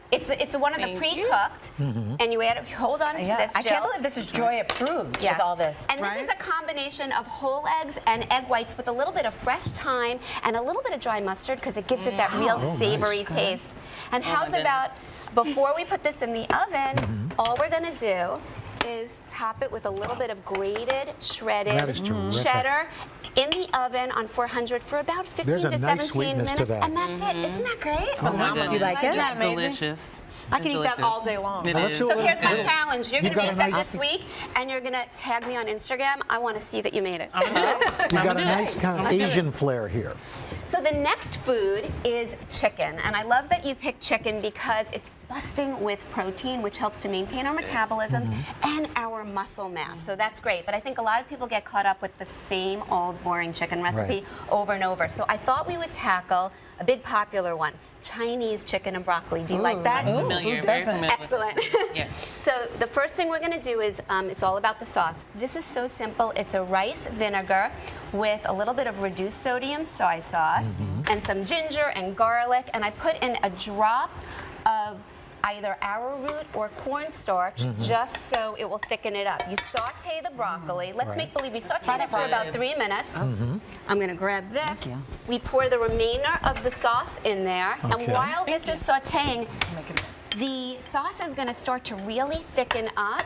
It's one of the pre-cooked, and you add. Hold on to this, Jill.
I can't believe this is Joy approved with all this.
And this is a combination of whole eggs and egg whites with a little bit of fresh thyme and a little bit of dry mustard because it gives it that real savory taste. And how's about, before we put this in the oven, all we're gonna do is top it with a little bit of grated, shredded cheddar in the oven on 400 for about 15 to 17 minutes. And that's it. Isn't that great?
It's phenomenal.
Do you like it?
It's delicious.
I can eat that all day long.
So here's my challenge. You're going to make that this week, and you're going to tag me on Instagram. I want to see that you made it.
You've got a nice kind of Asian flair here.
So the next food is chicken, and I love that you picked chicken because it's busting with protein, which helps to maintain our metabolisms and our muscle mass. So that's great. But I think a lot of people get caught up with the same old boring chicken recipe over and over. So I thought we would tackle a big popular one, Chinese chicken and broccoli. Do you like that?
Familiar, very familiar.
Excellent. So the first thing we're going to do is it's all about the sauce. This is so simple. It's a rice vinegar with a little bit of reduced sodium soy sauce and some ginger and garlic. And I put in a drop of either arrowroot or cornstarch just so it will thicken it up. You saute the broccoli. Let's make believe we saute this for about 3 minutes. I'm going to grab this. We pour the remainder of the sauce in there. And while this is sauteing, the sauce is going to start to really thicken up.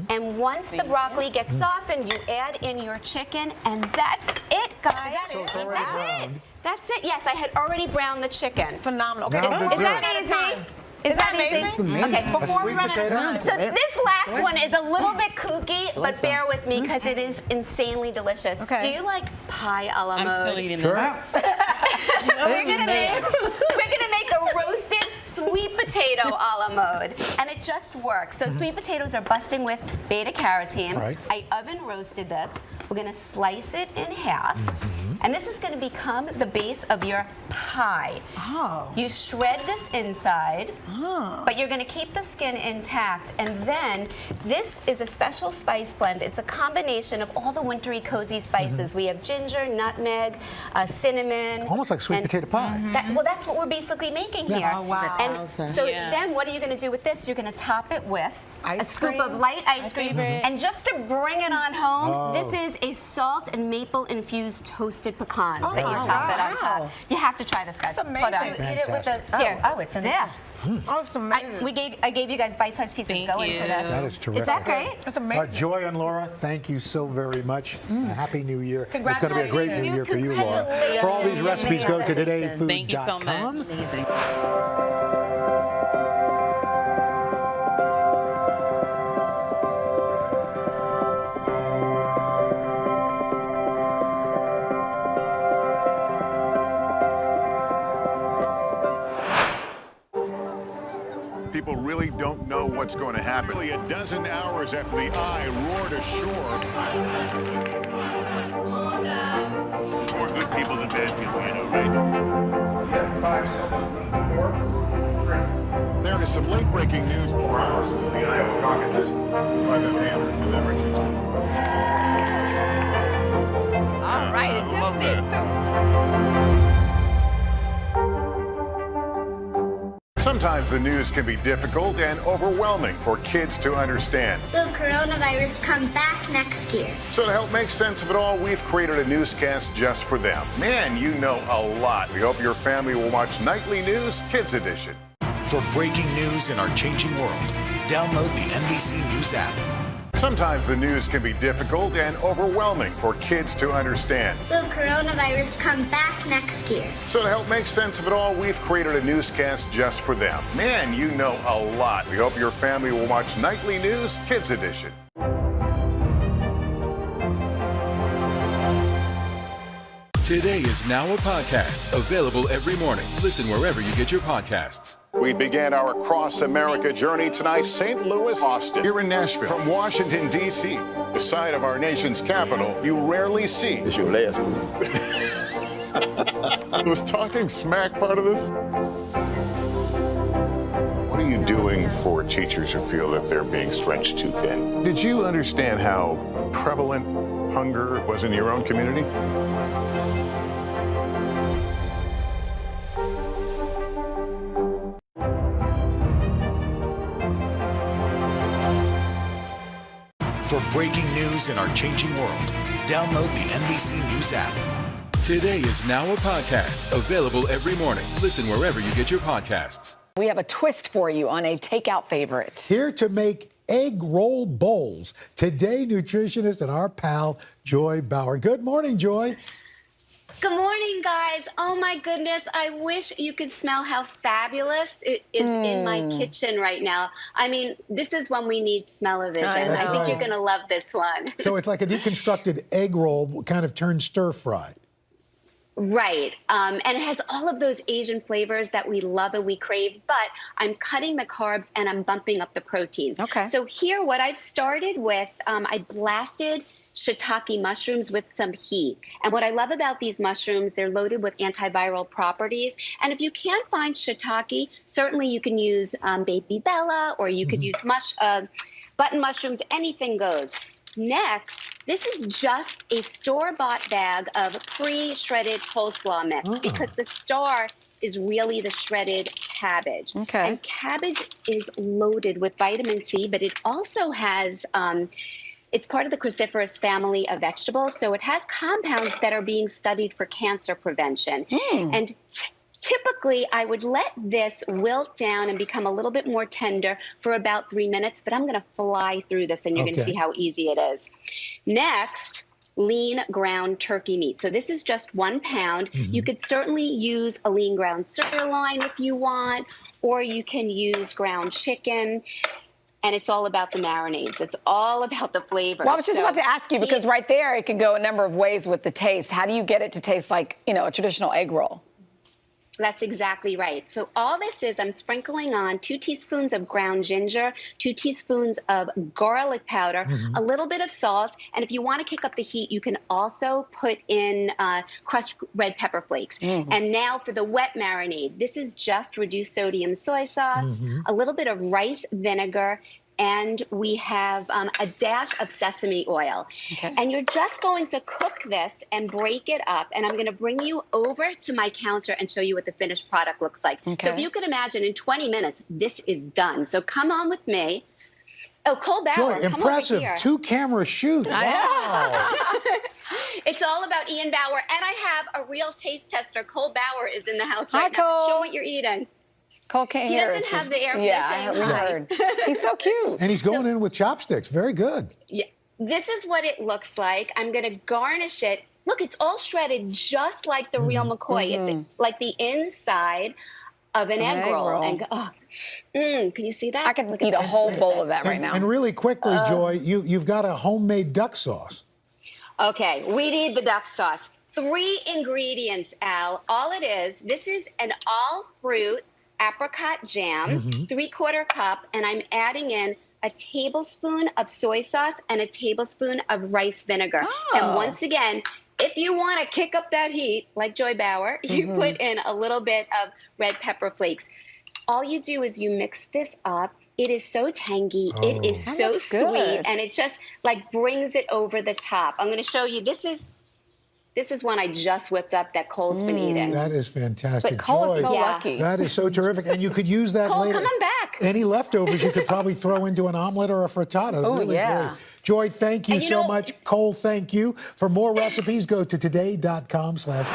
And once the broccoli gets softened, you add in your chicken, and that's it, guys. That's it. That's it. Yes, I had already browned the chicken.
Phenomenal.
Okay. Is that easy? Is that easy? Okay.
Before we run out of time.
So this last one is a little bit kooky, but bear with me because it is insanely delicious. Do you like pie a la mode?
I'm still eating this.
We're gonna make a roasted sweet potato a la mode, and it just works. So sweet potatoes are busting with beta carotene. I oven roasted this. We're gonna slice it in half. And this is going to become the base of your pie. You shred this inside, but you're going to keep the skin intact. And then this is a special spice blend. It's a combination of all the wintry, cozy spices. We have ginger, nutmeg, cinnamon.
Almost like sweet potato pie.
Well, that's what we're basically making here.
Oh, wow.
And so then what are you going to do with this? You're going to top it with a scoop of light ice cream. And just to bring it on home, this is a salt and maple infused toasted pecans that you top it on top. You have to try this, guys.
That's amazing.
Eat it with the here. Oh, it's in there.
Awesome.
I gave you guys bite-sized pieces. Go in for this.
That is terrific.
Is that great?
That's amazing.
Joy and Laura, thank you so very much. Happy New Year. It's going to be a
Congratulations.
great New Year for you, Laura. For all these recipes, go to todayfood.com.
Thank you so much. Amazing.
People really don't know what's going to happen. Nearly a dozen hours after the Eye roared ashore. More good people than bad people, you know, right? 5 seconds. 4, 3. There is some late-breaking news 4 hours into the Iowa caucuses. By the Hammond with everything.
All right, it just me too.
Sometimes the news can be difficult and overwhelming for kids to understand.
Will coronavirus come back next year?
So to help make sense of it all, we've created a newscast just for them. Man, you know a lot. We hope your family will watch Nightly News Kids Edition.
For breaking news in our changing world, download the NBC News app.
Sometimes the news can be difficult and overwhelming for kids to understand.
Will coronavirus come back next year?
So to help make sense of it all, we've created a newscast just for them. Man, you know a lot. We hope your family will watch Nightly News Kids Edition.
Today is now a podcast available every morning. Listen wherever you get your podcasts.
We began our cross-America journey tonight, St. Louis, Austin, here in Nashville. From Washington, D.C., the site of our nation's capital, you rarely see. It's your last one. Was talking smack part of this? What are you doing for teachers who feel that they're being stretched too thin? Did you understand how prevalent hunger was in your own community?
For breaking news in our changing world, download the NBC News app.
Today is now a podcast available every morning. Listen wherever you get your podcasts.
We have a twist for you on a takeout favorite.
Here to make egg roll bowls, Today nutritionist and our pal, Joy Bauer. Good morning, Joy.
Good morning, guys. Oh my goodness. I wish you could smell how fabulous it is in my kitchen right now. I mean, this is when we need smell-o-vision. I think you're going to love this one.
So it's like a deconstructed egg roll kind of turned stir-fried.
Right. And it has all of those Asian flavors that we love and we crave, but I'm cutting the carbs and I'm bumping up the protein.
Okay.
So here, what I've started with, I blasted shiitake mushrooms with some heat. And what I love about these mushrooms, they're loaded with antiviral properties. And if you can't find shiitake, certainly you can use baby Bella, or you could use button mushrooms, anything goes. Next, this is just a store-bought bag of pre-shredded coleslaw mix because the star is really the shredded cabbage.
Okay.
And cabbage is loaded with vitamin C, but it also has it's part of the cruciferous family of vegetables, so it has compounds that are being studied for cancer prevention. And typically, I would let this wilt down and become a little bit more tender for about 3 minutes, but I'm going to fly through this, and you're going to see how easy it is. Next, lean ground turkey meat. So this is just 1 pound. You could certainly use a lean ground sirloin if you want, or you can use ground chicken. And it's all about the marinades. It's all about the flavors.
Well, I was just about to ask you, because right there, it can go a number of ways with the taste. How do you get it to taste like, a traditional egg roll?
That's exactly right. So all this is, I'm sprinkling on 2 teaspoons of ground ginger, 2 teaspoons of garlic powder, a little bit of salt. And if you want to kick up the heat, you can also put in crushed red pepper flakes. And now for the wet marinade, this is just reduced sodium soy sauce, a little bit of rice vinegar, and we have a dash of sesame oil. And you're just going to cook this and break it up. And I'm going to bring you over to my counter and show you what the finished product looks like. So if you can imagine, in 20 minutes, this is done. So come on with me. Oh, Cole Bauer,
Joy,
come
impressive.
over here.
2-camera shoot. Wow.
It's all about Ian Bauer. And I have a real taste tester. Cole Bauer is in the house right
Hi,
now.
Cole.
Show what you're eating.
Cole can't hear us.
He doesn't have the air conditioning.
Yeah, we heard. He's so cute.
And he's going in with chopsticks. Very good.
Yeah, this is what it looks like. I'm going to garnish it. Look, it's all shredded just like the real McCoy. It's like the inside of an egg roll. And can you see that?
I could eat a whole bowl of that right now.
And really quickly, Joy, you've got a homemade duck sauce.
Okay, we need the duck sauce. 3 ingredients, Al. All it is, this is an all-fruit apricot jam, 3/4 cup, and I'm adding in a tablespoon of soy sauce and a tablespoon of rice vinegar. And once again, if you want to kick up that heat, like Joy Bauer, you put in a little bit of red pepper flakes. All you do is you mix this up. It is so tangy. It is so sweet, and it just like brings it over the top. I'm going to show you. This is one I just whipped up that Cole's been eating.
That is fantastic.
But Cole is
Joy,
so lucky.
That is so terrific. And you could use that
Cole,
later.
come on back.
Any leftovers you could probably throw into an omelet or a frittata.
Oh,
really
yeah.
great. Joy, thank you so much. Cole, thank you. For more recipes, go to today.com/food.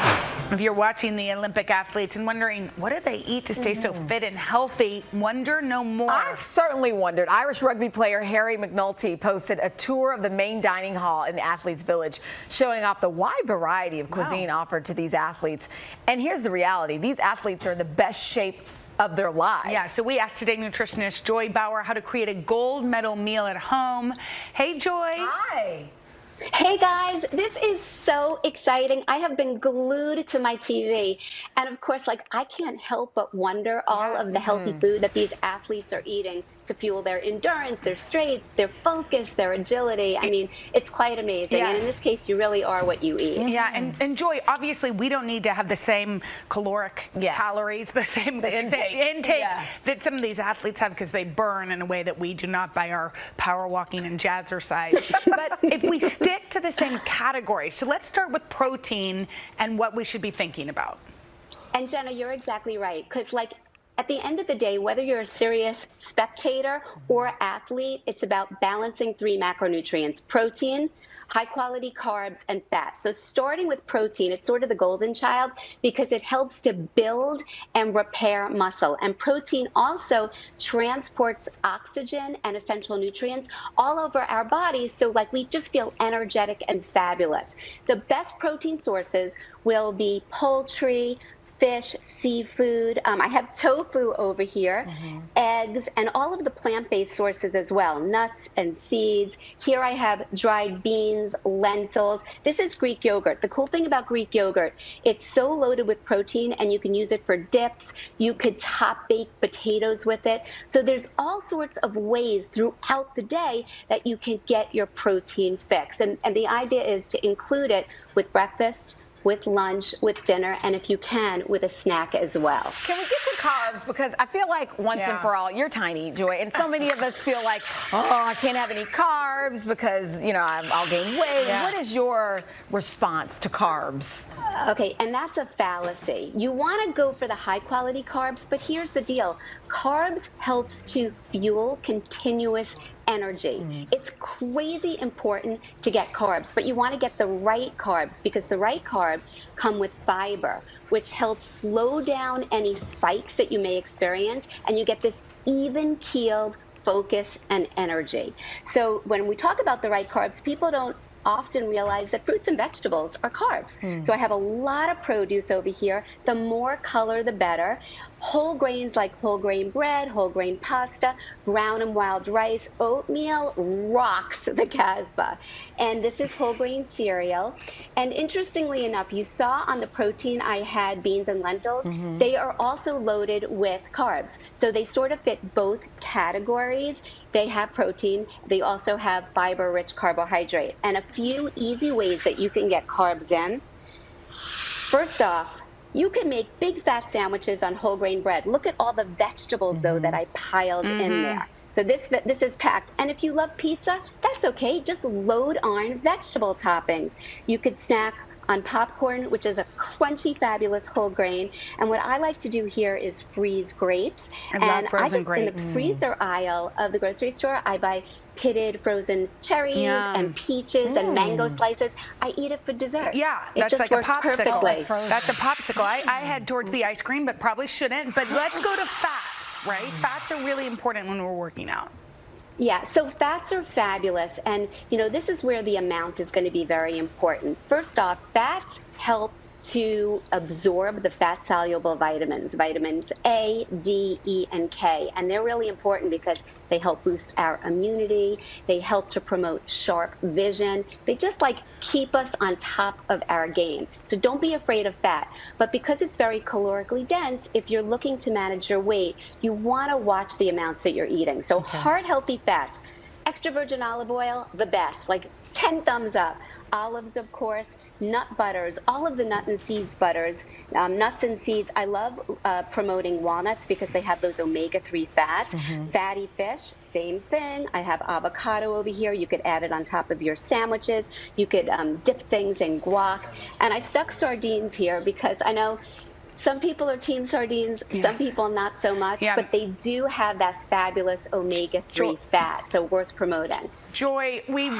If you're watching the Olympic athletes and wondering, what do they eat to stay so fit and healthy? Wonder no more.
I've certainly wondered. Irish rugby player Harry McNulty posted a tour of the main dining hall in the Athletes Village, showing off the wide variety of cuisine offered to these athletes. And here's the reality. These athletes are in the best shape of their lives.
Yeah, so we asked Today nutritionist Joy Bauer how to create a gold medal meal at home. Hey, Joy.
Hi.
Hey guys, this is so exciting. I have been glued to my TV. And of course, I can't help but wonder all of the healthy food that these athletes are eating. to fuel their endurance, their strength, their focus, their agility. I mean, it's quite amazing.
Yes.
And in this case, you really are what you eat.
Yeah, and Joy, obviously we don't need to have the same caloric calories, the same intake that some of these athletes have because they burn in a way that we do not by our power walking and jazzercise. But if we stick to the same category, so let's start with protein and what we should be thinking about.
And Jenna, you're exactly right. Because at the end of the day, whether you're a serious spectator or athlete, it's about balancing 3 macronutrients: protein, high quality carbs, and fat. So starting with protein, it's sort of the golden child because it helps to build and repair muscle. And protein also transports oxygen and essential nutrients all over our bodies. So we just feel energetic and fabulous. The best protein sources will be poultry, fish, seafood. I have tofu over here, eggs, and all of the plant-based sources as well, nuts and seeds. Here I have dried beans, lentils. This is Greek yogurt. The cool thing about Greek yogurt, it's so loaded with protein and you can use it for dips. You could top bake potatoes with it. So there's all sorts of ways throughout the day that you can get your protein fix. And the idea is to include it with breakfast, with lunch, with dinner, and if you can, with a snack as well.
Can we get to carbs? Because I feel like once and for all, you're tiny, Joy, and so many of us feel like, oh, I can't have any carbs because, I'll gain weight. What is your response to carbs?
Okay, and that's a fallacy. You want to go for the high quality carbs, but here's the deal. Carbs helps to fuel continuous energy. It's crazy important to get carbs, but you want to get the right carbs because the right carbs come with fiber, which helps slow down any spikes that you may experience, and you get this even-keeled focus and energy. So when we talk about the right carbs, people don't often realize that fruits and vegetables are carbs. So I have a lot of produce over here. The more color, the better. Whole grains like whole grain bread, whole grain pasta, brown and wild rice, oatmeal rocks the Casbah. And this is whole grain cereal. And interestingly enough, you saw on the protein I had beans and lentils. They are also loaded with carbs. So they sort of fit both categories. They have protein. They also have fiber-rich carbohydrate. And a few easy ways that you can get carbs in. First off, you can make big fat sandwiches on whole grain bread. Look at all the vegetables, though, that I piled in there. So this is packed. And if you love pizza, that's okay. Just load on vegetable toppings. You could snack on popcorn, which is a crunchy, fabulous whole grain. And what I like to do here is freeze grapes.
I frozen grapes.
In the freezer aisle of the grocery store, I buy pitted frozen cherries and peaches and mango slices. I eat it for dessert.
Yeah,
it
that's
just
like
works
a popsicle.
perfectly.
That's a popsicle. I head towards the ice cream, but probably shouldn't. But let's go to fats, right? Fats are really important when we're working out.
Yeah, so fats are fabulous. And, this is where the amount is going to be very important. First off, fats help to absorb the fat-soluble vitamins A, D, E, and K. And they're really important because they help boost our immunity. They help to promote sharp vision. They just keep us on top of our game. So don't be afraid of fat. But because it's very calorically dense, if you're looking to manage your weight, you want to watch the amounts that you're eating. So heart-healthy fats, extra virgin olive oil, the best, 10 thumbs up. Olives, of course, nut butters, all of the nut and seeds butters, nuts and seeds. I love promoting walnuts because they have those omega-3 fats. Fatty fish, same thing. I have avocado over here. You could add it on top of your sandwiches. You could dip things in guac. And I stuck sardines here because I know some people are team sardines, some people not so much, but they do have that fabulous omega-3 fat, so worth promoting.
Joy, we're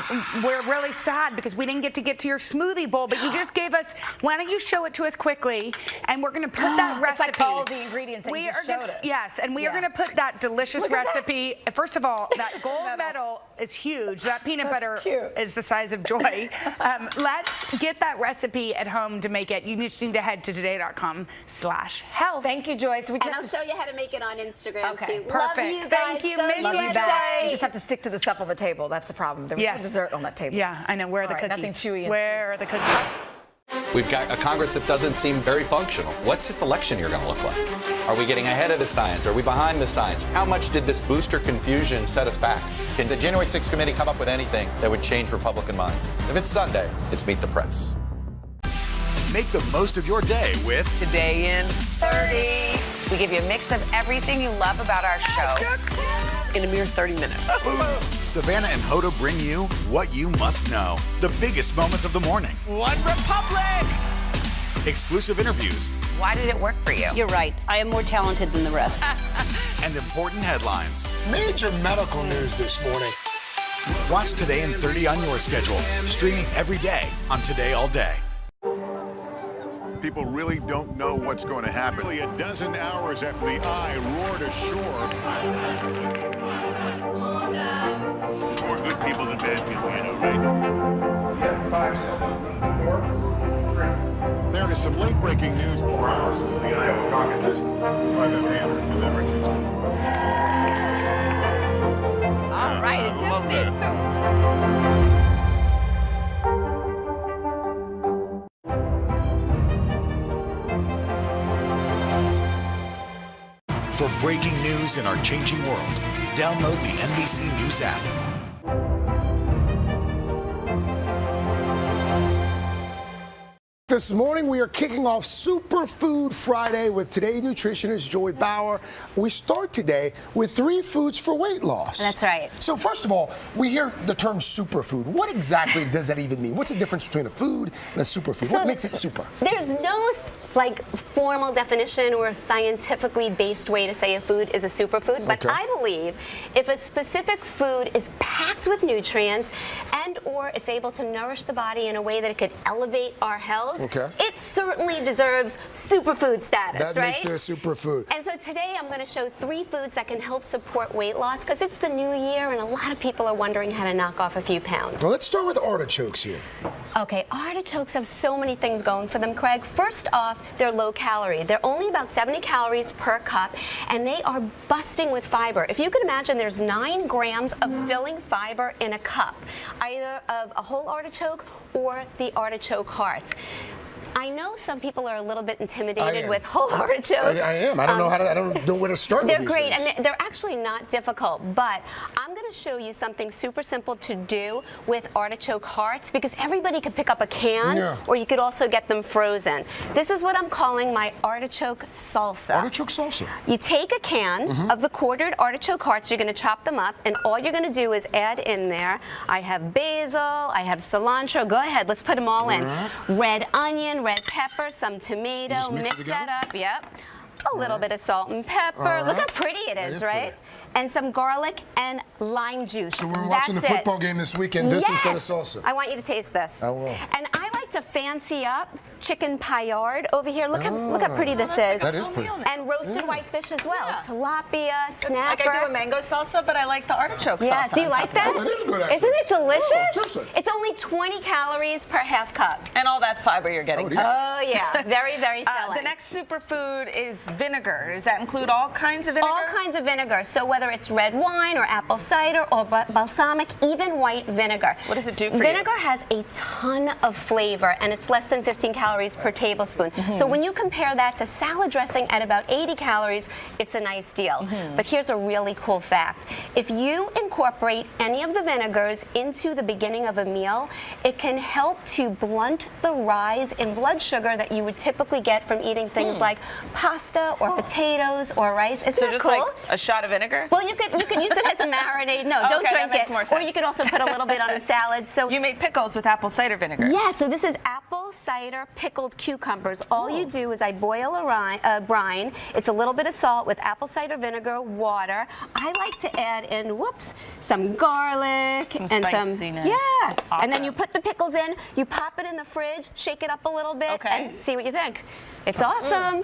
really sad because we didn't get to your smoothie bowl, but you just gave us. Why don't you show it to us quickly? And we're going to put that recipe.
It's like all the ingredients that you just showed us.
Yes, and we are going to put that delicious recipe. First of all, that gold medal is huge. That peanut butter is the size of Joy. Let's get that recipe at home to make it. You just need to head to today.com/health.
Thank you, Joy.
And I'll show you how to make it on Instagram too.
Perfect.
Love you guys.
Thank you.
So
Miss
much.
you, Joy.
You just have to stick to the stuff on the table. That's the problem. There was no dessert on that table.
Yeah, I know. Where are the cookies?
Nothing chewy.
Where are the cookies?
We've got a Congress that doesn't seem very functional. What's this election year going to look like? Are we getting ahead of the science? Are we behind the science? How much did this booster confusion set us back? Can the January 6th committee come up with anything that would change Republican minds? If it's Sunday, it's Meet the Press.
Make the most of your day with
Today in 30. We give you a mix of everything you love about our show in a mere 30 minutes.
Savannah and Hoda bring you what you must know. The biggest moments of the morning.
One Republic!
Exclusive interviews.
Why did it work for you?
You're right. I am more talented than the rest.
And important headlines.
Major medical news this morning.
Watch Today in 30 on your schedule. Streaming every day on Today All Day.
People really don't know what's going to happen. Nearly a dozen hours after the eye roared ashore. More good people than bad people, you know, right? Yeah, 5 seconds. 4, 3. There is some late-breaking news 4 hours into the Iowa caucuses. Private Andrew delivers it.
All right, it just me too.
For breaking news in our changing world, download the NBC News app.
This morning, we are kicking off Superfood Friday with Today nutritionist Joy Bauer. We start today with 3 foods for weight loss.
That's right.
So first of all, we hear the term superfood. What exactly does that even mean? What's the difference between a food and a superfood? What makes it super?
There's no formal definition or scientifically based way to say a food is a superfood, but I believe if a specific food is packed with nutrients and or it's able to nourish the body in a way that it could elevate our health, it certainly deserves superfood status,
that
right?
makes it a superfood.
And so today I'm going to show 3 foods that can help support weight loss because it's the new year and a lot of people are wondering how to knock off a few pounds.
Well, let's start with artichokes here.
Okay, artichokes have so many things going for them, Craig. First off, they're low calorie. They're only about 70 calories per cup, and they are busting with fiber. If you can imagine, there's 9 grams of filling fiber in a cup, either of a whole artichoke or the artichoke hearts. I know some people are a little bit intimidated with whole artichokes.
I am. I don't know I don't know where to start with these
They're great,
things.
and they're actually not difficult, but I'm going to show you something super simple to do with artichoke hearts because everybody could pick up a can, or you could also get them frozen. This is what I'm calling my artichoke salsa.
Artichoke salsa.
You take a can of the quartered artichoke hearts, you're going to chop them up, and all you're going to do is add in there, I have basil, I have cilantro, go ahead, let's put them all in. Red onion, red pepper, some tomato, mix that up, a little bit of salt and pepper. Look how pretty it is, right? And some garlic and lime juice.
So we're watching the football game this weekend, this instead of salsa.
I want you to taste this.
I will.
And I like to fancy up chicken paillard over here. Look how pretty this is.
That is pretty.
And roasted white fish as well. Tilapia, snapper.
Like I do a mango salsa, but I like the artichoke salsa.
Yeah, do you like that?
Oh, that is good, actually.
Isn't it delicious?
Oh,
it's only 20 calories per half cup.
And all that fiber you're getting.
Oh, yeah. Very, very filling.
The next superfood is vinegar. Does that include all kinds of vinegar?
All kinds of vinegar. So whether it's red wine or apple cider or balsamic, even white vinegar.
What does it do for you?
Vinegar has a ton of flavor, and it's less than 15 calories per tablespoon. So when you compare that to salad dressing at about 80 calories, it's a nice deal. But here's a really cool fact. If you incorporate any of the vinegars into the beginning of a meal, it can help to blunt the rise in blood sugar that you would typically get from eating things like pasta or potatoes or rice. Isn't
so
that
just
cool?
like a shot of vinegar?
Well, you could use it as a marinade. No, don't
Okay,
drink
that makes
it.
more
Or
sense.
you could also put a little bit on a salad. So
you made pickles with apple cider vinegar.
yeah, so this is apple cider pickled cucumbers. All you do is I boil a brine. It's a little bit of salt with apple cider vinegar, water. I like to add in, some garlic
Some
and
spiciness.
yeah. And then
Awesome.
you put the pickles in, you pop it in the fridge, shake it up a little bit,
Okay.
and see what you think. It's awesome.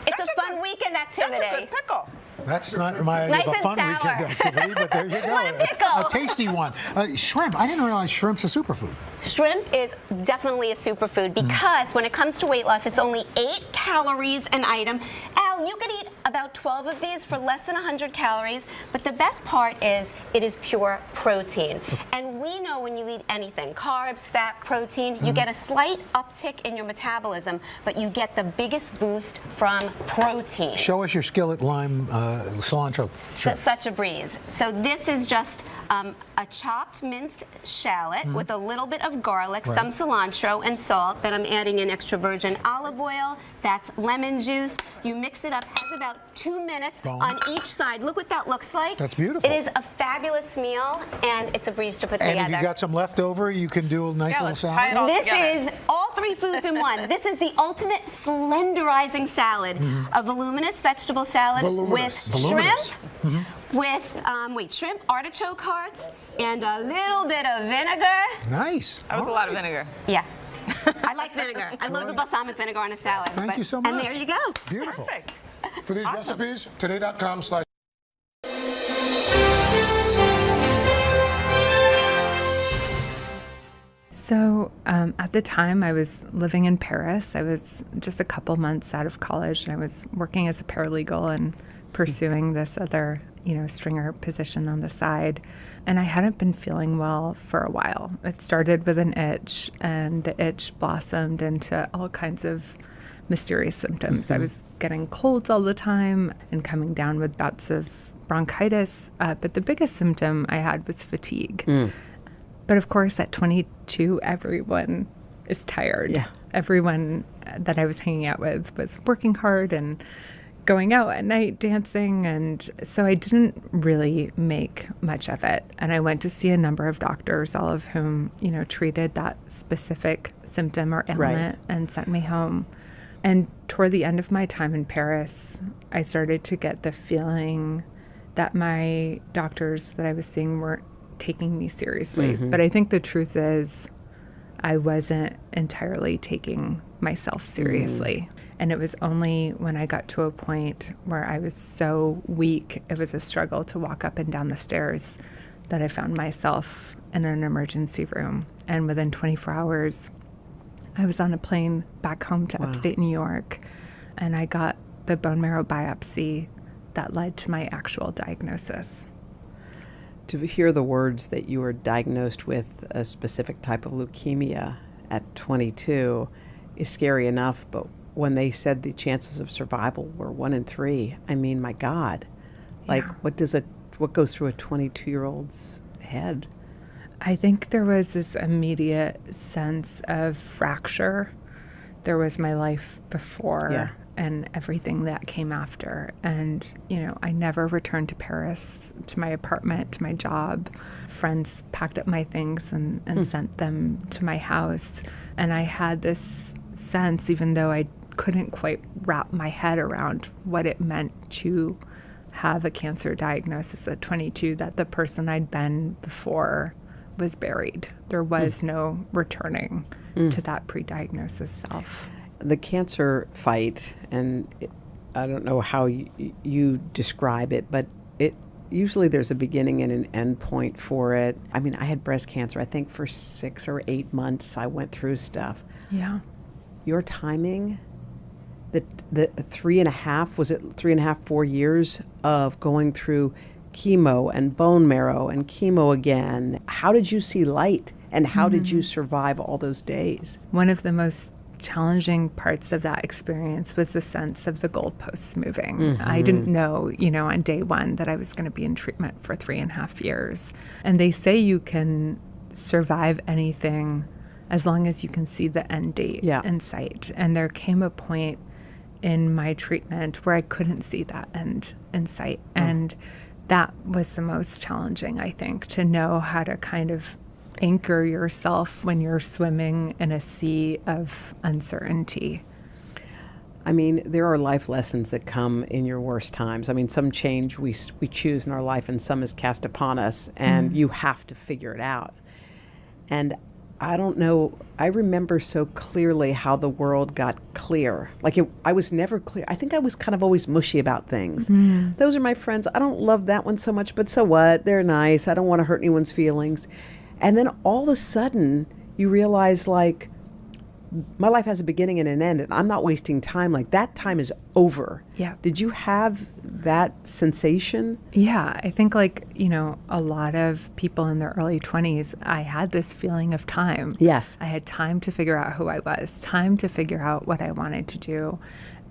It's a fun weekend activity.
That's a good pickle.
That's not my idea
Nice
of a
and
fun
sour.
weekend activity, but there you go.
What a pickle.
A tasty one. Shrimp. I didn't realize shrimp's a superfood.
Shrimp is definitely a superfood because when it comes to weight loss, it's only 8 calories an item. Well, you could eat about 12 of these for less than 100 calories, but the best part is it is pure protein. And we know when you eat anything, carbs, fat, protein, you get a slight uptick in your metabolism, but you get the biggest boost from protein.
Show us your skillet lime cilantro. Sure.
Such a breeze. So this is just a chopped minced shallot with a little bit of garlic, some cilantro, and salt. Then I'm adding in extra virgin olive oil. That's lemon juice. You mix it up. Has about 2 minutes on each side. Look what that looks like.
That's beautiful.
It is a fabulous meal, and it's a breeze to put
And
together.
if you got some left over, you can do a nice little salad.
This is all 3 foods in one. This is the ultimate slenderizing salad. A voluminous vegetable salad with shrimp, with shrimp, artichoke hearts, and a little bit of vinegar.
Nice.
That was a lot of vinegar.
Yeah. I like vinegar. I love the balsamic vinegar on a salad.
Thank you so much.
And there you go.
Beautiful. Perfect. For these recipes, today.com/.
So at the time I was living in Paris. I was just a couple months out of college, and I was working as a paralegal and pursuing this other, stringer position on the side. And I hadn't been feeling well for a while. It started with an itch, and the itch blossomed into all kinds of mysterious symptoms. I was getting colds all the time and coming down with bouts of bronchitis. But the biggest symptom I had was fatigue. But of course, at 22, everyone is tired. Yeah. Everyone that I was hanging out with was working hard and going out at night dancing. And so I didn't really make much of it. And I went to see a number of doctors, all of whom, treated that specific symptom or ailment and sent me home. And toward the end of my time in Paris, I started to get the feeling that my doctors that I was seeing weren't taking me seriously. But I think the truth is I wasn't entirely taking myself seriously. And it was only when I got to a point where I was so weak, it was a struggle to walk up and down the stairs, that I found myself in an emergency room. And within 24 hours, I was on a plane back home to upstate New York, and I got the bone marrow biopsy that led to my actual diagnosis.
To hear the words that you were diagnosed with a specific type of leukemia at 22 is scary enough, but when they said the chances of survival were 1 in 3, I mean, my God, what goes through a 22-year-old's head?
I think there was this immediate sense of fracture. There was my life before and everything that came after. And, I never returned to Paris, to my apartment, to my job. Friends packed up my things and sent them to my house. And I had this sense, even though I couldn't quite wrap my head around what it meant to have a cancer diagnosis at 22, that the person I'd been before was buried. There was no returning to that pre-diagnosis self.
The cancer fight, and I don't know how you describe it, but usually there's a beginning and an end point for it. I mean, I had breast cancer. I think for 6 or 8 months I went through stuff.
Yeah.
Your timing, the 3.5, 4 years of going through chemo and bone marrow and chemo again. How did you see light, and how did you survive all those days?
One of the most challenging parts of that experience was the sense of the goalposts moving. I didn't know, on day one that I was going to be in treatment for 3.5 years. And they say you can survive anything as long as you can see the end date in sight. And there came a point in my treatment where I couldn't see that end in sight. And that was the most challenging, I think, to know how to kind of anchor yourself when you're swimming in a sea of uncertainty.
I mean, there are life lessons that come in your worst times. I mean, some change we choose in our life, and some is cast upon us, and you have to figure it out. And I don't know, I remember so clearly how the world got clear. I was never clear. I think I was kind of always mushy about things. Those are my friends. I don't love that one so much, but so what? They're nice. I don't want to hurt anyone's feelings. And then all of a sudden, you realize, my life has a beginning and an end, and I'm not wasting time. Like, that time is over.
Yeah.
Did you have that sensation?
Yeah, I think like, a lot of people in their early 20s, I had this feeling of time.
Yes.
I had time to figure out who I was, time to figure out what I wanted to do.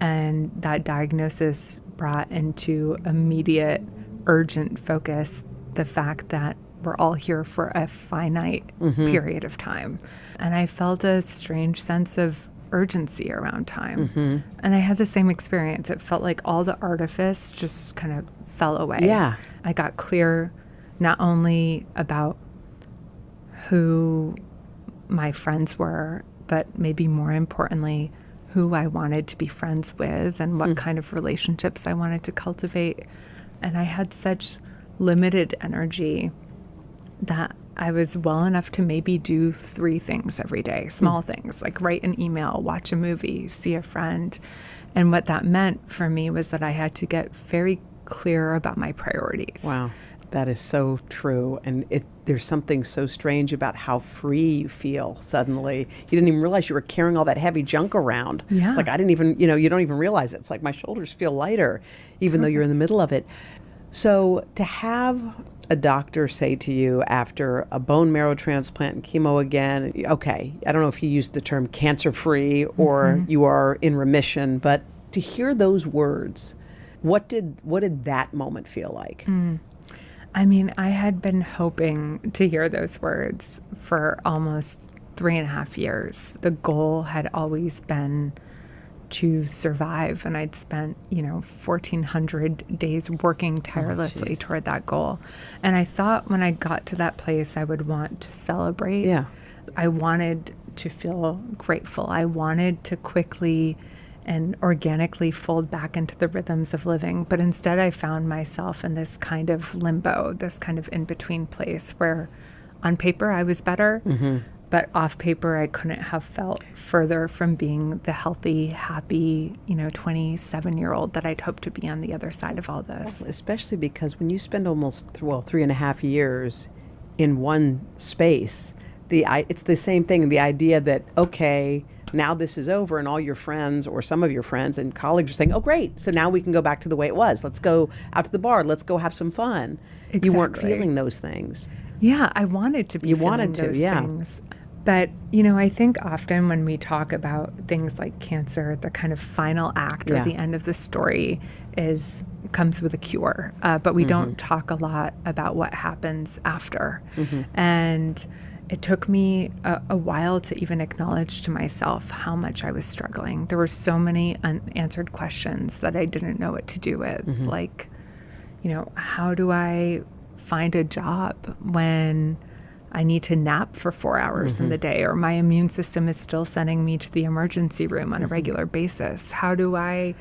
And that diagnosis brought into immediate, urgent focus the fact that we're all here for a finite period of time. And I felt a strange sense of urgency around time. And I had the same experience. It felt like all the artifice just kind of fell away.
Yeah.
I got clear not only about who my friends were, but maybe more importantly, who I wanted to be friends with and what kind of relationships I wanted to cultivate. And I had such limited energy that I was well enough to maybe do 3 things every day, small things, like write an email, watch a movie, see a friend. And what that meant for me was that I had to get very clear about my priorities.
Wow. That is so true. And there's something so strange about how free you feel suddenly. You didn't even realize you were carrying all that heavy junk around.
Yeah.
It's like, I didn't even, you don't even realize it. It's like my shoulders feel lighter, even though you're in the middle of it. So to have a doctor say to you after a bone marrow transplant and chemo again, okay, I don't know if you used the term cancer-free or you are in remission, but to hear those words, what did that moment feel like?
I mean, I had been hoping to hear those words for almost 3.5 years. The goal had always been to survive, and I'd spent 1,400 days working tirelessly toward that goal. And I thought when I got to that place I would want to celebrate.
Yeah.
I wanted to feel grateful. I wanted to quickly and organically fold back into the rhythms of living, but instead I found myself in this kind of limbo, this kind of in-between place where on paper I was better, but off paper I couldn't have felt further from being the healthy, happy, 27-year-old that I'd hoped to be on the other side of all this.
Especially because when you spend almost 3.5 years in one space, it's the same thing, the idea that, okay, now this is over and all your friends or some of your friends and colleagues are saying, oh, great, so now we can go back to the way it was. Let's go out to the bar. Let's go have some fun.
Exactly.
You weren't feeling those things.
Yeah, I wanted to be feeling those things. But, I think often when we talk about things like cancer, the kind of final act or the end of the story comes with a cure. But we don't talk a lot about what happens after. And it took me a while to even acknowledge to myself how much I was struggling. There were so many unanswered questions that I didn't know what to do with. Like, how do I find a job when I need to nap for 4 hours in the day, or my immune system is still sending me to the emergency room on a regular basis? How do I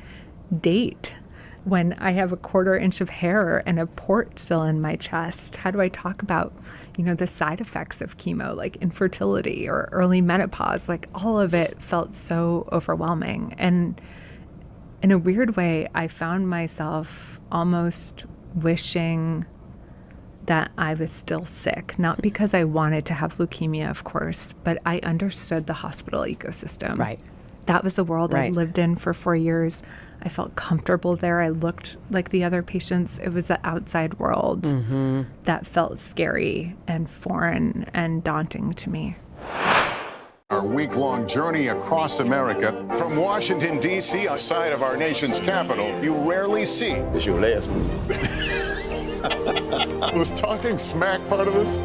date when I have a 1/4 inch of hair and a port still in my chest? How do I talk about, the side effects of chemo, like infertility or early menopause? Like, all of it felt so overwhelming. And in a weird way, I found myself almost wishing that I was still sick, not because I wanted to have leukemia, of course, but I understood the hospital ecosystem.
Right.
That was the world I lived in for 4 years. I felt comfortable there. I looked like the other patients. It was the outside world that felt scary and foreign and daunting to me.
Our week-long journey across America from Washington, D.C., outside of our nation's capital, you rarely see. It's your last movie. Was talking smack part of this?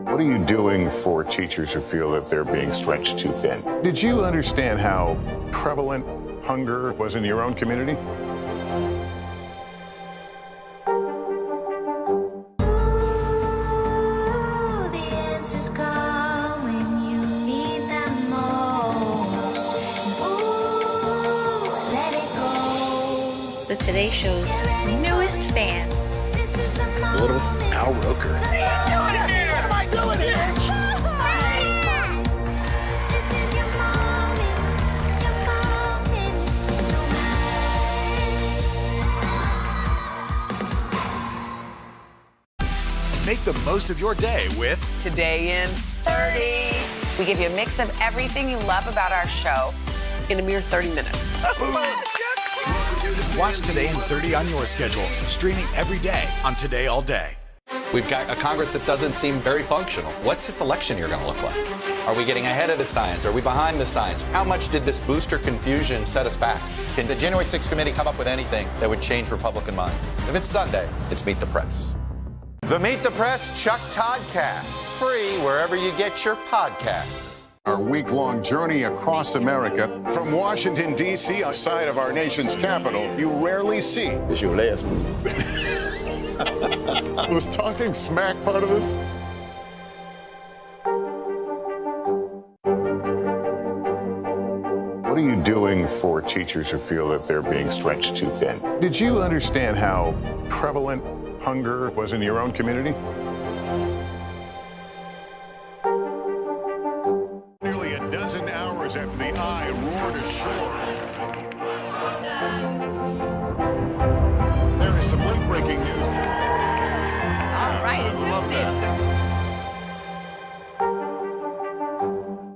What are you doing for teachers who feel that they're being stretched too thin? Did you understand how prevalent hunger was in your own community?
The Today Show's newest fan.
Little Al Roker.
What am I doing here?
Make the most of your day with
Today in 30. We give you a mix of everything you love about our show in a mere 30 minutes.
Watch Today in 30 on your schedule, streaming every day on Today All Day.
We've got a Congress that doesn't seem very functional. What's this election year going to look like? Are we getting ahead of the science? Are we behind the science? How much did this booster confusion set us back? Can the January 6th committee come up with anything that would change Republican minds? If it's Sunday, it's Meet the Press.
The Meet the Press Chuck Toddcast, free wherever you get your podcasts.
Our week-long journey across America from Washington, D.C., outside of our nation's capital, you rarely see.
It's your last one.
Was talking smack part of this? What are you doing for teachers who feel that they're being stretched too thin? Did you understand how prevalent hunger was in your own community? Nearly a dozen hours after the eye roared ashore. There is some late-breaking news.
All right, it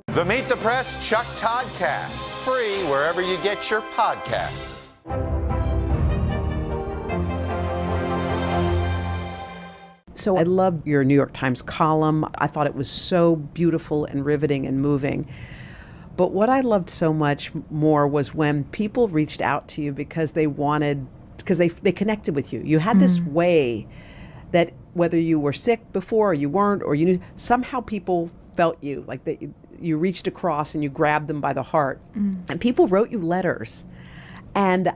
just
The Meet the Press Chuck Toddcast, free wherever you get your podcasts.
So I loved your New York Times column. I thought it was so beautiful and riveting and moving. But what I loved so much more was when people reached out to you because they connected with you. You had this way that whether you were sick before or you weren't, or you knew, somehow people felt you, like you reached across and you grabbed them by the heart. And people wrote you letters. And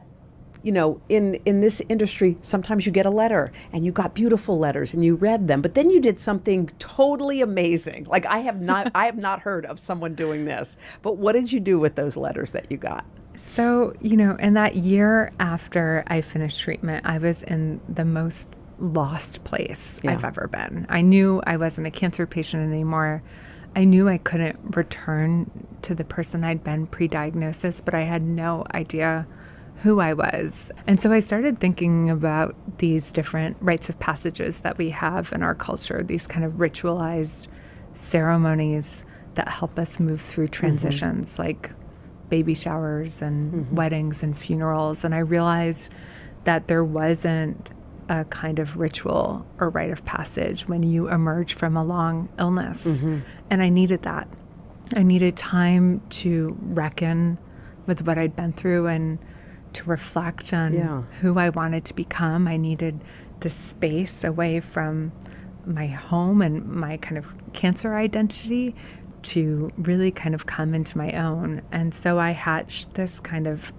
you know, in this industry, sometimes you get a letter and you got beautiful letters and you read them, but then you did something totally amazing. Like I have not heard of someone doing this, but what did you do with those letters that you got?
So, you know, in that year after I finished treatment, I was in the most lost place I've ever been. I knew I wasn't a cancer patient anymore. I knew I couldn't return to the person I'd been pre-diagnosis, but I had no idea who I was. And so I started thinking about these different rites of passages that we have in our culture, these kind of ritualized ceremonies that help us move through transitions, like baby showers and weddings and funerals. And I realized that there wasn't a kind of ritual or rite of passage when you emerge from a long illness. And I needed that. I needed time to reckon with what I'd been through and to reflect on who I wanted to become. I needed the space away from my home and my kind of cancer identity to really kind of come into my own. And so I hatched this kind of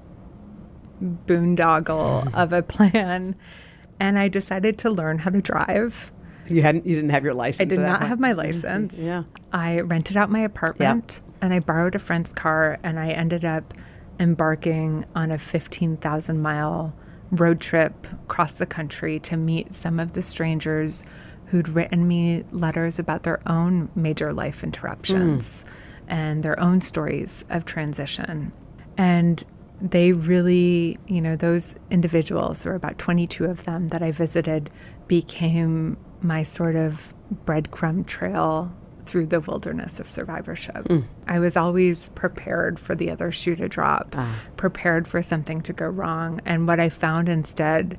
boondoggle of a plan, and I decided to learn how to drive.
You didn't have your license?
I did not have my license. I rented out my apartment and I borrowed a friend's car, and I ended up embarking on a 15,000-mile road trip across the country to meet some of the strangers who'd written me letters about their own major life interruptions and their own stories of transition. And they really, you know, those individuals, there were about 22 of them that I visited, became my sort of breadcrumb trail through the wilderness of survivorship. I was always prepared for the other shoe to drop, prepared for something to go wrong. And what I found instead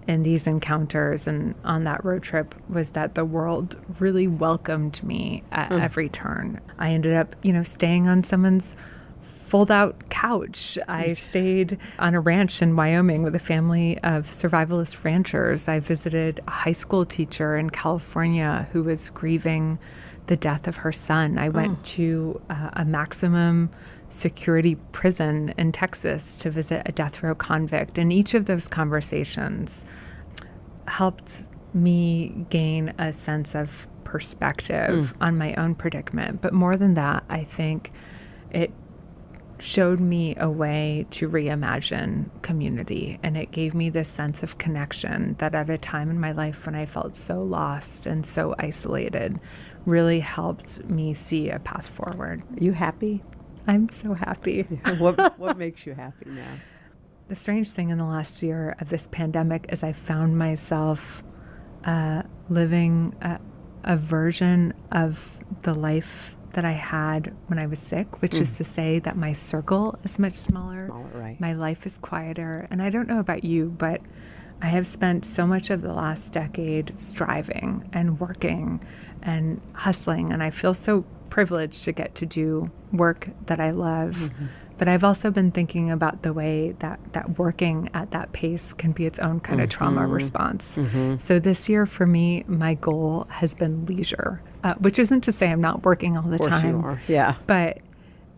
in these encounters and on that road trip was that the world really welcomed me at every turn. I ended up, you know, staying on someone's fold-out couch. I stayed on a ranch in Wyoming with a family of survivalist ranchers. I visited a high school teacher in California who was grieving the death of her son. I went to a maximum security prison in Texas to visit a death row convict. And each of those conversations helped me gain a sense of perspective on my own predicament. But more than that, I think it showed me a way to reimagine community. And it gave me this sense of connection that at a time in my life when I felt so lost and so isolated, really helped me see a path forward.
Are you happy?
I'm so happy.
What makes you happy now?
The strange thing in the last year of this pandemic is I found myself living a version of the life that I had when I was sick, which is to say that my circle is much smaller.
Right.
My life is quieter. And I don't know about you, but I have spent so much of the last decade striving and working and hustling. And I feel so privileged to get to do work that I love. But I've also been thinking about the way that working at that pace can be its own kind of trauma response. So this year for me, my goal has been leisure, which isn't to say I'm not working all the time.
Of course you are. Yeah.
But,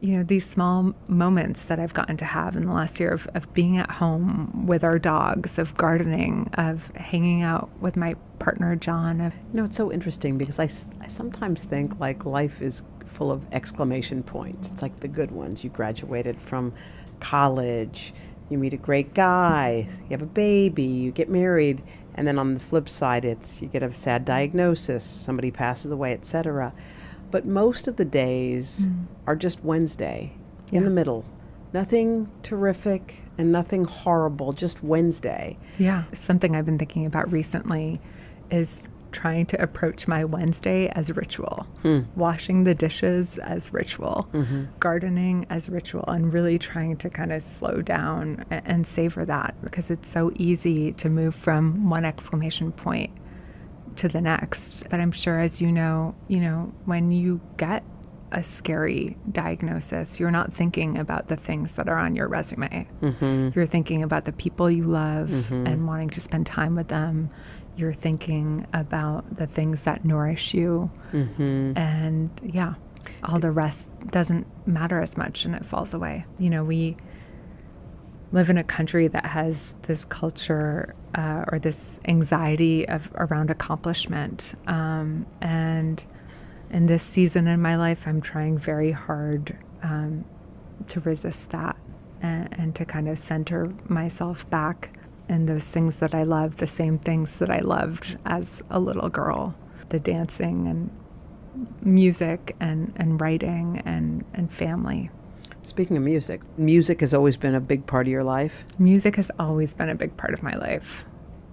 you know, these small moments that I've gotten to have in the last year of being at home with our dogs, of gardening, of hanging out with my partner, John.
You know, it's so interesting because I sometimes think like life is full of exclamation points. It's like the good ones. You graduated from college, you meet a great guy, you have a baby, you get married, and then on the flip side, it's you get a sad diagnosis, somebody passes away, etc. But most of the days are just Wednesday in the middle. Nothing terrific and nothing horrible, just Wednesday.
Yeah. Something I've been thinking about recently is trying to approach my Wednesday as ritual, washing the dishes as ritual, gardening as ritual, and really trying to kind of slow down and savor that, because it's so easy to move from one exclamation point to the next. But I'm sure, as you know, when you get a scary diagnosis, you're not thinking about the things that are on your resume. You're thinking about the people you love and wanting to spend time with them. You're thinking about the things that nourish you. And yeah, all the rest doesn't matter as much and it falls away. You know, we live in a country that has this culture or this anxiety around accomplishment. And in this season in my life, I'm trying very hard to resist that and to kind of center myself back in those things that I love, the same things that I loved as a little girl, the dancing and music and writing and family.
Speaking of music, music has always been a big part of your life?
Music has always been a big part of my life.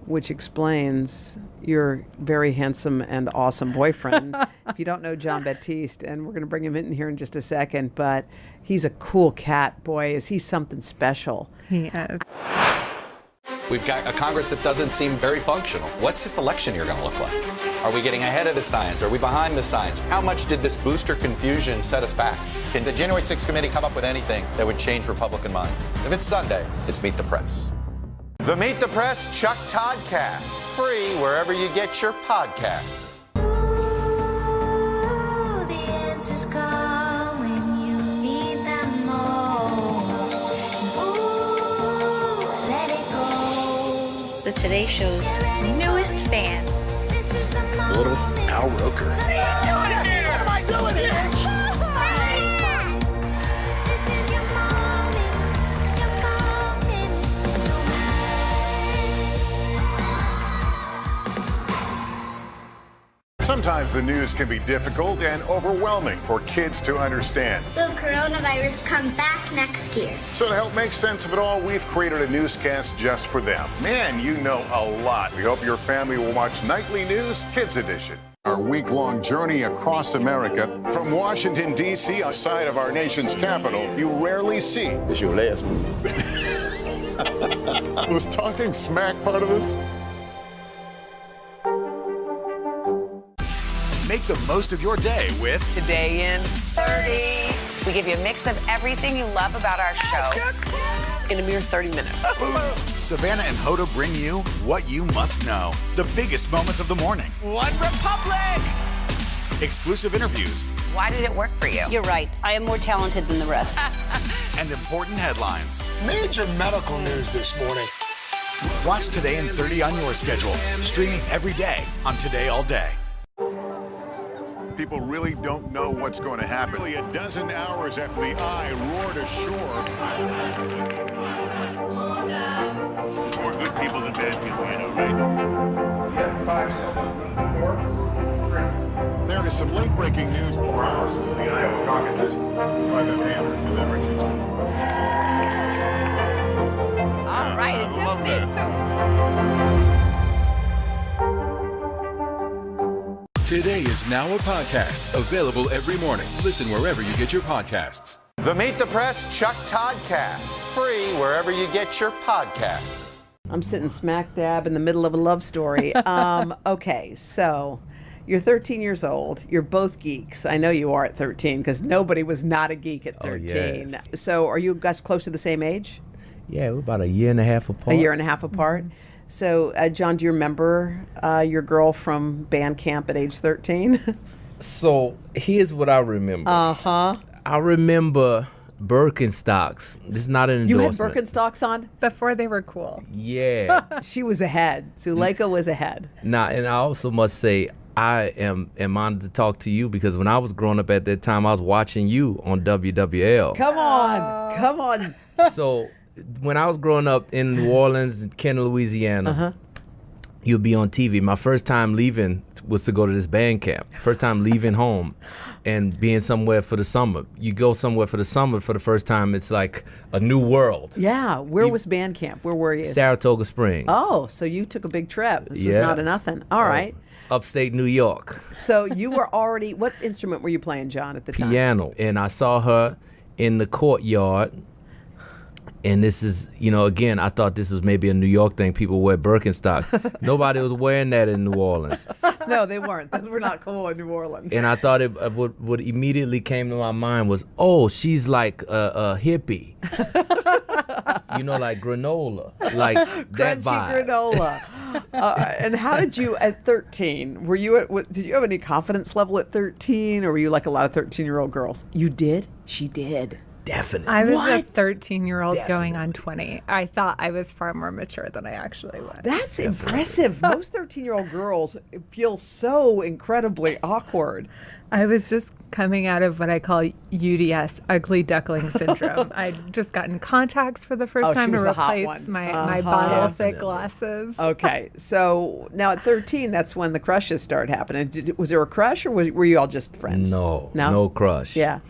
Which explains your very handsome and awesome boyfriend. If you don't know Jon Batiste, and we're going to bring him in here in just a second, but he's a cool cat. Boy, is he something special.
He is.
We've got a Congress that doesn't seem very functional. What's this election year going to look like? Are we getting ahead of the science? Are we behind the science? How much did this booster confusion set us back? Can the January 6th committee come up with anything that would change Republican minds? If it's Sunday, it's Meet the Press.
The Meet the Press Chuck Toddcast, free wherever you get your podcasts.
The answers come when you need them most. Ooh, let it go.
The Today Show's newest fan.
Little Al Roker.
What am I doing here?
Sometimes the news can be difficult and overwhelming for kids to understand.
Will coronavirus come back next year?
So to help make sense of it all, we've created a newscast just for them. Man, you know a lot. We hope your family will watch Nightly News Kids Edition. Our week-long journey across America, from Washington, D.C., a side of our nation's capital, you rarely see.
It's your last move.
Was talking smack part of this?
Make the most of your day with
Today in 30. We give you a mix of everything you love about our show in a mere 30 minutes.
Savannah and Hoda bring you what you must know. The biggest moments of the morning.
One Republic!
Exclusive interviews.
Why did it work for you?
You're right. I am more talented than the rest.
And important headlines.
Major medical news this morning.
Watch Today in 30 on your schedule. Streaming every day on Today All Day.
People really don't know what's going to happen. Nearly a dozen hours after the eye roared ashore. More good people than bad people, you know, right? Yeah, 5 seconds. 4, 3. There is some late-breaking news 4 hours into the Iowa caucuses by the Hammer deliberations.
All right, it just did too.
Today is now a podcast available every morning. Listen wherever you get your podcasts.
The Meet the Press Chuck Toddcast, free wherever you get your podcasts.
I'm sitting smack dab in the middle of a love story. Okay, so you're 13 years old. You're both geeks. I know you are at 13 because nobody was not a geek at 13.
yeah.
So are you guys close to the same age?
Yeah, we're about a year and a half apart.
A year and a half apart. So, John, do you remember your girl from band camp at age 13?
So here's what I remember. I remember Birkenstocks. This is not an
You had
endorsement.
Birkenstocks on?
Before they were cool.
Yeah.
She was ahead. Zuleika was ahead.
Now, and I also must say, I am honored to talk to you because when I was growing up at that time, I was watching you on WWL.
Come on. Come on.
So when I was growing up in New Orleans and Kenner, Louisiana, you'd be on TV. My first time leaving was to go to this band camp. First time leaving home and being somewhere for the summer. You go somewhere for the summer for the first time, it's like a new world.
Yeah. Where was band camp? Where were you?
Saratoga Springs.
Oh, so you took a big trip. This was
Yes.
not a nothing. All right.
Upstate New York.
So you were already, what instrument were you playing, John, at the time?
Piano. And I saw her in the courtyard. And this is, again, I thought this was maybe a New York thing. People wear Birkenstocks. Nobody was wearing that in New Orleans.
No, they weren't. Those were not cool in New Orleans.
And I thought what immediately came to my mind was, oh, she's like a hippie. Like granola. Like that
Crunchy
vibe.
granola. And how did you, at 13, did you have any confidence level at 13? Or were you like a lot of 13-year-old girls? You did? She did.
Definitely.
I was a 13-year-old going on 20. I thought I was far more mature than I actually was.
That's impressive. Most 13-year-old girls feel so incredibly awkward.
I was just coming out of what I call UDS, ugly duckling syndrome. I'd just gotten contacts for the first time to replace my bottle-thick glasses.
Okay, so now at 13, that's when the crushes start happening. Was there a crush, or were you all just friends?
No crush.
Yeah.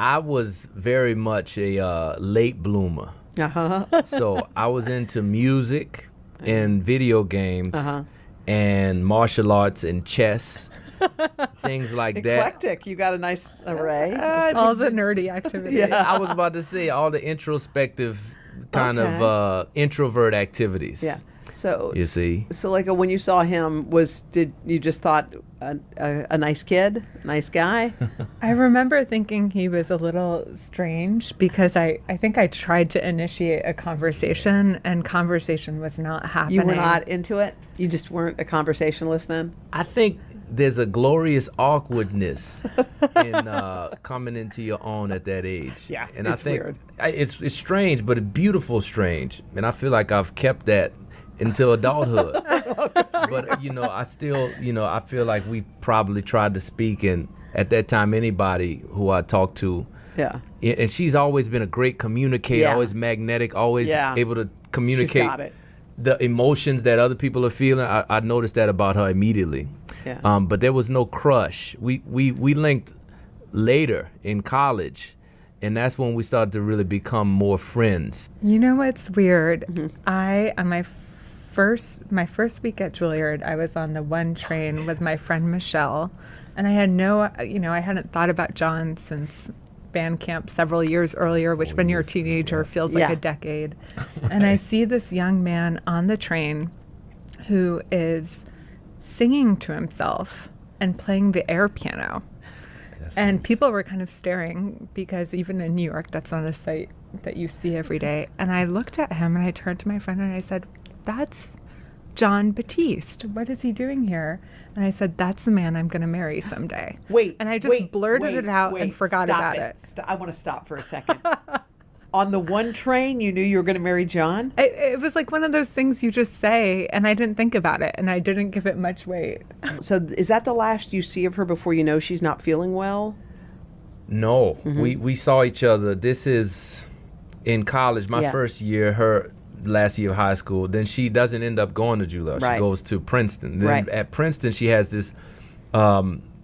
I was very much a late bloomer. So I was into music and video games and martial arts and chess, things like that.
Eclectic. You got a nice array.
All the nerdy activities.
Yeah.
I was about to say all the introspective kind of introvert activities.
Yeah. So
you see.
So like when you saw him, did you just thought a nice kid, nice guy?
I remember thinking he was a little strange because I think I tried to initiate a conversation and conversation was not happening.
You were not into it? You just weren't a conversationalist then?
I think there's a glorious awkwardness in coming into your own at that age.
Yeah,
and
it's
I think
weird.
It's strange, but a beautiful strange. And I feel like I've kept that until adulthood. But I still, I feel like we probably tried to speak, and at that time, anybody who I talked to, and she's always been a great communicator, always magnetic, always able to communicate
She's got it.
the emotions that other people are feeling. I noticed that about her immediately.
Yeah.
But there was no crush. We linked later in college, and that's when we started to really become more friends.
You know what's weird? On my first week at Juilliard, I was on the one train with my friend Michelle, and I had I hadn't thought about John since band camp several years earlier, which when you're a teenager feels like a decade. And I see this young man on the train who is singing to himself and playing the air piano. And people were kind of staring because even in New York, that's not a sight that you see every day. And I looked at him and I turned to my friend and I said, "That's Jon Batiste. What is he doing here?" And I said, "That's the man I'm going to marry someday." And I just blurted it out and forgot about it.
I want to stop for a second. On the one train, you knew you were going to marry John?
It was like one of those things you just say, and I didn't think about it, and I didn't give it much weight.
So is that the last you see of her before you know she's not feeling well?
No, we saw each other. This is in college, my first year, her last year of high school. Then she doesn't end up going to Juilliard. She goes to Princeton. Then at Princeton, she has this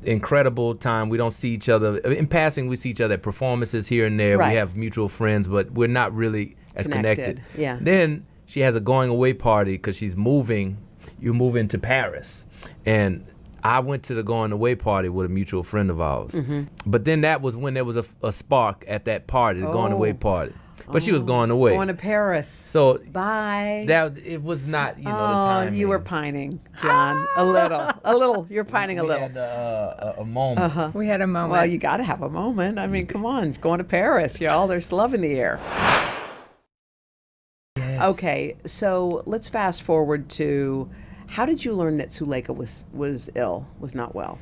incredible time. We don't see each other. In passing, we see each other at performances here and there. We have mutual friends, but we're not really as connected.
Yeah.
Then she has a going away party because she's moving. You're moving to Paris. And I went to the going away party with a mutual friend of ours. But then that was when there was a spark at that party, the going away party. But she was going away.
Going to Paris.
So
bye.
That it was not, the timing.
You were pining, John. A little. You're pining a little.
We had a moment.
We had a moment.
Well, you got to have a moment. I mean, come on, going to Paris, y'all. There's love in the air. Yes. Okay, so let's fast forward to, how did you learn that Suleika was ill, was not well?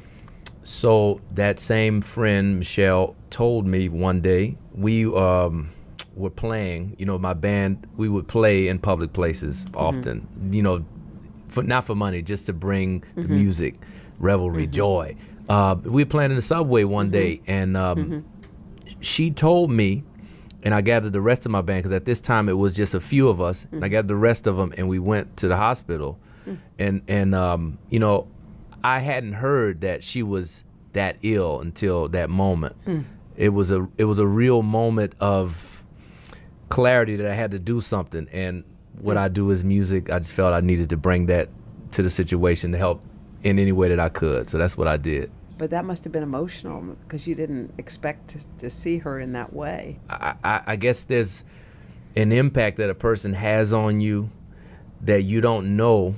So that same friend, Michelle, told me one day, we were playing, my band, we would play in public places often, not for money, just to bring the music, revelry, joy. We were playing in the subway one day, and she told me, and I gathered the rest of my band, because at this time it was just a few of us, and I gathered the rest of them, and we went to the hospital, and I hadn't heard that she was that ill until that moment. It was a real moment of clarity that I had to do something, and what I do is music. I just felt I needed to bring that to the situation to help in any way that I could. So that's what I did.
But that must have been emotional, because you didn't expect to see her in that way.
I guess there's an impact that a person has on you that you don't know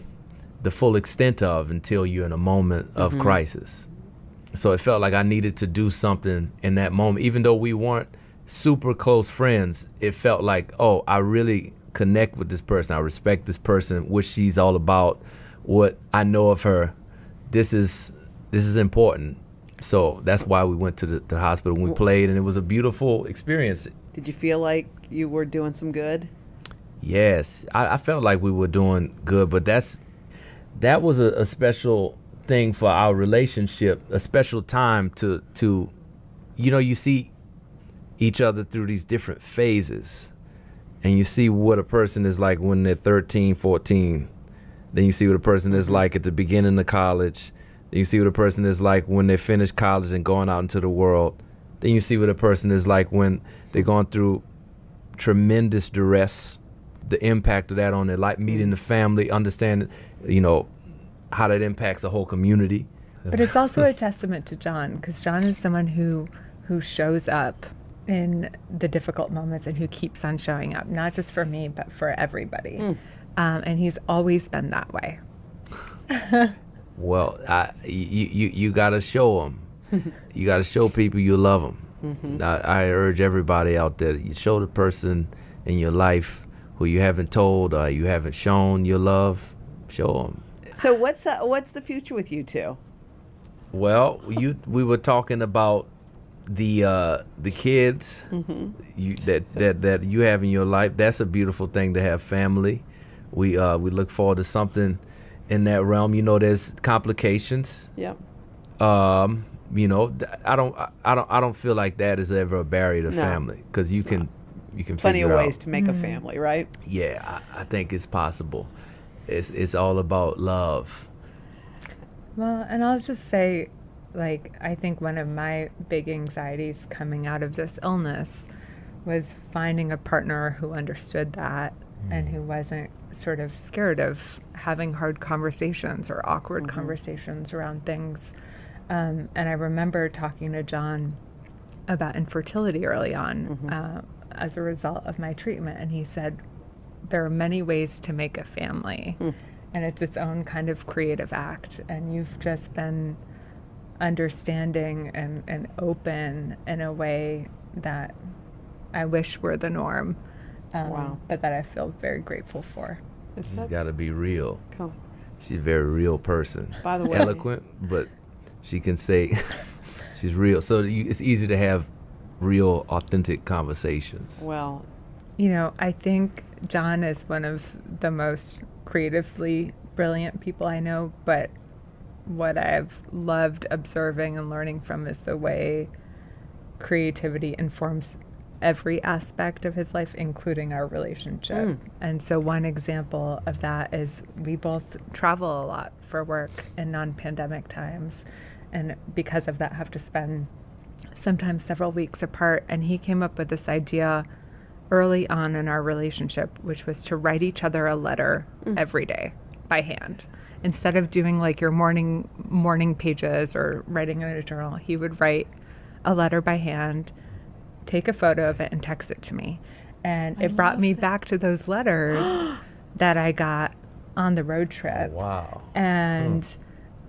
the full extent of until you're in a moment of crisis. So it felt like I needed to do something in that moment. Even though we weren't super close friends, it felt like, oh, I really connect with this person. I respect this person, what she's all about, what I know of her. This is important. So that's why we went to the hospital. We played, and it was a beautiful experience.
Did you feel like you were doing some good?
Yes, I felt like we were doing good, but that was a special thing for our relationship, a special time to you see each other through these different phases, and you see what a person is like when they're 13, 14. Then you see what a person is like at the beginning of college. Then you see what a person is like when they finish college and going out into the world. Then you see what a person is like when they're going through tremendous duress, the impact of that on their life, meeting the family, understanding, how that impacts a whole community.
But it's also a testament to John, because John is someone who shows up in the difficult moments and who keeps on showing up, not just for me, but for everybody. And he's always been that way.
Well, you got to show them. You got to show people you love them. I urge everybody out there, you show the person in your life who you haven't told or you haven't shown your love, show them.
So what's the future with you two?
Well, we were talking about the kids that you have in your life. That's a beautiful thing to have family. We look forward to something in that realm. There's complications.
Yeah.
I don't feel like that is ever a barrier to family, because you can
plenty of
figure
ways
out.
to make a family, right?
Yeah, I think it's possible. It's all about love.
Well, and I'll just say, I think one of my big anxieties coming out of this illness was finding a partner who understood that and who wasn't sort of scared of having hard conversations or awkward conversations around things. And I remember talking to John about infertility early on as a result of my treatment, and he said, there are many ways to make a family, and it's its own kind of creative act, and you've just been understanding and open in a way that I wish were the norm, but that I feel very grateful for.
She's got to be real.
Cool.
She's a very real person.
By the way,
eloquent, but she can say she's real. So it's easy to have real, authentic conversations.
Well,
I think John is one of the most creatively brilliant people I know, but what I've loved observing and learning from is the way creativity informs every aspect of his life, including our relationship. And so one example of that is we both travel a lot for work in non-pandemic times, and because of that have to spend sometimes several weeks apart. And he came up with this idea early on in our relationship, which was to write each other a letter every day. by hand. Instead of doing like your morning pages or writing in a journal, he would write a letter by hand, take a photo of it, and text it to me. And it brought me back to those letters that I got on the road trip.
Oh, wow.
And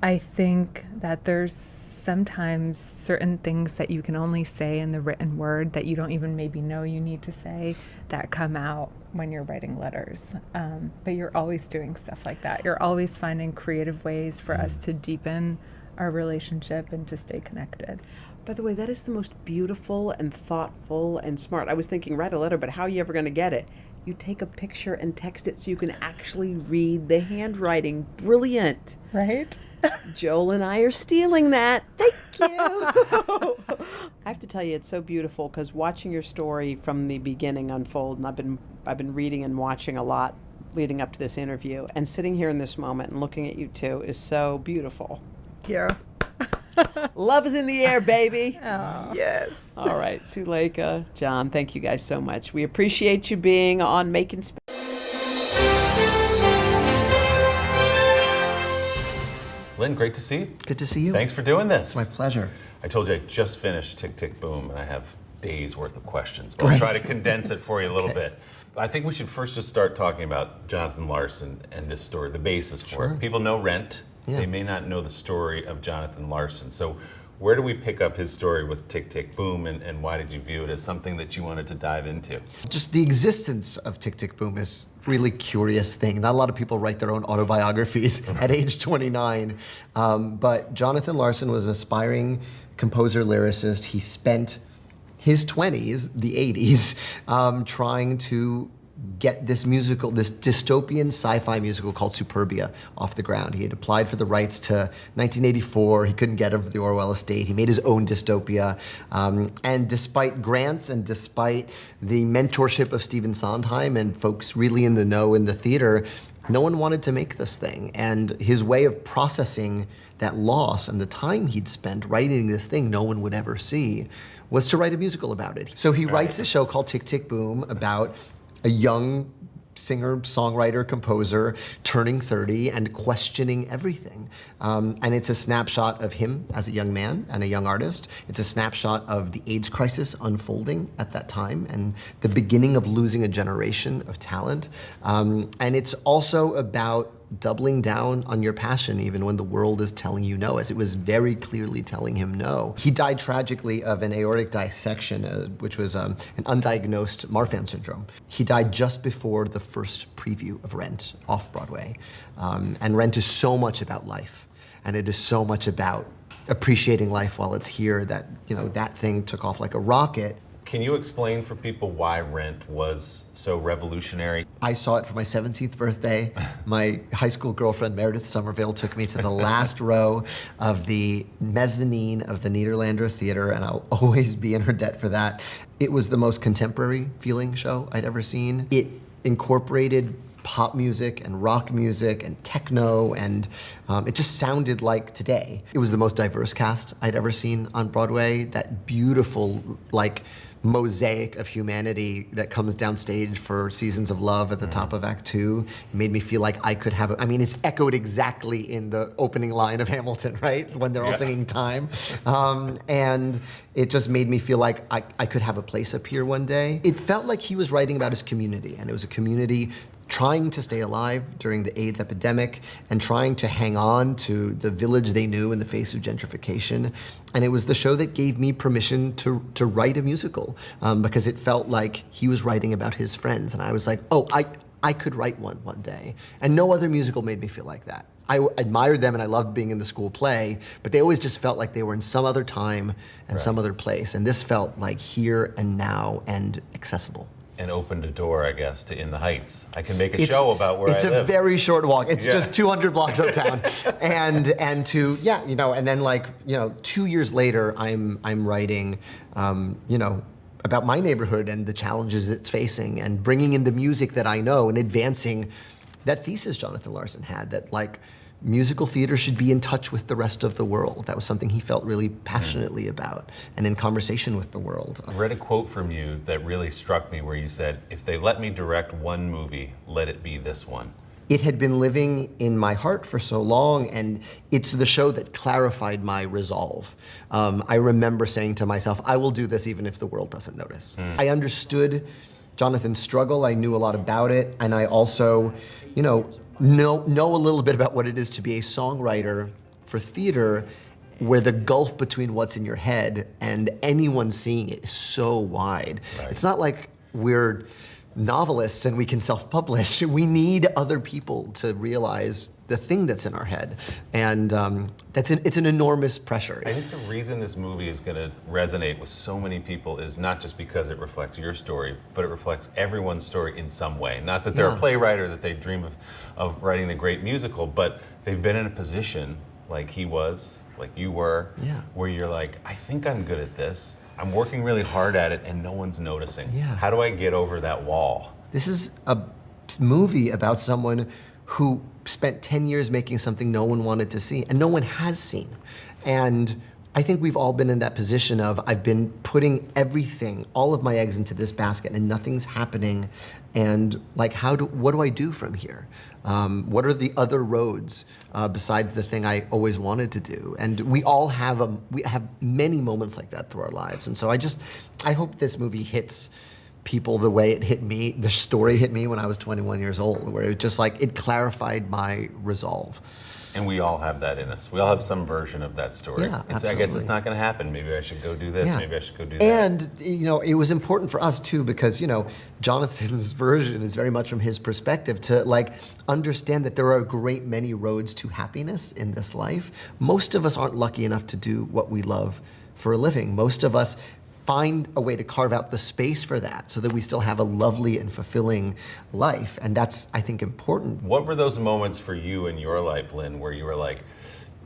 I think that there's sometimes certain things that you can only say in the written word that you don't even maybe know you need to say that come out when you're writing letters. But you're always doing stuff like that. You're always finding creative ways for us to deepen our relationship and to stay connected.
By the way, that is the most beautiful and thoughtful and smart. I was thinking, write a letter, but how are you ever going to get it? You take a picture and text it so you can actually read the handwriting. Brilliant.
Right?
Joel and I are stealing that. Thank you. I have to tell you, it's so beautiful because watching your story from the beginning unfold, and I've been reading and watching a lot leading up to this interview, and sitting here in this moment and looking at you two is so beautiful.
Yeah.
Love is in the air, baby.
Oh.
Yes. All right, Suleika, John, thank you guys so much. We appreciate you being on Making Space.
Lynn, great to see you.
Good to see you.
Thanks for doing this.
It's my pleasure.
I told you I just finished Tick, Tick, Boom, and I have days worth of questions. But I'll
Great.
try to condense it for you a little bit. I think we should first just start talking about Jonathan Larson and this story, the basis for it. People know Rent.
Yeah.
They may not know the story of Jonathan Larson. So where do we pick up his story with Tick, Tick, Boom, and why did you view it as something that you wanted to dive into?
Just the existence of Tick, Tick, Boom is a really curious thing. Not a lot of people write their own autobiographies at age 29. But Jonathan Larson was an aspiring composer, lyricist. He spent his 20s, the 80s, trying to get this musical, this dystopian sci-fi musical called Superbia off the ground. He had applied for the rights to 1984. He couldn't get them for the Orwell estate. He made his own dystopia. And despite grants and despite the mentorship of Stephen Sondheim and folks really in the know in the theater, no one wanted to make this thing. And his way of processing that loss and the time he'd spent writing this thing no one would ever see was to write a musical about it. So he writes this show called Tick, Tick, Boom about a young singer, songwriter, composer turning 30 and questioning everything. And it's a snapshot of him as a young man and a young artist. It's a snapshot of the AIDS crisis unfolding at that time and the beginning of losing a generation of talent. And it's also about doubling down on your passion even when the world is telling you no, as it was very clearly telling him no. He died tragically of an aortic dissection, which was an undiagnosed Marfan syndrome. He died just before the first preview of Rent off Broadway. And Rent is so much about life, and it is so much about appreciating life while it's here that, you know, that thing took off like a rocket.
Can you explain for people why Rent was so revolutionary?
I saw it for my 17th birthday. My high school girlfriend, Meredith Somerville, took me to the last row of the mezzanine of the Nederlander Theater, and I'll always be in her debt for that. It was the most contemporary feeling show I'd ever seen. It incorporated pop music and rock music and techno, and it just sounded like today. It was the most diverse cast I'd ever seen on Broadway. That beautiful, like, mosaic of humanity that comes downstage for Seasons of Love at the top of Act 2 made me feel like I could have, I mean, it's echoed exactly in the opening line of Hamilton, right? When they're all singing Time. And it just made me feel like I could have a place up here one day. It felt like he was writing about his community, and it was a community trying to stay alive during the AIDS epidemic and trying to hang on to the village they knew in the face of gentrification. And it was the show that gave me permission to write a musical because it felt like he was writing about his friends. And I was like, oh, I could write one day. And no other musical made me feel like that. I admired them and I loved being in the school play, but they always just felt like they were in some other time and some other place. And this felt like here and now and accessible.
And opened a door, I guess, to In the Heights. I can make a show about where I live.
It's a very short walk. It's just 200 blocks uptown. and to, yeah, you know, and then like, you know, 2 years later, I'm writing, you know, about my neighborhood and the challenges it's facing and bringing in the music that I know and advancing that thesis Jonathan Larson had, that like, musical theater should be in touch with the rest of the world. That was something he felt really passionately about and in conversation with the world.
I read a quote from you that really struck me where you said, if they let me direct one movie, let it be this one.
it had been living in my heart for so long, and it's the show that clarified my resolve. I remember saying to myself, I will do this even if the world doesn't notice. I understood Jonathan's struggle, I knew a lot about it, and I also, know a little bit about what it is to be a songwriter for theater, where the gulf between what's in your head and anyone seeing it is so wide. Right. It's not like we're novelists and we can self-publish. We need other people to realize the thing that's in our head, and it's an enormous pressure.
I think the reason this movie is going to resonate with so many people is not just because it reflects your story, but it reflects everyone's story in some way. Not that they're a playwright or that they dream of writing the great musical, but they've been in a position like he was, like you were, where you're like, I think I'm good at this. I'm working really hard at it and no one's noticing. How do I get over that wall?
This is a movie about someone who spent 10 years making something no one wanted to see and no one has seen. And I think we've all been in that position of, I've been putting everything, all of my eggs into this basket and nothing's happening. And like, what do I do from here? What are the other roads besides the thing I always wanted to do? And we all have we have many moments like that through our lives. And so I hope this movie hits people the way it hit me, the story hit me when I was 21 years old, where it just it clarified my resolve.
And we all have that in us. We all have some version of that story.
Yeah, absolutely.
I guess it's not going to happen. Maybe I should go do this.
Yeah.
Maybe I should go do that.
And, it was important for us too, because, Jonathan's version is very much from his perspective to understand that there are a great many roads to happiness in this life. Most of us aren't lucky enough to do what we love for a living. Most of us find a way to carve out the space for that so that we still have a lovely and fulfilling life. And that's, I think, important.
What were those moments for you in your life, Lynn, where you were like,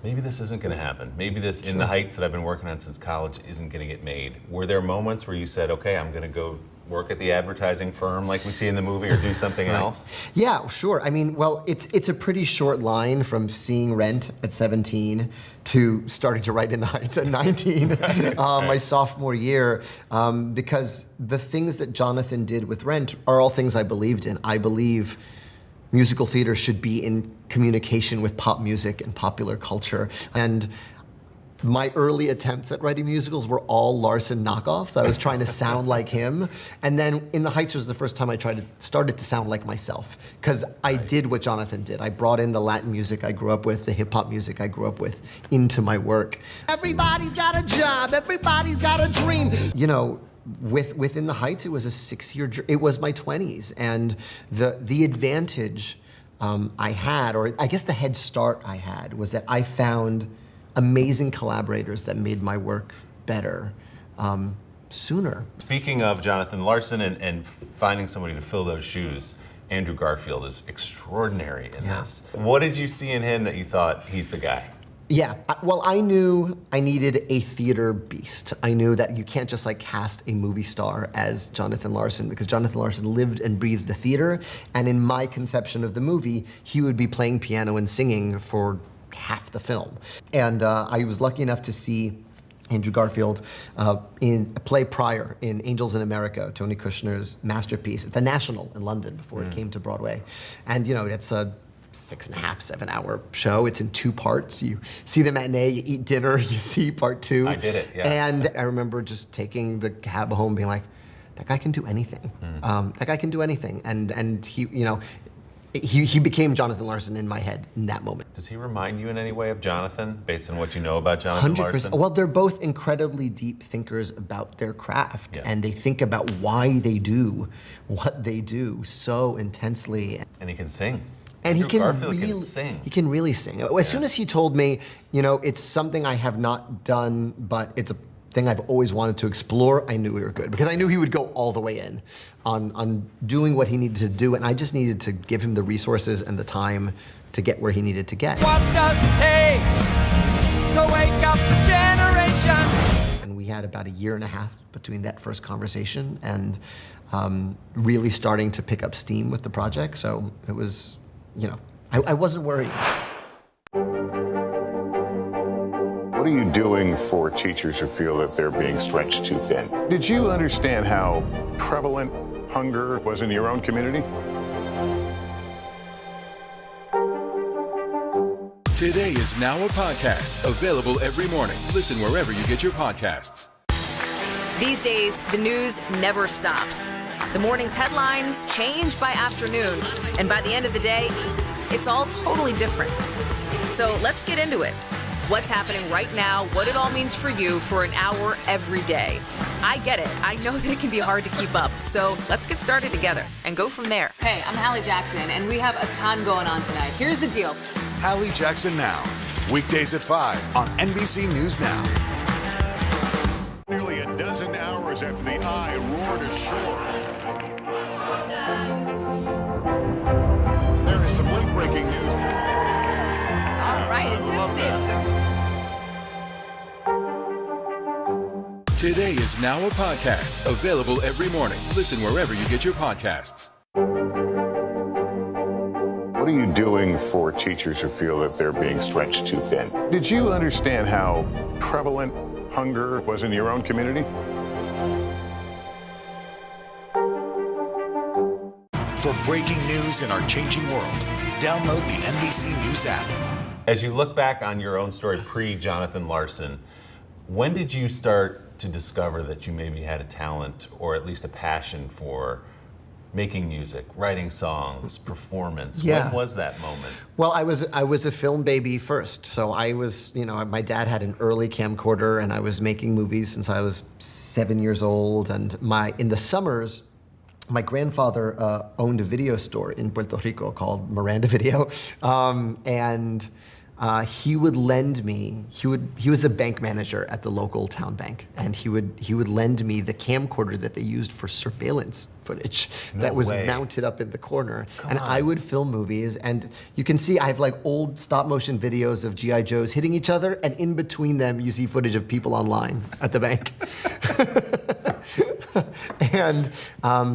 maybe this isn't going to happen. Maybe this, In the Heights that I've been working on since college, isn't going to get made. Were there moments where you said, okay, I'm going to go work at the advertising firm like we see in the movie, or do something else? Yeah,
sure. I mean, well, it's a pretty short line from seeing Rent at 17 to starting to write In the Heights at 19, my sophomore year, because the things that Jonathan did with Rent are all things I believed in. I believe musical theater should be in communication with pop music and popular culture. And my early attempts at writing musicals were all Larson knockoffs. I was trying to sound like him. And then In the Heights was the first time I started to sound like myself, because I did what Jonathan did. I brought in the Latin music I grew up with, the hip hop music I grew up with, into my work. Everybody's got a job, everybody's got a dream. Within the Heights, it was a 6-year journey. It was my 20s, and the advantage I had, or I guess the head start I had, was that I found amazing collaborators that made my work better sooner.
Speaking of Jonathan Larson and finding somebody to fill those shoes, Andrew Garfield is extraordinary in this. What did you see in him that you thought, he's the guy?
Yeah, well, I knew I needed a theater beast. I knew that you can't just cast a movie star as Jonathan Larson, because Jonathan Larson lived and breathed the theater, and in my conception of the movie, he would be playing piano and singing for half the film. And I was lucky enough to see Andrew Garfield in a play prior in Angels in America, Tony Kushner's masterpiece at the National in London before it came to Broadway. And it's a 6.5, 7 hour show. It's in 2 parts. You see the matinee, you eat dinner, you see part 2.
I did it, yeah.
And I remember just taking the cab home being like, that guy can do anything. That guy can do anything. And he, he became Jonathan Larson in my head in that moment.
Does he remind you in any way of Jonathan, based on what you know about Jonathan 100%. Larson?
Well, they're both incredibly deep thinkers about their craft, and they think about why they do what they do so intensely.
And he can sing.
And
Andrew Garfield can sing.
He can really sing. As soon as he told me, it's something I have not done, but it's a thing I've always wanted to explore, I knew we were good, because I knew he would go all the way in on doing what he needed to do, and I just needed to give him the resources and the time to get where he needed to get.
What does it take to wake up a generation?
And we had about 1.5 years between that first conversation and really starting to pick up steam with the project, so it was, I wasn't worried.
What are you doing for teachers who feel that they're being stretched too thin? Did you understand how prevalent hunger was in your own community?
Today is now a podcast, available every morning. Listen wherever you get your podcasts.
These days, the news never stops. The morning's headlines change by afternoon, and by the end of the day, it's all totally different. So let's get into it. What's happening right now, what it all means for you for an hour every day. I get it. I know that it can be hard to keep up. So let's get started together and go from there.
Hey, I'm Hallie Jackson, and we have a ton going on tonight. Here's the deal.
Hallie Jackson Now, weekdays at 5 on NBC News Now.
Nearly a dozen hours after the Eye roared ashore. There is some late-breaking news.
All right,
Today is now a podcast, available every morning. Listen wherever you get your podcasts.
What are you doing for teachers who feel that they're being stretched too thin? Did you understand how prevalent hunger was in your own community?
For breaking news in our changing world, download the NBC News app.
As you look back on your own story pre-Jonathan Larson, when did you start to discover that you maybe had a talent or at least a passion for making music, writing songs, performance?
Yeah.
When was that moment?
Well, I was a film baby first. So I was, my dad had an early camcorder and I was making movies since I was 7 years old. And in the summers, my grandfather owned a video store in Puerto Rico called Miranda Video. He would lend me, he was a bank manager at the local town bank, and he would lend me the camcorder that they used for surveillance footage that was mounted up in the corner. And I would film movies, and you can see I have like old stop motion videos of G.I. Joes hitting each other, and in between them you see footage of people online at the bank.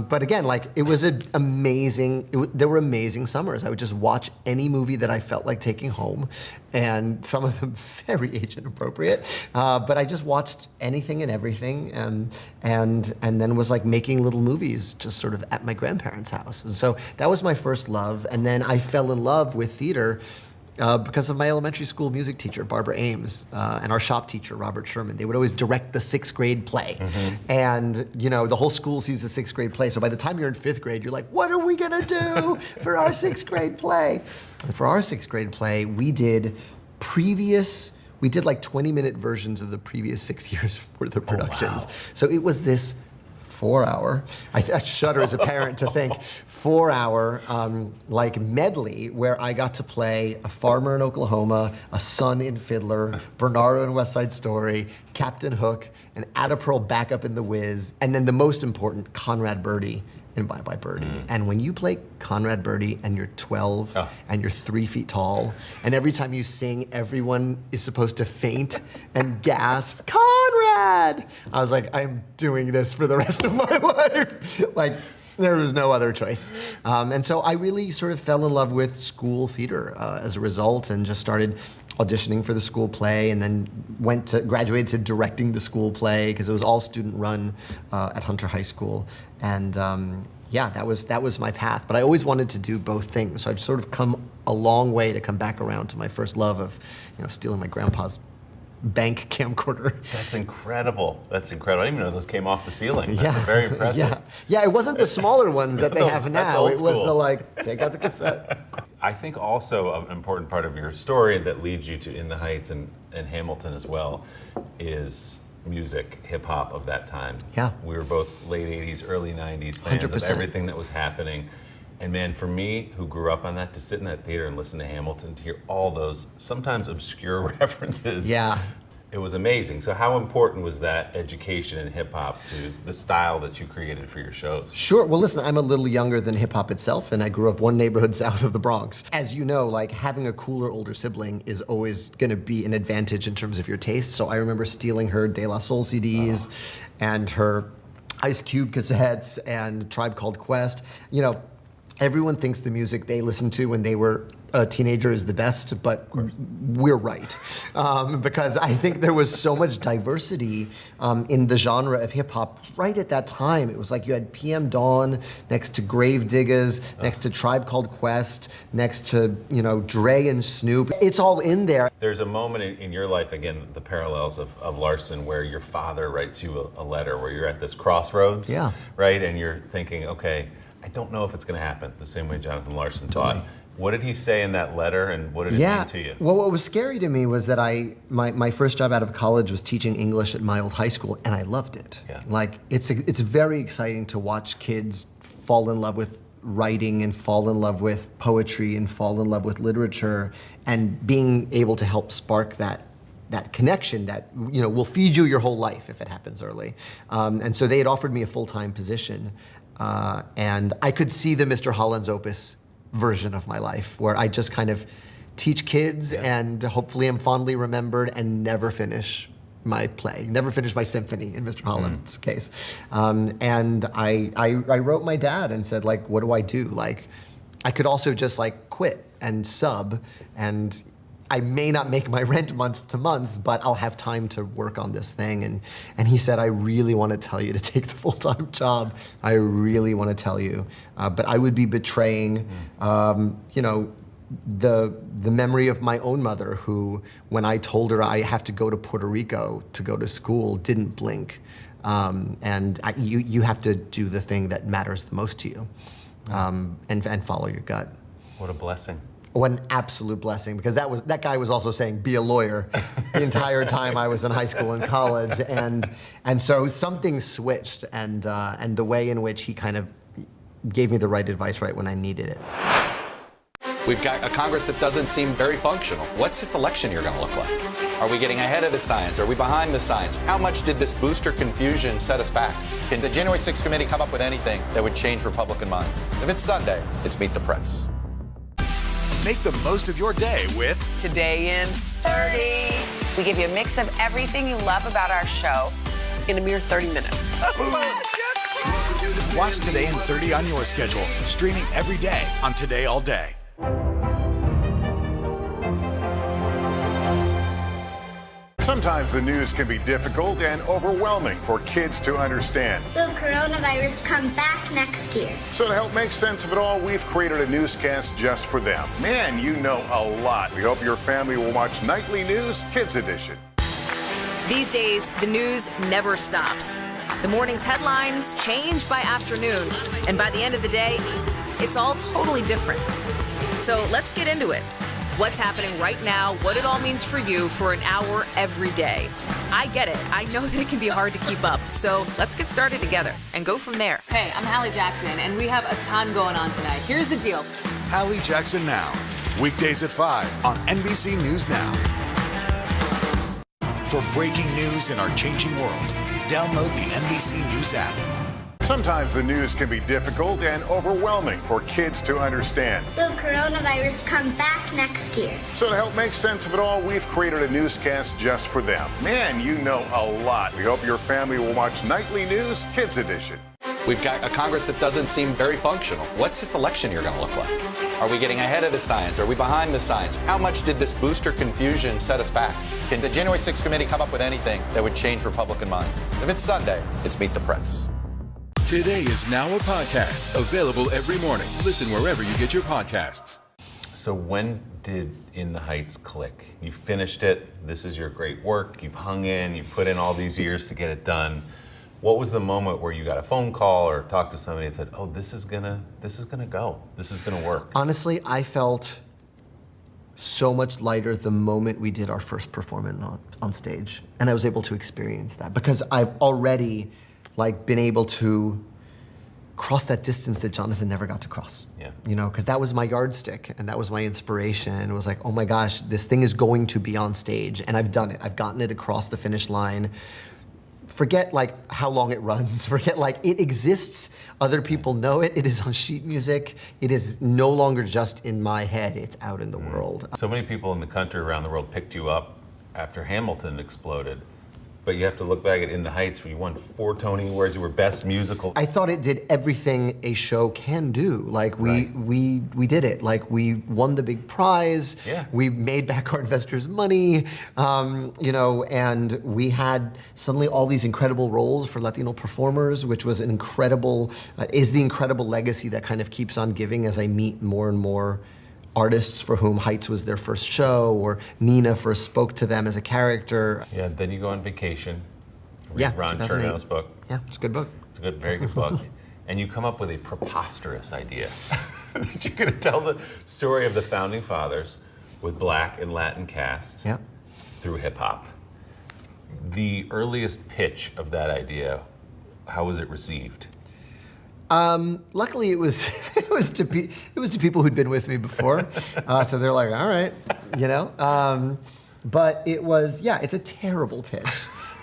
But again, like it was there were amazing summers. I would just watch any movie that I felt like taking home, and some of them very age inappropriate. But I just watched anything and everything, and then was like making little movies just sort of at my grandparents' house. And so that was my first love. And then I fell in love with theater because of my elementary school music teacher, Barbara Ames, and our shop teacher, Robert Sherman. They would always direct the 6th grade play. And, the whole school sees the 6th grade play. So by the time you're in 5th grade, you're like, what are we going to do for our 6th grade play? And for our 6th grade play, we did like 20-minute versions of the previous 6 years worth of productions. Oh, wow. So it was this 4-hour, I shudder as a parent to think, 4-hour like medley where I got to play a farmer in Oklahoma, a son in Fiddler, Bernardo in West Side Story, Captain Hook, and Ada Pearl back up in The Wiz, and then the most important, Conrad Birdie in Bye Bye Birdie. And when you play Conrad Birdie and you're 12 and you're 3 feet tall, and every time you sing, everyone is supposed to faint and gasp, Conrad! I was like, I'm doing this for the rest of my life. Like, there was no other choice. And so I really sort of fell in love with school theater as a result, and just started auditioning for the school play, and then graduated to directing the school play because it was all student run at Hunter High School. And that was my path. But I always wanted to do both things. So I've sort of come a long way to come back around to my first love of, stealing my grandpa's bank camcorder.
That's incredible. That's incredible. I didn't even know those came off the ceiling. That's very impressive.
Yeah, it wasn't the smaller ones that they have now. It was the take out the cassette.
I think also an important part of your story that leads you to In the Heights and Hamilton as well is music, hip hop of that time.
Yeah.
We were both late 80s, early 90s fans
100%.
of everything that was happening. And man, for me, who grew up on that, to sit in that theater and listen to Hamilton, to hear all those sometimes obscure references, it was amazing. So how important was that education in hip hop to the style that you created for your shows?
Sure. Well, listen, I'm a little younger than hip hop itself, and I grew up one neighborhood south of the Bronx. As you know, like having a cooler older sibling is always going to be an advantage in terms of your taste. So I remember stealing her De La Soul CDs and her Ice Cube cassettes and Tribe Called Quest. everyone thinks the music they listened to when they were a teenager is the best, but we're right. Because I think there was so much diversity in the genre of hip hop right at that time. It was like you had PM Dawn next to Grave Diggers, next to Tribe Called Quest, next to, Dre and Snoop. It's all in there.
There's a moment in your life, again, the parallels of Larson, where your father writes you a letter where you're at this crossroads,
Yeah.
right? And you're thinking, okay, I don't know if it's going to happen, the same way Jonathan Larson taught.
Totally.
What did he say in that letter, and what did it mean to you?
Well, what was scary to me was that my first job out of college was teaching English at my old high school, and I loved it.
Yeah.
Like, it's very exciting to watch kids fall in love with writing and fall in love with poetry and fall in love with literature, and being able to help spark that connection that will feed you your whole life if it happens early. And so they had offered me a full-time position, and I could see the Mr. Holland's Opus version of my life, where I just kind of teach kids and hopefully am fondly remembered and never finish my play, never finish my symphony in Mr. Holland's case. And I wrote my dad and said, like, what do I do? Like, I could also just quit and sub, and I may not make my rent month to month, but I'll have time to work on this thing. And he said, I really want to tell you to take the full-time job. I really want to tell you. But I would be betraying, the memory of my own mother, who, when I told her I have to go to Puerto Rico to go to school, didn't blink. You have to do the thing that matters the most to you, and follow your gut.
What a blessing.
An absolute blessing, because that guy was also saying be a lawyer the entire time I was in high school and college, and so something switched, and the way in which he kind of gave me the right advice right when I needed it.
We've got a Congress that doesn't seem very functional. What's this election year going to look like? Are we getting ahead of the science? Are we behind the science? How much did this booster confusion set us back? Can the January 6th committee come up with anything that would change Republican minds? If it's Sunday, it's Meet the Press.
Make the most of your day with
Today in 30. We give you a mix of everything you love about our show in a mere 30 minutes.
Watch Today in 30 on your schedule, streaming every day on Today All Day.
Sometimes the news can be difficult and overwhelming for kids to understand.
Will coronavirus come back next year?
So to help make sense of it all, we've created a newscast just for them. Man, you know a lot. We hope your family will watch Nightly News Kids Edition.
These days, the news never stops. The morning's headlines change by afternoon, and by the end of the day, it's all totally different. So let's get into it. What's happening right now, what it all means for you for an hour every day. I get it. I know that it can be hard to keep up. So let's get started together and go from there.
Hey, I'm Hallie Jackson, and we have a ton going on tonight. Here's the deal.
Hallie Jackson Now, weekdays at 5 on NBC News Now. For breaking news in our changing world, download the NBC News app.
Sometimes the news can be difficult and overwhelming for kids to understand.
Will coronavirus come back next year?
So to help make sense of it all, we've created a newscast just for them. Man, you know a lot. We hope your family will watch Nightly News Kids Edition.
We've got a Congress that doesn't seem very functional. What's this election year going to look like? Are we getting ahead of the science? Are we behind the science? How much did this booster confusion set us back? Can the January 6th committee come up with anything that would change Republican minds? If it's Sunday, it's Meet the Press.
Today is now a podcast, available every morning. Listen wherever you get your podcasts.
So when did In the Heights click? You finished it. This is your great work. You've hung in. You put in all these years to get it done. What was the moment where you got a phone call or talked to somebody and said, "Oh, this is gonna go. This is gonna work"?
Honestly, I felt so much lighter the moment we did our first performance on stage, and I was able to experience that because I've already been able to cross that distance that Jonathan never got to cross.
Yeah.
Because that was my yardstick and that was my inspiration. It was like, oh my gosh, this thing is going to be on stage, and I've done it. I've gotten it across the finish line. Forget how long it runs. Forget it exists. Other people know it. It is on sheet music. It is no longer just in my head. It's out in the world.
So many people in the country, around the world, picked you up after Hamilton exploded. But you have to look back at In the Heights, where you won 4 Tony Awards. You were Best Musical.
I thought it did everything a show can do. Like we did it. Like we won the big prize.
Yeah.
We made back our investors' money. And we had suddenly all these incredible roles for Latino performers, which was an incredible, is the incredible legacy that kind of keeps on giving as I meet more and more artists for whom Heights was their first show, or Nina first spoke to them as a character.
Yeah, then you go on vacation, read
Yeah,
Ron
2008.
Chernow's book.
Yeah, it's a good book.
It's a very good book. And you come up with a preposterous idea. You're going to tell the story of the Founding Fathers with Black and Latin cast through hip hop. The earliest pitch of that idea, how was it received?
Luckily, it was to people who'd been with me before, so they're like, all right, But it was, it's a terrible pitch.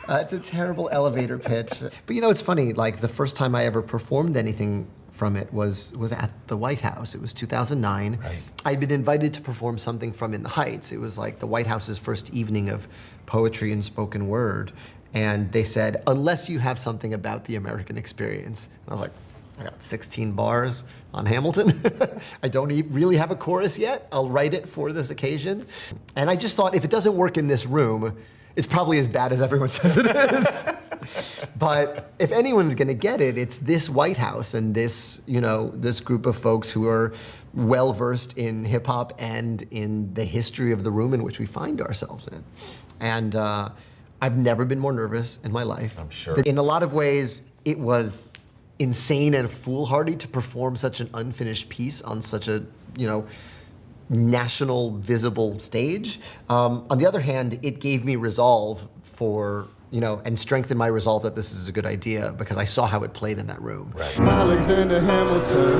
It's a terrible elevator pitch. But it's funny. Like the first time I ever performed anything from it was at the White House. It was 2009.
Right.
I'd been invited to perform something from In the Heights. It was like the White House's first evening of poetry and spoken word, and they said, unless you have something about the American experience. And I was like, I got 16 bars on Hamilton. I don't really have a chorus yet. I'll write it for this occasion. And I just thought, if it doesn't work in this room, it's probably as bad as everyone says it is. But if anyone's gonna get it, it's this White House and this, this group of folks who are well-versed in hip hop and in the history of the room in which we find ourselves in. And I've never been more nervous in my life.
I'm sure.
In a lot of ways, it was insane and foolhardy to perform such an unfinished piece on such a, national visible stage. On the other hand, it gave me resolve for, and strengthened my resolve that this is a good idea because I saw how it played in that room.
Right.
Alexander Hamilton,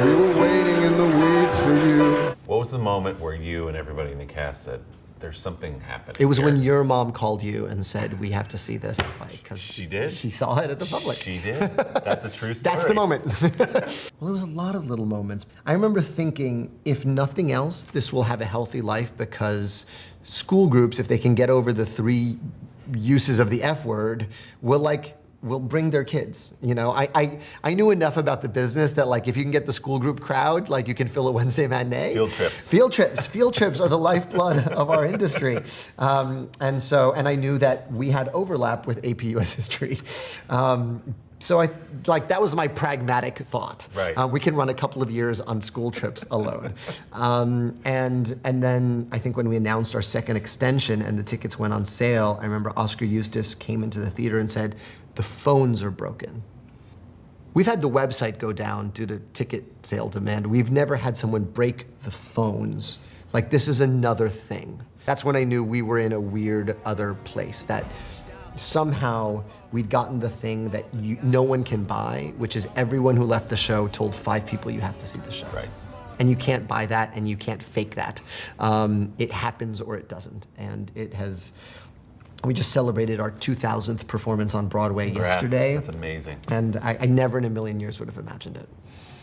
we were waiting in the weeds for you.
What was the moment where you and everybody in the cast said, there's something happening
It was
here?
when your mom called you and said, we have to see this play, because
She did?
she saw it at the public.
She did? That's a true story.
That's the moment. Well, there was a lot of little moments. I remember thinking, if nothing else, this will have a healthy life because school groups, if they can get over the 3 uses of the F word, will bring their kids. I knew enough about the business that if you can get the school group crowd, you can fill a Wednesday matinee.
Field trips.
Field trips are the lifeblood of our industry. And I knew that we had overlap with AP US History. So that was my pragmatic thought.
Right.
We can run a couple of years on school trips alone. And then I think when we announced our second extension and the tickets went on sale, I remember Oscar Eustis came into the theater and said, the phones are broken. We've had the website go down due to ticket sale demand. We've never had someone break the phones. This is another thing. That's when I knew we were in a weird other place, that somehow we'd gotten the thing that no one can buy, which is everyone who left the show told 5 people you have to see the show.
Right.
And you can't buy that and you can't fake that. It happens or it doesn't. And it has, we just celebrated our 2000th performance on Broadway yesterday.
That's amazing.
And I never in a million years would have imagined it.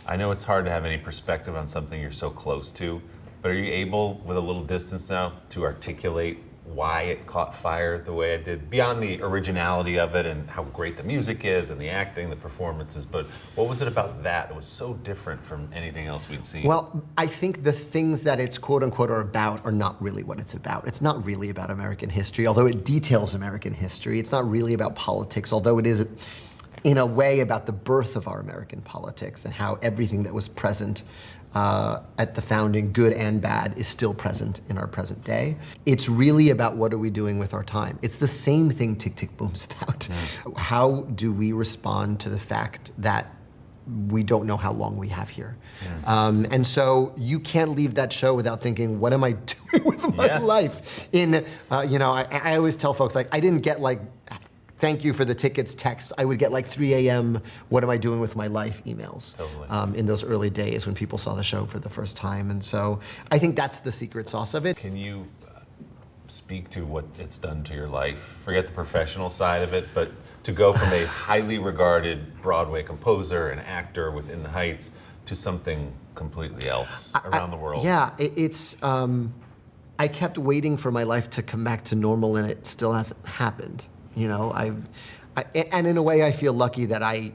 I know it's hard to have any perspective on something you're so close to, but are you able, with a little distance now, to articulate why it caught fire the way it did, beyond the originality of it and how great the music is and the acting, the performances, but what was it about that was so different from anything else we'd seen?
Well, I think the things that it's quote unquote are about are not really what it's about. It's not really about American history, although it details American history. It's not really about politics, although it is in a way about the birth of our American politics and how everything that was present at the founding, good and bad, is still present in our present day. It's really about what are we doing with our time. It's the same thing Tick, Tick, Boom's about. How do we respond to the fact that we don't know how long we have here? And so you can't leave that show without thinking, what am I doing with my life? I always tell folks, I didn't get thank you for the tickets text. I would get 3 a.m. what am I doing with my life emails in those early days when people saw the show for the first time. And so I think that's the secret sauce of it.
Can you speak to what it's done to your life? Forget the professional side of it, but to go from a highly regarded Broadway composer and actor with In the Heights to something completely else around the world.
Yeah, I kept waiting for my life to come back to normal, and it still hasn't happened. You know, and in a way, I feel lucky that I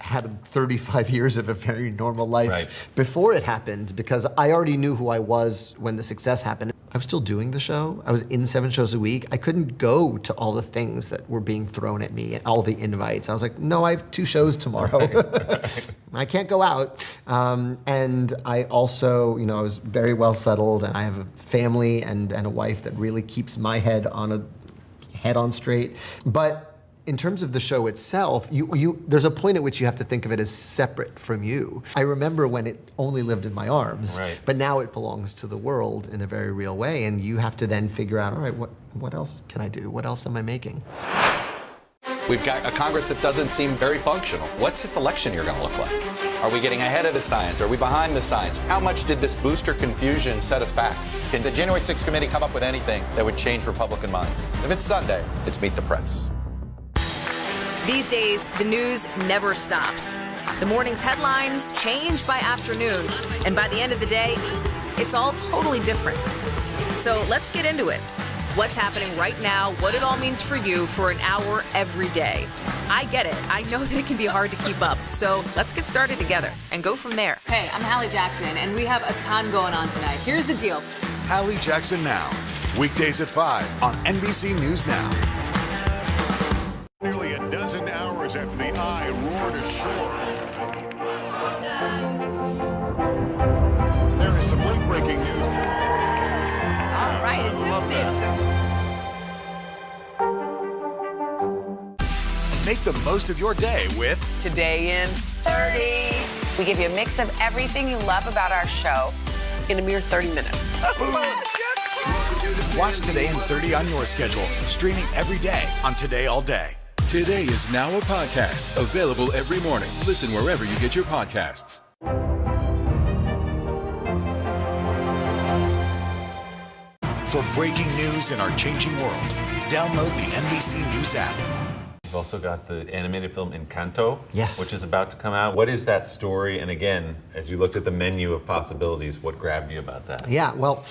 had 35 years of a very normal life before it happened, because I already knew who I was when the success happened. I was still doing the show. I was in 7 shows a week. I couldn't go to all the things that were being thrown at me, all the invites. I was like, no, I have 2 shows tomorrow. I can't go out. And I also, I was very well settled, and I have a family and a wife that really keeps my head on straight. But in terms of the show itself, there's a point at which you have to think of it as separate from you. I remember when it only lived in my arms, but now it belongs to the world in a very real way, and you have to then figure out, all right, what else can I do? What else am I making?
We've got a Congress that doesn't seem very functional. What's this election year going to look like? Are we getting ahead of the science? Are we behind the science? How much did this booster confusion set us back? Can the January 6th committee come up with anything that would change Republican minds? If it's Sunday, it's Meet the Press.
These days, the news never stops. The morning's headlines change by afternoon, and by the end of the day, it's all totally different. So let's get into it. What's happening right now, what it all means for you for an hour every day. I get it. I know that it can be hard to keep up. So let's get started together and go from there.
Hey, I'm Hallie Jackson, and we have a ton going on tonight. Here's the deal.
Hallie Jackson Now, weekdays at 5 on NBC News Now.
Nearly a dozen hours after the eye roared ashore. There is some late-breaking news.
All right, it
Make the most of your day with
Today in 30. We give you a mix of everything you love about our show in a mere 30 minutes.
Watch Today in 30 on your schedule, streaming every day on Today All Day.
Today is now a podcast, available every morning. Listen wherever you get your podcasts.
For breaking news in our changing world, download the NBC News app.
You've also got the animated film Encanto,
yes,
which is about to come out. What is that story? And again, as you looked at the menu of possibilities, what grabbed you about that?
Yeah, well,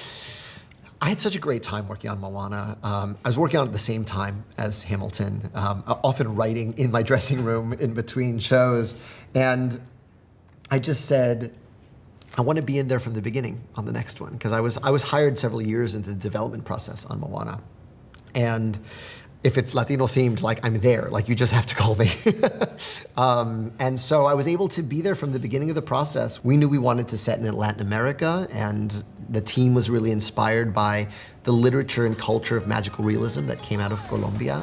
I had such a great time working on Moana. I was working on it at the same time as Hamilton, often writing in my dressing room in between shows. And I just said, I want to be in there from the beginning on the next one, because I was hired several years into the development process on Moana. And if it's Latino themed, like, I'm there, like, you just have to call me. And so I was able to be there from the beginning of the process. We knew we wanted to set in Latin America, and the team was really inspired by the literature and culture of magical realism that came out of Colombia.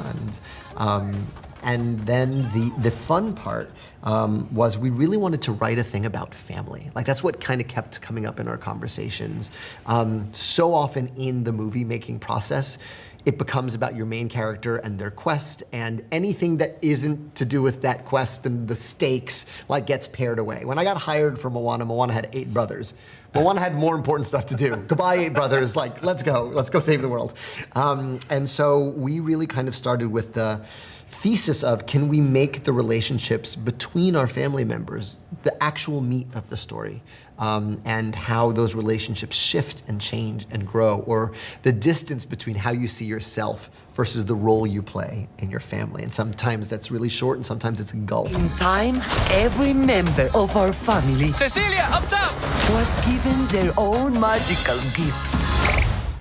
And then the fun part was we really wanted to write a thing about family. Like, that's what kind of kept coming up in our conversations. So often in the movie making process, it becomes about your main character and their quest, and anything that isn't to do with that quest and the stakes, like, gets pared away. When I got hired for Moana, Moana had 8 brothers. Moana had more important stuff to do. Goodbye, 8 brothers, like, let's go save the world. And so we really kind of started with the thesis of, can we make the relationships between our family members the actual meat of the story, and how those relationships shift and change and grow, or the distance between how you see yourself versus the role you play in your family. And sometimes that's really short, and sometimes it's a gulf.
In time, every member of our family,
Cecilia, up top,
was given their own magical gift.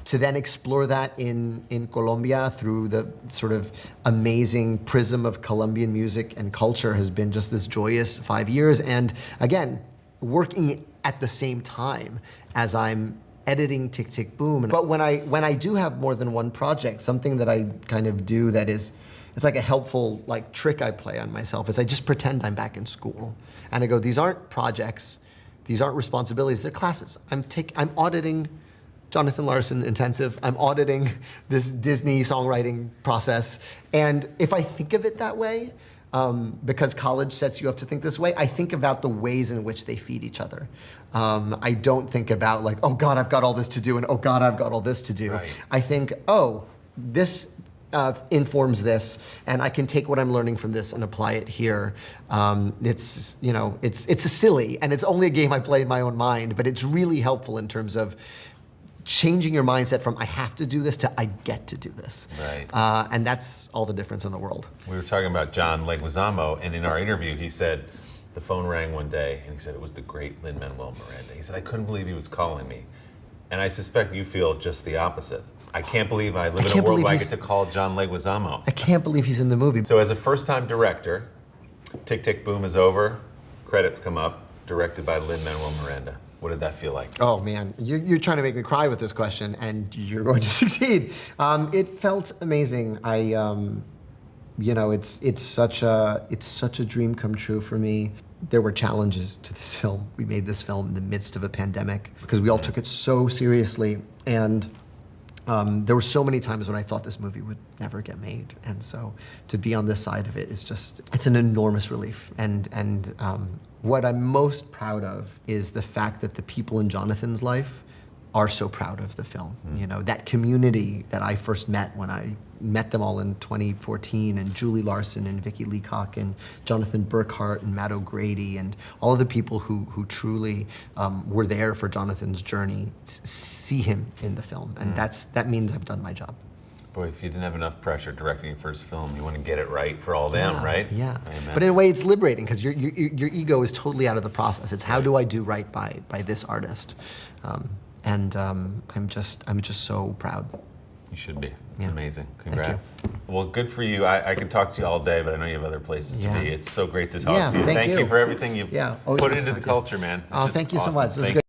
To then explore that in Colombia through the sort of amazing prism of Colombian music and culture has been just this joyous 5 years. And again, working at the same time as I'm editing Tick, Tick, Boom. But when I do have more than one project, something that I kind of do that is, it's like a helpful, like, trick I play on myself, is I just pretend I'm back in school. And I go, these aren't projects, these aren't responsibilities, they're classes. I'm auditing Jonathan Larson Intensive. I'm auditing this Disney songwriting process. And if I think of it that way, because college sets you up to think this way, I think about the ways in which they feed each other. I don't think about, like, oh God, I've got all this to do, and oh God, I've got all this to do. Right. I think, oh, this informs this, and I can take what I'm learning from this and apply it here. It's a silly, and it's only a game I play in my own mind, but it's really helpful in terms of changing your mindset from I have to do this to I get to do this.
Right.
And that's all the difference in the world.
We were talking about John Leguizamo, and in our interview, he said the phone rang one day, and he said it was the great Lin-Manuel Miranda. He said, I couldn't believe he was calling me. And I suspect you feel just the opposite. I can't believe I live in a world where I get to call John Leguizamo.
I can't believe he's in the movie.
So as a first-time director, Tick, Tick, Boom is over, credits come up, directed by Lin-Manuel Miranda. What did that feel like?
Oh man, you're trying to make me cry with this question, and you're going to succeed. It felt amazing. It's such a dream come true for me. There were challenges to this film. We made this film in the midst of a pandemic because we all took it so seriously, and there were so many times when I thought this movie would never get made, and so to be on this side of it is it's an enormous relief. And what I'm most proud of is the fact that the people in Jonathan's life are so proud of the film. You know, that community that I first met when I met them all in 2014, and Julie Larson and Vicky Leacock and Jonathan Burkhart and Matt O'Grady and all of the people who truly were there for Jonathan's journey see him in the film, and that means I've done my job.
Boy, if you didn't have enough pressure directing your first film, you want to get it right for all them, right?
Yeah.
Amen.
But in a way, it's liberating because your ego is totally out of the process. It's how do I do right by this artist, and I'm just so proud.
You should be. It's amazing. Congrats.
Thank you.
Well, good for you. I could talk to you all day, but I know you have other places to be. It's so great to talk to you.
Thank
you for everything you've put into the culture, man. It's
Oh, thank you so
awesome.
much. This is
Thank
good.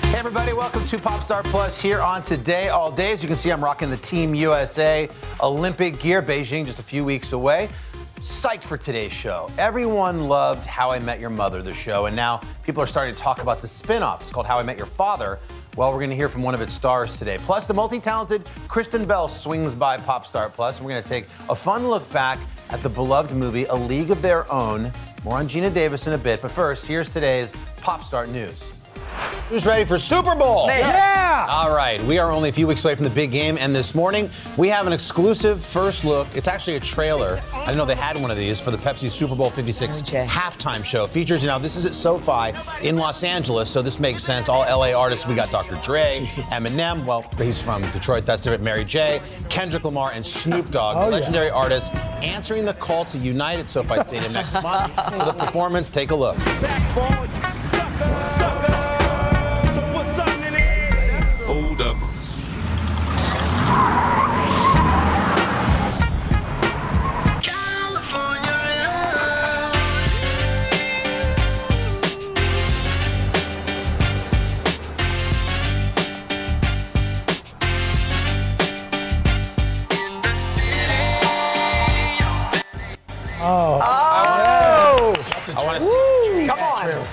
Hey everybody, welcome to Popstar Plus here on Today All Day. As you can see, I'm rocking the Team USA Olympic gear. Beijing just a few weeks away. Psyched for today's show. Everyone loved How I Met Your Mother, the show, and now people are starting to talk about the spin-off. It's called How I Met Your Father. Well, we're going to hear from one of its stars today. Plus, the multi-talented Kristen Bell swings by Popstar Plus, and we're going to take a fun look back at the beloved movie A League of Their Own. More on Gina Davis in a bit, but first, here's today's Popstar News. Who's ready for Super Bowl?
Yeah!
All right, we are only a few weeks away from the big game, and this morning we have an exclusive first look. It's actually a trailer. I didn't know they had one of these for the Pepsi Super Bowl 56 halftime show. Features, now this is at SoFi in Los Angeles, so this makes sense. All LA artists. We got Dr. Dre, Eminem, well, he's from Detroit, that's different. Mary J, Kendrick Lamar, and Snoop Dogg, the legendary artists answering the call to unite at SoFi Stadium next month for the performance. Take a look.
Hold up.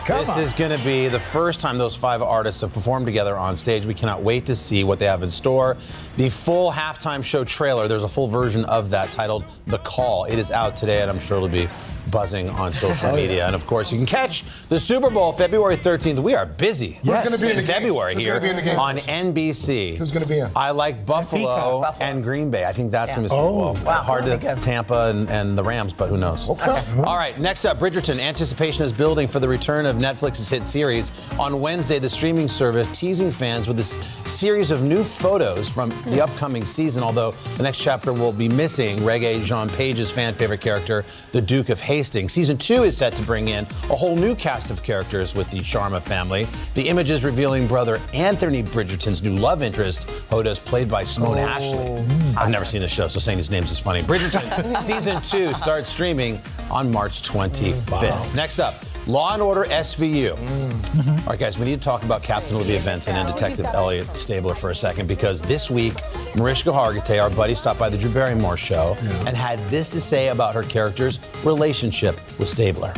This is going to be the first time those 5 artists have performed together on stage. We cannot wait to see what they have in store. The full halftime show trailer, there's a full version of that titled The Call. It is out today, and I'm sure it'll be buzzing on social media. And of course, you can catch the Super Bowl February 13th. We are busy.
Who's gonna be in the
February
game?
here
Who's gonna be in the game?
on NBC.
Who's going to be in?
I like Buffalo and Green Bay. I think that's going to be
Oh, wow.
hard to Tampa and the Rams, but who knows?
Okay.
All right, next up, Bridgerton. Anticipation is building for the return of Netflix's hit series. On Wednesday, the streaming service teasing fans with this series of new photos from the upcoming season, although the next chapter will be missing Regé-Jean Page's fan favorite character, the Duke of Hastings. Season 2 is set to bring in a whole new cast of characters with the Sharma family. The images revealing brother Anthony Bridgerton's new love interest, Hoda's played by Simone Ashley. I've never seen the show, so saying these names is funny. Bridgerton Season 2 starts streaming on March 25th. Wow. Next up, Law & Order SVU. All right, guys, we need to talk about Captain Olivia Benson and Detective Elliot Stabler for a second, because this week, Mariska Hargitay, our buddy, stopped by the Drew Barrymore show and had this to say about her character's relationship with Stabler.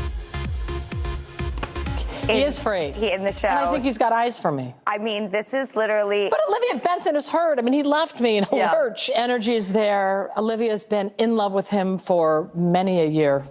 He is free.
In the show.
And I think he's got eyes for me.
I mean, this is literally...
But Olivia Benson is hurt. I mean, he left me in a lurch. Energy is there. Olivia's been in love with him for many a year.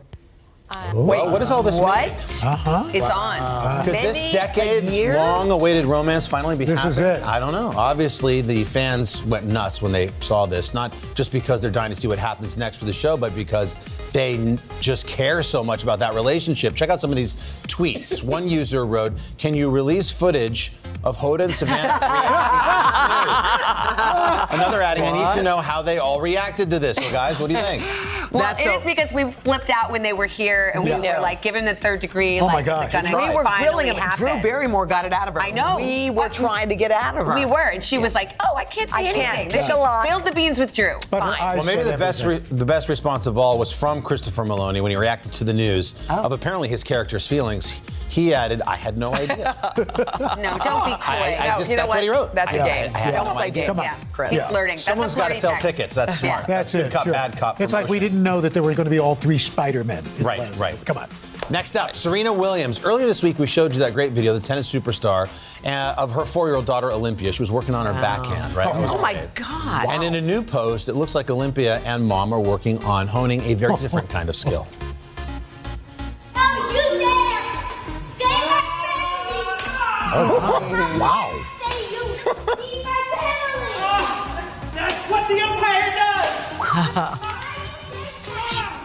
Wait, what does all this mean?
Uh-huh. It's on.
Could this decades-long-awaited romance finally be happening?
This is it.
I don't know. Obviously, the fans went nuts when they saw this, not just because they're dying to see what happens next for the show, but because they just care so much about that relationship. Check out some of these tweets. One user wrote, "Can you release footage of Hoda and Savannah reacting to this news?" Another adding, "I need to know how they all reacted to this." Well, guys, what do you think?
Well, it is because we flipped out when they were here and we were like, give him the third degree.
Oh,
like,
my gosh.
We were grilling him.
Happen.
Drew Barrymore got it out of her.
I know.
We were trying to get out of her.
We were, and she was like, "Oh, I can't say anything."
Take
She
a lot.
spilled the beans with Drew.
Well, maybe the best response of all was from Christopher Maloney when he reacted to the news of apparently his character's feelings. He added, "I had no idea."
No, don't be coy.
That's what he wrote.
That's a game.
I had
Don't
no
play
idea.
games. Yeah, Chris.
He's flirting.
Someone's got to sell tickets. That's smart.
That's
Good
it.
cop,
Sure.
bad cop.
It's like we didn't know that there were going to be all three Spider-Men.
Right.
Come on.
Next up, Serena Williams. Earlier this week, we showed you that great video, the tennis superstar, of her 4-year-old daughter, Olympia. She was working on her backhand, right?
Oh, my God.
And in a new post, it looks like Olympia and Mom are working on honing a very different kind of skill.
Oh,
wow.
That's what the umpire does.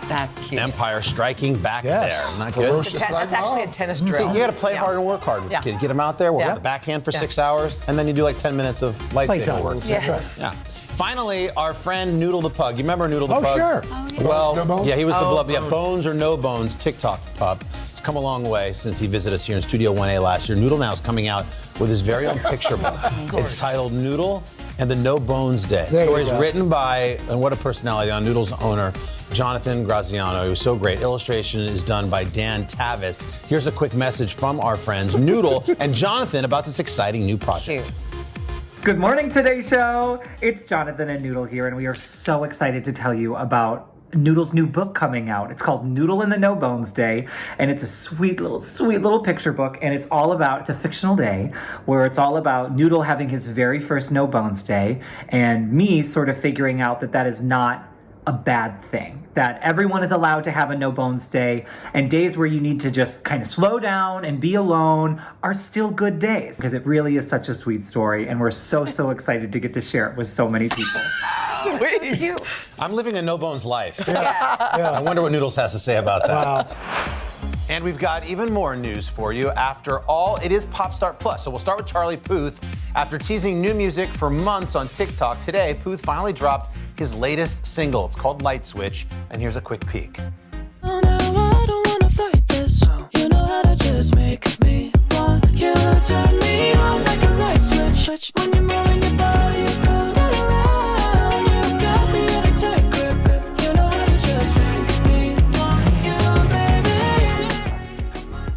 That's cute.
Empire striking back there. Isn't that good?
That's actually a tennis drill.
So you got to play hard and work hard with the kid. Get them out there, work on the backhand for 6 hours, and then you do like 10 minutes of lightsaber work. Yeah. Finally, our friend Noodle the Pug. You remember Noodle the Pug?
Sure.
Well,
Bones, No Bones?
yeah, he was the beloved Bones or No Bones TikTok pup. It's come a long way since he visited us here in Studio 1A last year. Noodle now is coming out with his very own picture book. It's titled Noodle and the No Bones Day. The story is written by, and what a personality, on Noodle's owner, Jonathan Graziano. He was so great. Illustration is done by Dan Tavis. Here's a quick message from our friends Noodle and Jonathan about this exciting new project.
Good morning, Today Show. It's Jonathan and Noodle here, and we are so excited to tell you about Noodle's new book coming out. It's called Noodle and the No Bones Day, and it's a sweet little picture book, and it's a fictional day where it's all about Noodle having his very first No Bones Day, and me sort of figuring out that is not a bad thing, that everyone is allowed to have a no bones day, and days where you need to just kind of slow down and be alone are still good days, because it really is such a sweet story, and we're so excited to get to share it with so many people.
Sweet.
I'm living a no bones life. I wonder what Noodles has to say about that.
Wow.
And we've got even more news for you. After all, it is Popstart Plus. So we'll start with Charlie Puth. After teasing new music for months on TikTok, today Puth finally dropped his latest single. It's called Light Switch, and here's a quick peek.
Oh, no, I don't wanna fight this. You know how to just make me want you to turn me on like a light switch. When you're moving your body around and around, you got me in a tight grip. You know how to just make me want you, baby.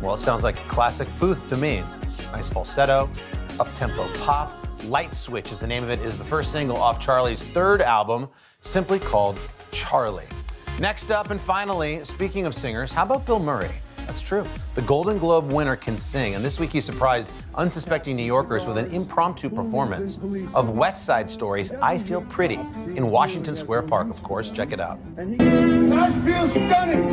Well, it sounds like classic Puth to me. Nice falsetto, up-tempo pop. Light Switch is the name of it. Is the first single off Charlie's third album, simply called Charlie. Next up, and finally, speaking of singers, how about Bill Murray? That's true. The Golden Globe winner can sing, and this week he surprised unsuspecting New Yorkers with an impromptu performance of West Side Story's I Feel Pretty in Washington Square Park, of course. Check it out.
I feel stunning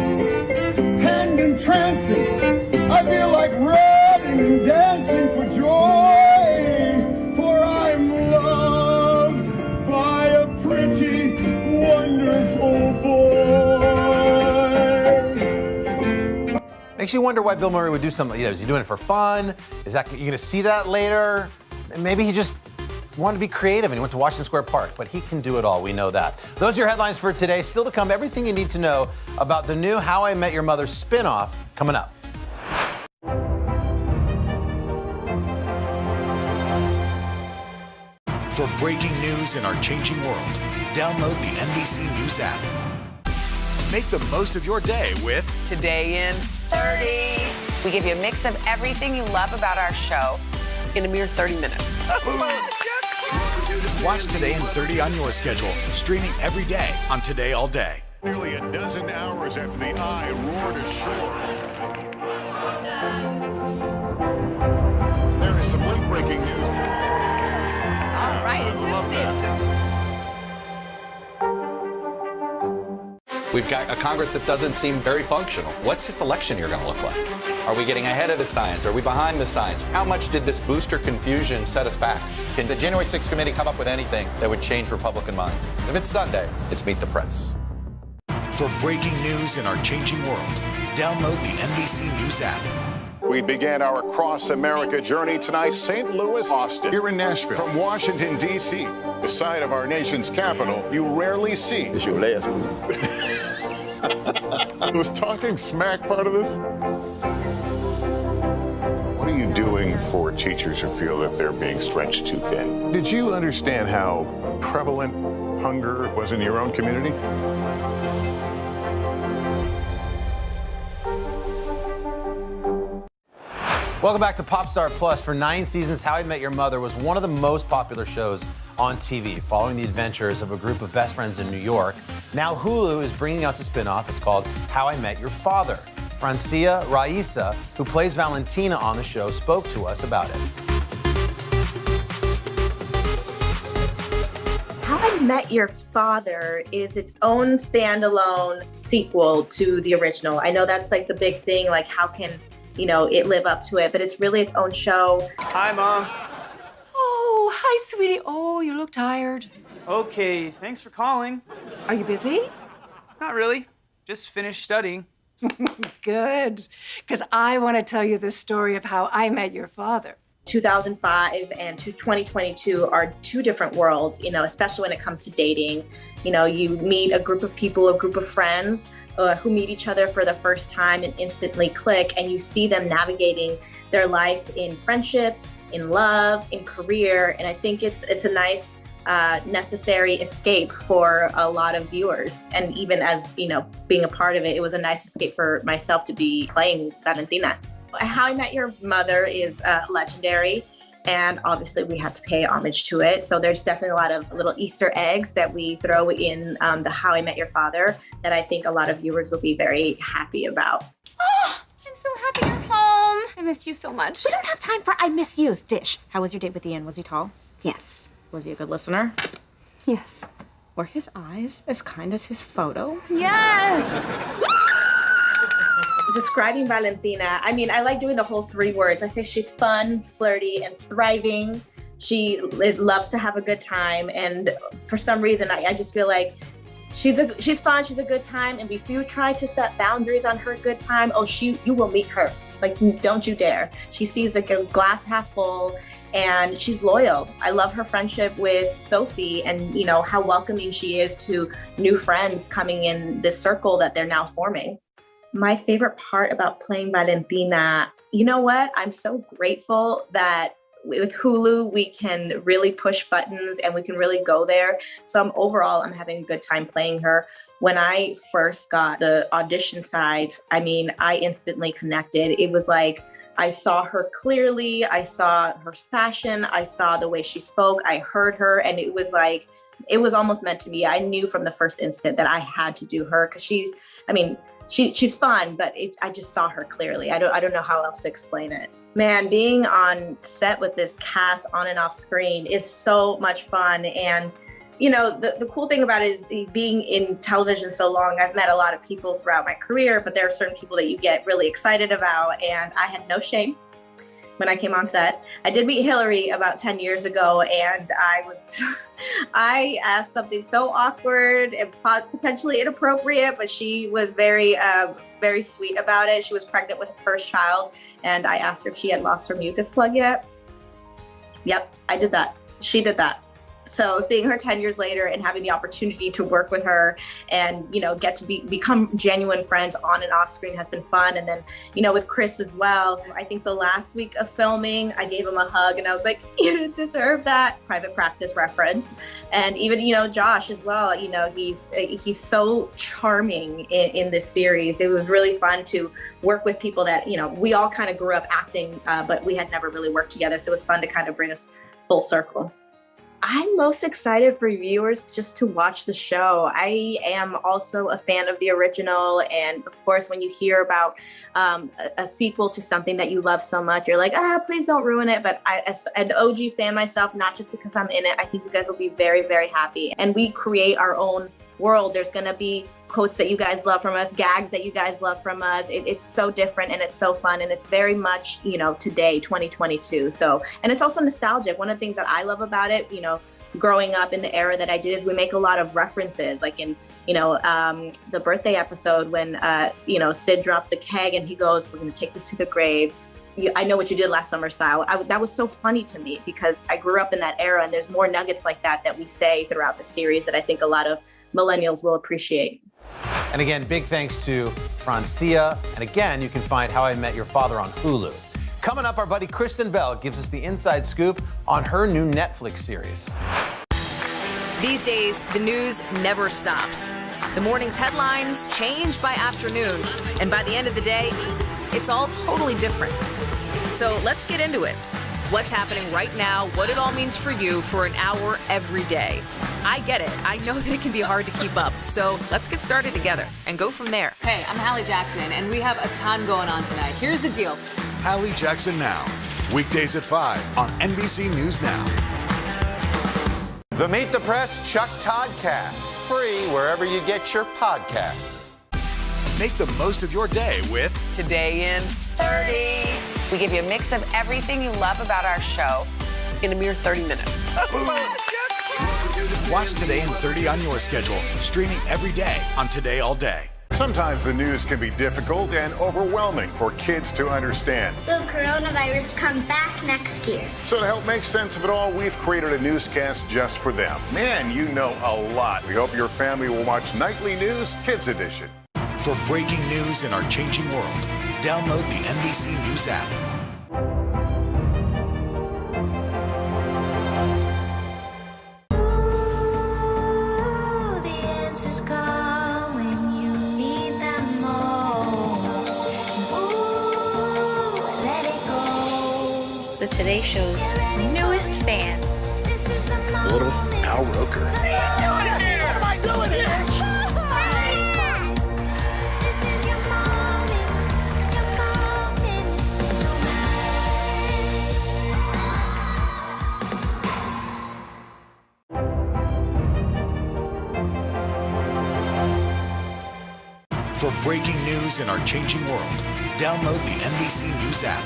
and entrancing. I feel like running and dancing for joy, for I'm loved by a pretty, wonderful boy.
Makes you wonder why Bill Murray would do something. Is he doing it for fun? Is that you going to see that later? Maybe he just wanted to be creative and he went to Washington Square Park, but he can do it all. We know that. Those are your headlines for today. Still to come, everything you need to know about the new How I Met Your Mother spinoff coming up.
For breaking news in our changing world, download the NBC News app. Make the most of your day with
Today in 30. We give you a mix of everything you love about our show in a mere 30 minutes.
Watch Today in 30 on your schedule, streaming every day on Today All Day.
Nearly a dozen hours after the eye roared ashore. There is some late-breaking news.
All right,
We
We've got a Congress that doesn't seem very functional. What's this election year going to look like? Are we getting ahead of the science? Are we behind the science? How much did this booster confusion set us back? Can the January 6th committee come up with anything that would change Republican minds? If it's Sunday, it's Meet the Press.
For breaking news in our changing world, download the NBC News app.
We began our Across America journey tonight, St. Louis, Austin, here in Nashville. From Washington, D.C., the site of our nation's capital, you rarely see. It's your last one. Was talking smack part of this? What are you doing for teachers who feel that they're being stretched too thin? Did you understand how prevalent hunger was in your own community?
Welcome back to Popstar Plus. For 9 seasons, How I Met Your Mother was one of the most popular shows on TV, following the adventures of a group of best friends in New York. Now Hulu is bringing us a spin-off. It's called How I Met Your Father. Francia Raisa, who plays Valentina on the show, spoke to us about it.
How I Met Your Father is its own standalone sequel to the original. I know that's like the big thing, like how can it live up to it, but it's really its own show.
Hi, Mom.
Oh, hi, sweetie. Oh, you look tired.
Okay, thanks for calling.
Are you busy?
Not really. Just finished studying.
Good, because I want to tell you the story of how I met your father.
2005 and 2022 are two different worlds, especially when it comes to dating. You meet a group of people, a group of friends who meet each other for the first time and instantly click, and you see them navigating their life in friendship, in love, in career, and I think it's a nice necessary escape for a lot of viewers. And even as, being a part of it, it was a nice escape for myself to be playing Valentina. How I Met Your Mother is legendary, and obviously we have to pay homage to it. So there's definitely a lot of little Easter eggs that we throw in the How I Met Your Father that I think a lot of viewers will be very happy about.
Oh, I'm so happy you're home. I missed you so much.
We don't have time for I miss yous. Dish. How was your date with Ian? Was he tall?
Yes.
Was he a good listener?
Yes.
Were his eyes as kind as his photo?
Yes.
Describing Valentina, I like doing the whole 3 words. I say she's fun, flirty, and thriving. She loves to have a good time, and for some reason, I just feel like she's fun, she's a good time, and if you try to set boundaries on her good time, you will meet her. Like, don't you dare. She sees like a glass half full, and she's loyal. I love her friendship with Sophie, and how welcoming she is to new friends coming in this circle that they're now forming. My favorite part about playing Valentina, you know what? I'm so grateful that with Hulu, we can really push buttons and we can really go there. So overall, I'm having a good time playing her. When I first got the audition sides, I instantly connected. It was like, I saw her clearly. I saw her fashion. I saw the way she spoke. I heard her. And it was like, it was almost meant to be. I knew from the first instant that I had to do her because she's fun, but I just saw her clearly. I don't know how else to explain it. Man, being on set with this cast on and off screen is so much fun. And, the cool thing about it is being in television so long, I've met a lot of people throughout my career, but there are certain people that you get really excited about. And I had no shame when I came on set. I did meet Hillary about 10 years ago, and I asked something so awkward and potentially inappropriate, but she was very, very sweet about it. She was pregnant with her first child, and I asked her if she had lost her mucus plug yet. Yep, I did that. She did that. So seeing her 10 years later and having the opportunity to work with her and, get to become genuine friends on and off screen has been fun. And then, with Chris as well, I think the last week of filming, I gave him a hug and I was like, you didn't deserve that. Private Practice reference. And even, Josh as well, he's so charming in this series. It was really fun to work with people that, we all kind of grew up acting, but we had never really worked together. So it was fun to kind of bring us full circle. I'm most excited for viewers just to watch the show. I am also a fan of the original. And of course, when you hear about a sequel to something that you love so much, you're like, please don't ruin it. But as an OG fan myself, not just because I'm in it, I think you guys will be very, very happy. And we create our own world. There's going to be quotes that you guys love from us, gags that you guys love from us. It's so different and it's so fun, and it's very much, today, 2022. So, and it's also nostalgic. One of the things that I love about it, growing up in the era that I did, is we make a lot of references, like in, the birthday episode when, Sid drops a keg and he goes, "We're going to take this to the grave. I know what you did last summer," style. That was so funny to me because I grew up in that era, and there's more nuggets like that we say throughout the series that I think a lot of millennials will appreciate.
And again, big thanks to Francia. And again, you can find How I Met Your Father on Hulu. Coming up, our buddy Kristen Bell gives us the inside scoop on her new Netflix series.
These days, the news never stops. The morning's headlines change by afternoon, and by the end of the day, it's all totally different. So let's get into it. What's happening right now, what it all means for you for an hour every day. I get it. I know that it can be hard to keep up. So let's get started together and go from there.
Hey, I'm Hallie Jackson, and we have a ton going on tonight. Here's the deal.
Hallie Jackson Now, weekdays at 5 on NBC News Now.
The Meet the Press Chuck Toddcast, free wherever you get your podcasts.
Make the most of your day with
Today in 30. We give you a mix of everything you love about our show in a mere 30 minutes.
Watch Today in 30 on your schedule, streaming every day on Today All Day.
Sometimes the news can be difficult and overwhelming for kids to understand.
Will coronavirus come back next year?
So to help make sense of it all, we've created a newscast just for them. Man, you know a lot. We hope your family will watch Nightly News Kids Edition.
For breaking news in our changing world, download the NBC News app.
The answers come when you need them most. Ooh, let it go.
The Today Show's newest fan.
A little Al Roker.
What am I doing here?
For breaking news in our changing world, download the NBC News app.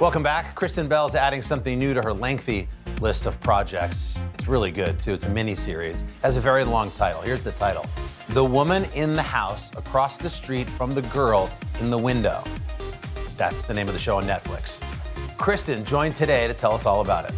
Welcome back. Kristen Bell's adding something new to her lengthy list of projects. It's really good, too. It's a mini-series. It has a very long title. Here's the title. The Woman in the House Across the Street from the Girl in the Window. That's the name of the show on Netflix. Kristen joined today to tell us all about it.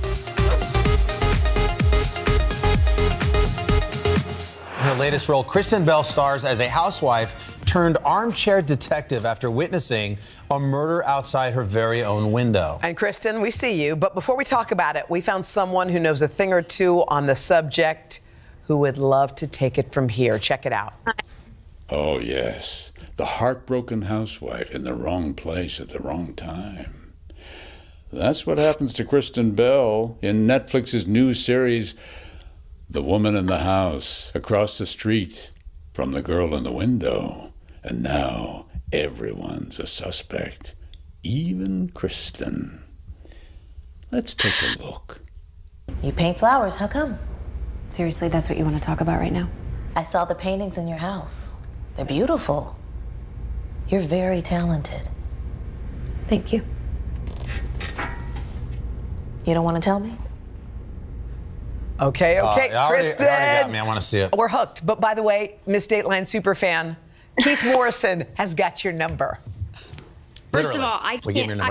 In her latest role, Kristen Bell stars as a housewife turned armchair detective after witnessing a murder outside her very own window.
And Kristen, we see you, but before we talk about it, we found someone who knows a thing or two on the subject who would love to take it from here. Check it out.
Oh, yes. The heartbroken housewife in the wrong place at the wrong time. That's what happens to Kristen Bell in Netflix's new series, The Woman in the House Across the Street from the Girl in the Window. And now everyone's a suspect, even Kristen. Let's take a look.
You paint flowers, how come?
Seriously, that's what you want to talk about right now?
I saw the paintings in your house. They're beautiful. You're very talented.
Thank you.
You don't want to tell me?
Okay,
It already
Kristen.
got me. I want to see it.
We're hooked. But by the way, Miss Dateline superfan, Keith Morrison has got your number.
First of all, I
We gave him your
can't.
number.